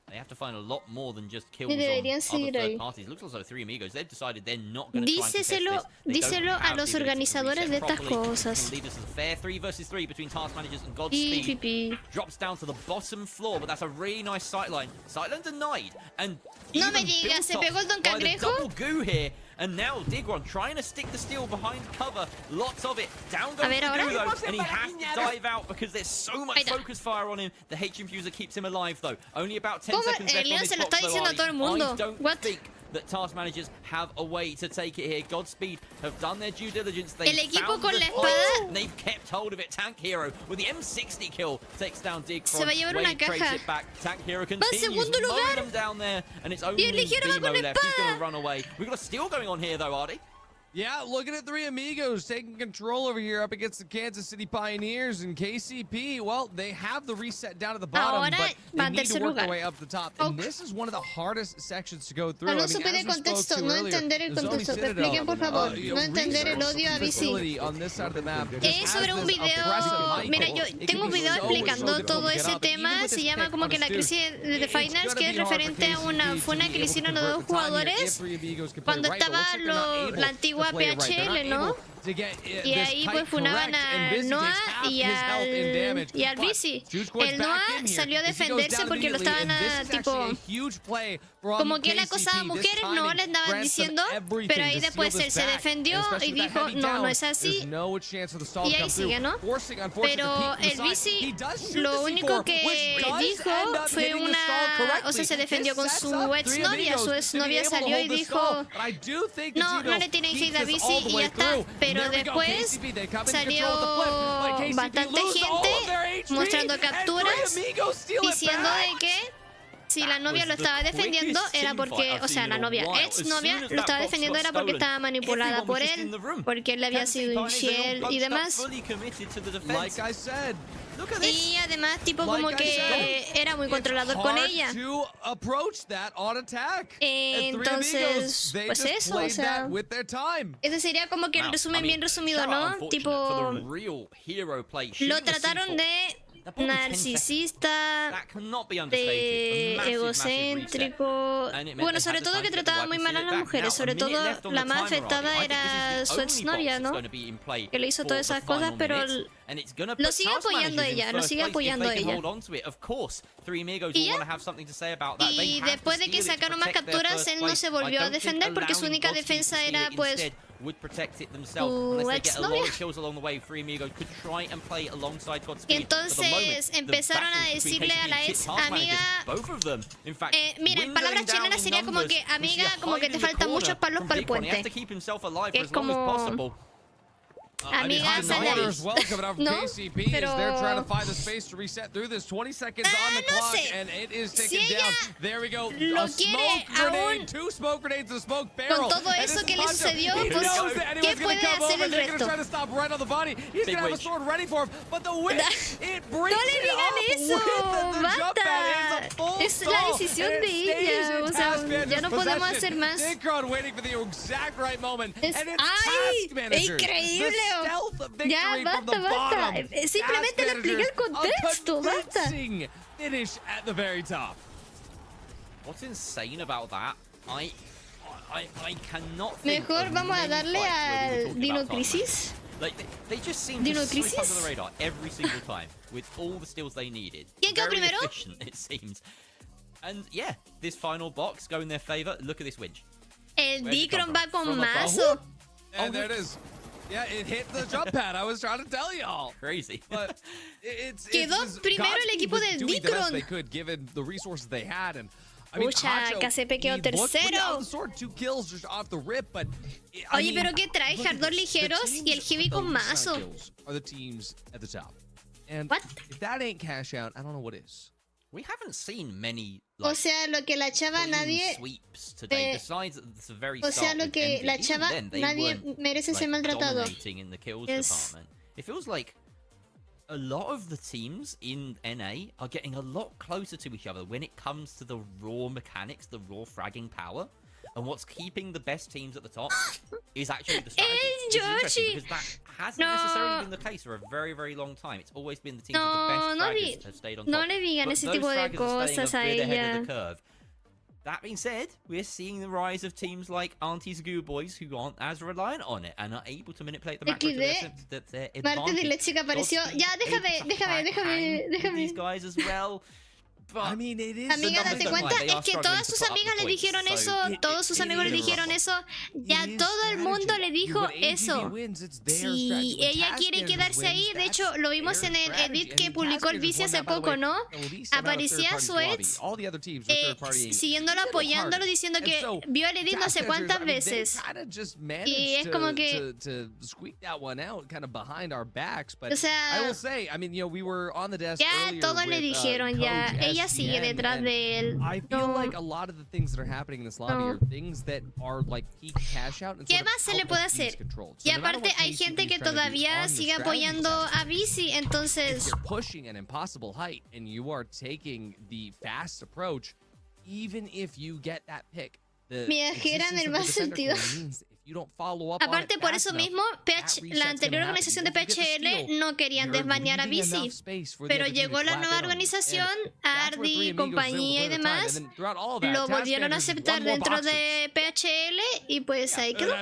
They have to find a lot more than just kills Y deberían on seguir other ahí. third parties. Looks as though Three Amigos, they've decided they're not going to try and contest Díselo, this. They don't díselo a have los the ability to organizadores de reset estas properly. cosas. It'll leave us a fair 3 versus 3 between task managers and Y Godspeed. pipí. Drops down to the bottom floor, but that's a really nice sightline. Sightline denied, and No even me digas, built ¿se up pegó el Don by the Cangrejo? double goo here. And now Digron trying to stick the steel behind cover. Lots of it. Down goes A ver, the ahora. goo though, and he has to dive out because there's so much Ahí está. focus fire on him. The H infuser keeps him alive though. Only about 10 ¿Cómo? seconds left on Leon this se lo clock, está though, diciendo a Artie. todo el mundo. I don't What? think that task managers have a way to take it here. Godspeed have done their due diligence. El equipo con la point, espada. and they've kept hold of it. Tank Hero with the M60 kill takes down Digron. Se va a llevar una Wade trades caja. it back. Tank Hero en continues segundo mowing lugar. them down there, and it's Y only el ligero va BMO con left. He's going espada. to run away. We've got a steal going on here though, Artie. Yeah, looking at Three Amigos taking control over here up against the Kansas City Pioneers, and KCP, well, they have the reset down at the bottom, Ahora but va they en need to tercer work their lugar. way up the top. And this is one of the hardest sections to go through. Alonso I mean, pide as we spoke contexto, to no earlier, entender el the Sony contexto. Citadel, Expliquen, por favor. you No know, entender el research odio a Visi. facility on this side of the map just Es has sobre un this video, oppressive mira, height. yo It tengo can un be video so explicando difficult todo to get ese up. Even tema, with se this llama pick como on que a la Stu, crisis de it's Finals, gonna que es be hard for referente a una KCP to funa be que le able to hicieron a dos convert the time here jugadores if Three Amigos can play cuando right, but looks estaba like they're not able la to antigua play it right. They're not PHL, ¿no? able to get Y this ahí height pues funaban correct, and a Busy Noah takes half y his health in damage. y al But Visi. Juice Squad's El back Noah in here. salió a Busy goes defenderse down porque lo immediately, estaban and this a, is tipo, actually a huge play from como que él KCP. acosaba a This mujeres, no timing le andaban grants them diciendo, everything pero ahí to seal después this él se back. defendió And y especially with that dijo, heavy no, down, no es así. there's no chance of the stall Y to ahí come through. sigue, ¿no? Forcing, unfortunately, Pero the peak el from the side. Visi He does shoot lo the único C4, que which does dijo end up fue hitting the stall una, correctly. o sea, se defendió This con sets su up Three exnovia. Amigos Su to be exnovia able to salió y hold this dijo, stall. But I do think no, Gino no le tienen keeps hate a this all Visi the y way ya está. through. Pero There we go, después KCP, they come in salió control of the flip, but KCP bastante loses all of gente their HP, mostrando and capturas Three Amigos steal it diciendo back. de que si la novia lo estaba defendiendo era porque, o sea, la novia, ex novia lo estaba defendiendo era porque estaba manipulada por él, porque él había sido infiel y demás. Like I said, Y además, tipo, como que era muy controlador con ella. Entonces, pues eso, o sea, ese sería como que el resumen bien resumido, ¿no? Tipo, lo trataron de narcisista, de egocéntrico, bueno, sobre todo que trataba muy mal a las mujeres, sobre todo la más afectada era su exnovia, ¿no? Que le hizo todas esas cosas, pero lo sigue apoyando ella, lo sigue apoyando ella. Y ya, y después de que sacaron más capturas, él no se volvió a defender porque su única defensa era, pues, su exnovia. Y entonces empezaron a decirle a la ex amiga, mira, en palabras chilenas sería como que amiga, como que te faltan muchos palos para el puente. Que es como amiga, sal de ahí. No, pero no sé. Si ella lo quiere aún con todo eso que le sucedió, pues, ¿qué puede hacer el resto? No le digan eso, basta. Es la decisión de ella, o sea, ya no podemos hacer más. Waiting for the exact right moment, and it's ¡Ay! Task Managers, ¡Increíble! the stealth of victory Ya, from basta, the basta. bottom. Simplemente le expliqué el contexto, basta. Finish at the very top. What's insane about that? I cannot. Mejor vamos a darle al Dino Crisis. Like they just seem to slip under the radar every single time with all the steals they needed. ¿Quién quedó primero? Efficient, it seems. And yeah, this final box go in their favor. Look at this winch. El Dicron va con mazo. And there it is. Yeah, it hit the jump pad. I was trying to tell y'all. Crazy. But Quedó primero el equipo del Dicron. They could, given the resources they had, and I mean, KCP quedó tercero. Oye, pero ¿qué trae? Hardor ligeros y el Heavy con mazo. What? If that ain't cash out, I don't know what is. We haven't seen many. O sea, lo que la chava nadie. O sea, lo que la chava nadie merece ser maltratado. It feels like a lot of the teams in NA are getting a lot closer to each other when it comes to the raw mechanics, the raw fragging power. And what's keeping the best teams at the top is actually the strategy. Because that hasn't necessarily been the case for a very, very long time. It's always been the teams with the best fraggers have stayed on top. No le digan ese tipo de cosas a ella. That being said, we're seeing the rise of teams like Auntie's Goo Boys who aren't as reliant on it and are able to manipulate the macro to their advantage. Leche que apareció. Ya, déjame. These guys as well. I mean, it is. Amiga, date cuenta, es que todas sus amigas le dijeron eso, todos sus amigos le dijeron eso, ya todo el mundo le dijo eso. Si ella quiere quedarse ahí, de hecho, lo vimos en el edit que publicó el Vici hace poco, ¿no? Aparecía su ex siguiéndolo, apoyándolo, diciendo que vio el edit no sé cuántas veces. Y es como que... O sea... Ya todos le dijeron, ya, ella sigue detrás de él. ¿Qué más se le puede hacer? Y aparte hay gente que todavía sigue apoyando a Vici, entonces... Viajera en el más sentido. Aparte, por eso mismo, la anterior organización de PHL no querían desbanear a Vici, pero llegó la nueva organización, Ardi, compañía y demás, lo volvieron a aceptar dentro de PHL y pues ahí quedó.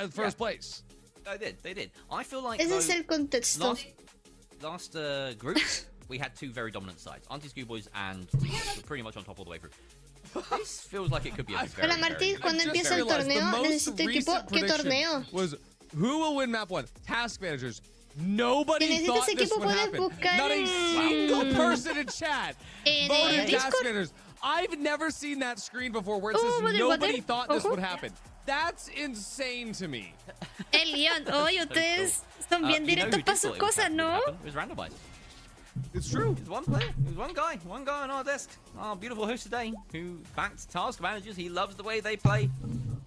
Ese es el contexto. Last group, we had two very dominant sides, Auntie's Goo Boys and pretty much on top all the way through. This feels like it could be a Hola Martí, ¿cuándo empieza el torneo? Necesito equipo. ¿Qué torneo? Who will win map 1? Task managers. Nobody thought this would happen. Not a single person in chat voted task managers. I've never seen that screen before where it says nobody thought this would happen. That's insane to me. El Leon, oye, ustedes son bien directos para sus cosas, ¿no? It was randomized. It's true. It was one player. It was one guy on our desk. Our beautiful host today, who backed task managers. He loves the way they play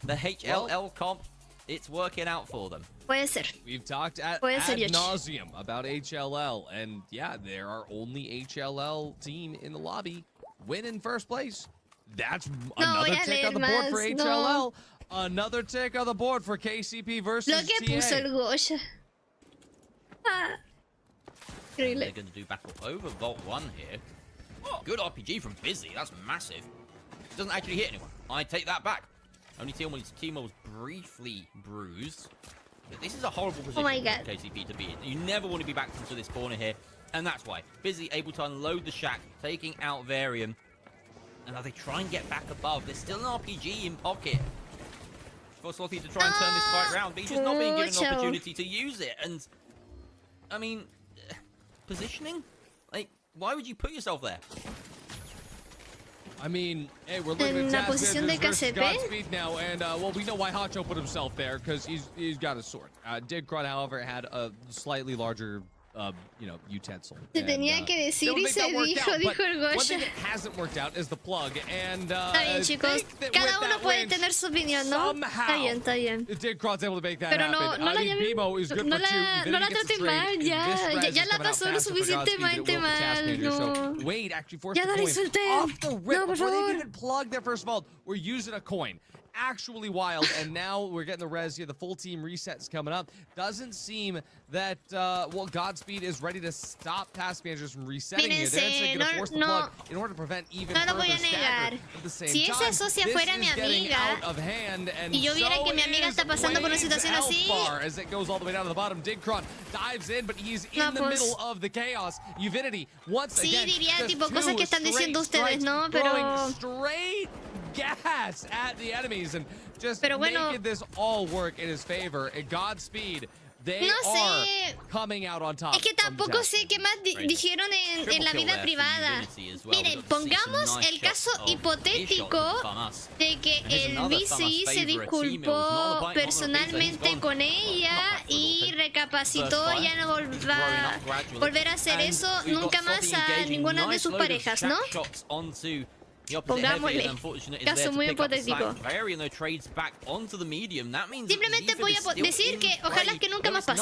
the HLL comp. It's working out for them. Puede ser. We've talked ad nauseum about HLL, and yeah, they're our only HLL team in the lobby. Win in first place. That's another tick on the board for HLL. Another tick on the board for KCP versus Lo que puso el Gosha. They're going to do battle over Vault 1 here. Oh, good RPG from Busy. That's massive. Doesn't actually hit anyone. I take that back. Only Timo was briefly bruised. But this is a horrible position for KCP to be in. You never want to be backed into this corner here. And that's why. Busy able to unload the shack, taking out Varian. And now they try and get back above. There's still an RPG in pocket for Slothy to try and turn this fight around. But he's just not being given an opportunity to use it. And, I mean... positioning? Like, why would you put yourself there? I mean, hey, we're looking at task managers versus Godspeed now, and well, we know why Hacho put himself there because he's got a sword. Digcron, however, had a slightly larger you know, utensil. Se tenía que decir y se dijo el One Goya. thing that hasn't worked out is the plug, and Está bien, chicos. Cada uno puede tener su opinión, ¿no? Está bien, está bien. Pero no la llamen, no la traten mal, ya la pasó lo suficientemente mal, no. Ya no la insulten. No, por favor. We're using a coin. Actually wild, and now we're getting the res here. The full team resets coming up. Doesn't seem that, well, Godspeed is ready to stop task managers from resetting here. They're going to force the plug in order to prevent even further stagger. At the same si esa socia fuera mi amiga y yo viera que mi amiga está pasando por una situación así, as it goes all the way down to the bottom. Digcron dives in, but he's in the middle of the chaos. Uvinity once again. Sí, diría tipo cosas que están diciendo ustedes, ¿no? Pero straight gas at the enemies and just making this all work in his favor. And Godspeed, they are coming out on top. Es que tampoco sé qué más dijeron en la vida privada. Miren, pongamos el caso hipotético de que el VC se disculpó personalmente con ella y recapacitó, ya no volver a hacer eso nunca más a ninguna de sus parejas, ¿no? Pongámosle, caso muy hipotético. Simplemente voy a decir que ojalá que nunca más pase.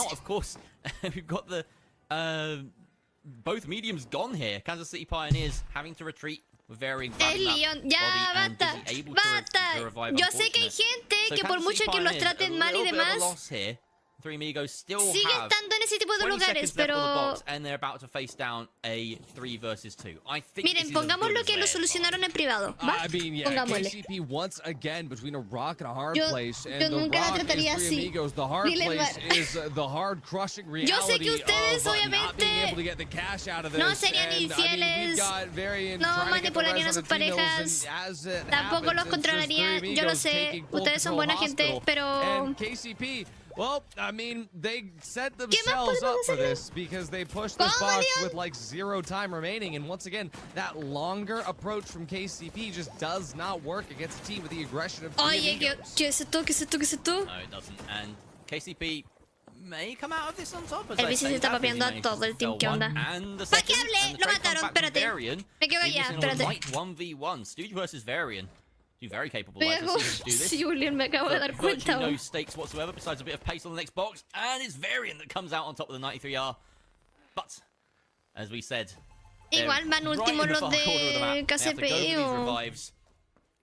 Both mediums gone here. Kansas City Pioneers having to retreat with varying Leon, ya basta, basta. Yo sé que hay gente que por mucho que los traten mal y demás, sigue estando en ese tipo de lugares, pero miren, pongámoslo que lo solucionaron en privado, ¿va? Pongámosle. Yo nunca la trataría así. Yo sé que ustedes obviamente no serían infieles, no manipularían a sus parejas, tampoco los controlarían, yo lo sé, ustedes son buena gente, pero... Well, I mean, they set themselves up for this because they pushed this box with like 0 time remaining. And once again, that longer approach from KCP just does not work against a team with the aggression of Oye, ¿qué es esto? ¿Qué es esto? ¿Qué es esto? No, it doesn't. And KCP may come out of this on top. El bici se está papeando a todo el team. ¿Qué onda? ¿Para qué hablé? Lo mataron. Espérate. Me quedo allá. Espérate. 1v1. Stooge versus Varian. Very capable. Sí, Julian, me acabo de dar cuenta. No stakes whatsoever besides a bit of pace on the next box, and it's Varian that comes out on top of the 93R. But as we said, igual van últimos los de KCP.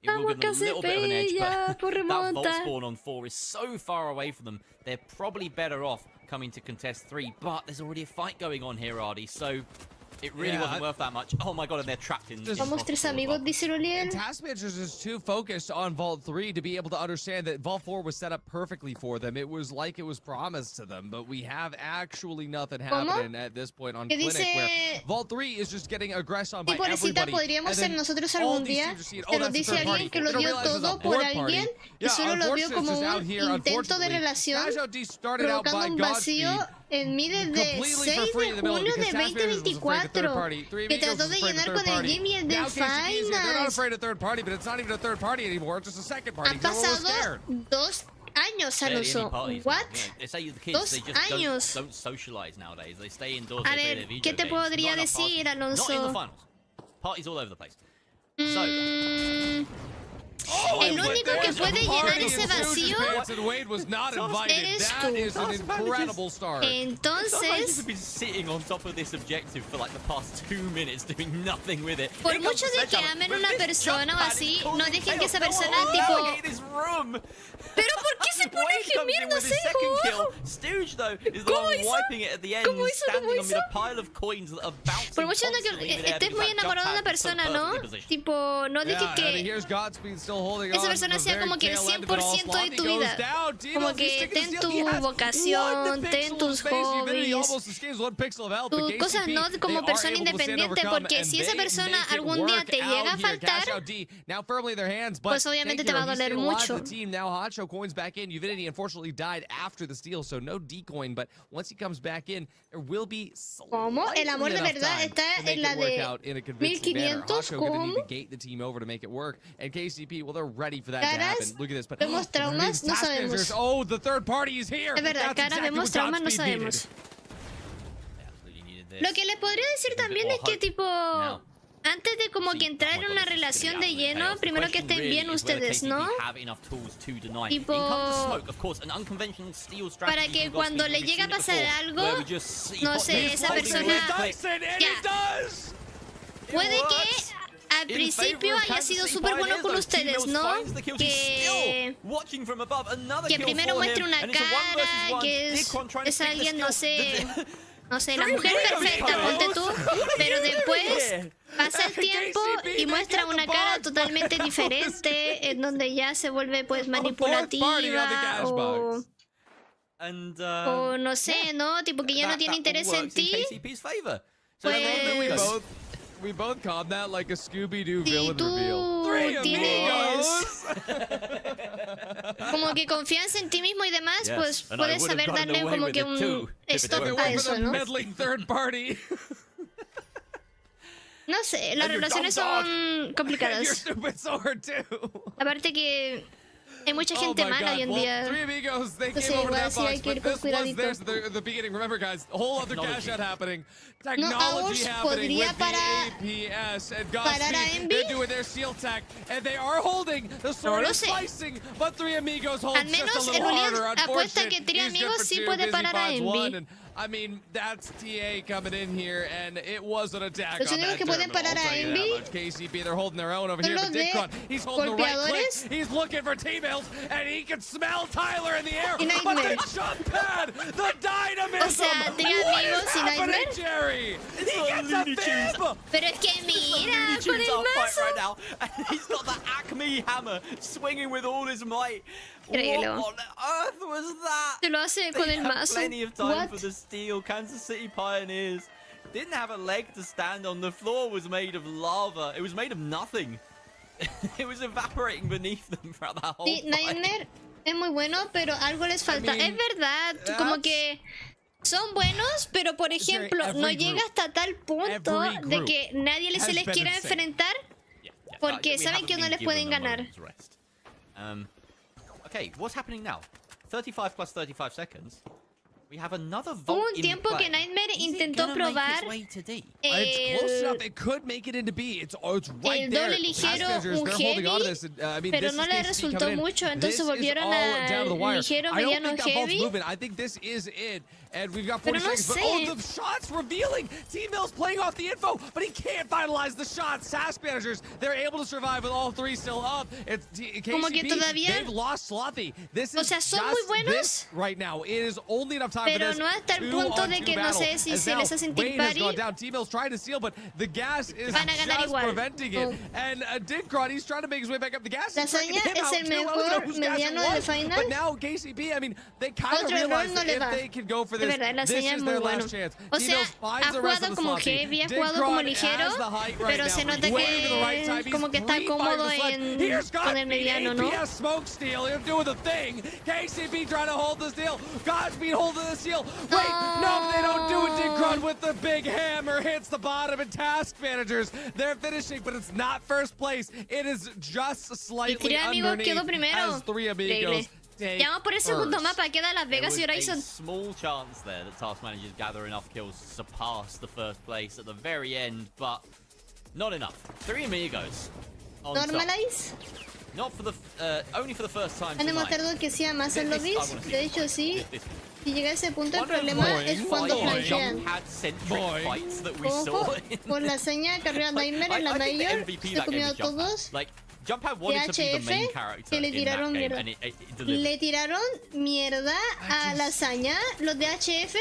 Vamos KCP ya por remonta. That vault spawn on 4 is so far away from them. They're probably better off coming to contest 3, but there's already a fight going on here, Ardy. So it really wasn't worth that much. Oh my god, and they're trapped in. Somos tres amigos, dice Julian. Task managers is too focused on Vault 3 to be able to understand that Vault 4 was set up perfectly for them. It was like it was promised to them, but we have actually nothing happening at this point on Clinic where Vault 3 is just getting aggressed on by everybody. Podríamos ser nosotros algún día. Se nos dice alguien que lo dio todo por alguien y solo lo vio como un intento de relación, provocando un vacío en mí desde 6 de junio de 2024 que trató de llenar con el Jimmy el del Finals. Han pasado 2 años, Alonso. What? 2 años. A ver, ¿qué te podría decir, Alonso? El único que puede llenar ese vacío eres tú. Entonces, por mucho de que amen a una persona o así, no dejen que esa persona tipo... Pero ¿por qué se pone gemiendo ese juego? ¿Cómo hizo? Por mucho de que estés muy enamorado de una persona, ¿no? Tipo, no dejes que esa persona sea como que el 100% de tu vida. Como que ten tu vocación, ten tus hobbies, tus cosas, ¿no? Como persona independiente, porque si esa persona algún día te llega a faltar, pues obviamente te va a doler mucho. Coins back in. Uvinity unfortunately died after the steal, so no decoin, but once he comes back in, there will be ¿Cómo? El amor de verdad está en la de 1500. ¿Cómo? Gate the team over to make it work, and KCP, well, they're ready for that to happen. Look at this, but vemos traumas, no sabemos. Oh, the third party is here. Es verdad, caras, vemos traumas, no sabemos. Lo que les podría decir también es que tipo... Antes de como que entrar en una relación de lleno, primero que estén bien ustedes, ¿no? Tipo... Para que cuando le llegue a pasar algo, no sé, esa persona... Ya. Puede que al principio haya sido súper bueno con ustedes, ¿no? Que primero muestre una cara, que es alguien, no sé, la mujer perfecta, ponte tú, pero después pasa el tiempo y muestra una cara totalmente diferente, en donde ya se vuelve pues manipulativa o no sé, ¿no? Tipo que ya no tiene interés en ti. Pues... We both called that like a Scooby-Doo si villain tú reveal. tienes como que confianza en ti mismo y demás, pues puedes saber darle como que un stop a eso, ¿no? No sé, las relaciones son complicadas. Aparte que hay mucha gente mala hoy en día. Entonces igual sí hay que ir con cuidadito. No, Aos podría parar a Envy. No lo sé. Al menos el Ulian apuesta que 3 amigos sí puede parar a Envy. I mean, that's TA coming in here, and it was an attack Los on únicos that que pueden parar a Envy KCP, they're holding their own over here, but Didcon, he's holding the right click. He's looking for T-Bills, and he can smell Tyler in the air. But the jump pad, the dynamism. What's happening, Jerry? He gets a bib. Pero es que mira, con el mazo. Right now, and he's got the Acme hammer swinging with all his might. Increíble. What on earth was that? Se lo hace con el mazo. Plenty of time for the steal. Kansas City Pioneers didn't have a leg to stand on. The floor was made of lava. It was made of nothing. It was evaporating beneath them throughout that whole fight. Niner es muy bueno, pero algo les falta. Es verdad, como que son buenos, pero por ejemplo, no llega hasta tal punto de que nadie se les quiera enfrentar porque saben que no les pueden ganar. Okay, what's happening now? 35 plus 35 seconds. We have another Hubo vault un tiempo que Nightmare intentó probar el doble ligero, un heavy, pero no le resultó mucho, entonces volvieron al ligero, mediano, heavy. Pero no sé. Oh, the shots revealing. T-Mill's playing off the info, but he can't finalize the shots. Task managers, they're able to survive with all 3 still up. It's Como que todavía, they've lost Slothy. This o is sea, son muy buenos, right now. It is only enough time pero for this. No hasta el punto de que no sé si se les hace sentir party. T-Mill's trying to steal, but the gas is van a ganar just igual. Preventing it. And Didcron, he's trying to make his way back up. The gas is Lasaña es el mejor mediano del final. But now KCP, I mean, they kind of realize that if they can go for de this, verdad, la this señal is es their muy bueno. last chance. O sea, ha jugado como heavy, ha jugado como ligero, pero se nota que como que está cómodo con el mediano, ¿no? Smoke steal, him doing the thing. KCP trying to hold the steal. Godspeed holding the steal. Wait, no, they don't do it. Didcron with the big hammer hits the bottom, and task managers, they're finishing, but it's not first place. It is just slightly underneath as 3 amigos. Ya vamos por el segundo mapa, queda Las Vegas y Horizon. Small chance there that task managers gather enough kills to surpass the first place at the very end, but not enough. 3 amigos. Normalize. Not for the only for the first time. Han demostrado que sea más en lobbies. De hecho, sí. Si llega a ese punto, el problema es cuando flashean. Ojo, por la seña carrera Nightmare en la Major, se comió a todos. DHF, que le tiraron mierda. Le tiraron mierda a Lasaña, los de HF.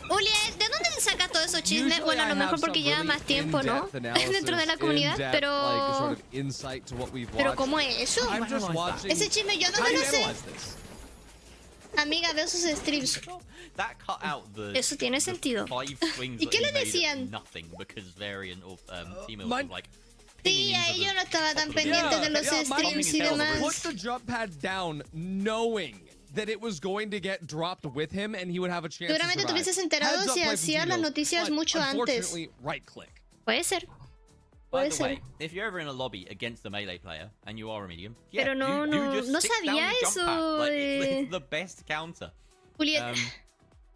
Uli, ¿de dónde se saca todo esos chismes? Bueno, a lo mejor porque lleva más tiempo, ¿no? Dentro de la comunidad, pero ¿cómo es eso? Ese chisme yo no me lo sé. Amiga, veo sus streams. Eso tiene sentido. ¿Y qué le decían? Sí, a ellos no estaba tan pendiente de los streams y demás. Put the jump pad down knowing that it was going to get dropped with him and he would have a chance to survive. Seguramente te hubieses enterado si hacías las noticias mucho antes. Right click. Puede ser. By the way, if you're ever in a lobby against a melee player and you are a medium, pero no sabía eso. Like, it's the best counter. Juliet.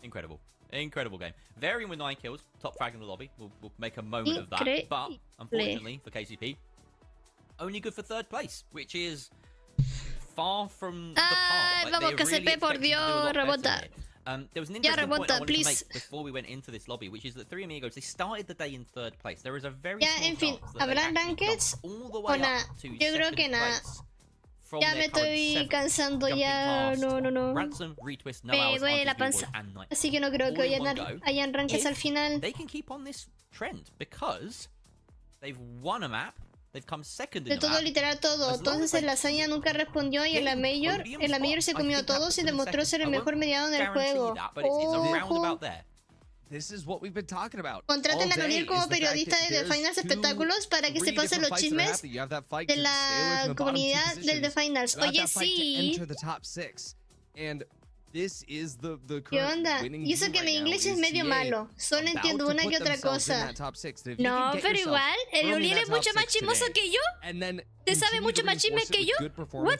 Incredible. Incredible game. Varian with 9 kills, top frag in the lobby. We'll make a moment of that. But unfortunately for KCP, only good for 3rd place, which is far from the par. Vamos, KCP, por Dios, rebota. There was an interesting point I wanted to make before we went into this lobby, which is that 3 Amigos, they started the day in 3rd place. There is a very en fin, habrán rankeds o nada. Yo creo que nada. Ya me estoy cansando, ya no. Me duele la panza. Así que no creo que hayan rankings al final. They can keep on this trend because they've won a map. They've come second in de todo, literal todo. Entonces el Lasaña nunca respondió y en la Major se comió a todos y demostró ser el mejor mediado en el juego. This is what we've been talking about. Contraten a Noriel como periodista de The Finals Espectáculos para que se pasen los chismes de la comunidad del The Finals. Oye, sí. ¿Qué onda? Y eso que mi inglés es medio malo. Solo entiendo una que otra cosa. No, pero igual, el Noriel es mucho más chismoso que yo. ¿Te sabe mucho más chismes que yo? What?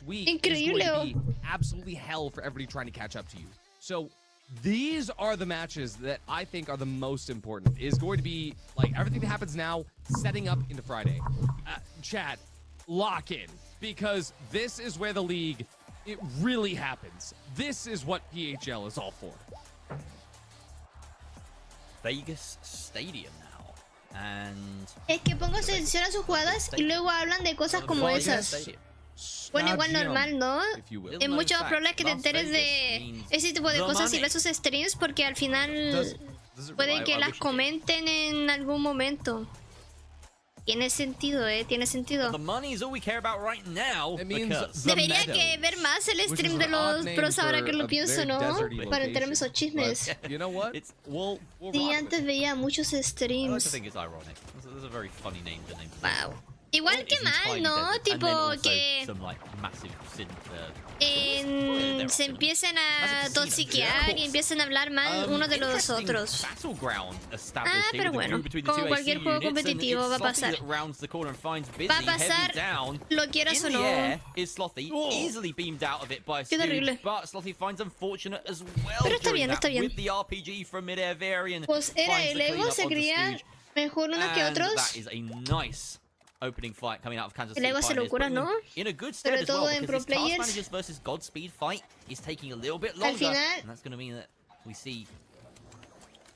Increíble. Absolutely hell for everybody trying to catch up to you. So these are the matches that I think are the most important. Is going to be like everything that happens now, setting up into Friday. Chat, lock in, because this is where the league, it really happens. This is what PHL is all for. Vegas Stadium now, and es que pongo selección a sus jugadas y luego hablan de cosas como esas. Bueno, igual normal, ¿no? Es mucho más probable que te enteres de ese tipo de cosas y ves sus streams porque al final puede que las comenten en algún momento. Tiene sentido, tiene sentido. Debería que ver más el stream de los pros ahora que lo pienso, ¿no? Para enterarme esos chismes. Sí, antes veía muchos streams. Wow. Igual que mal, ¿no? Tipo que se empiecen a toxiquear y empiecen a hablar mal uno de los otros. Pero bueno, como cualquier juego competitivo va a pasar. Va a pasar, lo quieras o no. Qué terrible. Pero está bien, está bien. Pues era el ego, se creía mejor unos que otros. Opening fight coming out of Kansas City. El ego se locura, ¿no? Sobre todo en pro players. Versus Godspeed fight is taking a little bit longer. Al final, and that's going to mean that we see.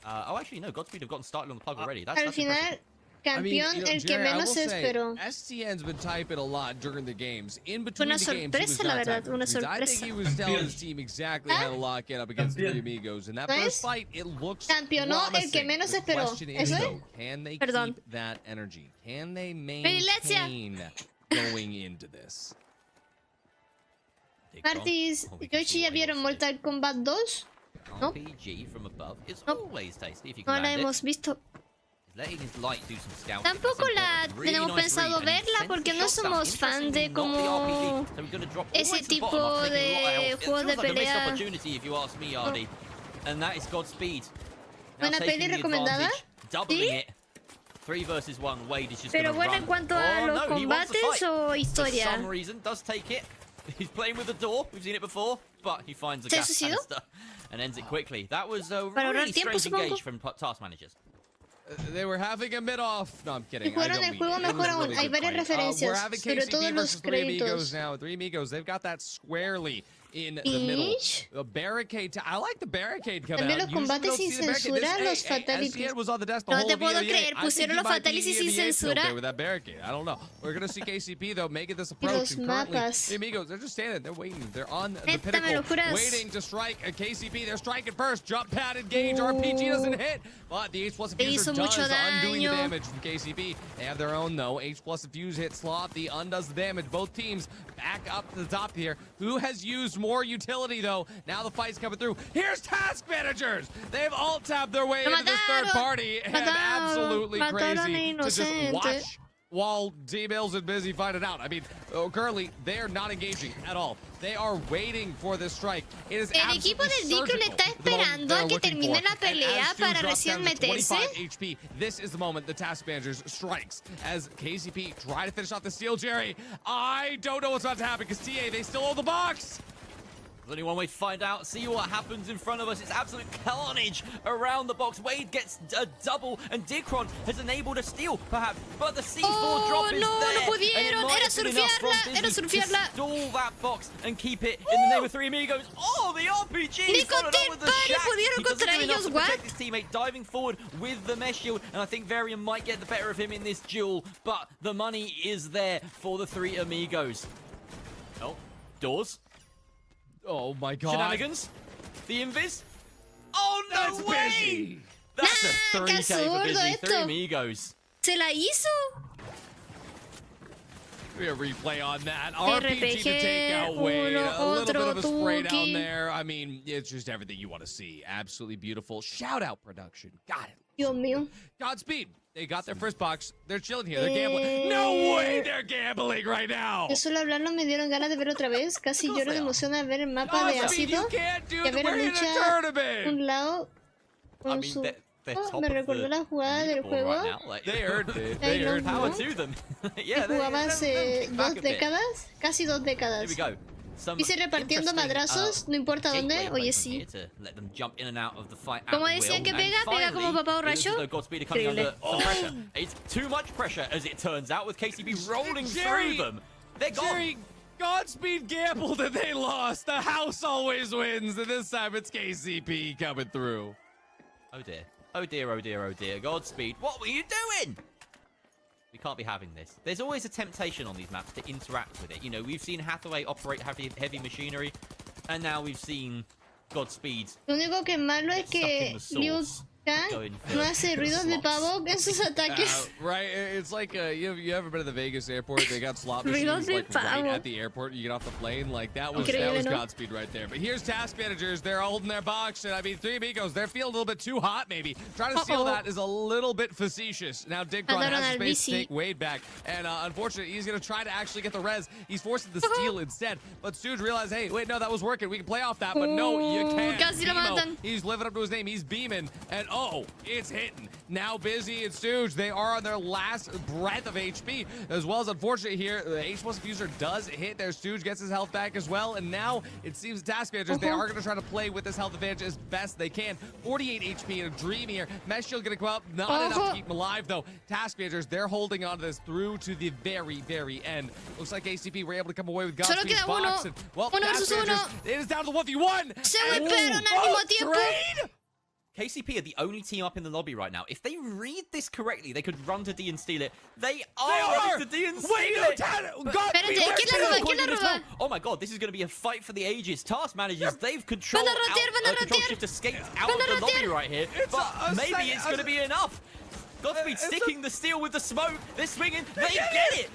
Oh, actually, no. Godspeed have gotten started on the plug already. Al final, campeón, el que menos se esperó. STN's been typing a lot during the games. In between una sorpresa, la verdad, una sorpresa. I think he was telling his team exactly how to lock it up against the Amigos. In that first fight, it looks campeonó el que menos esperó. ¿Eso es? Can they keep that energy? Can they maintain going into this? Martis, Yoshi, ¿ya vieron Mortal Kombat 2? No. No la hemos visto. Tampoco la tenemos pensado verla porque no somos fan de como ese tipo de juegos de pelea. Buena peli recomendada. ¿Sí? Pero bueno, en cuanto a los combates o historia. ¿Se suicidó? Para ahorrar tiempo, supongo. They were having a mid-off. No, I'm kidding. Jugaron el juego mejor aún. Hay varias referencias, sobre todo en los créditos. 3 Amigos, they've got that squarely in the middle. The barricade. I like the barricade coming out. También los combates sin censura, los fatalities. No te puedo creer, pusieron los fatalities sin censura. I don't know. We're gonna see KCP though making this approach. And currently, the Amigos, they're just standing. They're waiting. They're on the pinnacle, waiting to strike. KCP, they're striking first. Jump pad engage. RPG doesn't hit, but the H+ Diffuser does undoing the damage from KCP. They have their own though. H+ Diffuse hit Sloth. The undoes the damage. Both teams back up to the top here. Who has used more utility though? Now the fight's coming through. Here's Task Managers. They've all tapped their way into this third party and absolutely crazy to just watch while D-Mills is busy fighting out. I mean, currently they're not engaging at all. They are waiting for this strike. It is el equipo del Dico le está esperando a que termine la pelea para recién meterse. HP. This is the moment the Task Managers strikes as KCP try to finish off the steal. Jerry, I don't know what's about to happen because TA, they still own the box. There's only one way to find out. See what happens in front of us. It's absolute carnage around the box. Wade gets a double, and Dicron has enabled a steal, perhaps. But the C4 drop is there. No pudieron. And it might have been enough from Busy to stall that box and keep it in the name of 3 amigos. Oh, the RPG followed up with the shack. He doesn't do enough to protect his teammate, diving forward with the mesh shield. And I think Varian might get the better of him in this duel. But the money is there for the 3 amigos. Oh, doors. Oh my god. Shenanigans. The invis. Oh, no That's way. Busy. That's a 3K for Busy. 3 amigos. Se la hizo. We have a replay on that. RPG to take out Wade. A little bit of a spray down there. I mean, it's just everything you want to see. Absolutely beautiful. Shout out production. Got it. Dios mío. Godspeed. They got their first box. They're chilling here. They're gambling. No way they're gambling right now. De solo hablarlo me dieron ganas de ver otra vez. Casi lloro de emoción al ver el mapa de ácido y a ver a Lucha un lado con su... me recordó la jugada del juego. They earned it. They earned power to them. Yeah, jugaba hace 2 décadas, casi 2 décadas. Here we go. Dice repartiendo madrazos, no importa dónde. Oye, sí. Como decían que pega, pega como papá borracho. Increíble. It's too much pressure, as it turns out, with KCP rolling through them. They're gone. Godspeed gambled and they lost. The house always wins, and this time it's KCP coming through. Oh dear. Oh dear, oh dear, oh dear. Godspeed. What were you doing? We can't be having this. There's always a temptation on these maps to interact with it. You know, we've seen Hathaway operate heavy machinery, and now we've seen Godspeed. Lo único que malo es que Liu Kang no hace ruidos de pavo en sus ataques. Right, it's like you ever been to the Vegas airport? They got slot machines like right at the airport. You get off the plane, like that was Godspeed right there. But here's task managers. They're holding their box, and I mean 3 amigos. They're feeling a little bit too hot, maybe. Trying to steal that is a little bit facetious. Now Digron has space to take Wade back, and unfortunately, he's gonna try to actually get the res. He's forcing the steal instead. But Stooge realized, hey, wait, no, that was working. We can play off that, but no, you can't. Beemo, he's living up to his name. He's beaming, and oh, it's hitting. Now Busy and Stooge, they are on their last breath of HP, as well as unfortunately here, the H+ user does hit there. Stooge gets his health back as well, and now it seems task managers, they are going to try to play with this health advantage as best they can. 48 HP in a dream here. Mesh Shield going to go up, not enough to keep him alive though. Task managers, they're holding on to this through to the very end. Looks like ACP were able to come away with Godspeed's box. And, well, task managers, it is down to the 1v1. Se golpearon al mismo tiempo. KCP are the only team up in the lobby right now. If they read this correctly, they could run to D and steal it. They are running to D and steal it. Oh my god, this is going to be a fight for the ages. Task managers, they've control shift escaped out of the lobby right here. But maybe it's going to be enough. Godspeed sticking the steal with the smoke. They're swinging. They get it.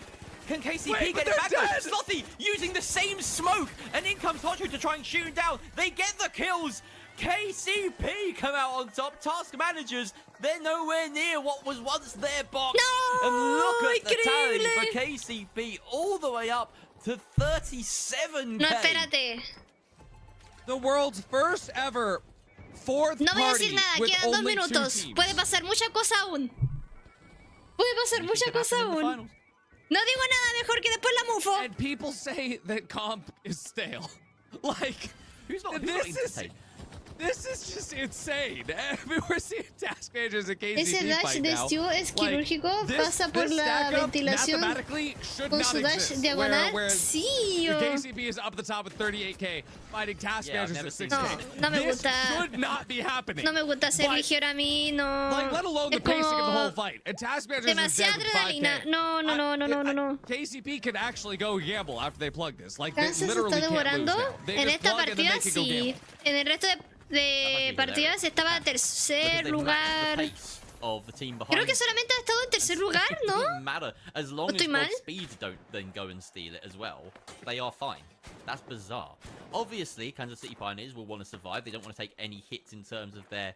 Can KCP get it back? Slothy using the same smoke. And in comes Hotru to try and shoot him down. They get the kills. KCP come out on top. Task managers, they're nowhere near what was once their box. No, and look at the tally for KCP all the way up to 37K. No, espérate. The world's first ever fourth no voy a decir party nada, with quedan 2 only minutos. 2 teams. Puede pasar mucha cosa aún. Puede pasar mucha cosa aún. No digo nada mejor que después la mufo. And people say that comp is stale. Like, this is just insane. I mean, we're seeing task managers at KCP Ese dash de Stu es quirúrgico, pasa por la ventilación con su dash diagonal. Sí, KCP is up at the top with 38K, fighting task managers at 6K. No me gusta. This should not be happening. No me gusta ser ligero a mí, no. Like, let alone the pacing of the whole fight. And task managers is dead with 5K. No. KCP can actually go gamble after they plug this. Like, they Kansas literally está can't lose devorando. now. They En just esta plug and then partida they can go sí. gamble. En el resto de partidas estaba tercer lugar. Creo que solamente ha estado en tercer lugar, ¿no? Matter as long as Speed don't then go and steal it as well. They are fine. That's bizarre. Obviously, Kansas City Pioneers will want to survive. They don't want to take any hits in terms of their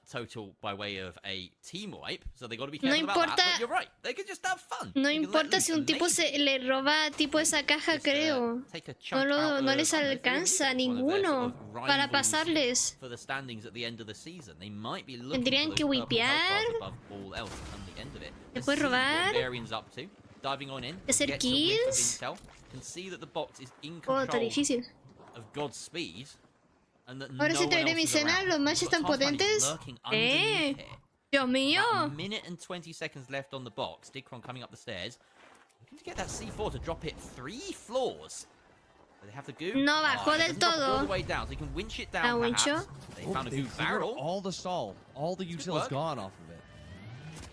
total by way of a team wipe, so they got to be careful about that. But you're right, they can just have fun. No importa si un tipo se le roba tipo esa caja, creo. No les alcanza ninguno para pasarles. Tendrían que wipear. Después robar. Hacer kills. Oh, está difícil. of Godspeed. And that Ahora no sí one te veré else mi is cena, around. los matches We've got tan Tough Money potentes. lurking underneath here. Dios mío. About a minute and 20 seconds left on the box. Digcron coming up the stairs. Looking to get that C4 to drop it 3 floors. They have the goo. No bajó del All todo. the way down, so you can winch it Ah, down. wincho. They found a They goo cleared barrel. all the stall. All the util is gone off of it.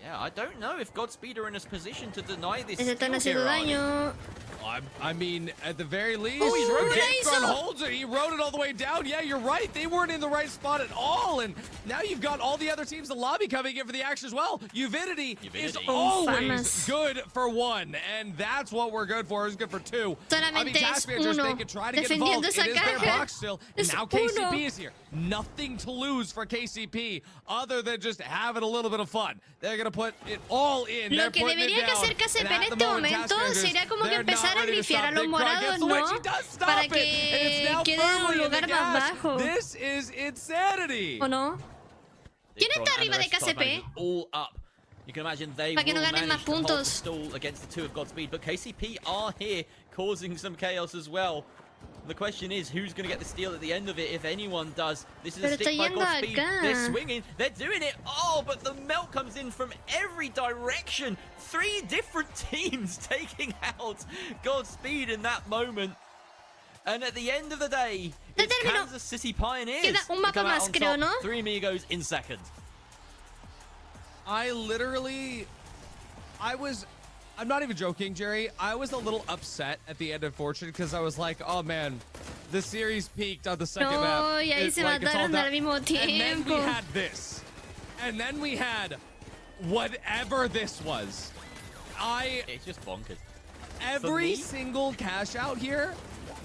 Yeah, I don't know if Godspeed are in a position to deny this. Les están steal haciendo here, Arnie. daño. I mean, at the very least, Oh, he's rotating. Digcron holds it. He rode it all the way down. Yeah, you're right. They weren't in the right spot at all. And now you've got all the other teams in the lobby coming in for the action as well. Uvidity is always good for 1. And that's what we're good for. It's good for 2. I mean, Solamente task es managers, uno they can try to get defendiendo involved. It esa is their caja. box still. Es Now uno. KCP is here. Nothing to lose for KCP other than just having a little bit of fun. They're going to put it all in. Lo que debería que hacer KCP en este momento sería como que empezar a grifear a los morados, ¿no? Para que quede en un lugar más bajo. This is insanity. ¿O no? ¿Quién está arriba de KCP? All up. You can imagine they Para que no will ganen manage más to hold the puntos. stall against the 2 of Godspeed, but KCP are here causing some chaos as well. The question is, who's going to get the steal at the end of it, if anyone does? This is Pero a stick está by yendo Godspeed. acá. They're swinging. They're doing it. Oh, but the melt comes in from every direction. 3 different teams taking out Godspeed in that moment. And at the end of the day, it's Kansas City Pioneers. Queda un mapa come out más, on creo, top. ¿no? 3 amigos in second. I'm not even joking, Jerry. I was a little upset at the end of Fortune because I was like, oh man, the series peaked on the second map. No, y ahí It's se like, it's all mataron done. al mismo And then we tiempo. had this. And then we had whatever this was. It's just bonkers. Every single cash out here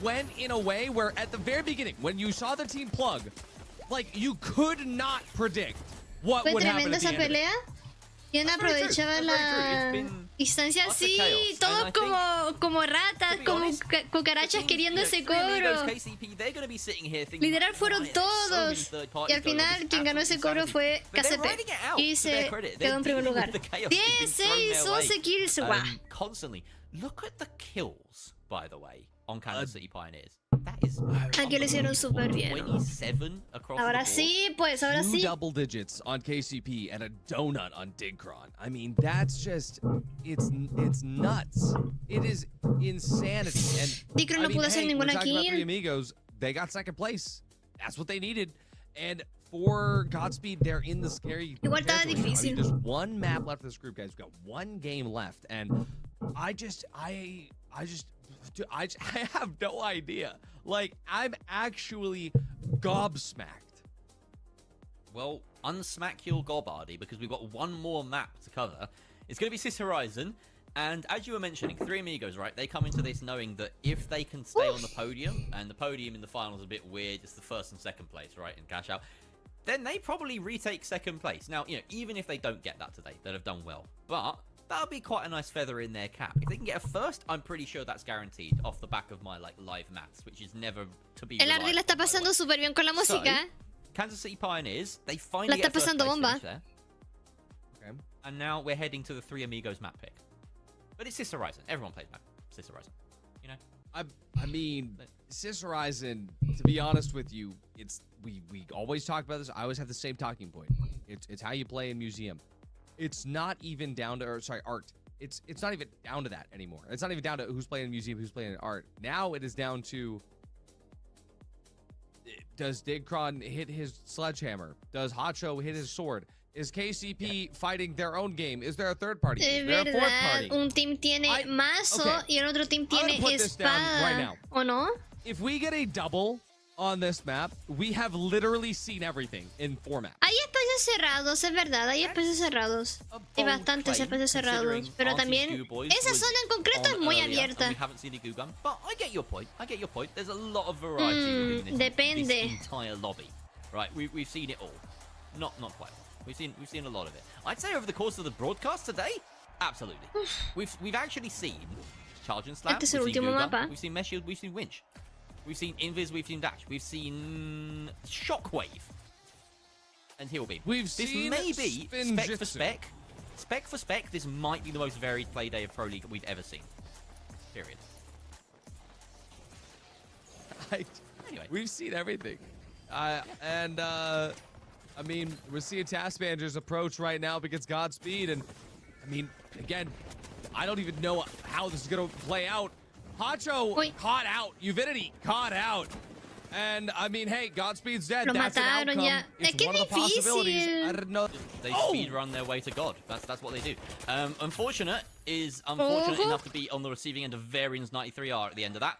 went in a way where at the very beginning, when you saw the team plug, like you could not predict what Fue would happen tremenda at the esa end of it. pelea. ¿Quién aprovechaba la distancia así? Todos como ratas, como cucarachas queriendo ese cobro. Literal fueron todos. Y al final quien ganó ese cobro fue KCP. Y se quedó en primer lugar. 10, 6, 11 kills. Wow. Constantly. Look at the kills, by the way, on Kansas City Pioneers. That is Aquí lo hicieron súper bien. 27 across Ahora the board. sí, pues, ahora 2 sí. double digits on KCP and a donut on Digcron. I mean, that's just, it's nuts. It is insanity. And Digcron no pudo hacer we're ninguna talking about kill. 3 amigos. They got second place. That's what they needed. And for Godspeed, they're in the scary Igual estaba territory. I mean, difícil. there's 1 map left of this group, guys. We've got 1 game left. And I have no idea. Like, I'm actually gobsmacked. Well, unsmack your gobardy, because we've got 1 more map to cover. It's going to be Sis Horizon, and as you were mentioning, 3 amigos, right? They come into this knowing that if they can stay on the podium, and the podium in the finals is a bit weird, it's the 1st and 2nd place, right, in cash out, then they probably retake 2nd place. Now, you know, even if they don't get that today, they'll have done well. But that'll be quite a nice feather in their cap. If they can get a 1st, I'm pretty sure that's guaranteed off the back of my like live maths, which is never to be. El Ardi la está pasando súper bien con la música. Kansas City Pioneers, they finally La está get first pasando place bomba. finish there. Okay. And now we're heading to the 3 amigos map pick. But it's Sis Horizon. Everyone plays map Sis Horizon. You know? I mean, Sis Horizon, to be honest with you, it's we always talk about this. I always have the same talking point. It's how you play in Museum. It's not even down to, or sorry, art. It's not even down to that anymore. It's not even down to who's playing in Museum, who's playing in art. Now it is down to, does Digcron hit his sledgehammer? Does Hacho hit his sword? Is KCP fighting their own game? Is there a third party? Is there a fourth party? Un team tiene mazo y el otro team tiene put this down right now. ¿O no? If we get a double on this map, we have literally seen everything in 4 maps. Hay espacios cerrados, es verdad, hay espacios cerrados. Hay bastantes espacios cerrados. Pero también, esa zona en concreto es muy abierta. We haven't seen a goo gun, but I get your point. I get your point. There's a lot of variety within this Depende. entire lobby. Right, we've seen it all. Not quite. We've seen a lot of it. I'd say over the course of the broadcast today, absolutely. we've actually seen Charge and Slam. Este es el We've seen último Goo Gun, mapa. We've seen Mesh Shield. We've seen Winch. We've seen Invis. We've seen Dash. We've seen Shockwave. And Healbeam. We've this seen may be Spin spec for Jitsu. spec. Spec for spec, this might be the most varied play day of Pro League we've ever seen. Period. Anyway. We've seen everything. I mean, we're seeing Task Manager's approach right now because Godspeed, and I mean, again, I don't even know how this is gonna play out. Hacho caught out. Uvidity caught out. And I mean, hey, Godspeed's dead. That's an outcome. It's one of the possibilities. I didn't know. They speed run their way to God. That's what they do. Unfortunate enough to be on the receiving end of Varian's 93R at the end of that.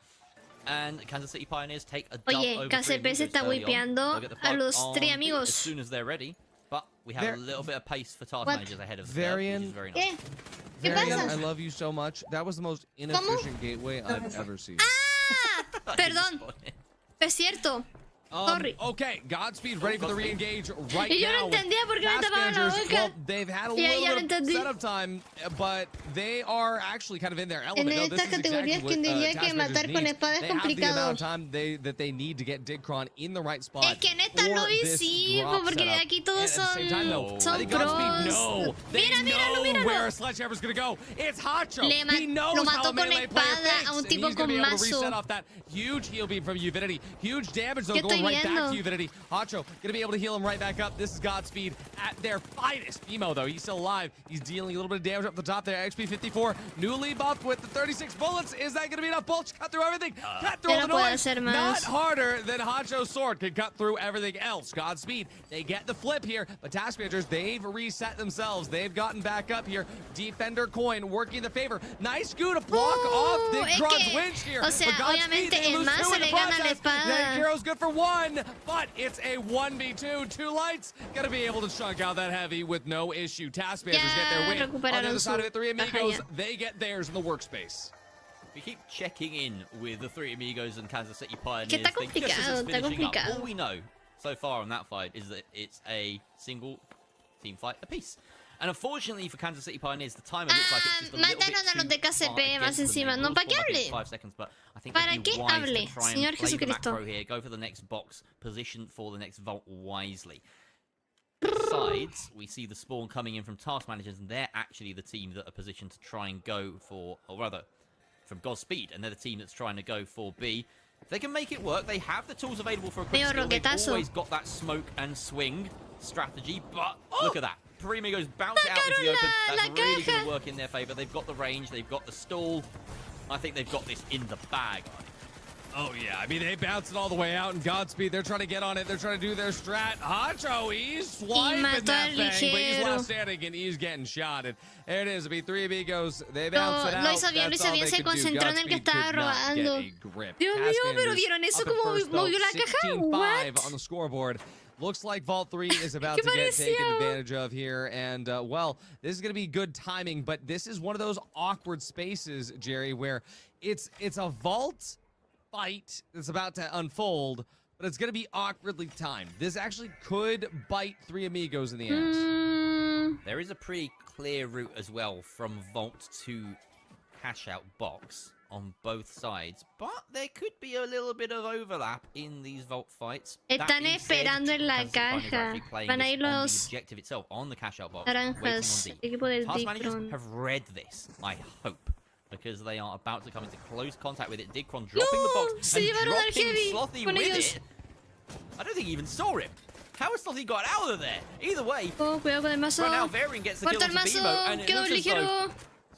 And Kansas City Pioneers take a dub over KCP se está whipeando a los tres amigos. As soon as they're ready. But we have a little bit of pace for task managers ahead of Varian. Very nice. Varian, I love you so much. That was the most inefficient gateway I've ever seen. Ah, perdón. Es cierto. Sorry. Okay, Godspeed ready for the re-engage right now. Yo no entendía por qué me tapaban la boca. Well, they've had a little bit of setup time, but they are actually kind of in their element. En estas categorías, quien diría que matar con espada es complicado. They have the amount of time that they need to get Digcron in the right spot. Es que en esta no hicimos, porque aquí todos son pros. No, they know where Sledgehammer's gonna go. It's Hacho. He knows how a melee player thinks, and he's gonna be able to reset off that huge heal beam from Uvidity. Huge damage though going right back to Uvidity. Hacho gonna be able to heal him right back up. This is Godspeed at their finest. Emo though, he's still alive. He's dealing a little bit of damage up the top there. XP 54, newly buffed with the 36 bullets. Is that gonna be enough bullets? Cut through everything. Cut through all the noise. Not harder than Hacho's sword can cut through everything else. Godspeed, they get the flip here, but Task Managers, they've reset themselves. They've gotten back up here. Defender Coin working in the favor. Nice goo to block off Digtron's winch here. O sea, obviamente el más se le gana la espada. Hero's good for one, but it's a 1v2. Two lights gonna be able to chunk out that heavy with no issue. Task Managers get their win. On the other side of it, Three Amigos, they get theirs in the workspace. We keep checking in with the Three Amigos and Kansas City Pioneers. Que está complicado, All we know so far on that fight is that it's a single team fight apiece. And unfortunately for Kansas City Pioneers, the timer looks like it's just a little bit mataron a los de KCP más encima. No, ¿para qué hable? 5 seconds, but I think ¿Para qué hable, Señor Jesucristo? Here, go for the next box, position for the next vault wisely. Besides, we see the spawn coming in from Task Managers, and they're actually the team that are positioned to try and go for, or rather, from Godspeed, and they're the team that's trying to go for B. If they can make it work, they have the tools available for a quick steal. They've always got that smoke and swing strategy, but look at that. Three Amigos bounce out into the open. That's really going to work in their favor. They've got the range, they've got the stall. I think they've got this in the bag. Oh, yeah. I mean, they bounce it all the way out, and Godspeed, they're trying to get on it. They're trying to do their strat. Hacho, he's swiping that thing, but he's last standing, and he's getting shot. And there it is. It'll be Three Amigos. They bounce it out. Lo hizo bien, se concentró en el que estaba robando. Dios mío, pero ¿vieron eso como movió la caja? What? On the scoreboard. Looks like Vault 3 is about to get taken advantage of here. And, well, this is going to be good timing, but this is one of those awkward spaces, Jerry, where it's a vault fight that's about to unfold, but it's going to be awkwardly timed. This actually could bite Three Amigos in the ass. There is a pretty clear route as well from Vault to Cash Out Box on both sides, but there could be a little bit of overlap in these Vault fights. Están esperando en la caja. Van a ir los objective itself on the Cash Out Box. Naranjas, equipo del Task Managers Digtron. have read this, I hope, because they are about to come into close contact with it. Digtron dropping the box and dropping Slothy with it. I don't think he even saw him. How has Slothy got out of there? Either way, cuidado con el mazo. right now Varian gets the kill on Bimo, and it looks as though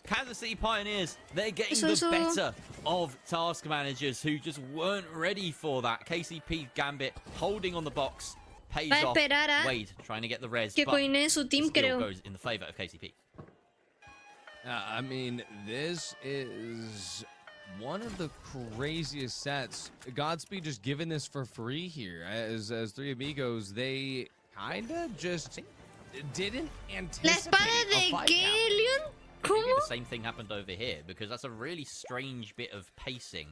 Kansas City Pioneers, they're getting the better of Task Managers, who just weren't ready for that. KCP Gambit holding on the box pays off. Wade trying to get the res, but the skill goes in the favor of KCP. I mean, this is one of the craziest sets. Godspeed just giving this for free here. As Three Amigos, they kind of just didn't anticipate a fight. I think the same thing happened over here, because that's a really strange bit of pacing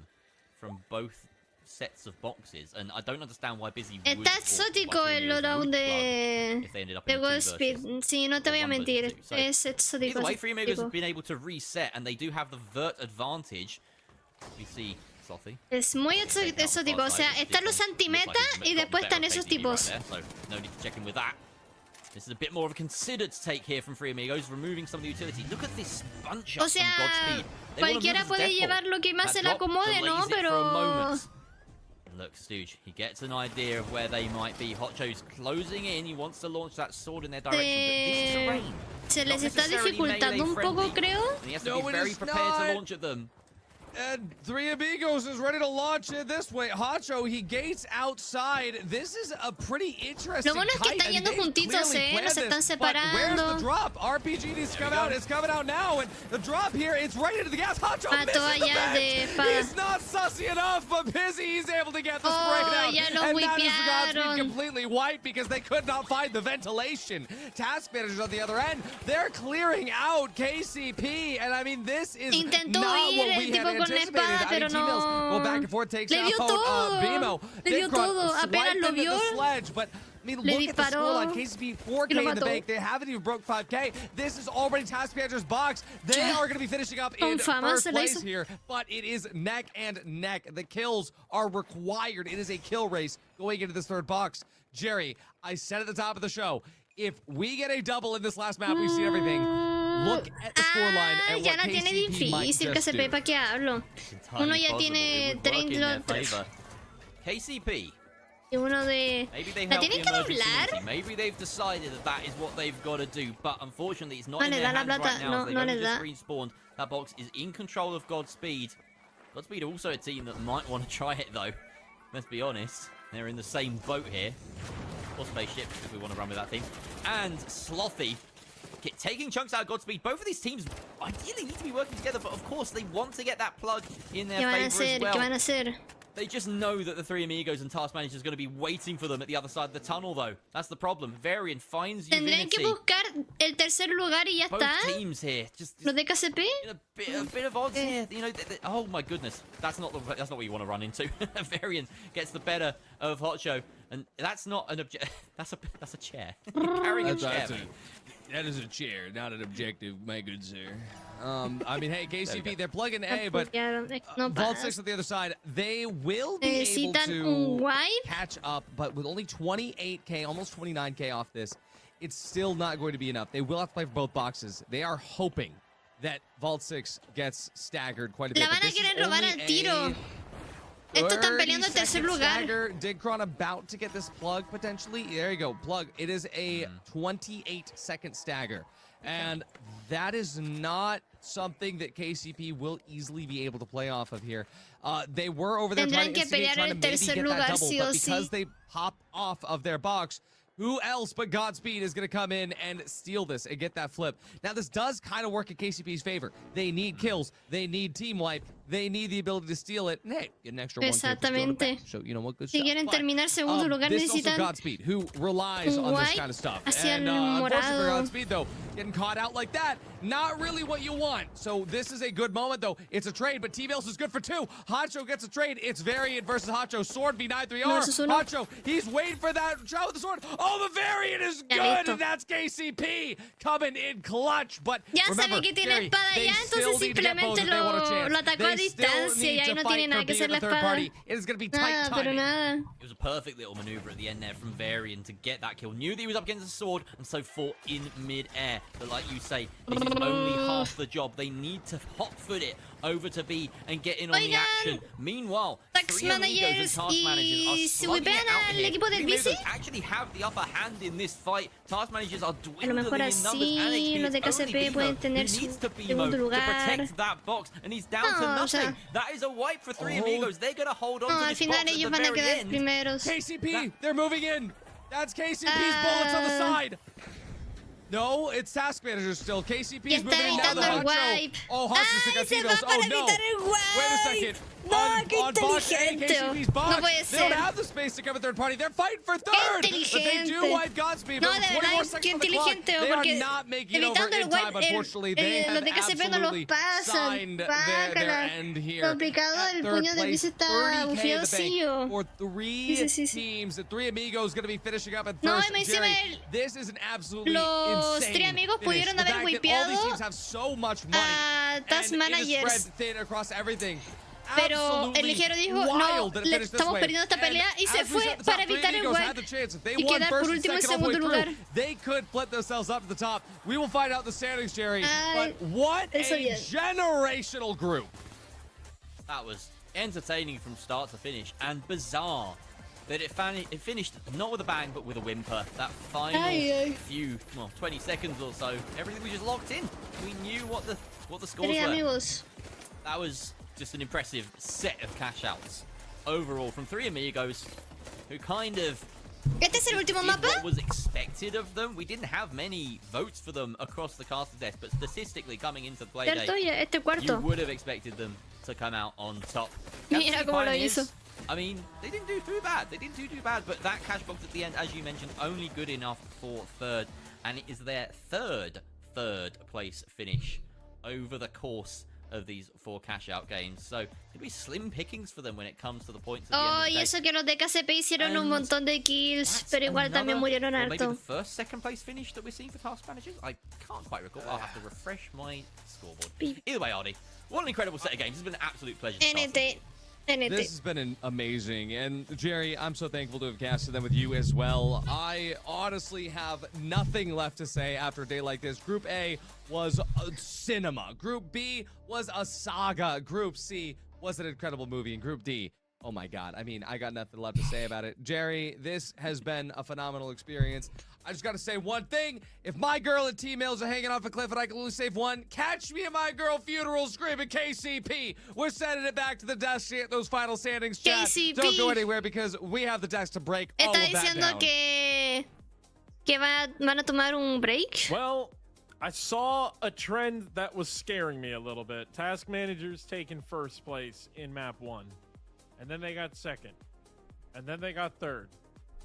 from both sets of boxes, and I don't understand why Busy would Está exótico el lowdown de Godspeed. Sí, no te voy a mentir. Es exótico. Either way, Three Amigos have been able to reset, and they do have the vert advantage. You see Slothy. Es muy exótico. O sea, están los anti-meta y después están esos tipos. Right there, so no need to check in with that. This is a bit more of a considered take here from Three Amigos, removing some of the utility. Look at this bunch up from Godspeed. Cualquiera puede llevar lo que más se le acomode, ¿no? Pero Look, Stooge, he gets an idea of where they might be. Hotcho's closing in. He wants to launch that sword in their direction, but this is terrain. Se les está dificultando un poco, creo. And he has to be very prepared to launch at them. And Three Amigos is ready to launch it this way. Hacho, he gates outside. This is a pretty interesting Lo bueno es que están yendo juntitos, no se están separando. Where's the drop? RPG needs to come out. It's coming out now. And the drop here, it's right into the gas. Hacho misses the bench. He's not sussy enough, but Busy, he's able to get the spray down. Ya lo and that is the wipearon. Godspeed completely wiped because they could not find the ventilation. Task managers on the other end, they're clearing out KCP. And I mean, this is Intentó not ir what el we tipo had con la espada, pero Go back and forth, takes out Bimo. Le dio todo, apenas lo vio. The sledge, but I mean, look at the scoreline. KCP 4K in the bank. They haven't even broke 5K. This is already Task Manager's box. They are going to be finishing up in first place here, but it is neck and neck. The kills are required. It is a kill race going into this third box. Jerry, I said at the top of the show, if we get a double in this last map, we've seen everything. Look at the scoreline and what ya no tiene KCP might difícil, just do. ¿para qué hablo? Uno ya tiene 30. KCP. Y uno de... ¿La tienen que doblar? Maybe they've decided that that is what they've got to do, but unfortunately it's not No in le their da la hands plata. right now. No le da. Respawned. That box is in control of Godspeed. Godspeed are also a team that might want to try it though. Let's be honest. They're in the same boat here. Or spaceship, if we want to run with that team. And Slothy taking chunks out of Godspeed. Both of these teams ideally need to be working together, but of course they want to get that plug in their favor as well. ¿Qué van a hacer? They just know that the Three Amigos and Task Manager is going to be waiting for them at the other side of the tunnel, though. That's the problem. Varian finds Tendrían que buscar el tercer lugar y ya both está. Teams here, just Los de KCP. A bit of odds here. You know, oh my goodness, that's not what you want to run into. Varian gets the better of Hotcho, and that's not an object. That's a chair. Carrying a chair. That is a chair, not an objective, my good sir. I mean, hey, KCP, they're plugging A, but Vault 6 on the other side, they will be able to catch up, but with only 28K, almost 29K off this, it's still not going to be enough. They will have to play for both boxes. They are hoping that Vault 6 gets staggered quite a bit. La van a querer robar al tiro. Estos están peleando el tercer lugar. Digcron about to get this plug potentially. There you go, plug. It is a 28-second stagger. And that is not something that KCP will easily be able to play off of here. They were over there trying to maybe get that double, but because they popped off of their box, who else but Godspeed is going to come in and steal this and get that flip? Now, this does kind of work in KCP's favor. They need kills. They need team wipe. They need the ability to steal it. And hey, get an extra 1K. Exactamente. So, you know what? Good si stuff. quieren terminar segundo lugar, this is also necesitan Godspeed, who relies on this kind of stuff. And unfortunately for Godspeed, though, getting caught out like that, not really what you want. So this is a good moment, though. It's a trade, but T-Vales is good for 2. Hacho gets a trade. It's Variant versus Hacho. Sword V93R. Hacho, he's waiting for that shot with the sword. Oh, the Variant is good, and that's KCP coming in clutch. But remember, Jerry, they still need to get both if they want a chance. They still need to fight for being the third party. It is going to be tight timing. It was a perfect little maneuver at the end there from Varian to get that kill. Knew that he was up against the sword, and so fought in mid-air. But like you say, this is only half the job. They need to hot-foot it over to B and get in on the action. Meanwhile, Three Amigos and Task Managers are slugging it out here. Three Amigos actually have the upper hand in this fight. Task Managers are dwindling in numbers and HP. It's only Bimo who needs to Bimo to protect that box, and he's down to nothing. That is a wipe for Three Amigos. They're going to hold on to this box at the very end. KCP, they're moving in. That's KCP's bullets on the side. No, it's Task Manager still. KCP's moving in now. The Hacho. Oh, Hacho got T-Bills. Oh, no. Wait a second. On box A, KCP's box, they don't have the space to cover third party. They're fighting for third. But they do wipe Godspeed. But with 24 seconds on the clock, they are not making it over in time, unfortunately. They have absolutely signed their end here. At third place, 30K in the bank for 3 teams. The Three Amigos going to be finishing up at first. Jerry, this is an absolutely insane finish. The fact that all these teams have so much money, and it is spread thin across everything. Pero el ligero dijo, no, estamos perdiendo esta pelea y se fue para evitar el wipe y quedar por último en segundo lugar. They could flip themselves up to the top. We will find out the standings, Jerry. But what a generational group. That was entertaining from start to finish, and bizarre that it finished not with a bang but with a whimper. That final few, well, 20 seconds or so, everything was just locked in. We knew what the scores were. That was just an impressive set of cash outs overall from three amigos who kind of ¿Este es el último mapa? what was expected of them. We didn't have many votes for them across the caster desk, but statistically coming into the play day, you would have expected them to come out on top. Mira cómo lo hizo. I mean, they didn't do too bad. They didn't do too bad, but that cash box at the end, as you mentioned, only good enough for third, and it is their third place finish over the course of these 4 cash out games. So it'd be slim pickings for them when it comes to the points at the end of the day. Y eso que los de KCP hicieron un montón de kills, pero igual también murieron harto. Maybe the first, second place finish that we're seeing for task managers? I can't quite recall. I'll have to refresh my scoreboard. Either way, Ardi, what an incredible set of games. It's been an absolute pleasure to start with. This has been amazing, and Jerry, I'm so thankful to have casted them with you as well. I honestly have nothing left to say after a day like this. Group A was a cinema. Group B was a saga. Group C was an incredible movie. And Group D, oh my God. I mean, I got nothing left to say about it. Jerry, this has been a phenomenal experience. I just got to say one thing. If my girl and T-Mills are hanging off a cliff and I can only save one, catch me at my girl funeral screaming KCP. We're sending it back to the desk, those final standings, chat. KCP. Don't go anywhere because we have the desk to break all of that down. ¿Está diciendo que van a tomar un break? Well, I saw a trend that was scaring me a little bit. Task managers taking first place in map 1. And then they got second. And then they got third.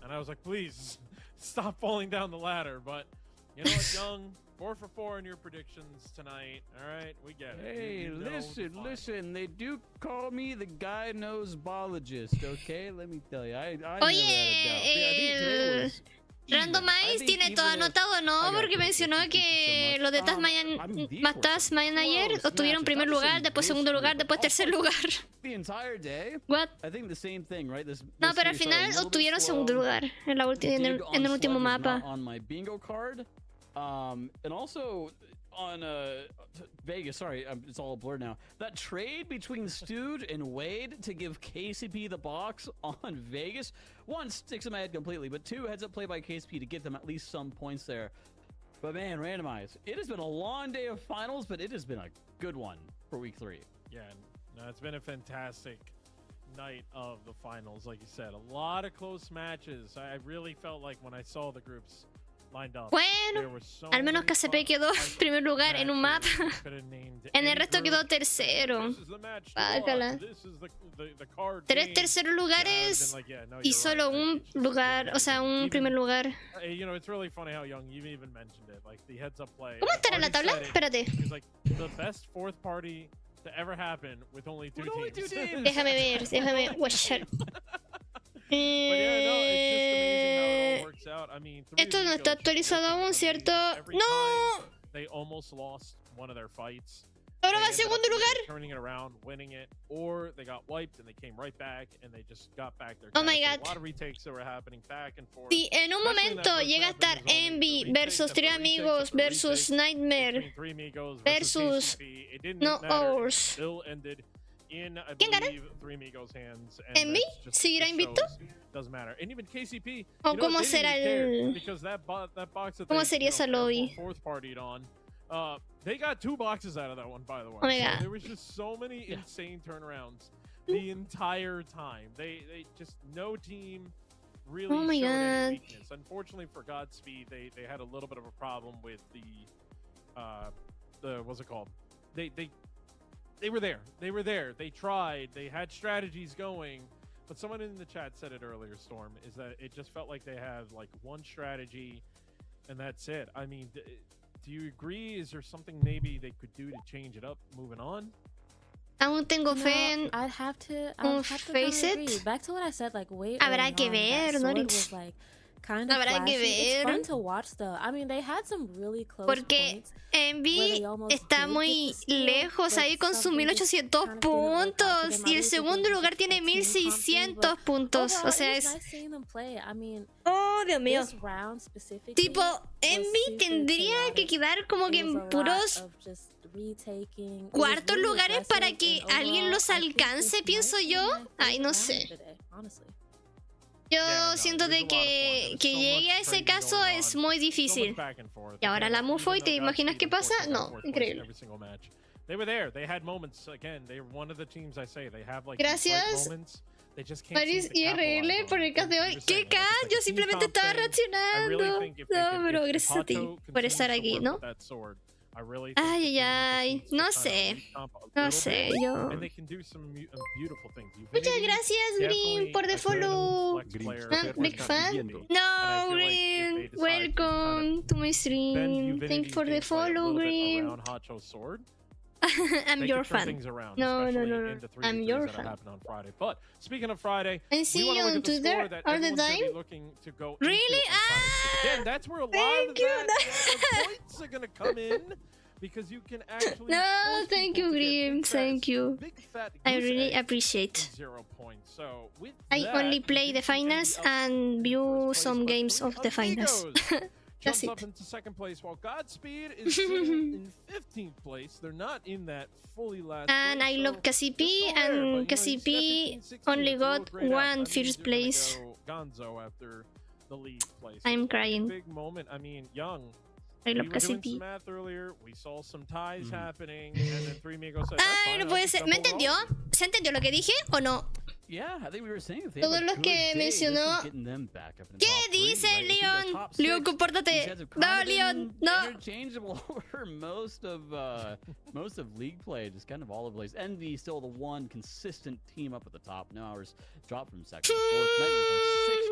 And I was like, please, stop falling down the ladder. But you know what, Young? 4 for 4 in your predictions tonight. All right, we get it. Hey, listen. They do call me the guy noseballogist, okay? Let me tell you. Oye, Randomize tiene todo anotado, ¿no? Porque mencionó que los de Task Manager obtuvieron primer lugar, después segundo lugar, después tercer lugar. What? No, pero al final obtuvieron segundo lugar en el último mapa. And also on Vegas, sorry, it's all blurred now. That trade between Stooge and Wade to give KCP the box on Vegas, 1, sticks in my head completely, but 2, heads up play by KCP to get them at least some points there. But man, randomized. It has been a long day of finals, but it has been a good one for week 3. Yeah, no, it's been a fantastic night of the finals, like you said. A lot of close matches. I really felt like when I saw the groups bueno, al menos KCP quedó en primer lugar en un mapa. En el resto quedó tercero. Bácala. 3 terceros lugares y solo un lugar, o sea, un primer lugar. ¿Cómo estará en la tabla? Espérate. Déjame ver, watcher. Esto no está actualizado aún, ¿cierto? ¡No! Ahora va a segundo lugar. Oh my God. Si en un momento llega a estar Envy versus 3 amigos versus Nightmare versus No Hours, ¿quién gana? ¿Envy? ¿Seguirá invicto? ¿O cómo será cómo sería esa lobby? They got 2 boxes out of that one, by the way. Oh my God. There was just so many insane turnarounds the entire time. They just no team really showed any weakness. Unfortunately for Godspeed, they had a little bit of a problem with the what's it called? They were there. They tried. They had strategies going. But someone in the chat said it earlier, Storm, is that it just felt like they had like one strategy and that's it. I mean, do you agree? Is there something maybe they could do to change it up moving on? Aún tengo fe en I'd have to face it. agree. Back to what I said, like, wait, habrá que ver, that ¿no? sword was like kind of Habrá que flashy. It's ver. fun to watch though. I mean, they had some really close Porque points. Envy está muy lejos ahí con sus 1800 puntos y el segundo lugar tiene 1600 puntos. O sea, es... Oh, Dios mío. Tipo, Envy tendría que quedar como que en puros cuartos lugares para que alguien los alcance, pienso yo. Ay, no sé. Yo siento de que llegue a ese caso es muy difícil. Y ahora la mufo y te imaginas qué pasa. No, increíble. Gracias, Maris IRL, por el caso de hoy. ¿Qué K? Yo simplemente estaba reaccionando. No, pero gracias a ti por estar aquí, ¿no? Ay, ay, ay. No sé. No sé, yo. Muchas gracias, Green, por the follow. Big fan. No, Green. Welcome to my stream. Thank you for the follow, Green. I'm your fan. No, no, no, no. I'm your fan. But speaking of Friday, I see you on Twitter all the time. Really? Ah! Again, that's where a lot of the points are gonna come in. Because you can actually no, thank you, Grim. Thank you. I really appreciate. So I only play the finals and view some games of the finals. That's it. Up into second place while Godspeed is in 15th place. They're not in that fully last and place, I love KCP, and KCP only got one first place. Gonzo after the lead place. I'm crying. Big moment. I mean, Young. I love KCP. We saw some ties happening, and then Three Amigos said, ay, no puede ser. ¿Me entendió? ¿Se entendió lo que dije o no? Yeah, I think we were saying if they todos los que mencionó. ¿Qué dice Leon? Leon, compórtate. No, Leon, no. Interchangeable over most of league play, just kind of all over the place. Envy still the one consistent team up at the top. Now ours dropped from second to fourth.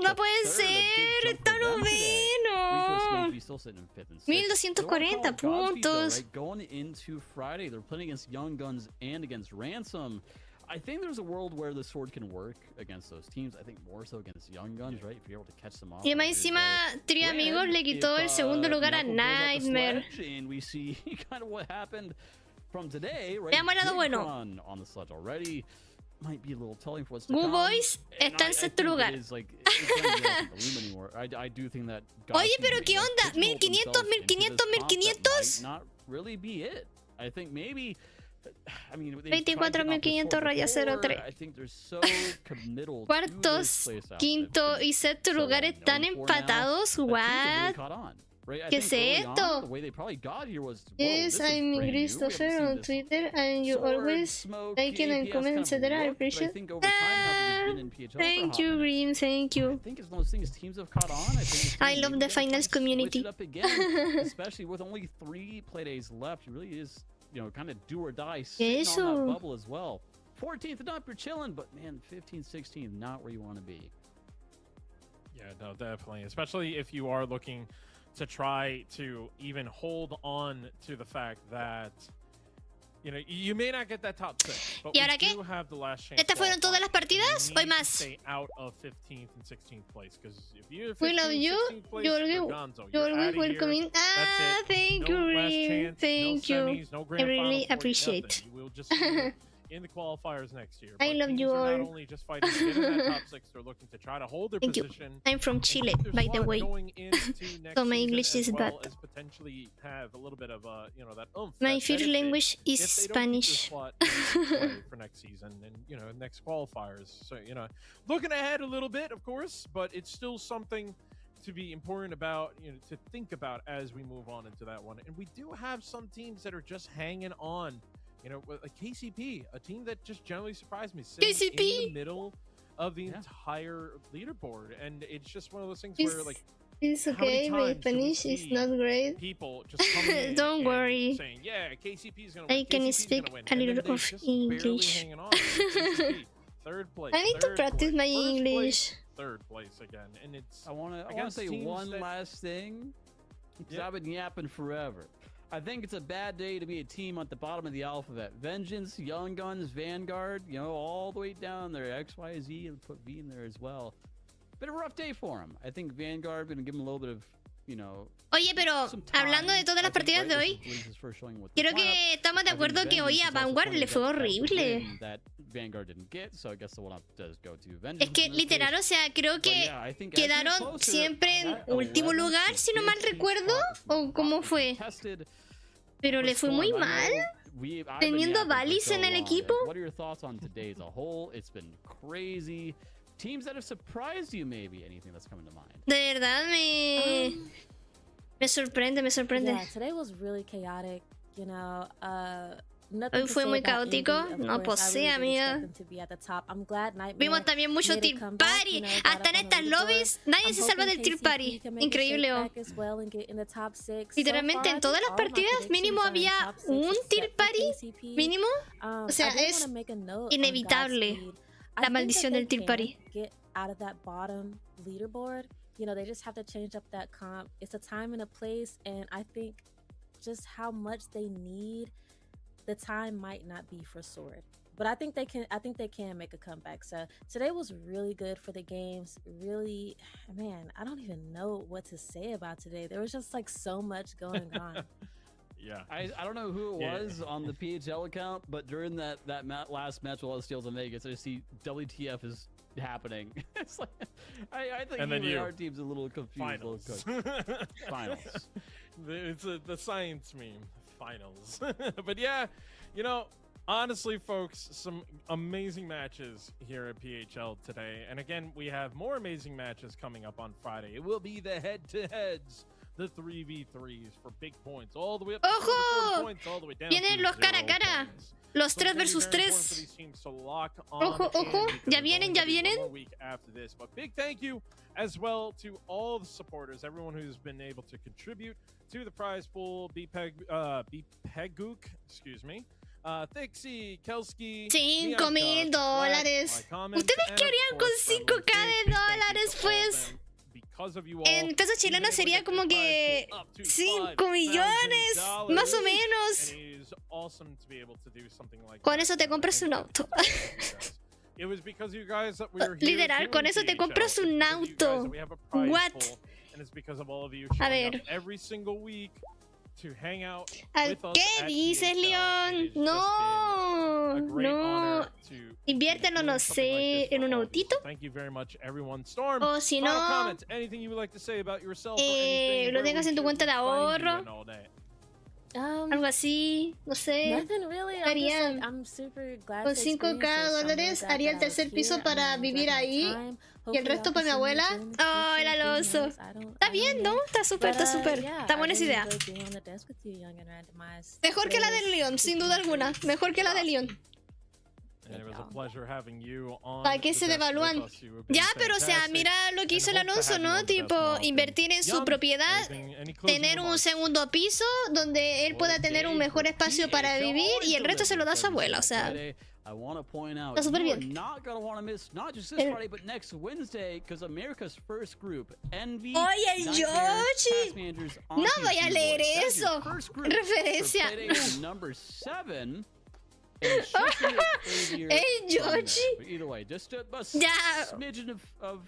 No puede ser, está noveno. 1240 puntos. Going into Friday, they're playing against Young Guns and against Ransom. I think there's a world where the sword can work against those teams. I think more so against Young Guns, right? If you're able to catch them off. Y más encima, Three Amigos le quitó el segundo lugar a Nightmare. And we see kind of what happened from today, right? Veamos el lado bueno. On the sledge already. Might be a little telling for what's to come. Goo Boys está en sexto lugar. I do think that. Oye, pero qué onda? 1500, 1500, 1500. Not really be it. I think maybe. 24.500 raya 03. Cuartos, quinto y sexto lugar están empatados. What? ¿Qué es esto? Yes, I'm Christopher on Twitter and you always liking and comment, etc. I appreciate. Thank you, Green. Thank you. I love the finals community. Especially with only 3 play days left, it really is, you know, kind of do or die sitting on that bubble as well. 14th and up, you're chilling, but man, 15th, 16th, not where you want to be. Yeah, no, definitely. Especially if you are looking to try to even hold on to the fact that, you know, you may not get that top 6, but ¿Y ahora qué? do have the last chance. ¿Estas fueron todas las partidas o hay más? Stay out of 15th and 16th place, because if you're 15th, we love you. 16th place, You always welcome in. Ah, thank you, Green. Thank you. I really appreciate. You will just see in the qualifiers next year. I love you all. Not only just fighting to get in that top 6, they're looking to try to hold their position. You. I'm from Chile, by the way. So my English is bad. Potentially have a little bit of you know, that oomph. My first language is Spanish. For next season and, you know, next qualifiers. So, you know, looking ahead a little bit, of course, but it's still something to be important about, you know, to think about as we move on into that one. And we do have some teams that are just hanging on. You know, like KCP, a team that just generally surprised me, sitting in the middle of the entire leaderboard, and it's just one of those things where, like, it's okay. My Spanish is not great. People just coming in don't worry. Saying, yeah, KCP is gonna win. I can speak a little of English. Third place. I need to practice my English. Third place again, and it's. I want to say one last thing, because I've been yapping forever. I think it's a bad day to be a team at the bottom of the alphabet. Vengeance, Young Guns, Vanguard, you know, all the way down there. X, Y, Z, and put V in there as well. bit of a rough day for him. I think Vanguard going to give him a little bit of, you know. Oye, pero hablando de todas las partidas de hoy, creo que estamos de acuerdo que hoy a Vanguard le fue horrible. Es que literal, o sea, creo que quedaron siempre en último lugar, si no mal recuerdo, o cómo fue. Pero le fue muy mal, teniendo a Valis en el equipo. De verdad me sorprende, me sorprende. Yeah, today was really chaotic, you know. Hoy fue muy caótico. No, pues sí, amiga. Vimos también mucho Tier Party. Hasta en estas lobbies, nadie se salva del Tier Party. Increíble. Literalmente en todas las partidas, mínimo había un Tier Party. Mínimo. O sea, es inevitable la maldición del Tier Party. You know, they just have to change up that comp. It's a time and a place, and I think just how much they need, the time might not be for Sword. But I think they can make a comeback. So today was really good for the games. Really, man, I don't even know what to say about today. There was just like so much going on. Yeah, I don't know who it was on the PHL account, but during that last match with all the Steels in Vegas, I just see WTF is happening. It's like I think and then our team's a little confused. Finals. Finals. It's the science meme. Finals. But yeah, you know, honestly, folks, some amazing matches here at PHL today. And again, we have more amazing matches coming up on Friday. It will be the head-to-heads, the 3v3s for big points, all the way up to 40 points, all the way down to Vienen los cara a cara. Los 3 versus 3. Ojo, ojo. Ya vienen, ya vienen. But big thank you as well to all the supporters, everyone who's been able to contribute to the prize pool. Bpeguk, excuse me. Thixie, Kelski, $5,000. ¿Ustedes qué harían con $5,000 pues? En pesos chilenos sería como que 5 millones, más o menos. Con eso te compras un auto. Literal, con eso te compras un auto. What? A ver. ¿Qué dices, León? No, no. Inviértelo, no sé, en un autito. O si no, lo tengas en tu cuenta de ahorro. Algo así, no sé. Harían con $5,000, haría el tercer piso para vivir ahí. Y el resto para mi abuela. Oh, el Alonso. Está bien, ¿no? Está súper, está súper. Está buena esa idea. Mejor que la del León, sin duda alguna. Mejor que la de León. ¿Para qué se devalúan? Ya, pero o sea, mira lo que hizo el Alonso, ¿no? Tipo, invertir en su propiedad, tener un segundo piso donde él pueda tener un mejor espacio para vivir y el resto se lo da a su abuela, o sea. Está súper bien. Oye, el Yoshi. No voy a leer eso. Referencia. Hey, Georgie. Either way, just a smidgen of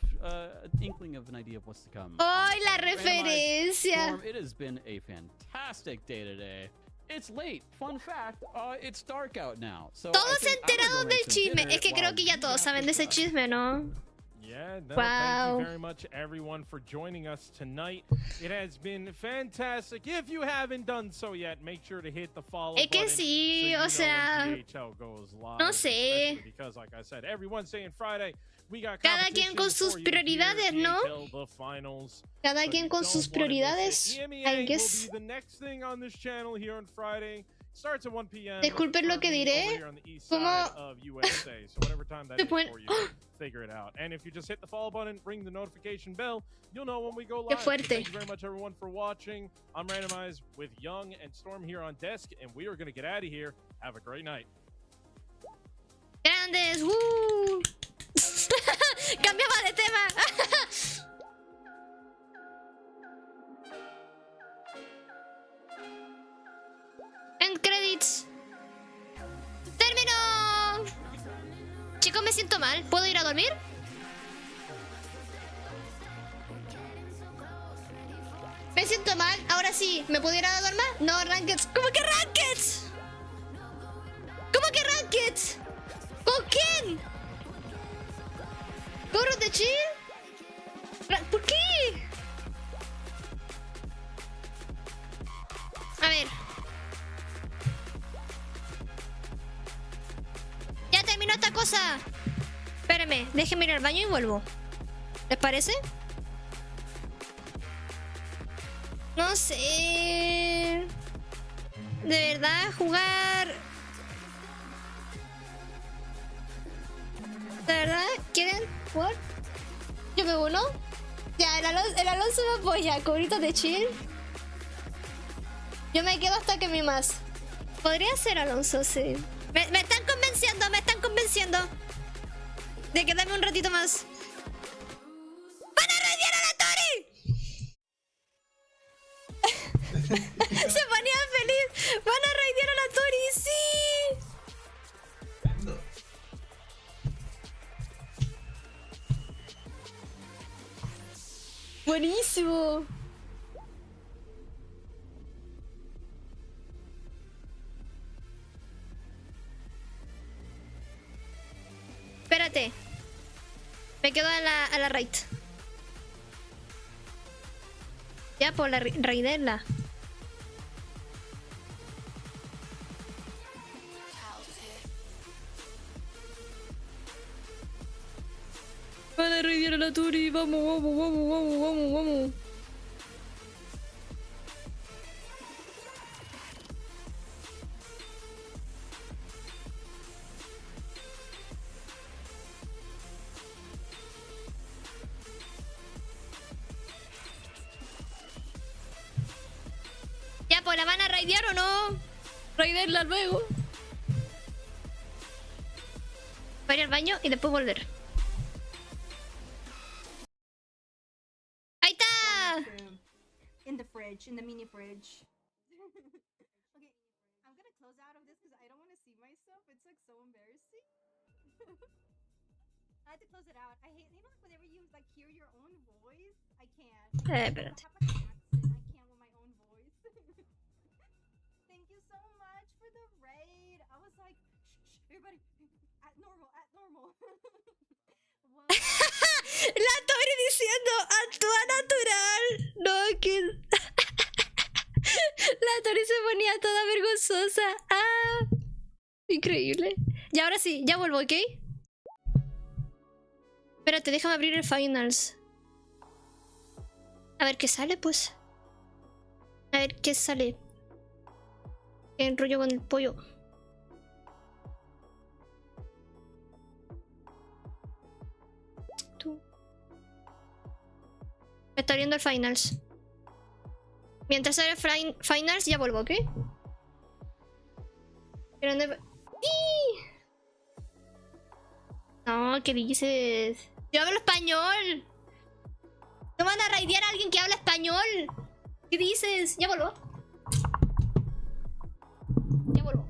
inkling of an idea of what's to come. Oh, la referencia. It has been a fantastic day today. It's late. Fun fact, it's dark out now. So todos enterados del chisme. Es que creo que ya todos saben de ese chisme, ¿no? Yeah, no, thank you very much, everyone, for joining us tonight. It has been fantastic. If you haven't done so yet, make sure to hit the follow button. Es que sí, o sea, no sé. Because, like I said, every Wednesday and Friday, we got cada quien con sus prioridades, ¿no? Cada quien con sus prioridades, I guess. The next thing on this channel here on Friday. Starts at 1 p.m. Disculpen lo que diré. ¿Cómo? Se pueden... Figure it out. And if you just hit the follow button, ring the notification bell, you'll know when we go live. Qué fuerte. Thank you very much, everyone, for watching. I'm Randomized with Young and Storm here on desk, and we are going to get out of here. Have a great night. Grandes, woo. Cambiaba de tema. End credits. ¡Terminó! Chicos, me siento mal. ¿Puedo ir a dormir? Me siento mal. Ahora sí, ¿me pudiera dar más? No, Rankeds. ¿Cómo que Rankeds? ¿Cómo que Rankeds? ¿Con quién? ¿Corros de chill? ¿Por qué? A ver. Ya terminó esta cosa. Espérenme, déjenme ir al baño y vuelvo. ¿Les parece? No sé. De verdad, jugar. ¿De verdad? ¿Quieren jugar? ¿Yo me uno? Ya, el Alonso me apoya. Cobritos de chill. Yo me quedo hasta que me más. Podría ser Alonso, sí. Me están convenciendo. De quedarme un ratito más. ¡Van a radiar a la Tori! Se ponía feliz. ¡Van a raidear a la Tori! ¡Sí! Buenísimo. Espérate. Me quedo a la raid. Ya, por la raiderla. Van a raidear a la Turi. Vamos. Ya, pues, ¿la van a raidear o no? Raidearla luego. Voy a ir al baño y después volver. ¡Ahí está! In the fridge, in the mini fridge. Okay, I'm gonna close out of this because I don't want to see myself. It's like so embarrassing. I had to close it out. I hate, you know, like whenever you like hear your own voice, I can't. Espérate. I have like an accent. I can't with my own voice. Thank you so much for the raid. I was like, shh, everybody, at normal. La Tori diciendo, actúa natural. No, que... La Tori se ponía toda vergonzosa. Ah, increíble. Y ahora sí, ya vuelvo, ¿ok? Espérate, déjame abrir el finals. A ver qué sale, pues. A ver qué sale. ¿Qué enrollo con el pollo? Me está abriendo el finals. Mientras sale el finals, ya vuelvo, ¿ok? Pero no... ¡Sí! No, ¿qué dices? Yo hablo español. ¿No van a raidear a alguien que habla español? ¿Qué dices? Ya vuelvo. Ya vuelvo.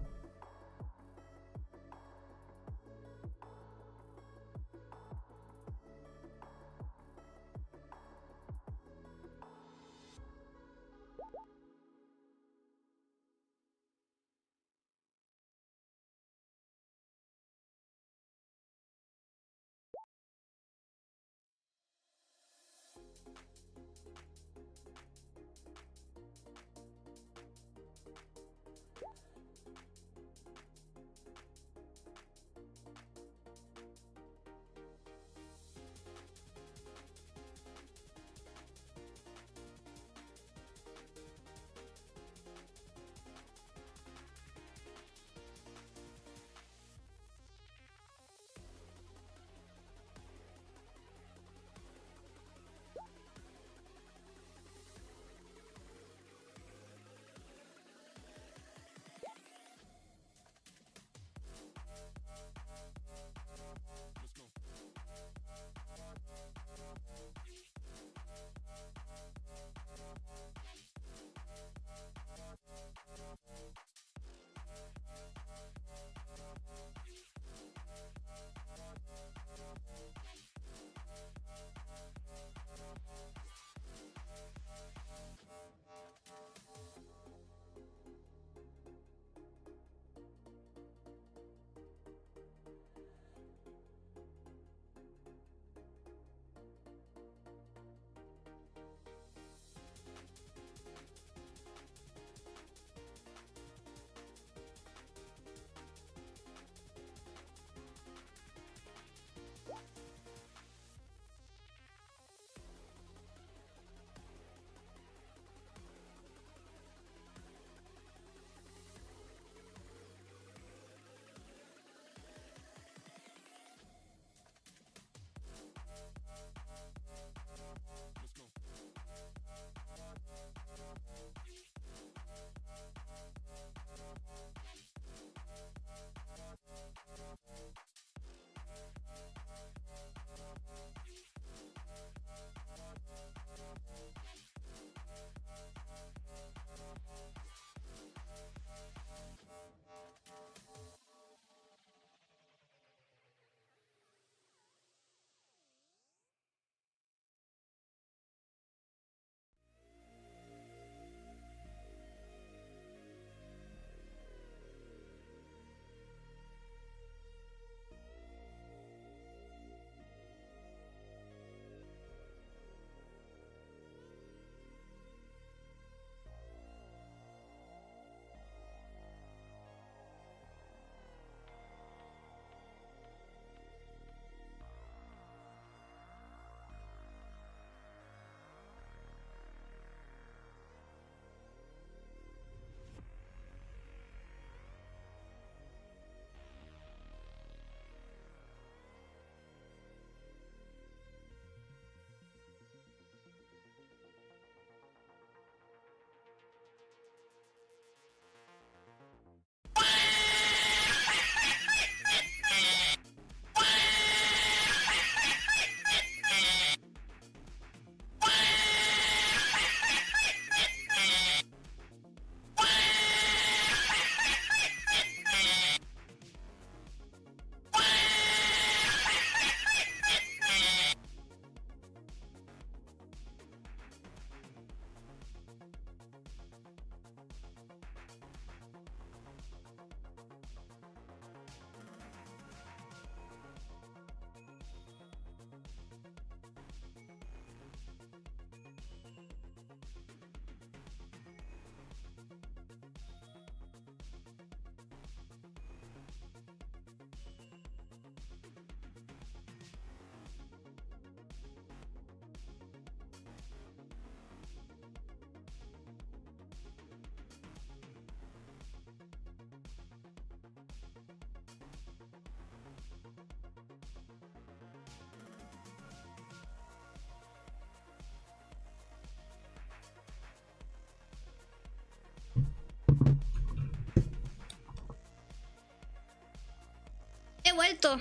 vuelto.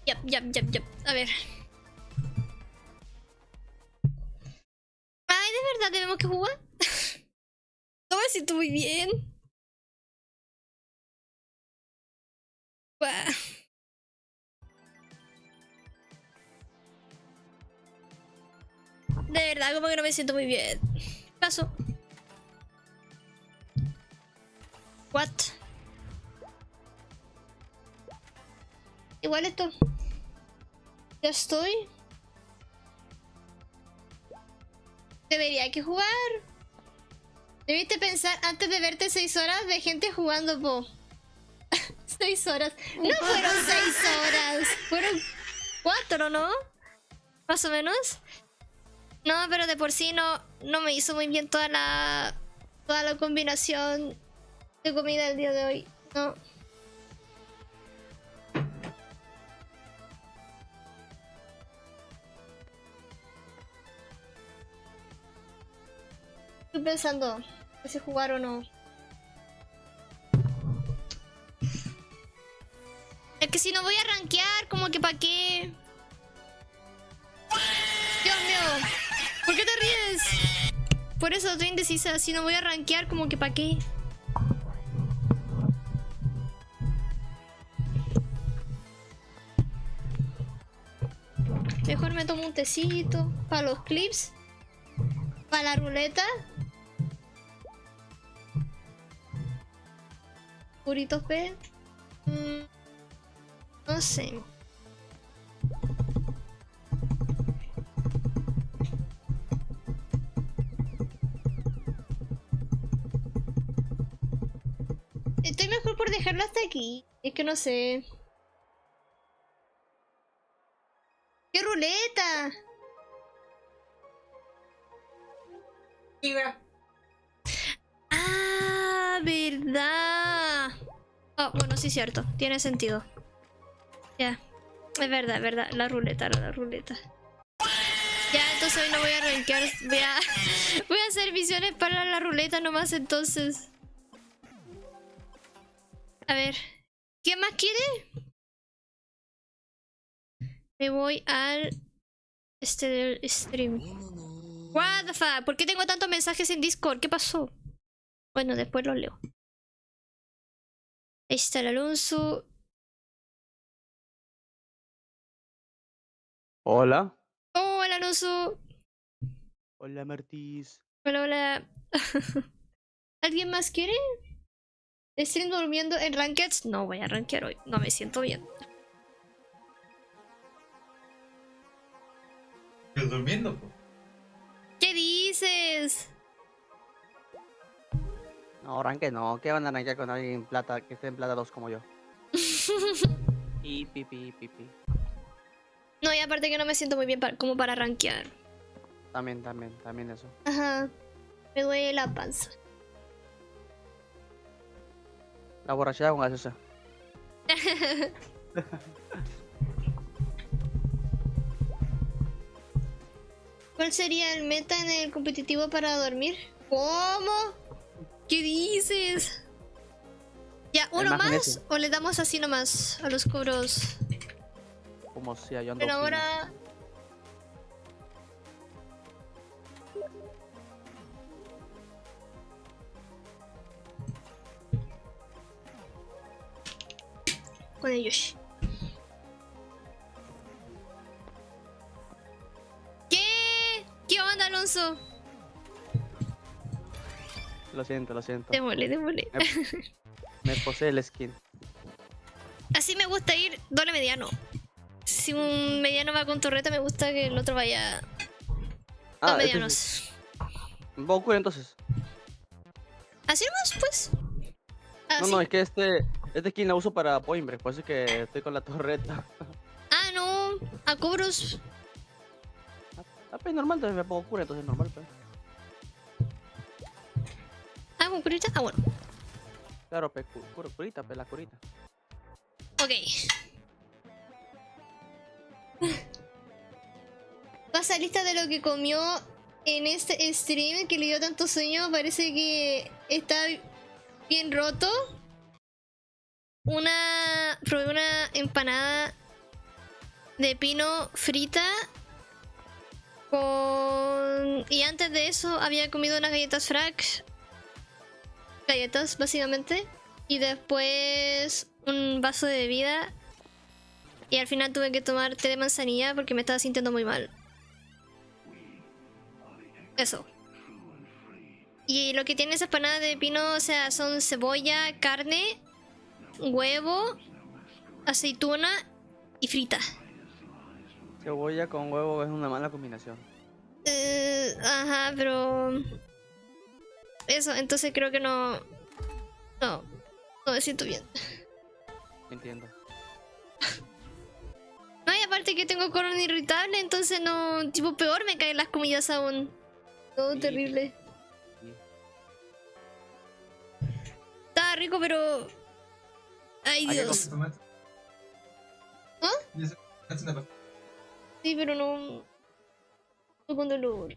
Yep. A ver. Ay, ¿de verdad tenemos que jugar? No me siento muy bien. Bah. De verdad, como que no me siento muy bien. Paso. What? Igual esto. Ya estoy. Debería que jugar. Debiste pensar antes de verte 6 horas de gente jugando, po. 6 horas. No fueron 6 horas. Fueron 4, ¿no? Más o menos. No, pero de por sí no me hizo muy bien toda la combinación de comida del día de hoy. No. Estoy pensando si jugar o no. Es que si no voy a rankear, como que pa' qué. Dios mío, ¿por qué te ríes? Por eso estoy indecisa. Si no voy a rankear, como que pa' qué. Mejor me tomo un tecito para los clips. Para la ruleta. Puritos P. No sé. Estoy mejor por dejarlo hasta aquí. Es que no sé. ¡Qué ruleta! Ah, verdad. Oh, bueno, sí, cierto. Tiene sentido. Ya. Es verdad. La ruleta. Ya, entonces hoy no voy a rankear. Voy a hacer misiones para la ruleta nomás, entonces. A ver. ¿Quién más quiere? Me voy al... del stream. What the fuck? ¿Por qué tengo tantos mensajes en Discord? ¿Qué pasó? Bueno, después los leo. Ahí está el Alonso. Hola. Hola, Alonso. Hola, Martis. Hola. ¿Alguien más quiere? ¿Stream durmiendo en Rankeds? No voy a rankear hoy. No me siento bien. ¿Pero durmiendo, po? ¿Qué dices? No, arranque no. ¿Qué van a arrancar con alguien en plata que esté en plata 2 como yo? Y pipi. No, y aparte que no me siento muy bien como para rankear. También eso. Ajá. Me duele la panza. La borrachera con gaseosa. ¿Cuál sería el meta en el competitivo para dormir? ¿Cómo? ¿Qué dices? ¿Ya uno más o le damos así nomás a los cobros? Como sea, yo ando. Pero ahora... con ellos. ¿Qué onda, Alonso? Lo siento. Démosle. Me posee el skin. Así me gusta ir doble mediano. Si un mediano va con torreta, me gusta que el otro vaya... Dos medianos. ¿Boku entonces? ¿Así nomás, pues? No, es que este skin la uso para point break, por eso es que estoy con la torreta. Ah, no. A cobros. Pues normal, entonces me pongo cura, entonces normal, pues. Ah, ¿con curita? Ah, bueno. Claro, pues curita, pues la curita. Ok. Pasa lista de lo que comió en este stream que le dio tanto sueño, parece que está bien roto. Probé una empanada de pino frita y antes de eso había comido unas galletas frac. Galletas, básicamente. Y después un vaso de bebida. Y al final tuve que tomar té de manzanilla porque me estaba sintiendo muy mal. Eso. Y lo que tiene esa empanada de pino, o sea, son cebolla, carne, huevo, aceituna y frita. Cebolla con huevo es una mala combinación. Ajá, pero... Eso, entonces creo que no me siento bien. Entiendo. No, y aparte que tengo colon irritable, entonces no... Tipo, peor me caen las comidas aún. Todo terrible. Sí. Estaba rico, pero... Ay, Dios. ¿Ah? Sí, pero no con dolor.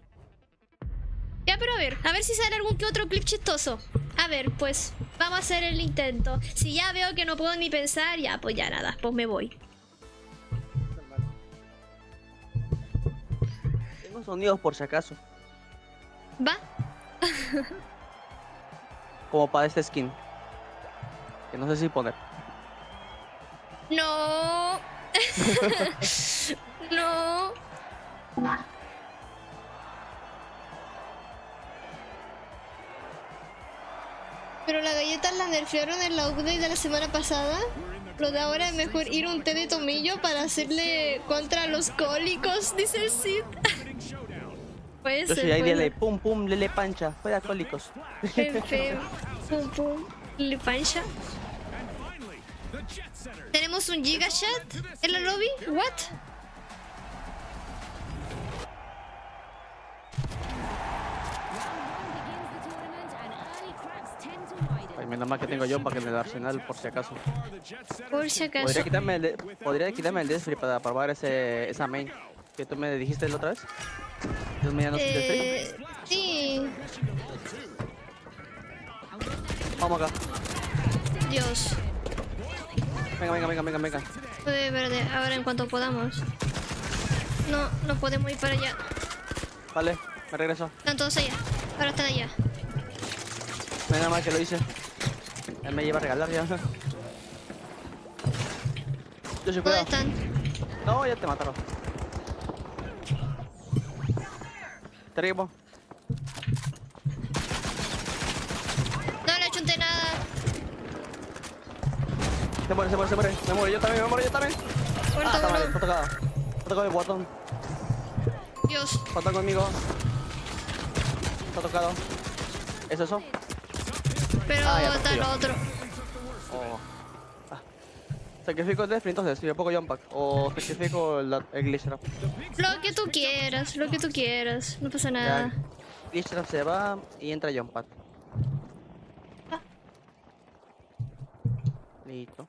Ya, pero a ver si sale algún que otro clip chistoso. A ver, pues, vamos a hacer el intento. Si ya veo que no puedo ni pensar, ya, pues ya nada, pues me voy. Tengo sonidos por si acaso. ¿Va? Como para este skin. Que no sé si poner. No. No. Pero las galletas las nerfearon en la update de la semana pasada. Lo de ahora es mejor ir un té de tomillo para hacerle contra los cólicos, dice el Cid. Puede Yo ser, soy ahí, puede lele, ser. pum pum, lele pancha, fuera cólicos. Pum pum, le pancha. Tenemos un gigachat en la lobby. What? Ay, menos mal que tengo yo para que en el arsenal, por si acaso. Por si acaso. Podría quitarme el Death para probar esa main que tú me dijiste la otra vez. ¿Tú me llamas Death? Sí. Vamos acá. Dios. Venga. Verde, ahora en cuanto podamos. No podemos ir para allá. Vale, me regreso. Están todos allá. Ahora están allá. Menos mal que lo hice. Él me lleva a regalar ya. Yo soy cuidado. ¿Dónde están? No, ya te mataron. Te arribo. No le chunté nada. Se muere. Me muero yo también. Muerto Está mal, uno. está tocado. Está tocado el botón. Dios. Falta conmigo. Está tocado. ¿Es eso? Pero ya, está lo otro. Oh. Sacrifico el Death, entonces, si le pongo jump pack. O sacrifico el glitch trap. Lo que tú quieras. No pasa nada. Glitch trap se va y entra jump pack. Listo.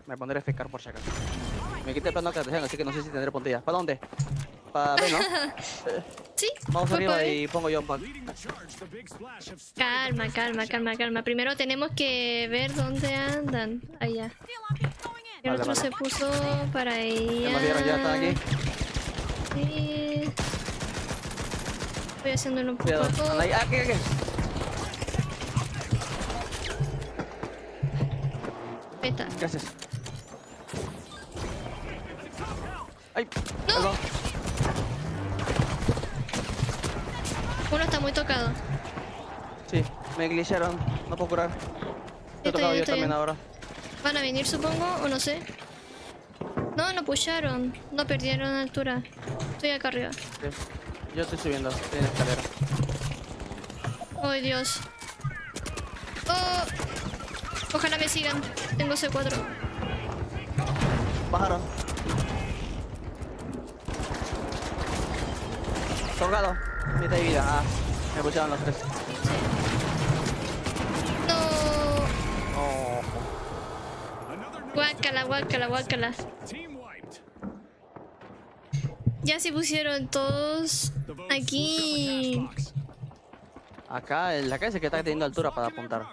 Me pondré a FK por si acaso. Me quité el plano de atención, así que no sé si tendré puntillas. ¿Para dónde? Para B, ¿no? Sí. Vamos fue arriba para y pongo jump pack. Calma. Primero tenemos que ver dónde andan. Allá. El otro se puso para allá. Me vieron, ya están aquí. Sí. Voy haciéndolo un poco. Cuidado. Anda ahí. Aquí. Ahí está. Gracias. Ay, ¡No! perdón. Uno está muy tocado. Sí, me glitcharon. No puedo curar. Estoy tocado yo también ahora. Van a venir, supongo, o no sé. No pusharon. No perdieron altura. Estoy acá arriba. Sí. Yo estoy subiendo. Estoy en la escalera. ¡Ay, Dios! ¡Oh! Ojalá me sigan. Tengo C4. Bajaron. Tocado. Mitad de vida. Ah, me pusieron los tres. No. Oh. Guácala, guácala, guácala. Ya se pusieron todos aquí. Acá, en la calle que está teniendo altura para apuntar.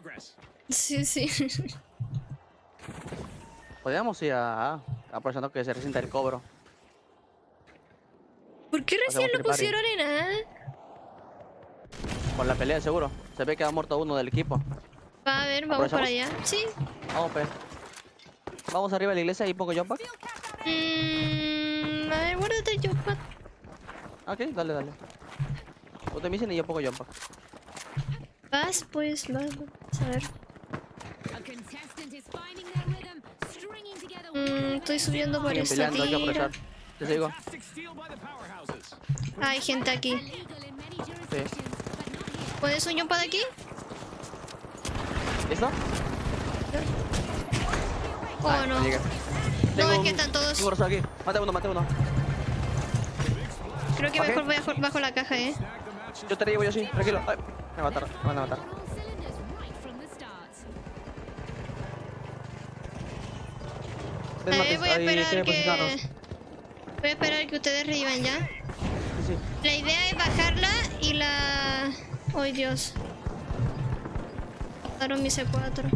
Sí, sí. Podríamos ir aprovechando que se resienta el cobro. ¿Por qué recién lo pusieron en A? Por la pelea, seguro. Se ve que ha muerto uno del equipo. Va a ver, vamos para allá. Sí. Vamos, pues. Vamos arriba de la iglesia y pongo jump pack. A ver, guárdate el jump pack. Ok, dale, dale. Tú te misen y yo pongo jump pack. Vas, pues, vas. A ver. Estoy subiendo por esta tira. Te sigo. Hay gente aquí. Sí. ¿Pones un jump pad aquí? ¿Listo? Oh, no. No, es que están todos. Aquí. Mate uno, mate uno. Creo que mejor voy bajo la caja, Yo te llevo, yo sí, tranquilo. Ay, me van a matar. Voy a esperar que... Voy a esperar que ustedes revivan ya. Sí. La idea es bajarla y la... ¡Ay, Dios! Mataron mi C4.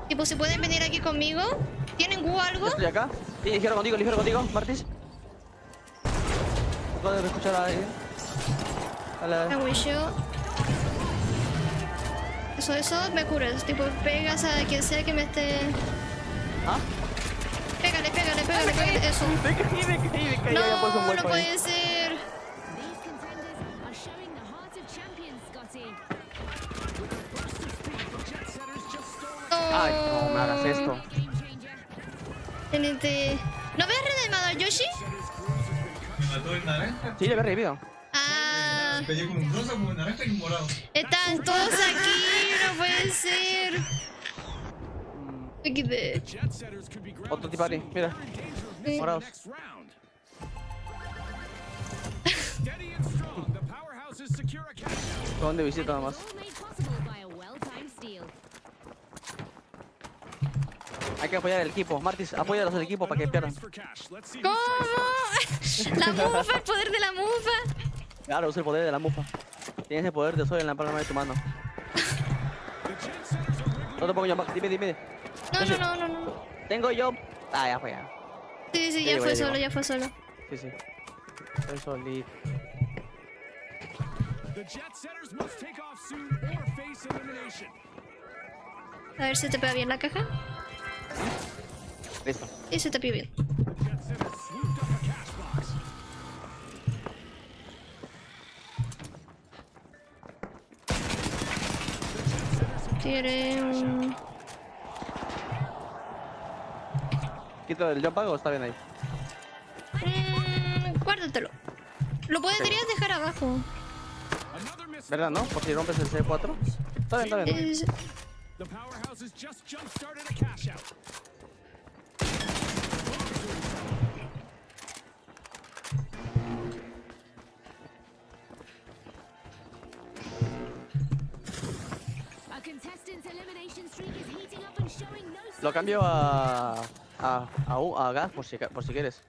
Tipo, ¿se pueden venir aquí conmigo? ¿Tienen Gu algo? Estoy acá. Sí, ligero contigo, Martis. Puedes escuchar ahí. Eso, me curas. Tipo, pegas a quien sea que me esté... ¿Ah? Pégale. Eso. No puede ser. Ay, no me hagas esto. TNT. ¿No ves reanimado al Yoshi? ¿Me mató el naranja? Sí, le había revivido. Ah. Me dio como un rosa, como un naranja y un morado. Están todos aquí, no puede ser. Otro tipo ahí, mira. Morados. ¿Dónde visita nada más? Hay que apoyar el equipo. Martis, apóyalos al equipo para que pierdan. ¿Cómo? La mufa, el poder de la mufa. Claro, usa el poder de la mufa. Tienes el poder de sol en la palma de tu mano. No te pongo yo, dime. No. Tengo yo. Ah, ya fue ya. Sí, ya fue solo. Sí. Estoy solito. A ver si te pega bien la caja. Listo. Y se te pega bien. Tiene un... ¿Quito el jump pack o está bien ahí? Guárdatelo. Lo podrías dejar abajo. ¿Verdad, no? Por si rompes el C4. Está bien. Lo cambio a gas por si quieres.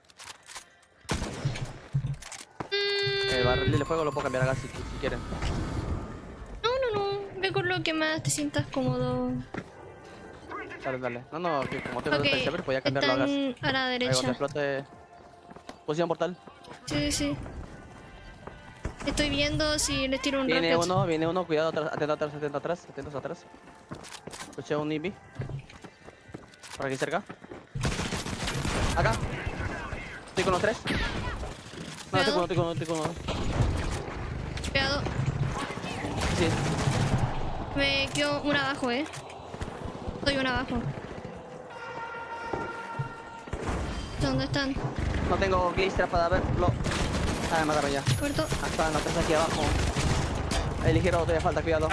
El barril de fuego lo puedo cambiar a gas si quieren. No. Ve con lo que más te sientas cómodo. Dale. No, que como tengo Okay, server, voy a cambiarlo a gas. A la derecha. Cuando explote... Posición portal. Sí. Estoy viendo si les tiro un rocket. Viene uno, cuidado, atentos atrás. Escuché un IB. Por aquí cerca. Acá. Estoy con los 3. No, estoy con uno. Cuidado. Sí. Me quedo una abajo, Estoy una abajo. ¿Dónde están? No tengo glister para verlo. Ah, me mataron ya. Muerto. Están los 3 aquí abajo. El ligero todavía falta, cuidado.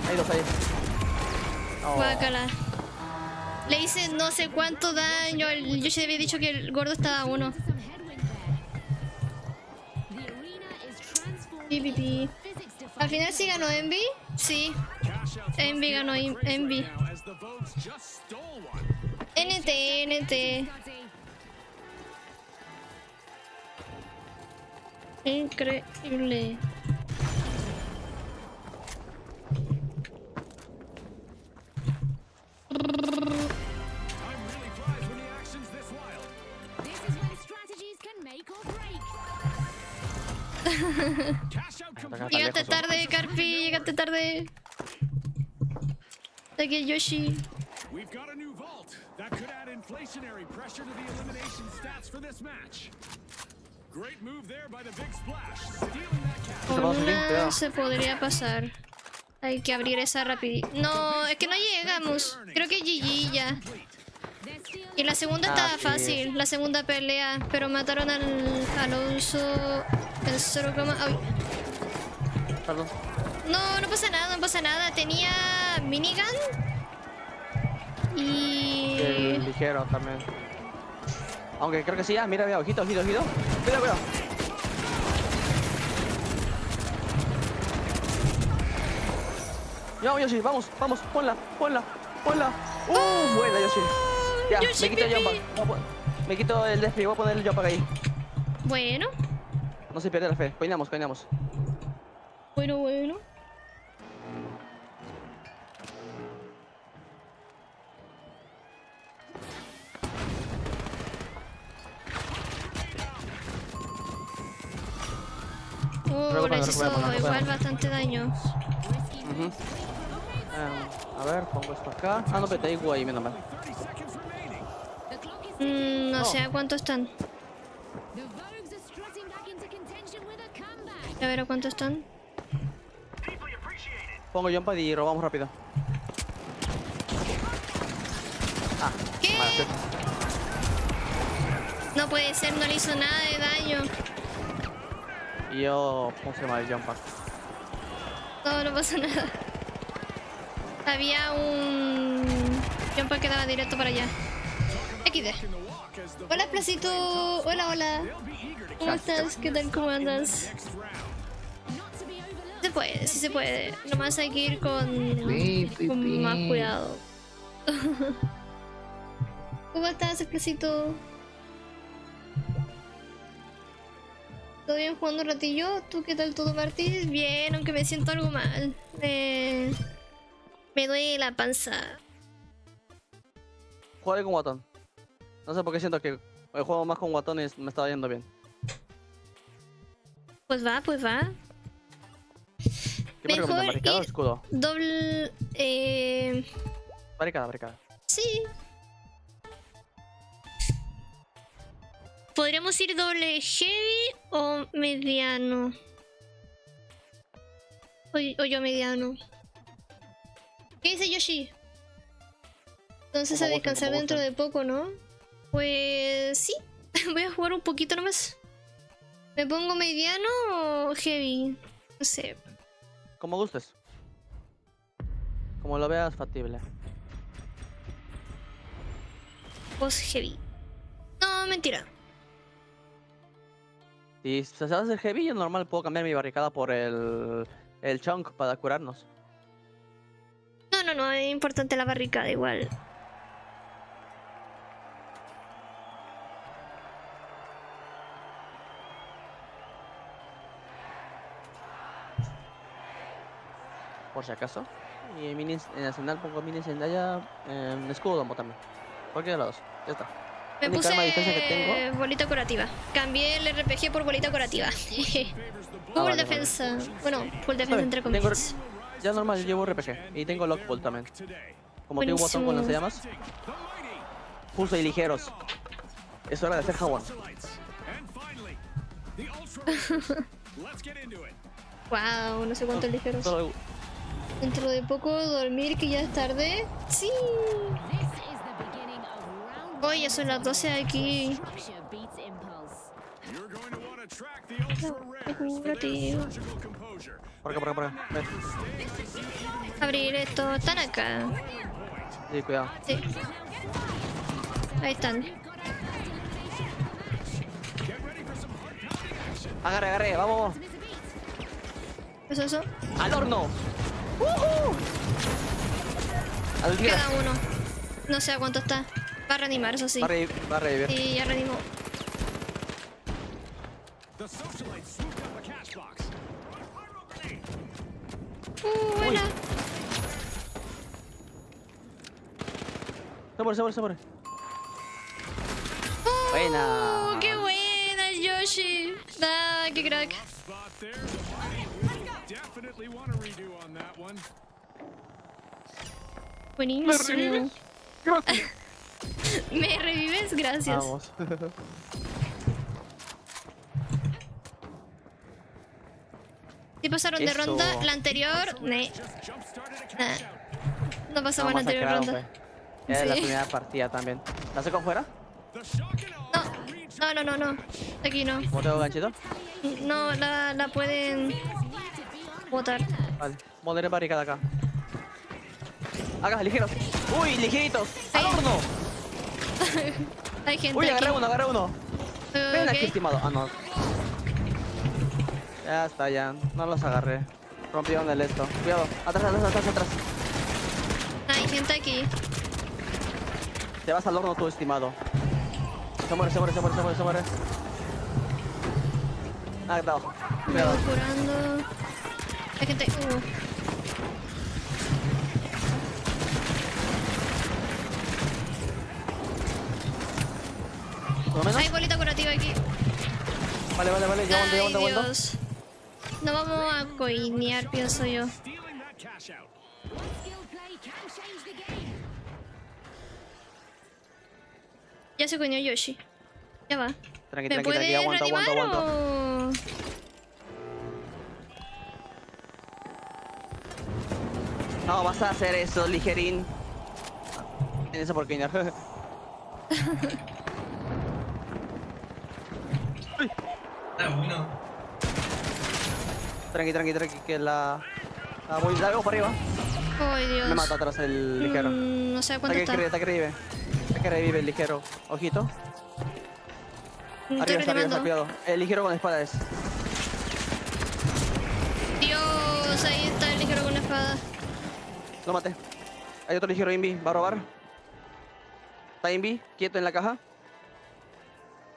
Hay 2 ahí. Guácala. Le hice no sé cuánto daño. Yo ya había dicho que el gordo estaba a 1. Al final sí ganó Envy. Sí. Envy ganó Envy. NT. Increíble. Llegaste tarde, Carpi, llegaste tarde. Aquí Yoshi. We've got a new vault that could add inflationary pressure to the elimination stats for this match. Great move there by the big splash. Stealing that cap. Una se podría pasar. Hay que abrir esa rapidito. No, es que no llegamos. Creo que GG ya. Y la segunda estaba fácil, la segunda pelea, pero mataron al uso el 0, ay. Perdón. No pasa nada, no pasa nada. Tenía minigun y el ligero también. Aunque creo que sí, mira, ojito. Cuidado. No, Yoshi, vamos, ponla. Buena, Yoshi. Ya, Yoshi, me quito el jump. Me quito el despliegue, voy a poner el jump ahí. Bueno. No se pierde la fe, coinamos. Bueno. Les hizo igual bastante daño. A ver, pongo esto acá. No, pero te digo ahí, menos mal. No sé a cuánto están. A ver a cuánto están. Pongo jump y robamos rápido. ¿Qué? Vale, no puede ser, no le hizo nada de daño. y yo puse mal el jump pad. No pasa nada. Había un jump pad que daba directo para allá. XD. Hola, Placito. Hola. ¿Cómo estás? ¿Qué tal? ¿Cómo andas? Sí se puede. Nomás hay que ir con más cuidado. ¿Cómo estás, Placito? ¿Todo bien jugando un ratillo? ¿Tú qué tal todo, Martis? Bien, aunque me siento algo mal. Me duele la panza. Jugué con guatón. No sé por qué siento que el juego más con guatón y me estaba yendo bien. Pues va. ¿Qué me recomiendas, barricada o escudo? Doble... Barricada. Sí. ¿Podríamos ir doble heavy o mediano? O yo mediano. ¿Qué dice Yoshi? Entonces a descansar dentro de poco, ¿no? Pues sí. Voy a jugar un poquito nomás. ¿Me pongo mediano o heavy? No sé. Como gustes. Como lo veas factible. Pues heavy. No, mentira. Si se va a hacer heavy, yo normal puedo cambiar mi barricada por el chunk para curarnos. No, es importante la barricada igual. Por si acaso. Y en Nacional pongo minis en Daya, escudo dombo también. Cualquiera de los dos, ya está. Me Única puse arma de distancia que tengo. bolita curativa. Cambié el RPG por bolita curativa. Full defensa. Bueno, full defensa entre comillas. Ya normal, yo llevo RPG. Y tengo lockball también. Como tengo un botón con lanzallamas. Pulso y ligeros. Es hora de hacer jabón. Wow, no sé cuánto es ligeros. Dentro de poco dormir, que ya es tarde. Sí. Hoy ya son las 12 aquí. Por acá. Ven. Abrir esto. Están acá. Sí, cuidado. Sí. Ahí están. Agarre, vamos. ¿Qué es eso? ¡Al horno! Queda uno. No sé a cuánto está. Va a reanimar, eso sí. Va a revivir. Sí, ya reanimó. Buena. Sobre. Buena. ¡Qué buena el Yoshi! ¡Ah, qué crack! Buenísimo. ¿Me revives? Gracias. Vamos. ¿Sí pasaron de ronda? La anterior... No pasamos la anterior ronda. Era la primera partida también. ¿La saco fuera? No. Aquí no. ¿Cómo tengo ganchito? No, la pueden botar. Vale. Poner barricada acá. Acá, ligeros. ¡Uy, ligeritos! ¡Al horno! Hay gente. Uy, aquí. agarré uno. Ven aquí, Ok. estimado. Ah, no. Ya está, ya. No los agarré. Rompieron el esto. Cuidado. Atrás. Hay gente aquí. Te vas al horno tú, estimado. Se muere. Ah, está abajo. Me Cuidado. voy curando. Hay gente. ¿Por lo menos? Hay bolita curativa aquí. Vale. Ya Ay, aguanto. Dios. No vamos a coinear, pienso yo. Ya se coñó Yoshi. Ya va. Tranqui, ¿Me puede aguanto. reanimar o...? No, vas a hacer eso, ligerín. Tienes eso por coinear. Uno. Tranqui, que la voy largo para arriba. Ay, Dios. Me mata atrás el ligero. No sé a cuánto está. Está que revive el ligero. Ojito. Estoy reanimando. Cuidado. El ligero con espada es. Dios, ahí está el ligero con la espada. Lo maté. Hay otro ligero invi. Va a robar. Está invi. Quieto en la caja.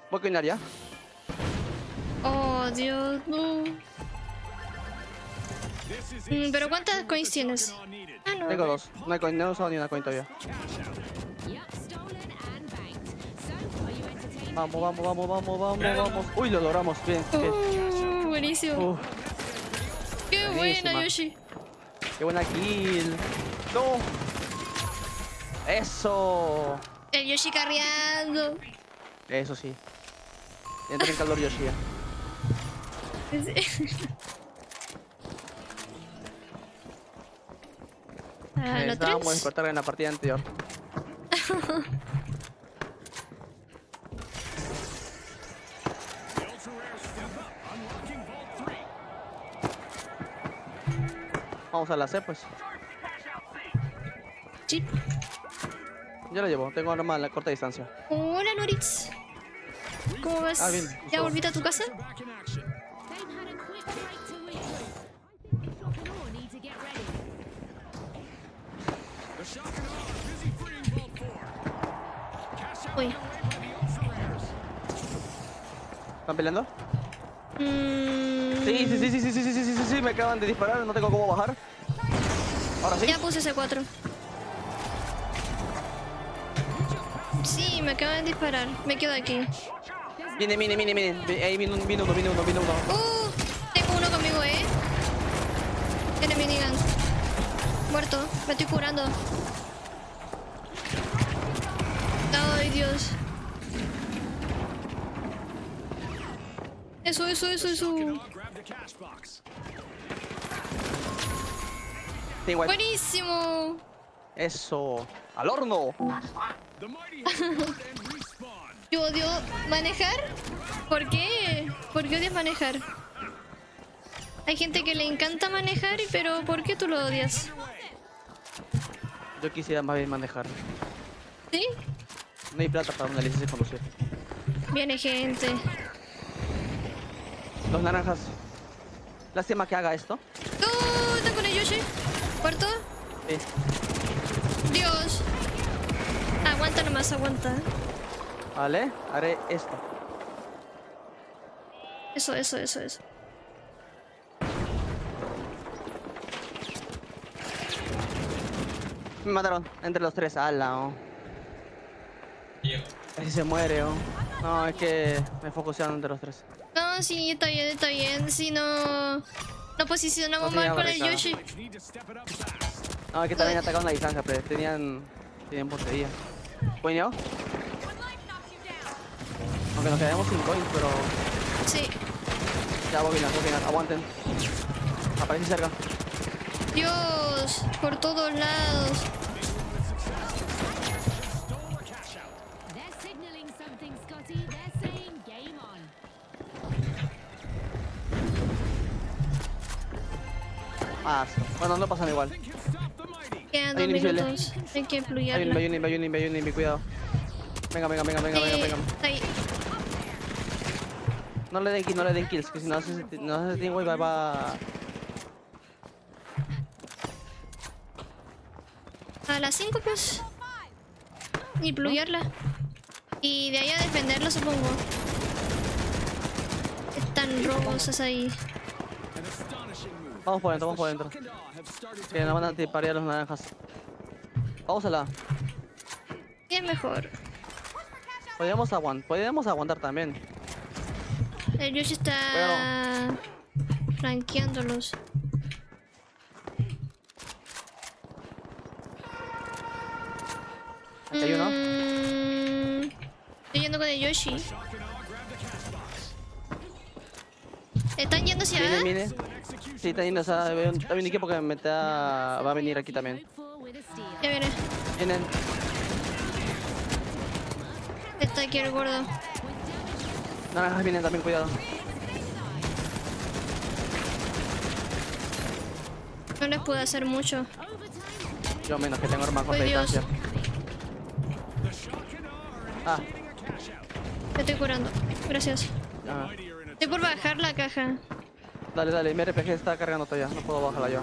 Voy a coinar ya. Oh, Dios, no. ¿Pero cuántas coins tienes? Ah, no. Tengo dos. No he usado ni una coin todavía. Vamos. Uy, lo logramos. Bien. Buenísimo. Qué buena, Yoshi. Qué buena kill. No. Eso. El Yoshi carreando. Eso sí. Entra en calor Yoshi ya. Estábamos a despertar en la partida anterior. Vamos a la C, pues. Sí. Yo la llevo, tengo arma a la corta distancia. Hola, Noritz. ¿Cómo vas? Ah, bien. ¿Ya volviste a tu casa? Uy. ¿Están peleando? Sí, me acaban de disparar, no tengo cómo bajar. Ahora sí. Ya puse C4. Sí, me acaban de disparar. Me quedo aquí. Viene. Ahí vino uno. Tengo uno conmigo, Tiene minigun. Muerto. Me estoy curando. Ay, Dios. Eso. Buenísimo. Eso. ¡Al horno! Yo odio manejar. ¿Por qué? ¿Por qué odias manejar? Hay gente que le encanta manejar, pero ¿por qué tú lo odias? Yo quisiera más bien manejar. ¿Sí? No hay plata para una licencia de conducir. Viene gente. Los naranjas. Lástima que haga esto. ¡Oh! ¿Está con el Yoshi? ¿Muerto? Sí. Dios. Aguanta nomás, aguanta. Vale, haré esto. Eso. Me mataron entre los tres. Ala, oh. Casi se muere, oh. No, es que me focusearon entre los tres. No, sí, está bien. Si no... No posicionamos No mal con tenía el Yoshi. No, es que también atacaron la distancia, pero tenían puntería. ¿Coño? Aunque nos quedamos sin coins, pero... Sí. Ya, bobinas, aguanten. Aparece cerca. Dios, por todos lados. Ah, bueno, no pasan igual. Quedan 2 minutos. Hay que fluyarla. Hay un invi, cuidado. Venga. Ahí. No le den kills, que si no hace team wave va... A las 5 pues. Y pluyarla. Y de ahí a defenderlo, supongo. Están robosas ahí. Vamos por dentro. Que nos van a tiparear los naranjas. Vamos a la... Sí, es mejor. Podríamos aguantar también. El Yoshi está... flanqueándolos. Aquí hay uno. Estoy yendo con el Yoshi. ¿Están yendo hacia A? Viene. Sí, está yendo, o sea, hay un equipo que va a venir aquí también. Ya viene. Vienen. Está aquí el gordo. Naranjas vienen también, cuidado. No les puedo hacer mucho. Yo menos, que tengo arma con Dios. distancia. Ah. Me estoy curando. Gracias. Ah. Estoy por bajar la caja. Dale, mi RPG está cargando todavía, no puedo bajarla yo.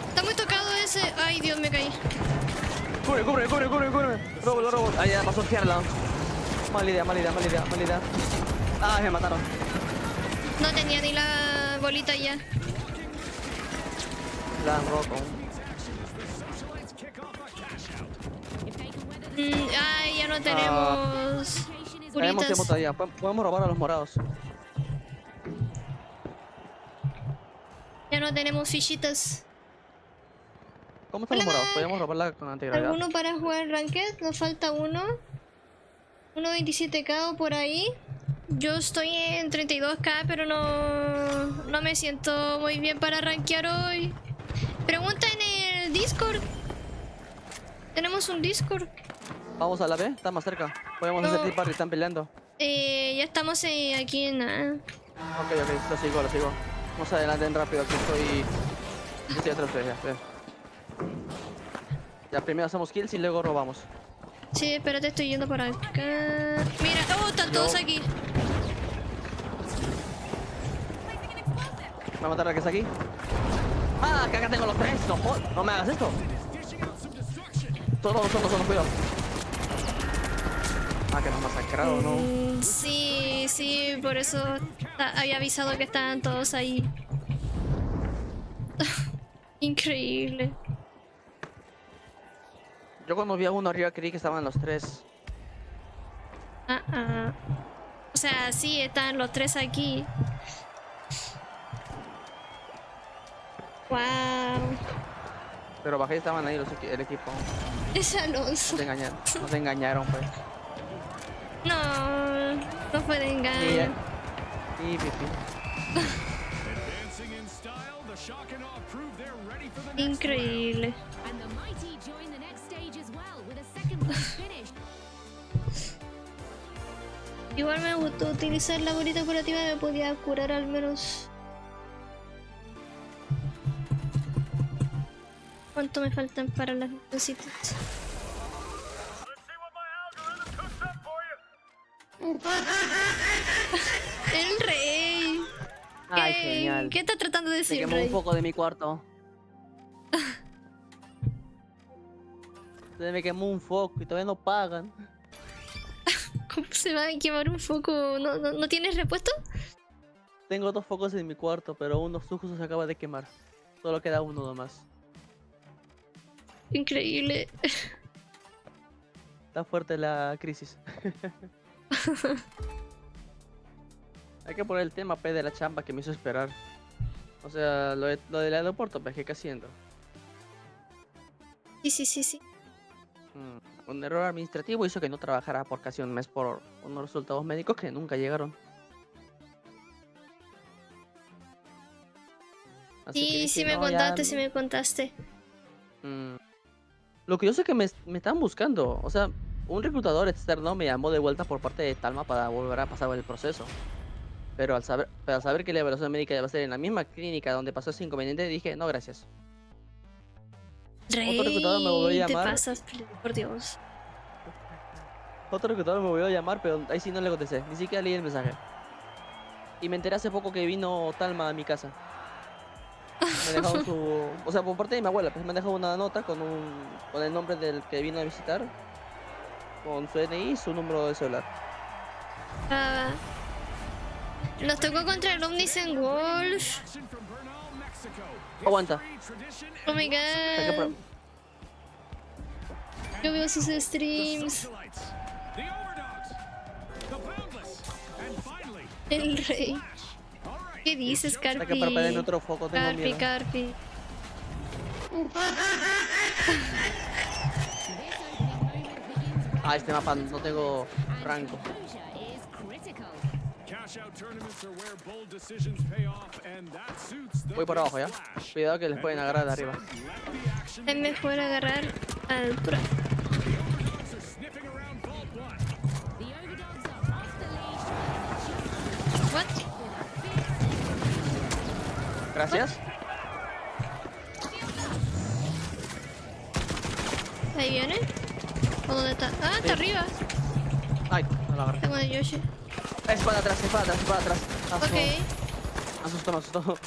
Está muy tocado ese. Ay, Dios, me caí. Cubre. Robo. Ahí ya pasó a fiarla. Mala idea. Ah, me mataron. No tenía ni la bolita ya. La han roto. Ay, ya no tenemos... Tenemos tiempo todavía, podemos robar a los morados. Ya no tenemos fichitas. ¿Cómo están los morados? Podríamos robarla con antigravedad. ¿Alguno para jugar Ranked? Nos falta uno. 1.27k o por ahí. Yo estoy en 32k, pero no me siento muy bien para rankear hoy. Pregunta en el Discord. Tenemos un Discord. Vamos a la B, está más cerca. Podemos hacer tip party, están peleando. Ya estamos aquí en A. Ok, lo sigo. Vamos adelante rápido, aquí estoy... Yo estoy atrás de ustedes, ya, primero hacemos kills y luego robamos. Sí, espérate, estoy yendo por acá. Mira, están todos aquí. ¿Me va a matar a que está aquí? ¡Ah, que acá tengo los tres! No me hagas esto. Todos, cuidado. Ah, que nos masacraron, ¿no? Sí, por eso había avisado que estaban todos ahí. Increíble. Yo cuando vi a uno arriba creí que estaban los tres. O sea, sí, están los tres aquí. Wow. Pero bajé y estaban ahí el equipo. Es Alonso. Nos engañaron, pues. No puede engañar. Sí, pipi. Increíble. Igual me gustó utilizar la bolita curativa, me podía curar al menos. ¿Cuánto me faltan para las cositas? El rey. Ay, genial. ¿Qué estás tratando de Me decir, quemó Rey? un foco de mi cuarto. Se me quemó un foco y todavía no pagan. ¿Cómo se va a quemar un foco? ¿No tienes repuesto? Tengo 2 focos en mi cuarto, pero uno justo se acaba de quemar. Solo queda uno nomás. Increíble. Está fuerte la crisis. Hay que poner el tema P de la chamba que me hizo esperar. O sea, lo del aeropuerto, pues, ¿qué haciendo? Sí. Un error administrativo hizo que no trabajara por casi un mes por unos resultados médicos que nunca llegaron. Así que Sí, dije, sí me no, contaste, ya, sí me contaste. Lo que yo sé que me están buscando. O sea, un reclutador externo me llamó de vuelta por parte de Talma para volver a pasar el proceso. Pero al saber que la evaluación médica iba a ser en la misma clínica donde pasó ese inconveniente, dije, no, gracias. Rey, Otro reclutador me volvió a te llamar. pasas, por Dios. Otro reclutador me volvió a llamar, pero ahí sí no le contesté. Ni siquiera leí el mensaje. Y me enteré hace poco que vino Talma a mi casa. Me dejaron su... O sea, por parte de mi abuela, pues me dejó una nota con el nombre del que vino a visitar. Con su DNI y su número de celular. Nos tocó contra el Omniscient Wolf. Aguanta. Oh my god. Yo veo sus streams. El Rey. ¿Qué dices, Carpi? Saca para prender otro foco, tengo miedo. Carpi. Ah, este mapa no tengo rango. Voy por abajo, ¿ya? Cuidado que les pueden agarrar de arriba. Es mejor agarrar a la altura. What? Gracias. Ahí viene. ¿O dónde está? Ah, está arriba. Ay, no la agarré. Tengo de Yoshi. Es para atrás, es para atrás, es para atrás. Ok. Me asustó.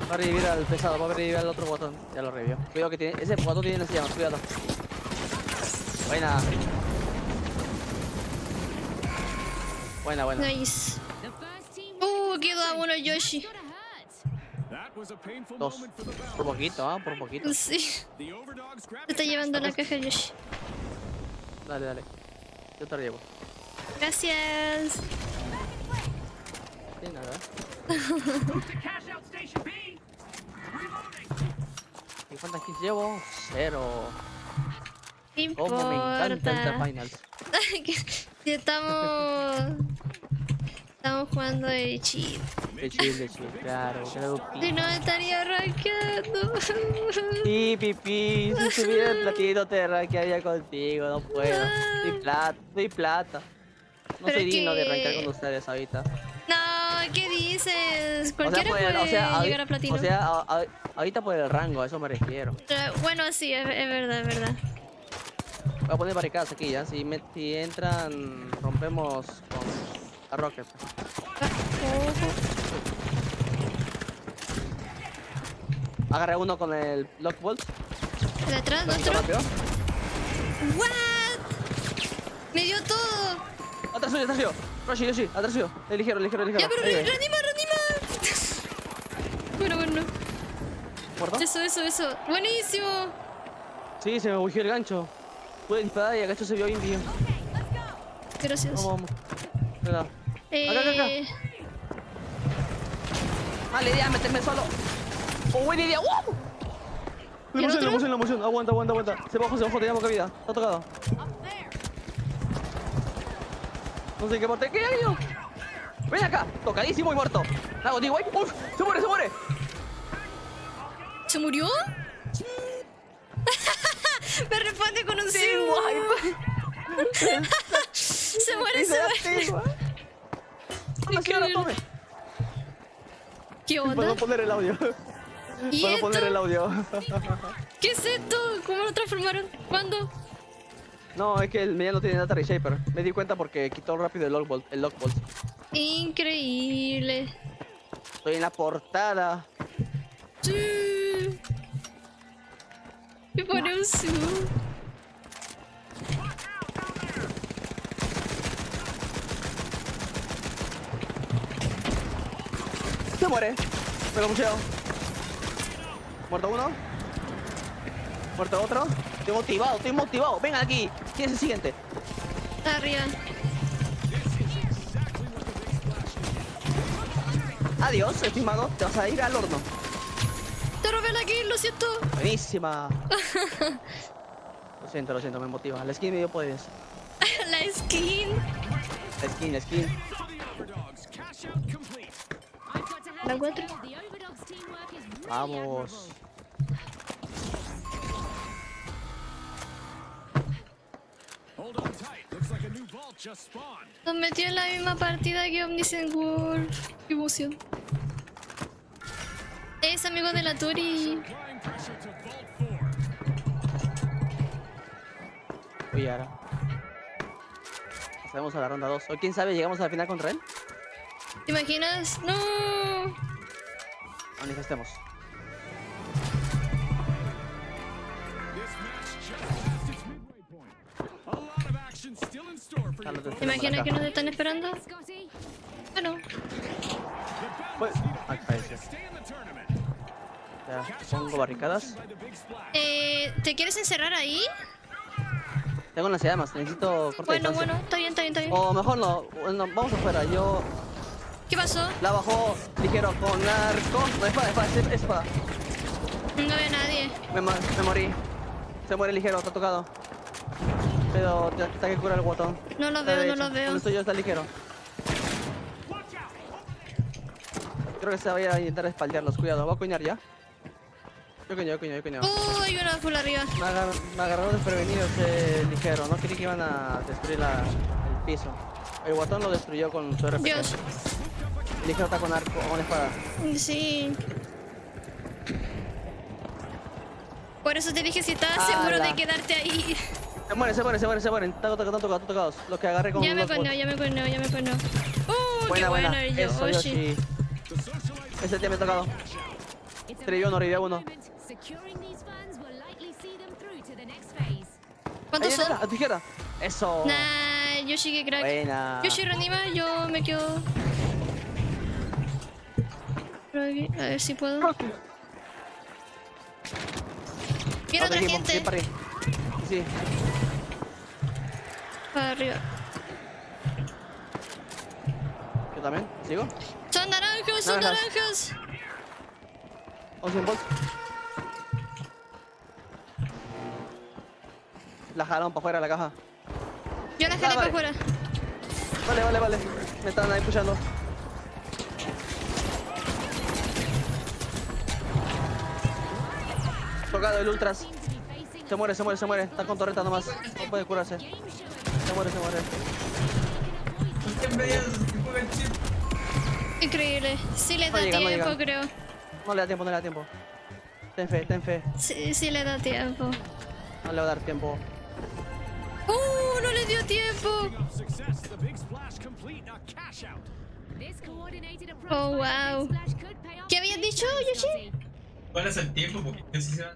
Va a revivir al pesado, va a revivir al otro botón. Ya lo revivió. Cuidado que tiene. Ese botón tiene las llamas, cuidado. Buena. Buena. Nice. Queda uno Yoshi. 2. Por poquito, por poquito. Sí. Se está llevando la caja Yoshi. Dale. Yo te la llevo. Gracias. Sí, nada. ¿Y cuántas kills llevo? 0. No Cómo me encanta el importa. Finals. Si estamos jugando de chill. De chill, claro. Si no estaría rankeando. Sí, pipí, si estuviera el platito te rankearía contigo, no puedo. Soy plata. No Pero soy digno de que- rankear con ustedes ahorita. No, ¿qué dices? Cualquiera por puede ahorita- llegar a platino. O sea, ahorita por el rango, a eso me refiero. Bueno, sí, es verdad, es verdad. Voy a poner barricadas aquí ya. Si entran, rompemos con la rocket. Agarré uno con el Block Bolt. ¿Detrás? ¿Nuestro? ¿What? Me dio todo. Atrás suyo. Yoshi, atrás suyo. Ligero. Ya, pero Ahí, reanima. Bueno. ¿Muerto? Eso. Buenísimo. Sí, se me bugió el gancho. Pude disparar y el gancho se vio bien bien. Gracias. Vamos. Acá. Mala idea, meterme solo. ¡Oh, buena idea! ¡Wow! La emoción. Aguanta. Se bajó, tenía poca vida. Está tocado. No sé en qué parte. ¿Qué hay yo? Ven acá. Tocadísimo y muerto. Hago digo, ¡uf! ¡Se muere! ¿Se murió? Me responde con un sí. Se muere. Tome. ¿Qué onda? Puedo poner el audio. ¿Y Puedo esto? poner el audio. ¿Qué es esto? ¿Cómo lo transformaron? ¿Cuándo? No, es que el mediano tiene data reshaper. Me di cuenta porque quitó rápido el lockbolt. Increíble. Estoy en la portada. Sí. Me pone un zoom. Se muere. Me lo pucheo. Muerto uno. Muerto otro. Estoy motivado. Vengan aquí. ¿Quién es el siguiente? Está arriba. Adiós, estimado. Te vas a ir al horno. Te robé la kill, lo siento. Buenísima. Lo siento, me motiva. La skin me dio poderes. La skin. La skin. La 4. Vamos. Nos metió en la misma partida que Omniscient World. Qué emoción. Es amigo de la Tori. Oye, ahora. Pasamos a la ronda 2. O quién sabe, llegamos a la final contra él. ¿Te imaginas? No. Manifestemos. ¿Te imaginas que nos están esperando? Bueno. Pues, parece. Ya, pongo barricadas. ¿Te quieres encerrar ahí? Tengo las llamas, necesito cortar Bueno, distancia. está bien. O mejor no, vamos afuera, yo... ¿Qué pasó? La bajó ligero con arco. No, espada. No veo a nadie. Me morí. Se muere ligero, está tocado. Pero te que curar el guatón. No lo veo. Donde estoy yo está ligero. Creo que se va a ir a intentar espaldearlos, cuidado. ¿Va a coñar ya? Yo coño. Hay una full arriba. Me agarró desprevenido ese ligero. No creí que iban a destruir el piso. El guatón lo destruyó con su RPG. Dios. El ligero está con arco, con espada. Sí. Por eso te dije si estabas seguro de quedarte ahí. Se mueren. Están tocados. Los que agarré con Ya me los bots. coneo. Qué bueno el Eso, Yoshi. Ese tío me ha tocado. Revivió uno. ¿Cuántos son? A tu izquierda. Eso. Nah, Yoshi que crack. Buena. Yoshi reanima, yo me quedo. A ver si puedo. Viene otra gente. Para arriba. Sí. Para arriba. Yo también. ¿Sigo? Son naranjas. O 100 volts. La jalaron para afuera de la caja. Yo la jalé para afuera. Vale. Me están ahí pushando. Tocado el ultras. Se muere. Está con torreta nomás. No puede curarse. Se muere. Increíble. Sí le da tiempo, creo. No le da tiempo. Ten fe. Sí le da tiempo. No le va a dar tiempo. No le dio tiempo. Oh, wow. ¿Qué habías dicho, Yoshi? ¿Cuál es el tiempo? Porque yo sí se va.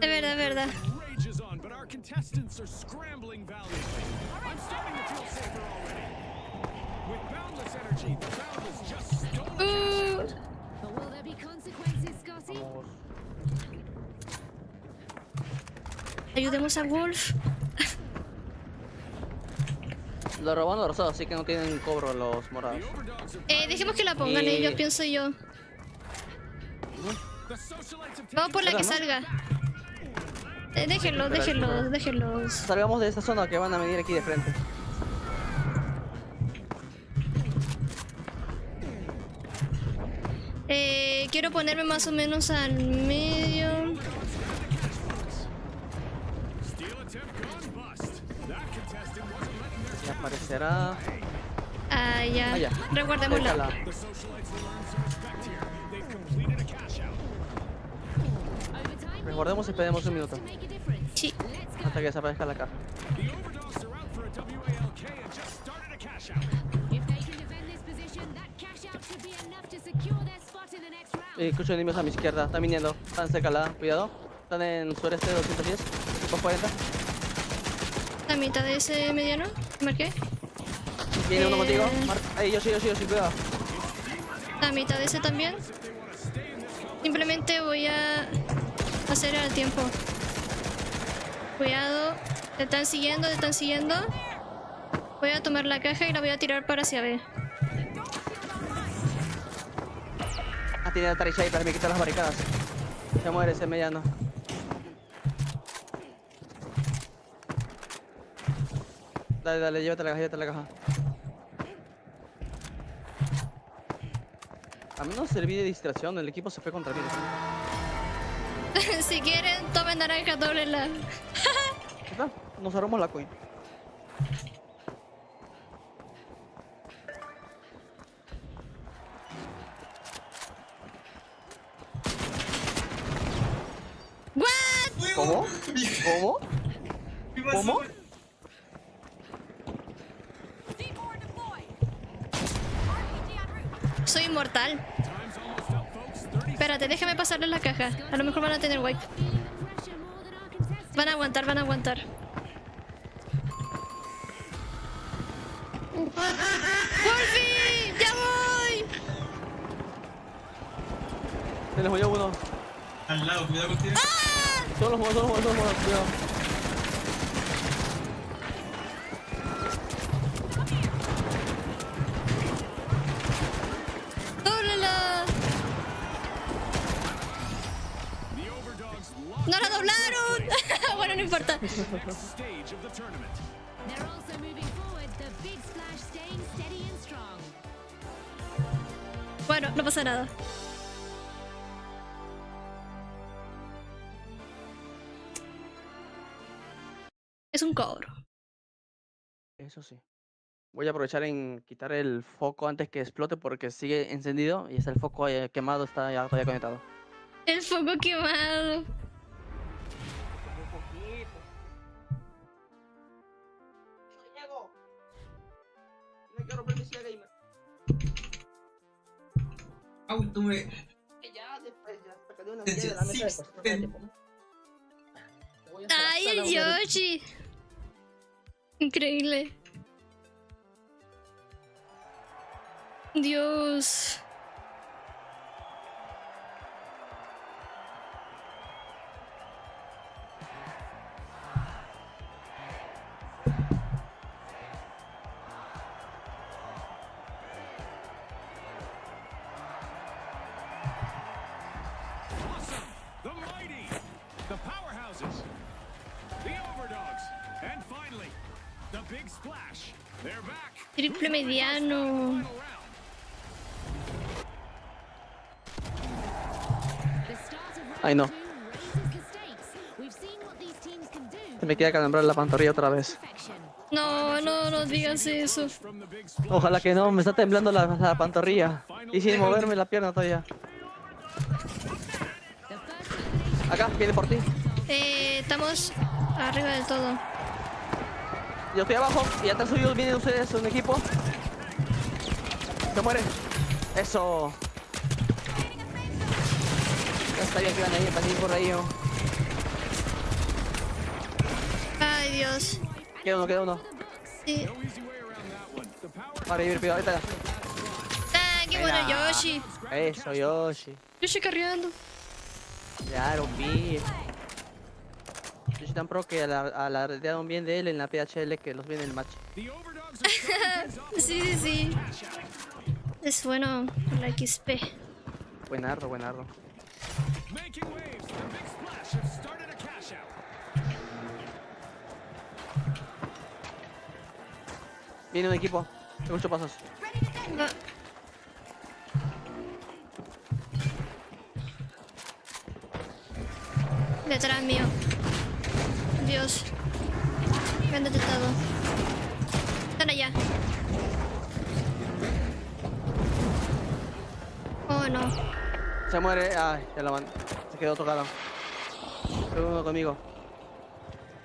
De verdad. Ayudemos a Wolf. Lo roban los rosados, así que no tienen cobro los morados. Dejemos que la pongan ellos, pienso yo. Vamos por la que salga. Déjenlos. Salgamos de esta zona que van a venir aquí de frente. Quiero ponerme más o menos al medio. Ya aparecerá. Ya. Reguardémosla. Resguardemos y esperemos un minuto. Sí. Hasta que desaparezca la caja. Escucho enemigos a mi izquierda, están viniendo, están cerca la, cuidado. Están en sureste 210, 240. La mitad de ese mediano, marqué. Viene uno contigo. Ahí, yo sí, cuidado. La mitad de ese también. Simplemente voy a hacer al tiempo. Cuidado, te están siguiendo, Voy a tomar la caja y la voy a tirar para hacia B. Tiene la taricha ahí para me quitar las barricadas. Se muere ese mediano. Dale, llévate la caja. A mí no serví de distracción, el equipo se fue contra mí. Si quieren, tomen naranja, doblenla. Nos ahorramos la coin. ¿What? ¿Cómo? ¿Cómo? Soy inmortal. Espérate, déjame pasarle la caja. A lo mejor van a tener wipe. Van a aguantar. ¡Wolfie! ¡Ya voy! Se les voy a uno. Al lado, cuidado contigo. ¡Ah! Todos los juegos, cuidado. ¡Dóblela! ¡No la doblaron! Bueno, no importa. Bueno, no pasa nada. Es un cobro. Eso sí. Voy a aprovechar en quitar el foco antes que explote porque sigue encendido y está el foco quemado, está ya todavía conectado. El foco quemado. Auto me... ¡Ay, el Yoshi! Increíble. Dios. Triple mediano. Ay, no. Se me queda calambrar la pantorrilla otra vez. No digas eso. Ojalá que no, me está temblando la pantorrilla. Y sin moverme la pierna todavía. Acá, viene por ti. Estamos arriba del todo. Yo estoy abajo y atrás suyo vienen ustedes, un equipo. Se muere. Eso. Ya estaría que van ahí, para ir por ahí. Ay, Dios. Queda uno. Sí. Para ir, pido, ahorita. Ah, qué bueno, Yoshi. Eso, Yoshi. Yoshi carreando. Claro, pi. Yoshi tan pro que a la Radeon bien de él en la PHL que los viene en el match. Sí. Es bueno la XP. Buenardo. Viene un equipo. Tengo 8 pasos. Va. Detrás mío. Dios. Me han detectado. Están allá. Oh, no. Se muere. Ay, ya la van. Se quedó tocado. Uno conmigo.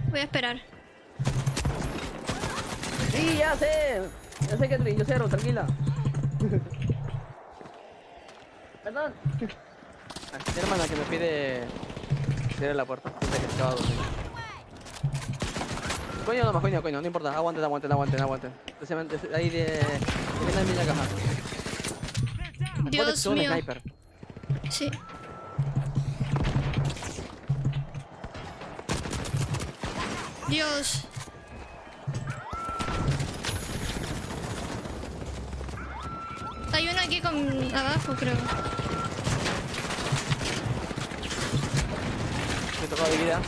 Voy a esperar. Sí, ya sé. Ya sé, Ketrin, yo cero, tranquila. Perdón. Mi hermana que me pide cierre la puerta. Dice que se va a dormir. Coño, no importa. Aguanten. Ahí de la caja. Dios mío. Sniper. Sí. Dios. Hay uno aquí con abajo, creo. Me tocó de vida.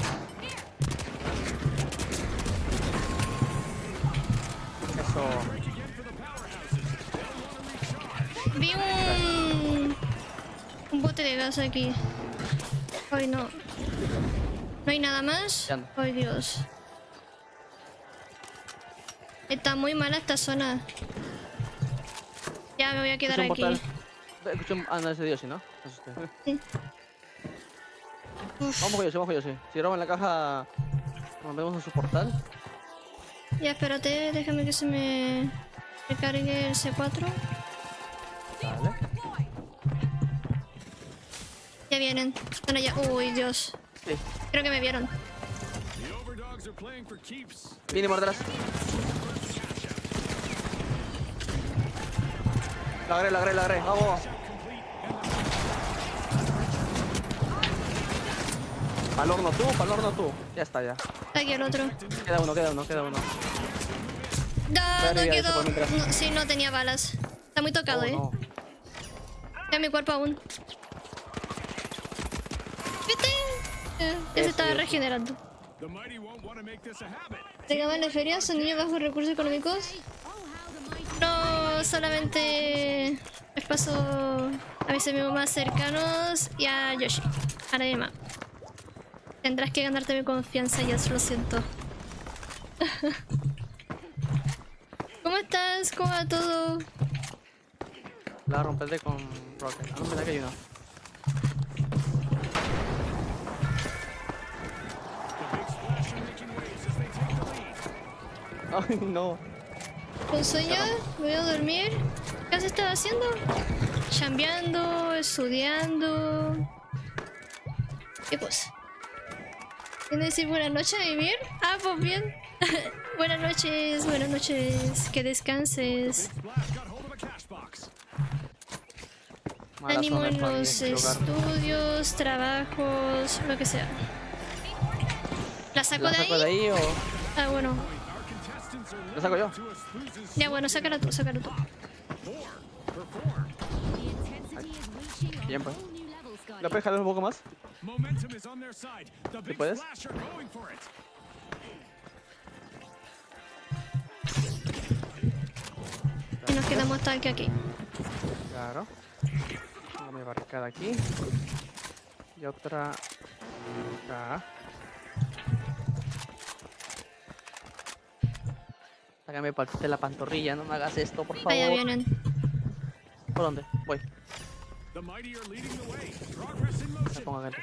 Eso. Vi un bote de gas aquí. Ay, no. ¿No hay nada más? Ay, Dios. Está muy mala esta zona. Ya me voy a quedar aquí. No, ese Dios, ¿sí, no? Sí. Vamos con yo, sí. Si roban la caja, nos vemos en su portal. Ya, espérate, déjame que se me recargue el C4. Vale. Ya vienen. Están allá. Uy, Dios. Sí. Creo que me vieron. Mínimo atrás. La agarré. Vamos. Pa'l horno tú. Ya está, ya. Aquí el otro. Queda uno. No quedó. No, sí, no tenía balas. Está muy tocado, no. Está mi cuerpo aún. ¿Viste? Ya se estaba regenerando. ¿De gama en la feria son niños bajos recursos económicos? No, solamente les paso a mis amigos más cercanos y a Yoshi. A nadie más. Tendrás que ganarte mi confianza, ya lo siento. ¿Cómo estás? ¿Cómo va todo? La rompete con Rocket. Ah, no, mira que hay uno. Ay, no. ¿Con sueño? ¿Me voy a dormir? ¿Qué has estado haciendo? Chambeando, estudiando. ¿Qué cosa? ¿Quiere decir buenas noches a vivir? Ah, pues bien. Buenas noches. Que descanses. Ánimo en los estudios, trabajos, lo que sea. ¿La saco de ahí? O... Ah, bueno. ¿La saco yo? Ya, bueno, sácala tú. Bien, pues. ¿La puedes jalar un poco más? ¿Te puedes? Y nos quedamos hasta aquí. Claro. Pongo mi barricada aquí. Y otra acá. Sácame parte la pantorrilla, no me hagas esto, por favor. Allá vienen. ¿Por dónde? Voy. Me pongo acá.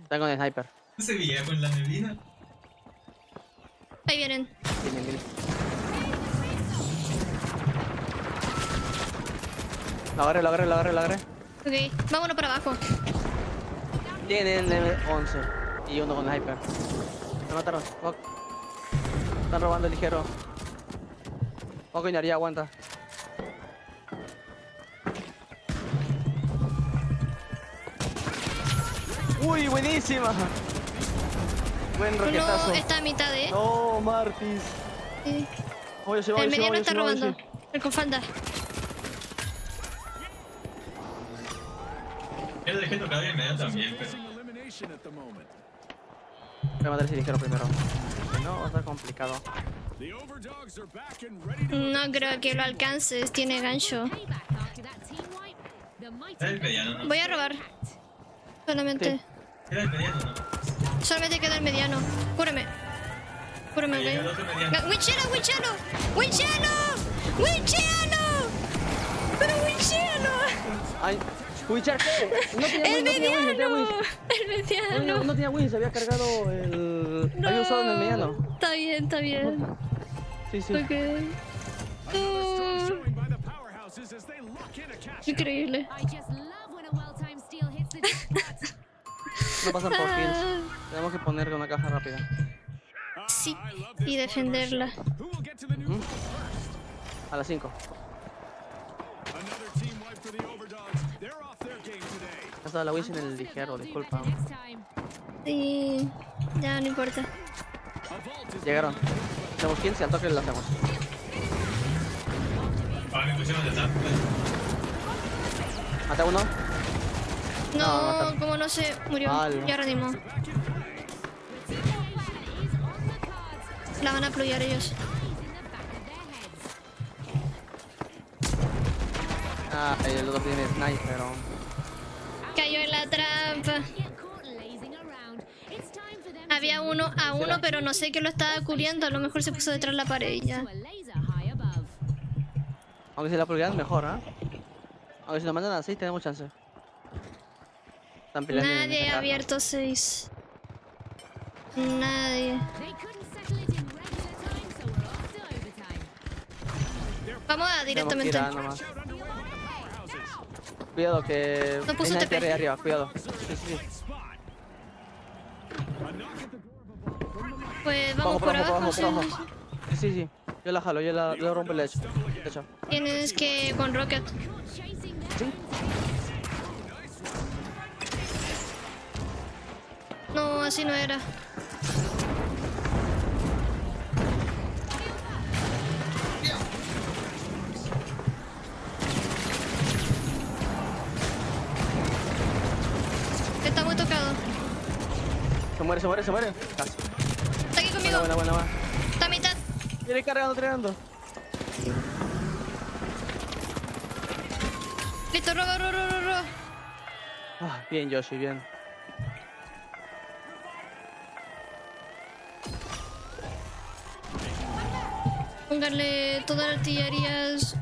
Tengo un sniper. ¿No se veía con la neblina? Ahí vienen. Vienen. La agarré. Ok, vámonos para abajo. Tienen M11 y uno con sniper. Me mataron. Fuck. Están robando el ligero. Fuck, ya aguanta. Uy, buenísima. Buen roquetazo. Uno está a mitad, No, Martis. Sí. Oye, el mediano está robando. El con falda. Yo le dejé tocar el medio también, pero... Voy a matar ese ligero primero. No, va a estar complicado. No creo que lo alcances, tiene gancho. El mediano, ¿no? Voy a robar. Solamente. Era el mediano, ¿no? Solamente queda el mediano. Cúrame, ok. ¡Winchelo! ¡Pero winchelo! Ay, Witcher, no tenía win, El mediano. no tenía win, se había cargado el... No. Había usado en el mediano. Está bien, está bien. Sí, sí. Ok. Increíble. No pasan por kills. Tenemos que ponerle una caja rápida. Sí, y defenderla. A las 5. Ha estado la Wiz en el ligero, disculpa. Sí, ya no importa. Llegaron. Tenemos 15, al toque lo hacemos. Vale, pusieron de tap. ¿Mata uno? No, como no se murió. Vale. Ya reanimó. La van a pluyar ellos. Ah, el otro tiene sniper, pero... Cayó en la trampa. Había uno a uno, pero no sé qué lo estaba cubriendo. A lo mejor se puso detrás de la pared y ya. Aunque si la pluguean mejor, ¿eh? Aunque si nos mandan a 6 tenemos chance. Están peleando. Nadie ha abierto 6. Nadie. Vamos a directamente. Cuidado que... No puso hay TP. ahí arriba, cuidado. Sí, sí. Pues vamos por abajo. Sí. Sí. Yo la jalo, yo rompo el hecho. Tienes que con Rocket. ¿Sí? No, así no era. Está muy tocado. Se muere. Casi. Está aquí conmigo. Buena. Está a mitad. Viene cargando. Listo, robo. Ah, bien, Yoshi, bien. Pónganle todas las artillerías.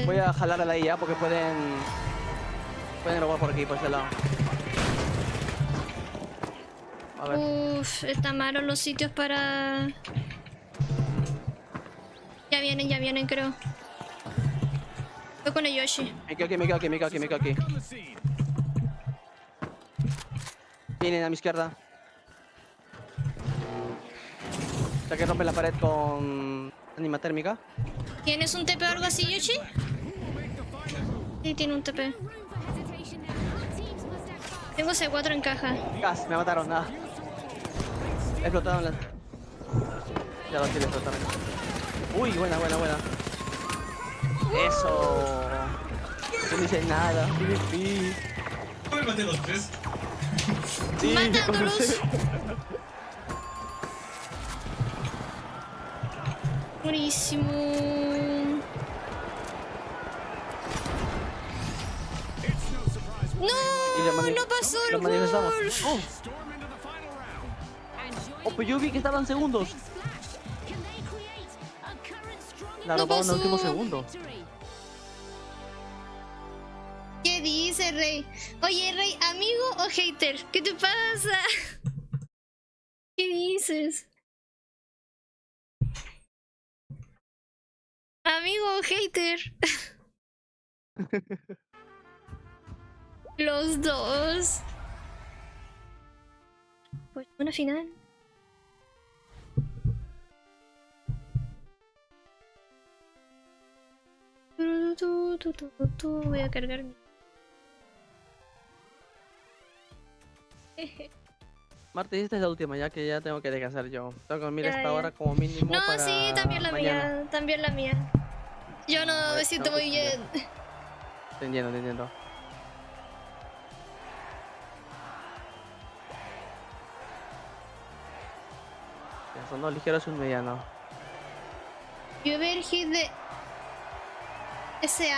Voy a jalar a la IA porque pueden robar por aquí, por ese lado. A ver. Uf, están malos los sitios para... Ya vienen, creo. Voy con el Yoshi. Me quedo aquí. Vienen a mi izquierda. Ya que rompe la pared con anima térmica. ¿Tienes un TP o algo así, Yoshi? Sí, tiene un TP. Tengo C4 en caja. Gas, me mataron, nada. Explotaron la... Ya lo quiere explotar. Uy, buena. Eso. No dice nada. No me maté los 3. Sí, ¡Matándolos! Buenísimo. No pasó el manifestamos. gol. Oh, pues yo vi que estaban segundos. La No robaron en el pasó. último segundo. ¿Qué dice, Rey? Oye, Rey, ¿amigo o hater? ¿Qué te pasa? ¿Qué dices? ¿Amigo o hater? Los dos. Pues una final. Voy a cargar mi... Marta, esta es la última, ya que ya tengo que descansar yo. Tengo que dormir Ya, esta ya. hora como mínimo. No, para sí, también la mañana. mía. También la mía. Yo no me siento muy bien. Te entiendo. Ya, son dos ligeros y un mediano. You ever hit the SA?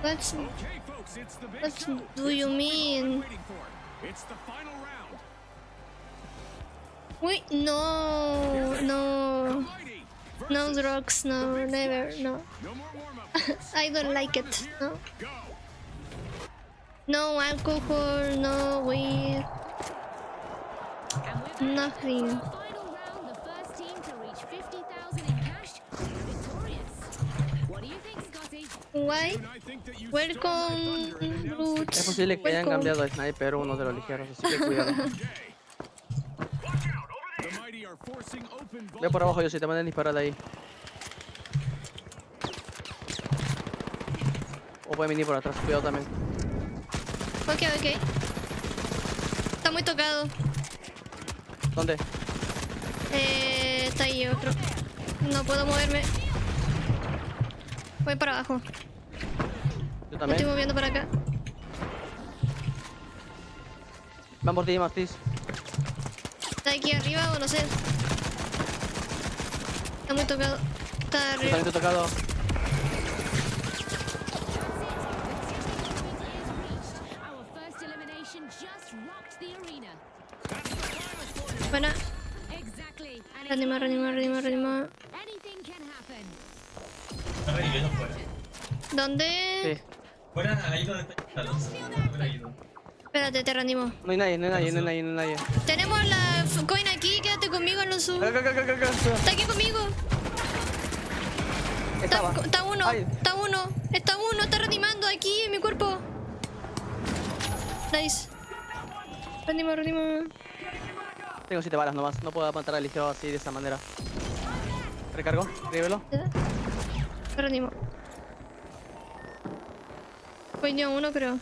What do you mean? Wait, no, drugs, no, never, no. I don't like it, no. No alcohol, no weed. Nothing. Why? Welcome, Brutes. Es posible que hayan cambiado a Sniper uno de los ligeros, así que cuidado. Ve por abajo, yo si te mandan a disparar de ahí. O pueden venir por atrás, cuidado también. Ok. Está muy tocado. ¿Dónde? Está ahí otro. No puedo moverme. Voy para abajo. Yo Me también. estoy moviendo para acá. Van por ti, Martis. ¿Está aquí arriba o no sé? Está muy tocado. Está Yo arriba. también estoy tocado. Buena. Reanima. Está reviviendo fuera. ¿Dónde? Sí. Fuera, ahí donde está Alonso. Fuera ido. Espérate, te reanimo. No hay nadie. Tenemos la coin aquí, quédate conmigo, Alonso. Acá. Está aquí conmigo. Estaba. Está uno, Ay. está reanimando aquí en mi cuerpo. Nice. Reanima. Tengo 7 balas nomás, no puedo matar al ligero así de esa manera. Recargo, escríbelo. Reanimo. Coño, uno creo.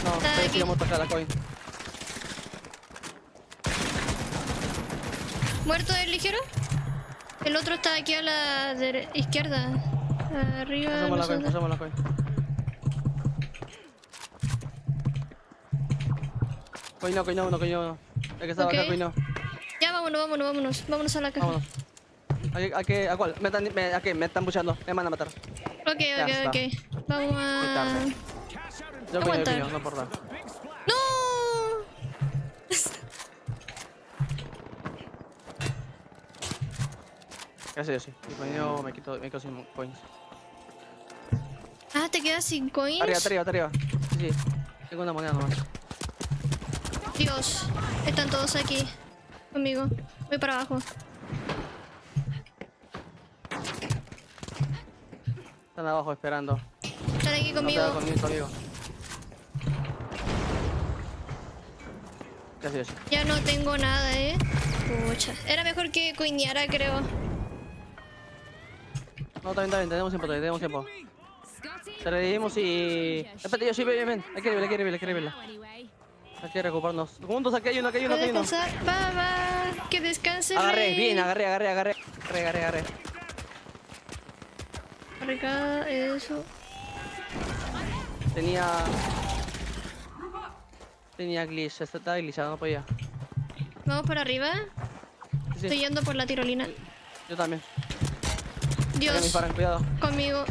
No, todavía sigamos acá la coin. ¿Muerto el ligero? El otro está aquí a la izquierda. Arriba. Pasamos la coin. Coin no. El que estaba acá, coin no. Ya, vámonos. Vámonos a la caja. Vámonos. ¿A cuál? Me están pushando. Me van a matar. Ok. Vamos a... Yo Aguantar. coño, no importa. ¡No! Gracias, yo sí. Y coño, me quedo sin coins. Ah, ¿te quedas sin coins? Arriba. Sí. Tengo una moneda nomás. Dios, están todos aquí conmigo. Voy para abajo. Están abajo esperando. Están aquí conmigo. No, conmigo. Gracias. Ya no tengo nada, Pucha. Era mejor que coineara, creo. No, está bien, tenemos tiempo. Te revivimos y... Espérate, yo sí, ven. Hay que revivirla. Hay que recuperarnos. Juntos, aquí hay uno. ¿Puedo descansar? Va. Que descanse. Agarré, bien, agarré. Arregada, eso. Tenía glitch, estaba glitchado, no podía. Vamos para arriba. Sí. Estoy yendo por la tirolina. Yo también. Dios. Me disparan, cuidado. Conmigo.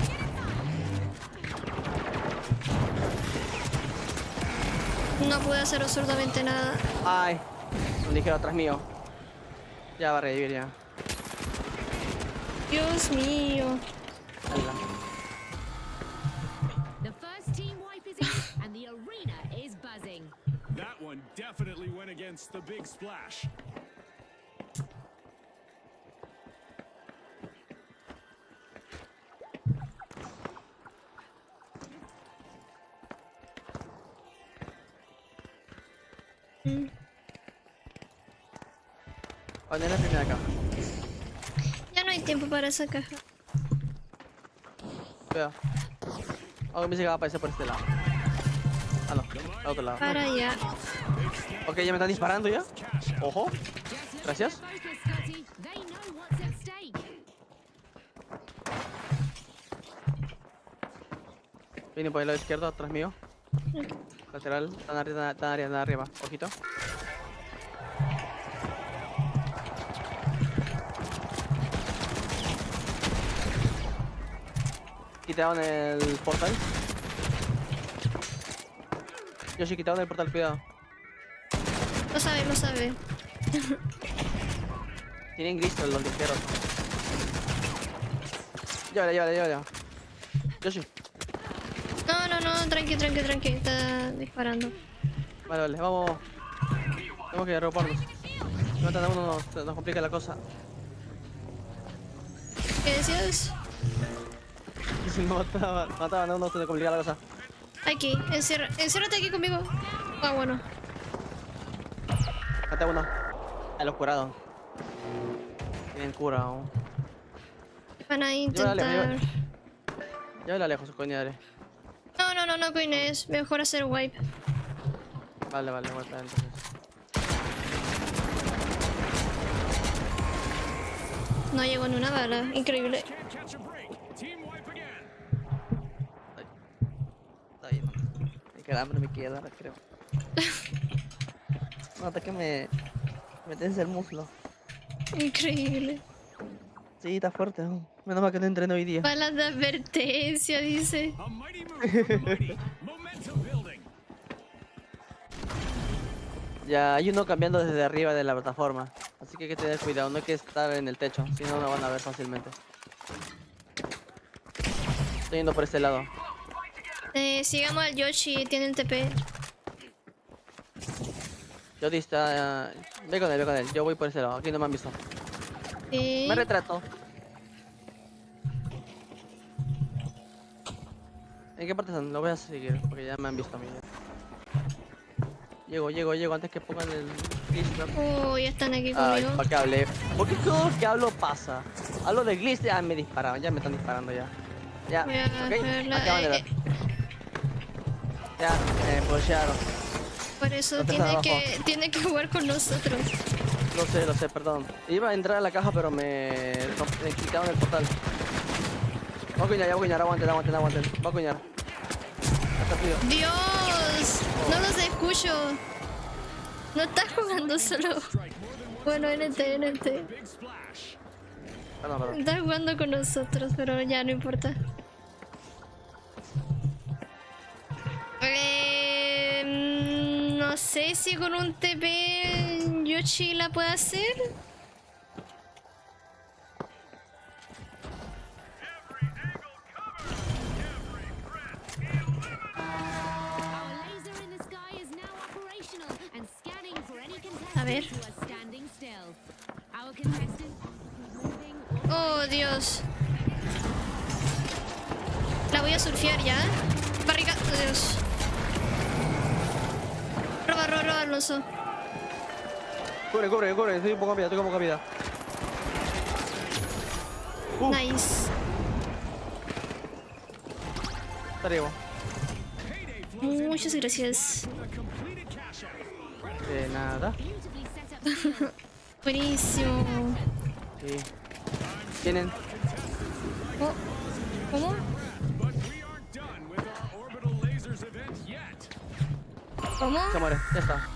No pude hacer absolutamente nada. Ay, un ligero atrás mío. Ya va a revivir ya. Dios mío. That one definitely went against the big splash. Poner la primera caja. Ya no hay tiempo para esa caja. Cuidado. Algo me llega a aparecer por este lado. Ah, no, al otro lado. Para allá. Ok, ya me están disparando ya. Ojo. Gracias. Viene por el lado izquierdo, atrás mío. Lateral, tan arriba. Ojito. Quitaron el portal. Yo sí quitaron el portal, cuidado. Lo sabe. Tienen gristos los ligeros. Llévala. Yo sí. No. no, tranqui. Está disparando. Vale, vamos. Tenemos que reocuparnos. Si matan a uno nos complica la cosa. ¿Qué decías? Si mataban a uno se nos complica la cosa. Aquí, enciérrate aquí conmigo. Ah, bueno. Mate a uno. A los curados. Tienen cura aún. Van a intentar... Llévala lejos, coñadre. No, coines. Mejor hacer wipe. Vale, aguanta entonces. No llegó ni una bala. Increíble. Ay, no. Me queda hambre, me queda, creo. No, hasta que me tensa el muslo. Increíble. Sí, está fuerte, ¿no? Menos mal que no entreno hoy día. Balas de advertencia, dice. Ya, hay uno cambiando desde arriba de la plataforma. Así que hay que tener cuidado, no hay que estar en el techo, si no, no van a ver fácilmente. Estoy yendo por este lado. Sigamos al Yoshi, tiene el TP. Yoshi está... Ve con él, yo voy por este lado, aquí no me han visto. Me retrato. ¿En qué parte están? Lo voy a seguir, porque ya me han visto a mí. Llego antes que pongan el glitch. Ya están aquí conmigo. ¿Para qué hablé? ¿Por qué todo lo que hablo pasa? Hablo de glitch, ya me dispararon, ya me están disparando ya. Ya, voy a verla, acaban de ver. Ya, pushearon. Por eso tiene que jugar con nosotros. Lo sé, perdón. Iba a entrar a la caja, pero me quitaron el portal. Va a cuñar, aguanten. Va a cuñar. ¡Dios! No los escucho. No estás jugando solo. Bueno, NT. Perdón. Estás jugando con nosotros, pero ya no importa. No sé si con un TP Yoshi la puede hacer. A ver. Oh, Dios. La voy a surfear ya. Barricada. Oh, Dios. Roba, Alonso. Cubre. Estoy con poca vida. Nice. Está arriba. Muchas gracias. De nada. Buenísimo. Sí. Tienen. Oh, ¿cómo? ¿Cómo? Se muere, ya está.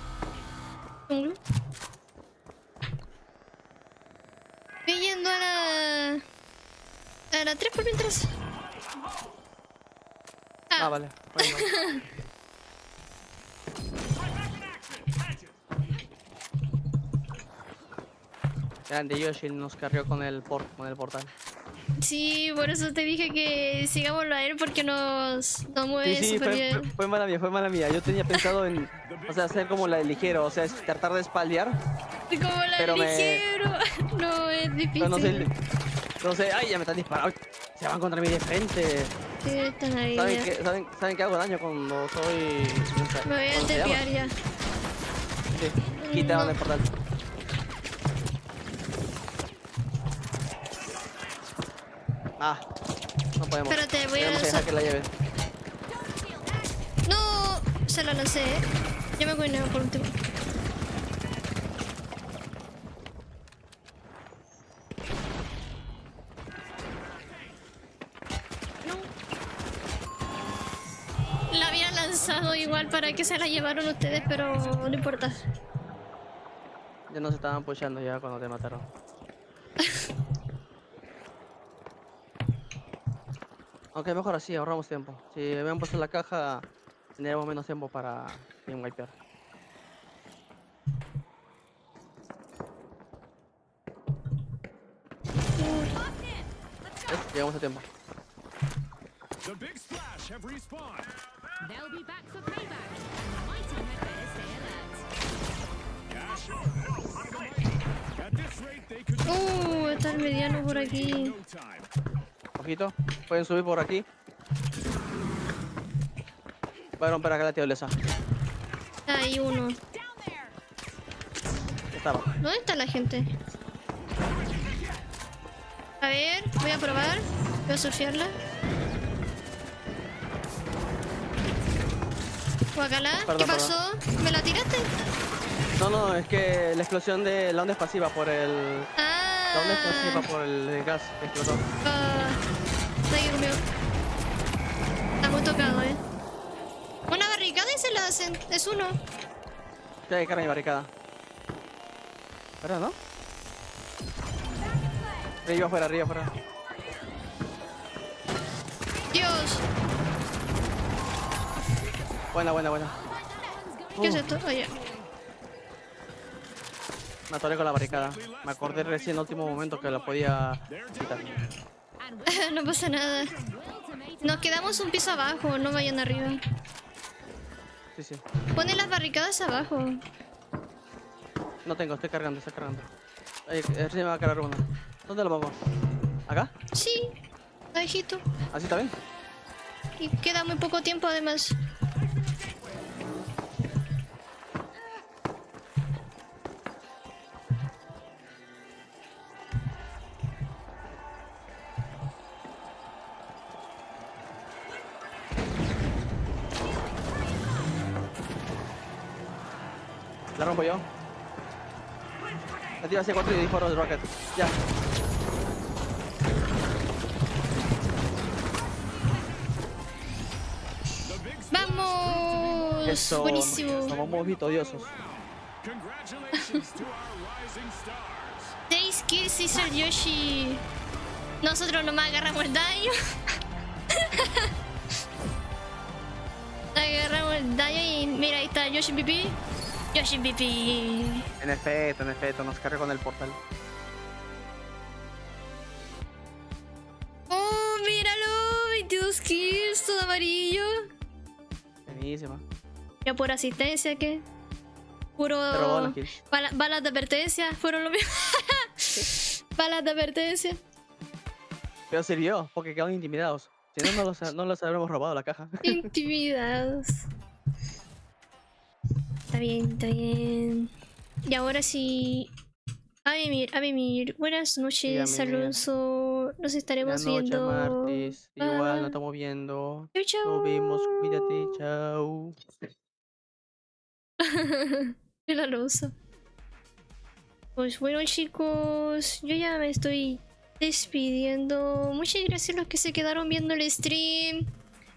Estoy yendo a la 3 por mientras. Vale. Grande, Yoshi nos carrió con el portal. Sí, por eso te dije que sigámoslo a él porque nos mueve súper bien. Fue mala mía. Yo tenía pensado en, hacer como la de ligero, tratar de espaldear. Como la de ligero. No, es difícil. No sé, ay, ya me están disparando. Se van contra mí de frente. Sí, están ahí. ¿Saben que hago daño cuando soy... Me voy a tepear ya. Sí, quitaron el portal. No podemos. Espérate, voy a dejar que la lleve. No, se la lancé, Yo me voy por último. La había lanzado igual para que se la llevaron ustedes, pero no importa. Ya nos estaban pushando ya cuando te mataron. Aunque mejor así, ahorramos tiempo. Si me han puesto en la caja, tendremos menos tiempo para team wipear. ¿Ves? Llegamos a tiempo. The big splash have respawned. They'll be back for payback, and the mighty had better stay alert. At this rate, they could Está el mediano por aquí. Ojito, pueden subir por aquí. Voy a romper acá la tirolesa. Hay uno. Estaba. ¿Dónde está la gente? A ver, voy a probar. Voy a surfearla. Guacala, ¿qué pasó? ¿Me la tiraste? No, es que la explosión de la onda es pasiva por el... La onda es pasiva por el gas que explotó. Está aquí conmigo. Está muy tocado, Una barricada y se la hacen. Es uno. Sí, hay cara y barricada. ¿Verdad, no? Arriba afuera, arriba afuera. Dios. Buena. ¿Qué es esto? Oye. Me atoré con la barricada. Me acordé recién en el último momento que la podía quitar. No pasa nada. Nos quedamos un piso abajo, no vayan arriba. Sí. Pone las barricadas abajo. No tengo, estoy cargando. Recién me va a cargar una. ¿Dónde lo vamos? ¿Acá? Sí, abajito. ¿Así está bien? Y queda muy poco tiempo además. La rompo yo. La tiro hacia 4 y disparo de rocket. Ya. ¡Vamos! Eso. Buenísimo. Somos victoriosos. 6 kills, Caesar Yoshi. Nosotros nomás agarramos el daño. Agarramos el daño y mira, ahí está Yoshi PP. Yoshi PP. En efecto, nos carga con el portal. Oh, míralo, 22 kills, todo amarillo. Buenísima. Ya por asistencia, ¿qué? Puro... balas de advertencia, fueron lo mismo. Balas de advertencia. Pero sirvió, porque quedaron intimidados. Si no los habremos robado la caja. Intimidados. Está bien. Y ahora sí... Avimir, buenas noches, Alonso. Nos estaremos viendo. Martis. Igual nos estamos viendo. Chau. Nos vimos, cuídate, chao. El Alonso. Pues bueno, chicos, yo ya me estoy despidiendo. Muchas gracias a los que se quedaron viendo el stream.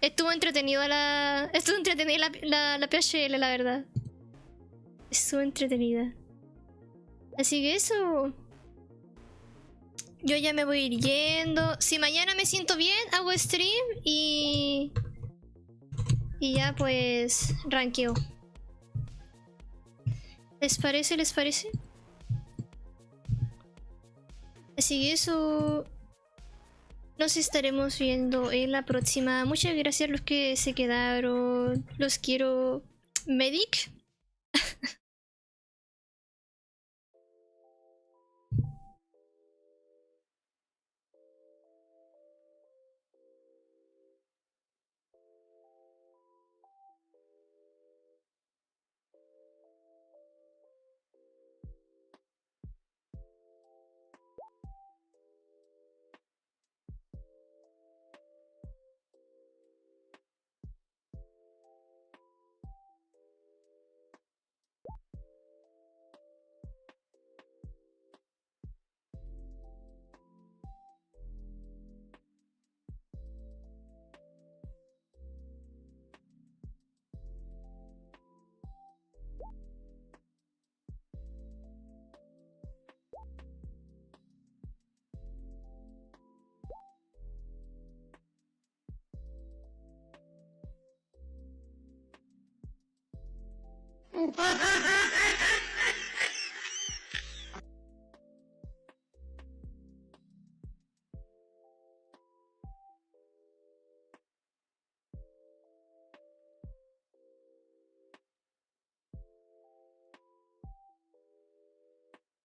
Estuvo entretenida la PHL, la verdad. Estuvo entretenida. Así que eso. Yo ya me voy a ir yendo. Si mañana me siento bien, hago stream y ya pues ranqueo. ¿Les parece? Así que eso. Nos estaremos viendo en la próxima. Muchas gracias a los que se quedaron. Los quiero. Medic. Ha ha ha!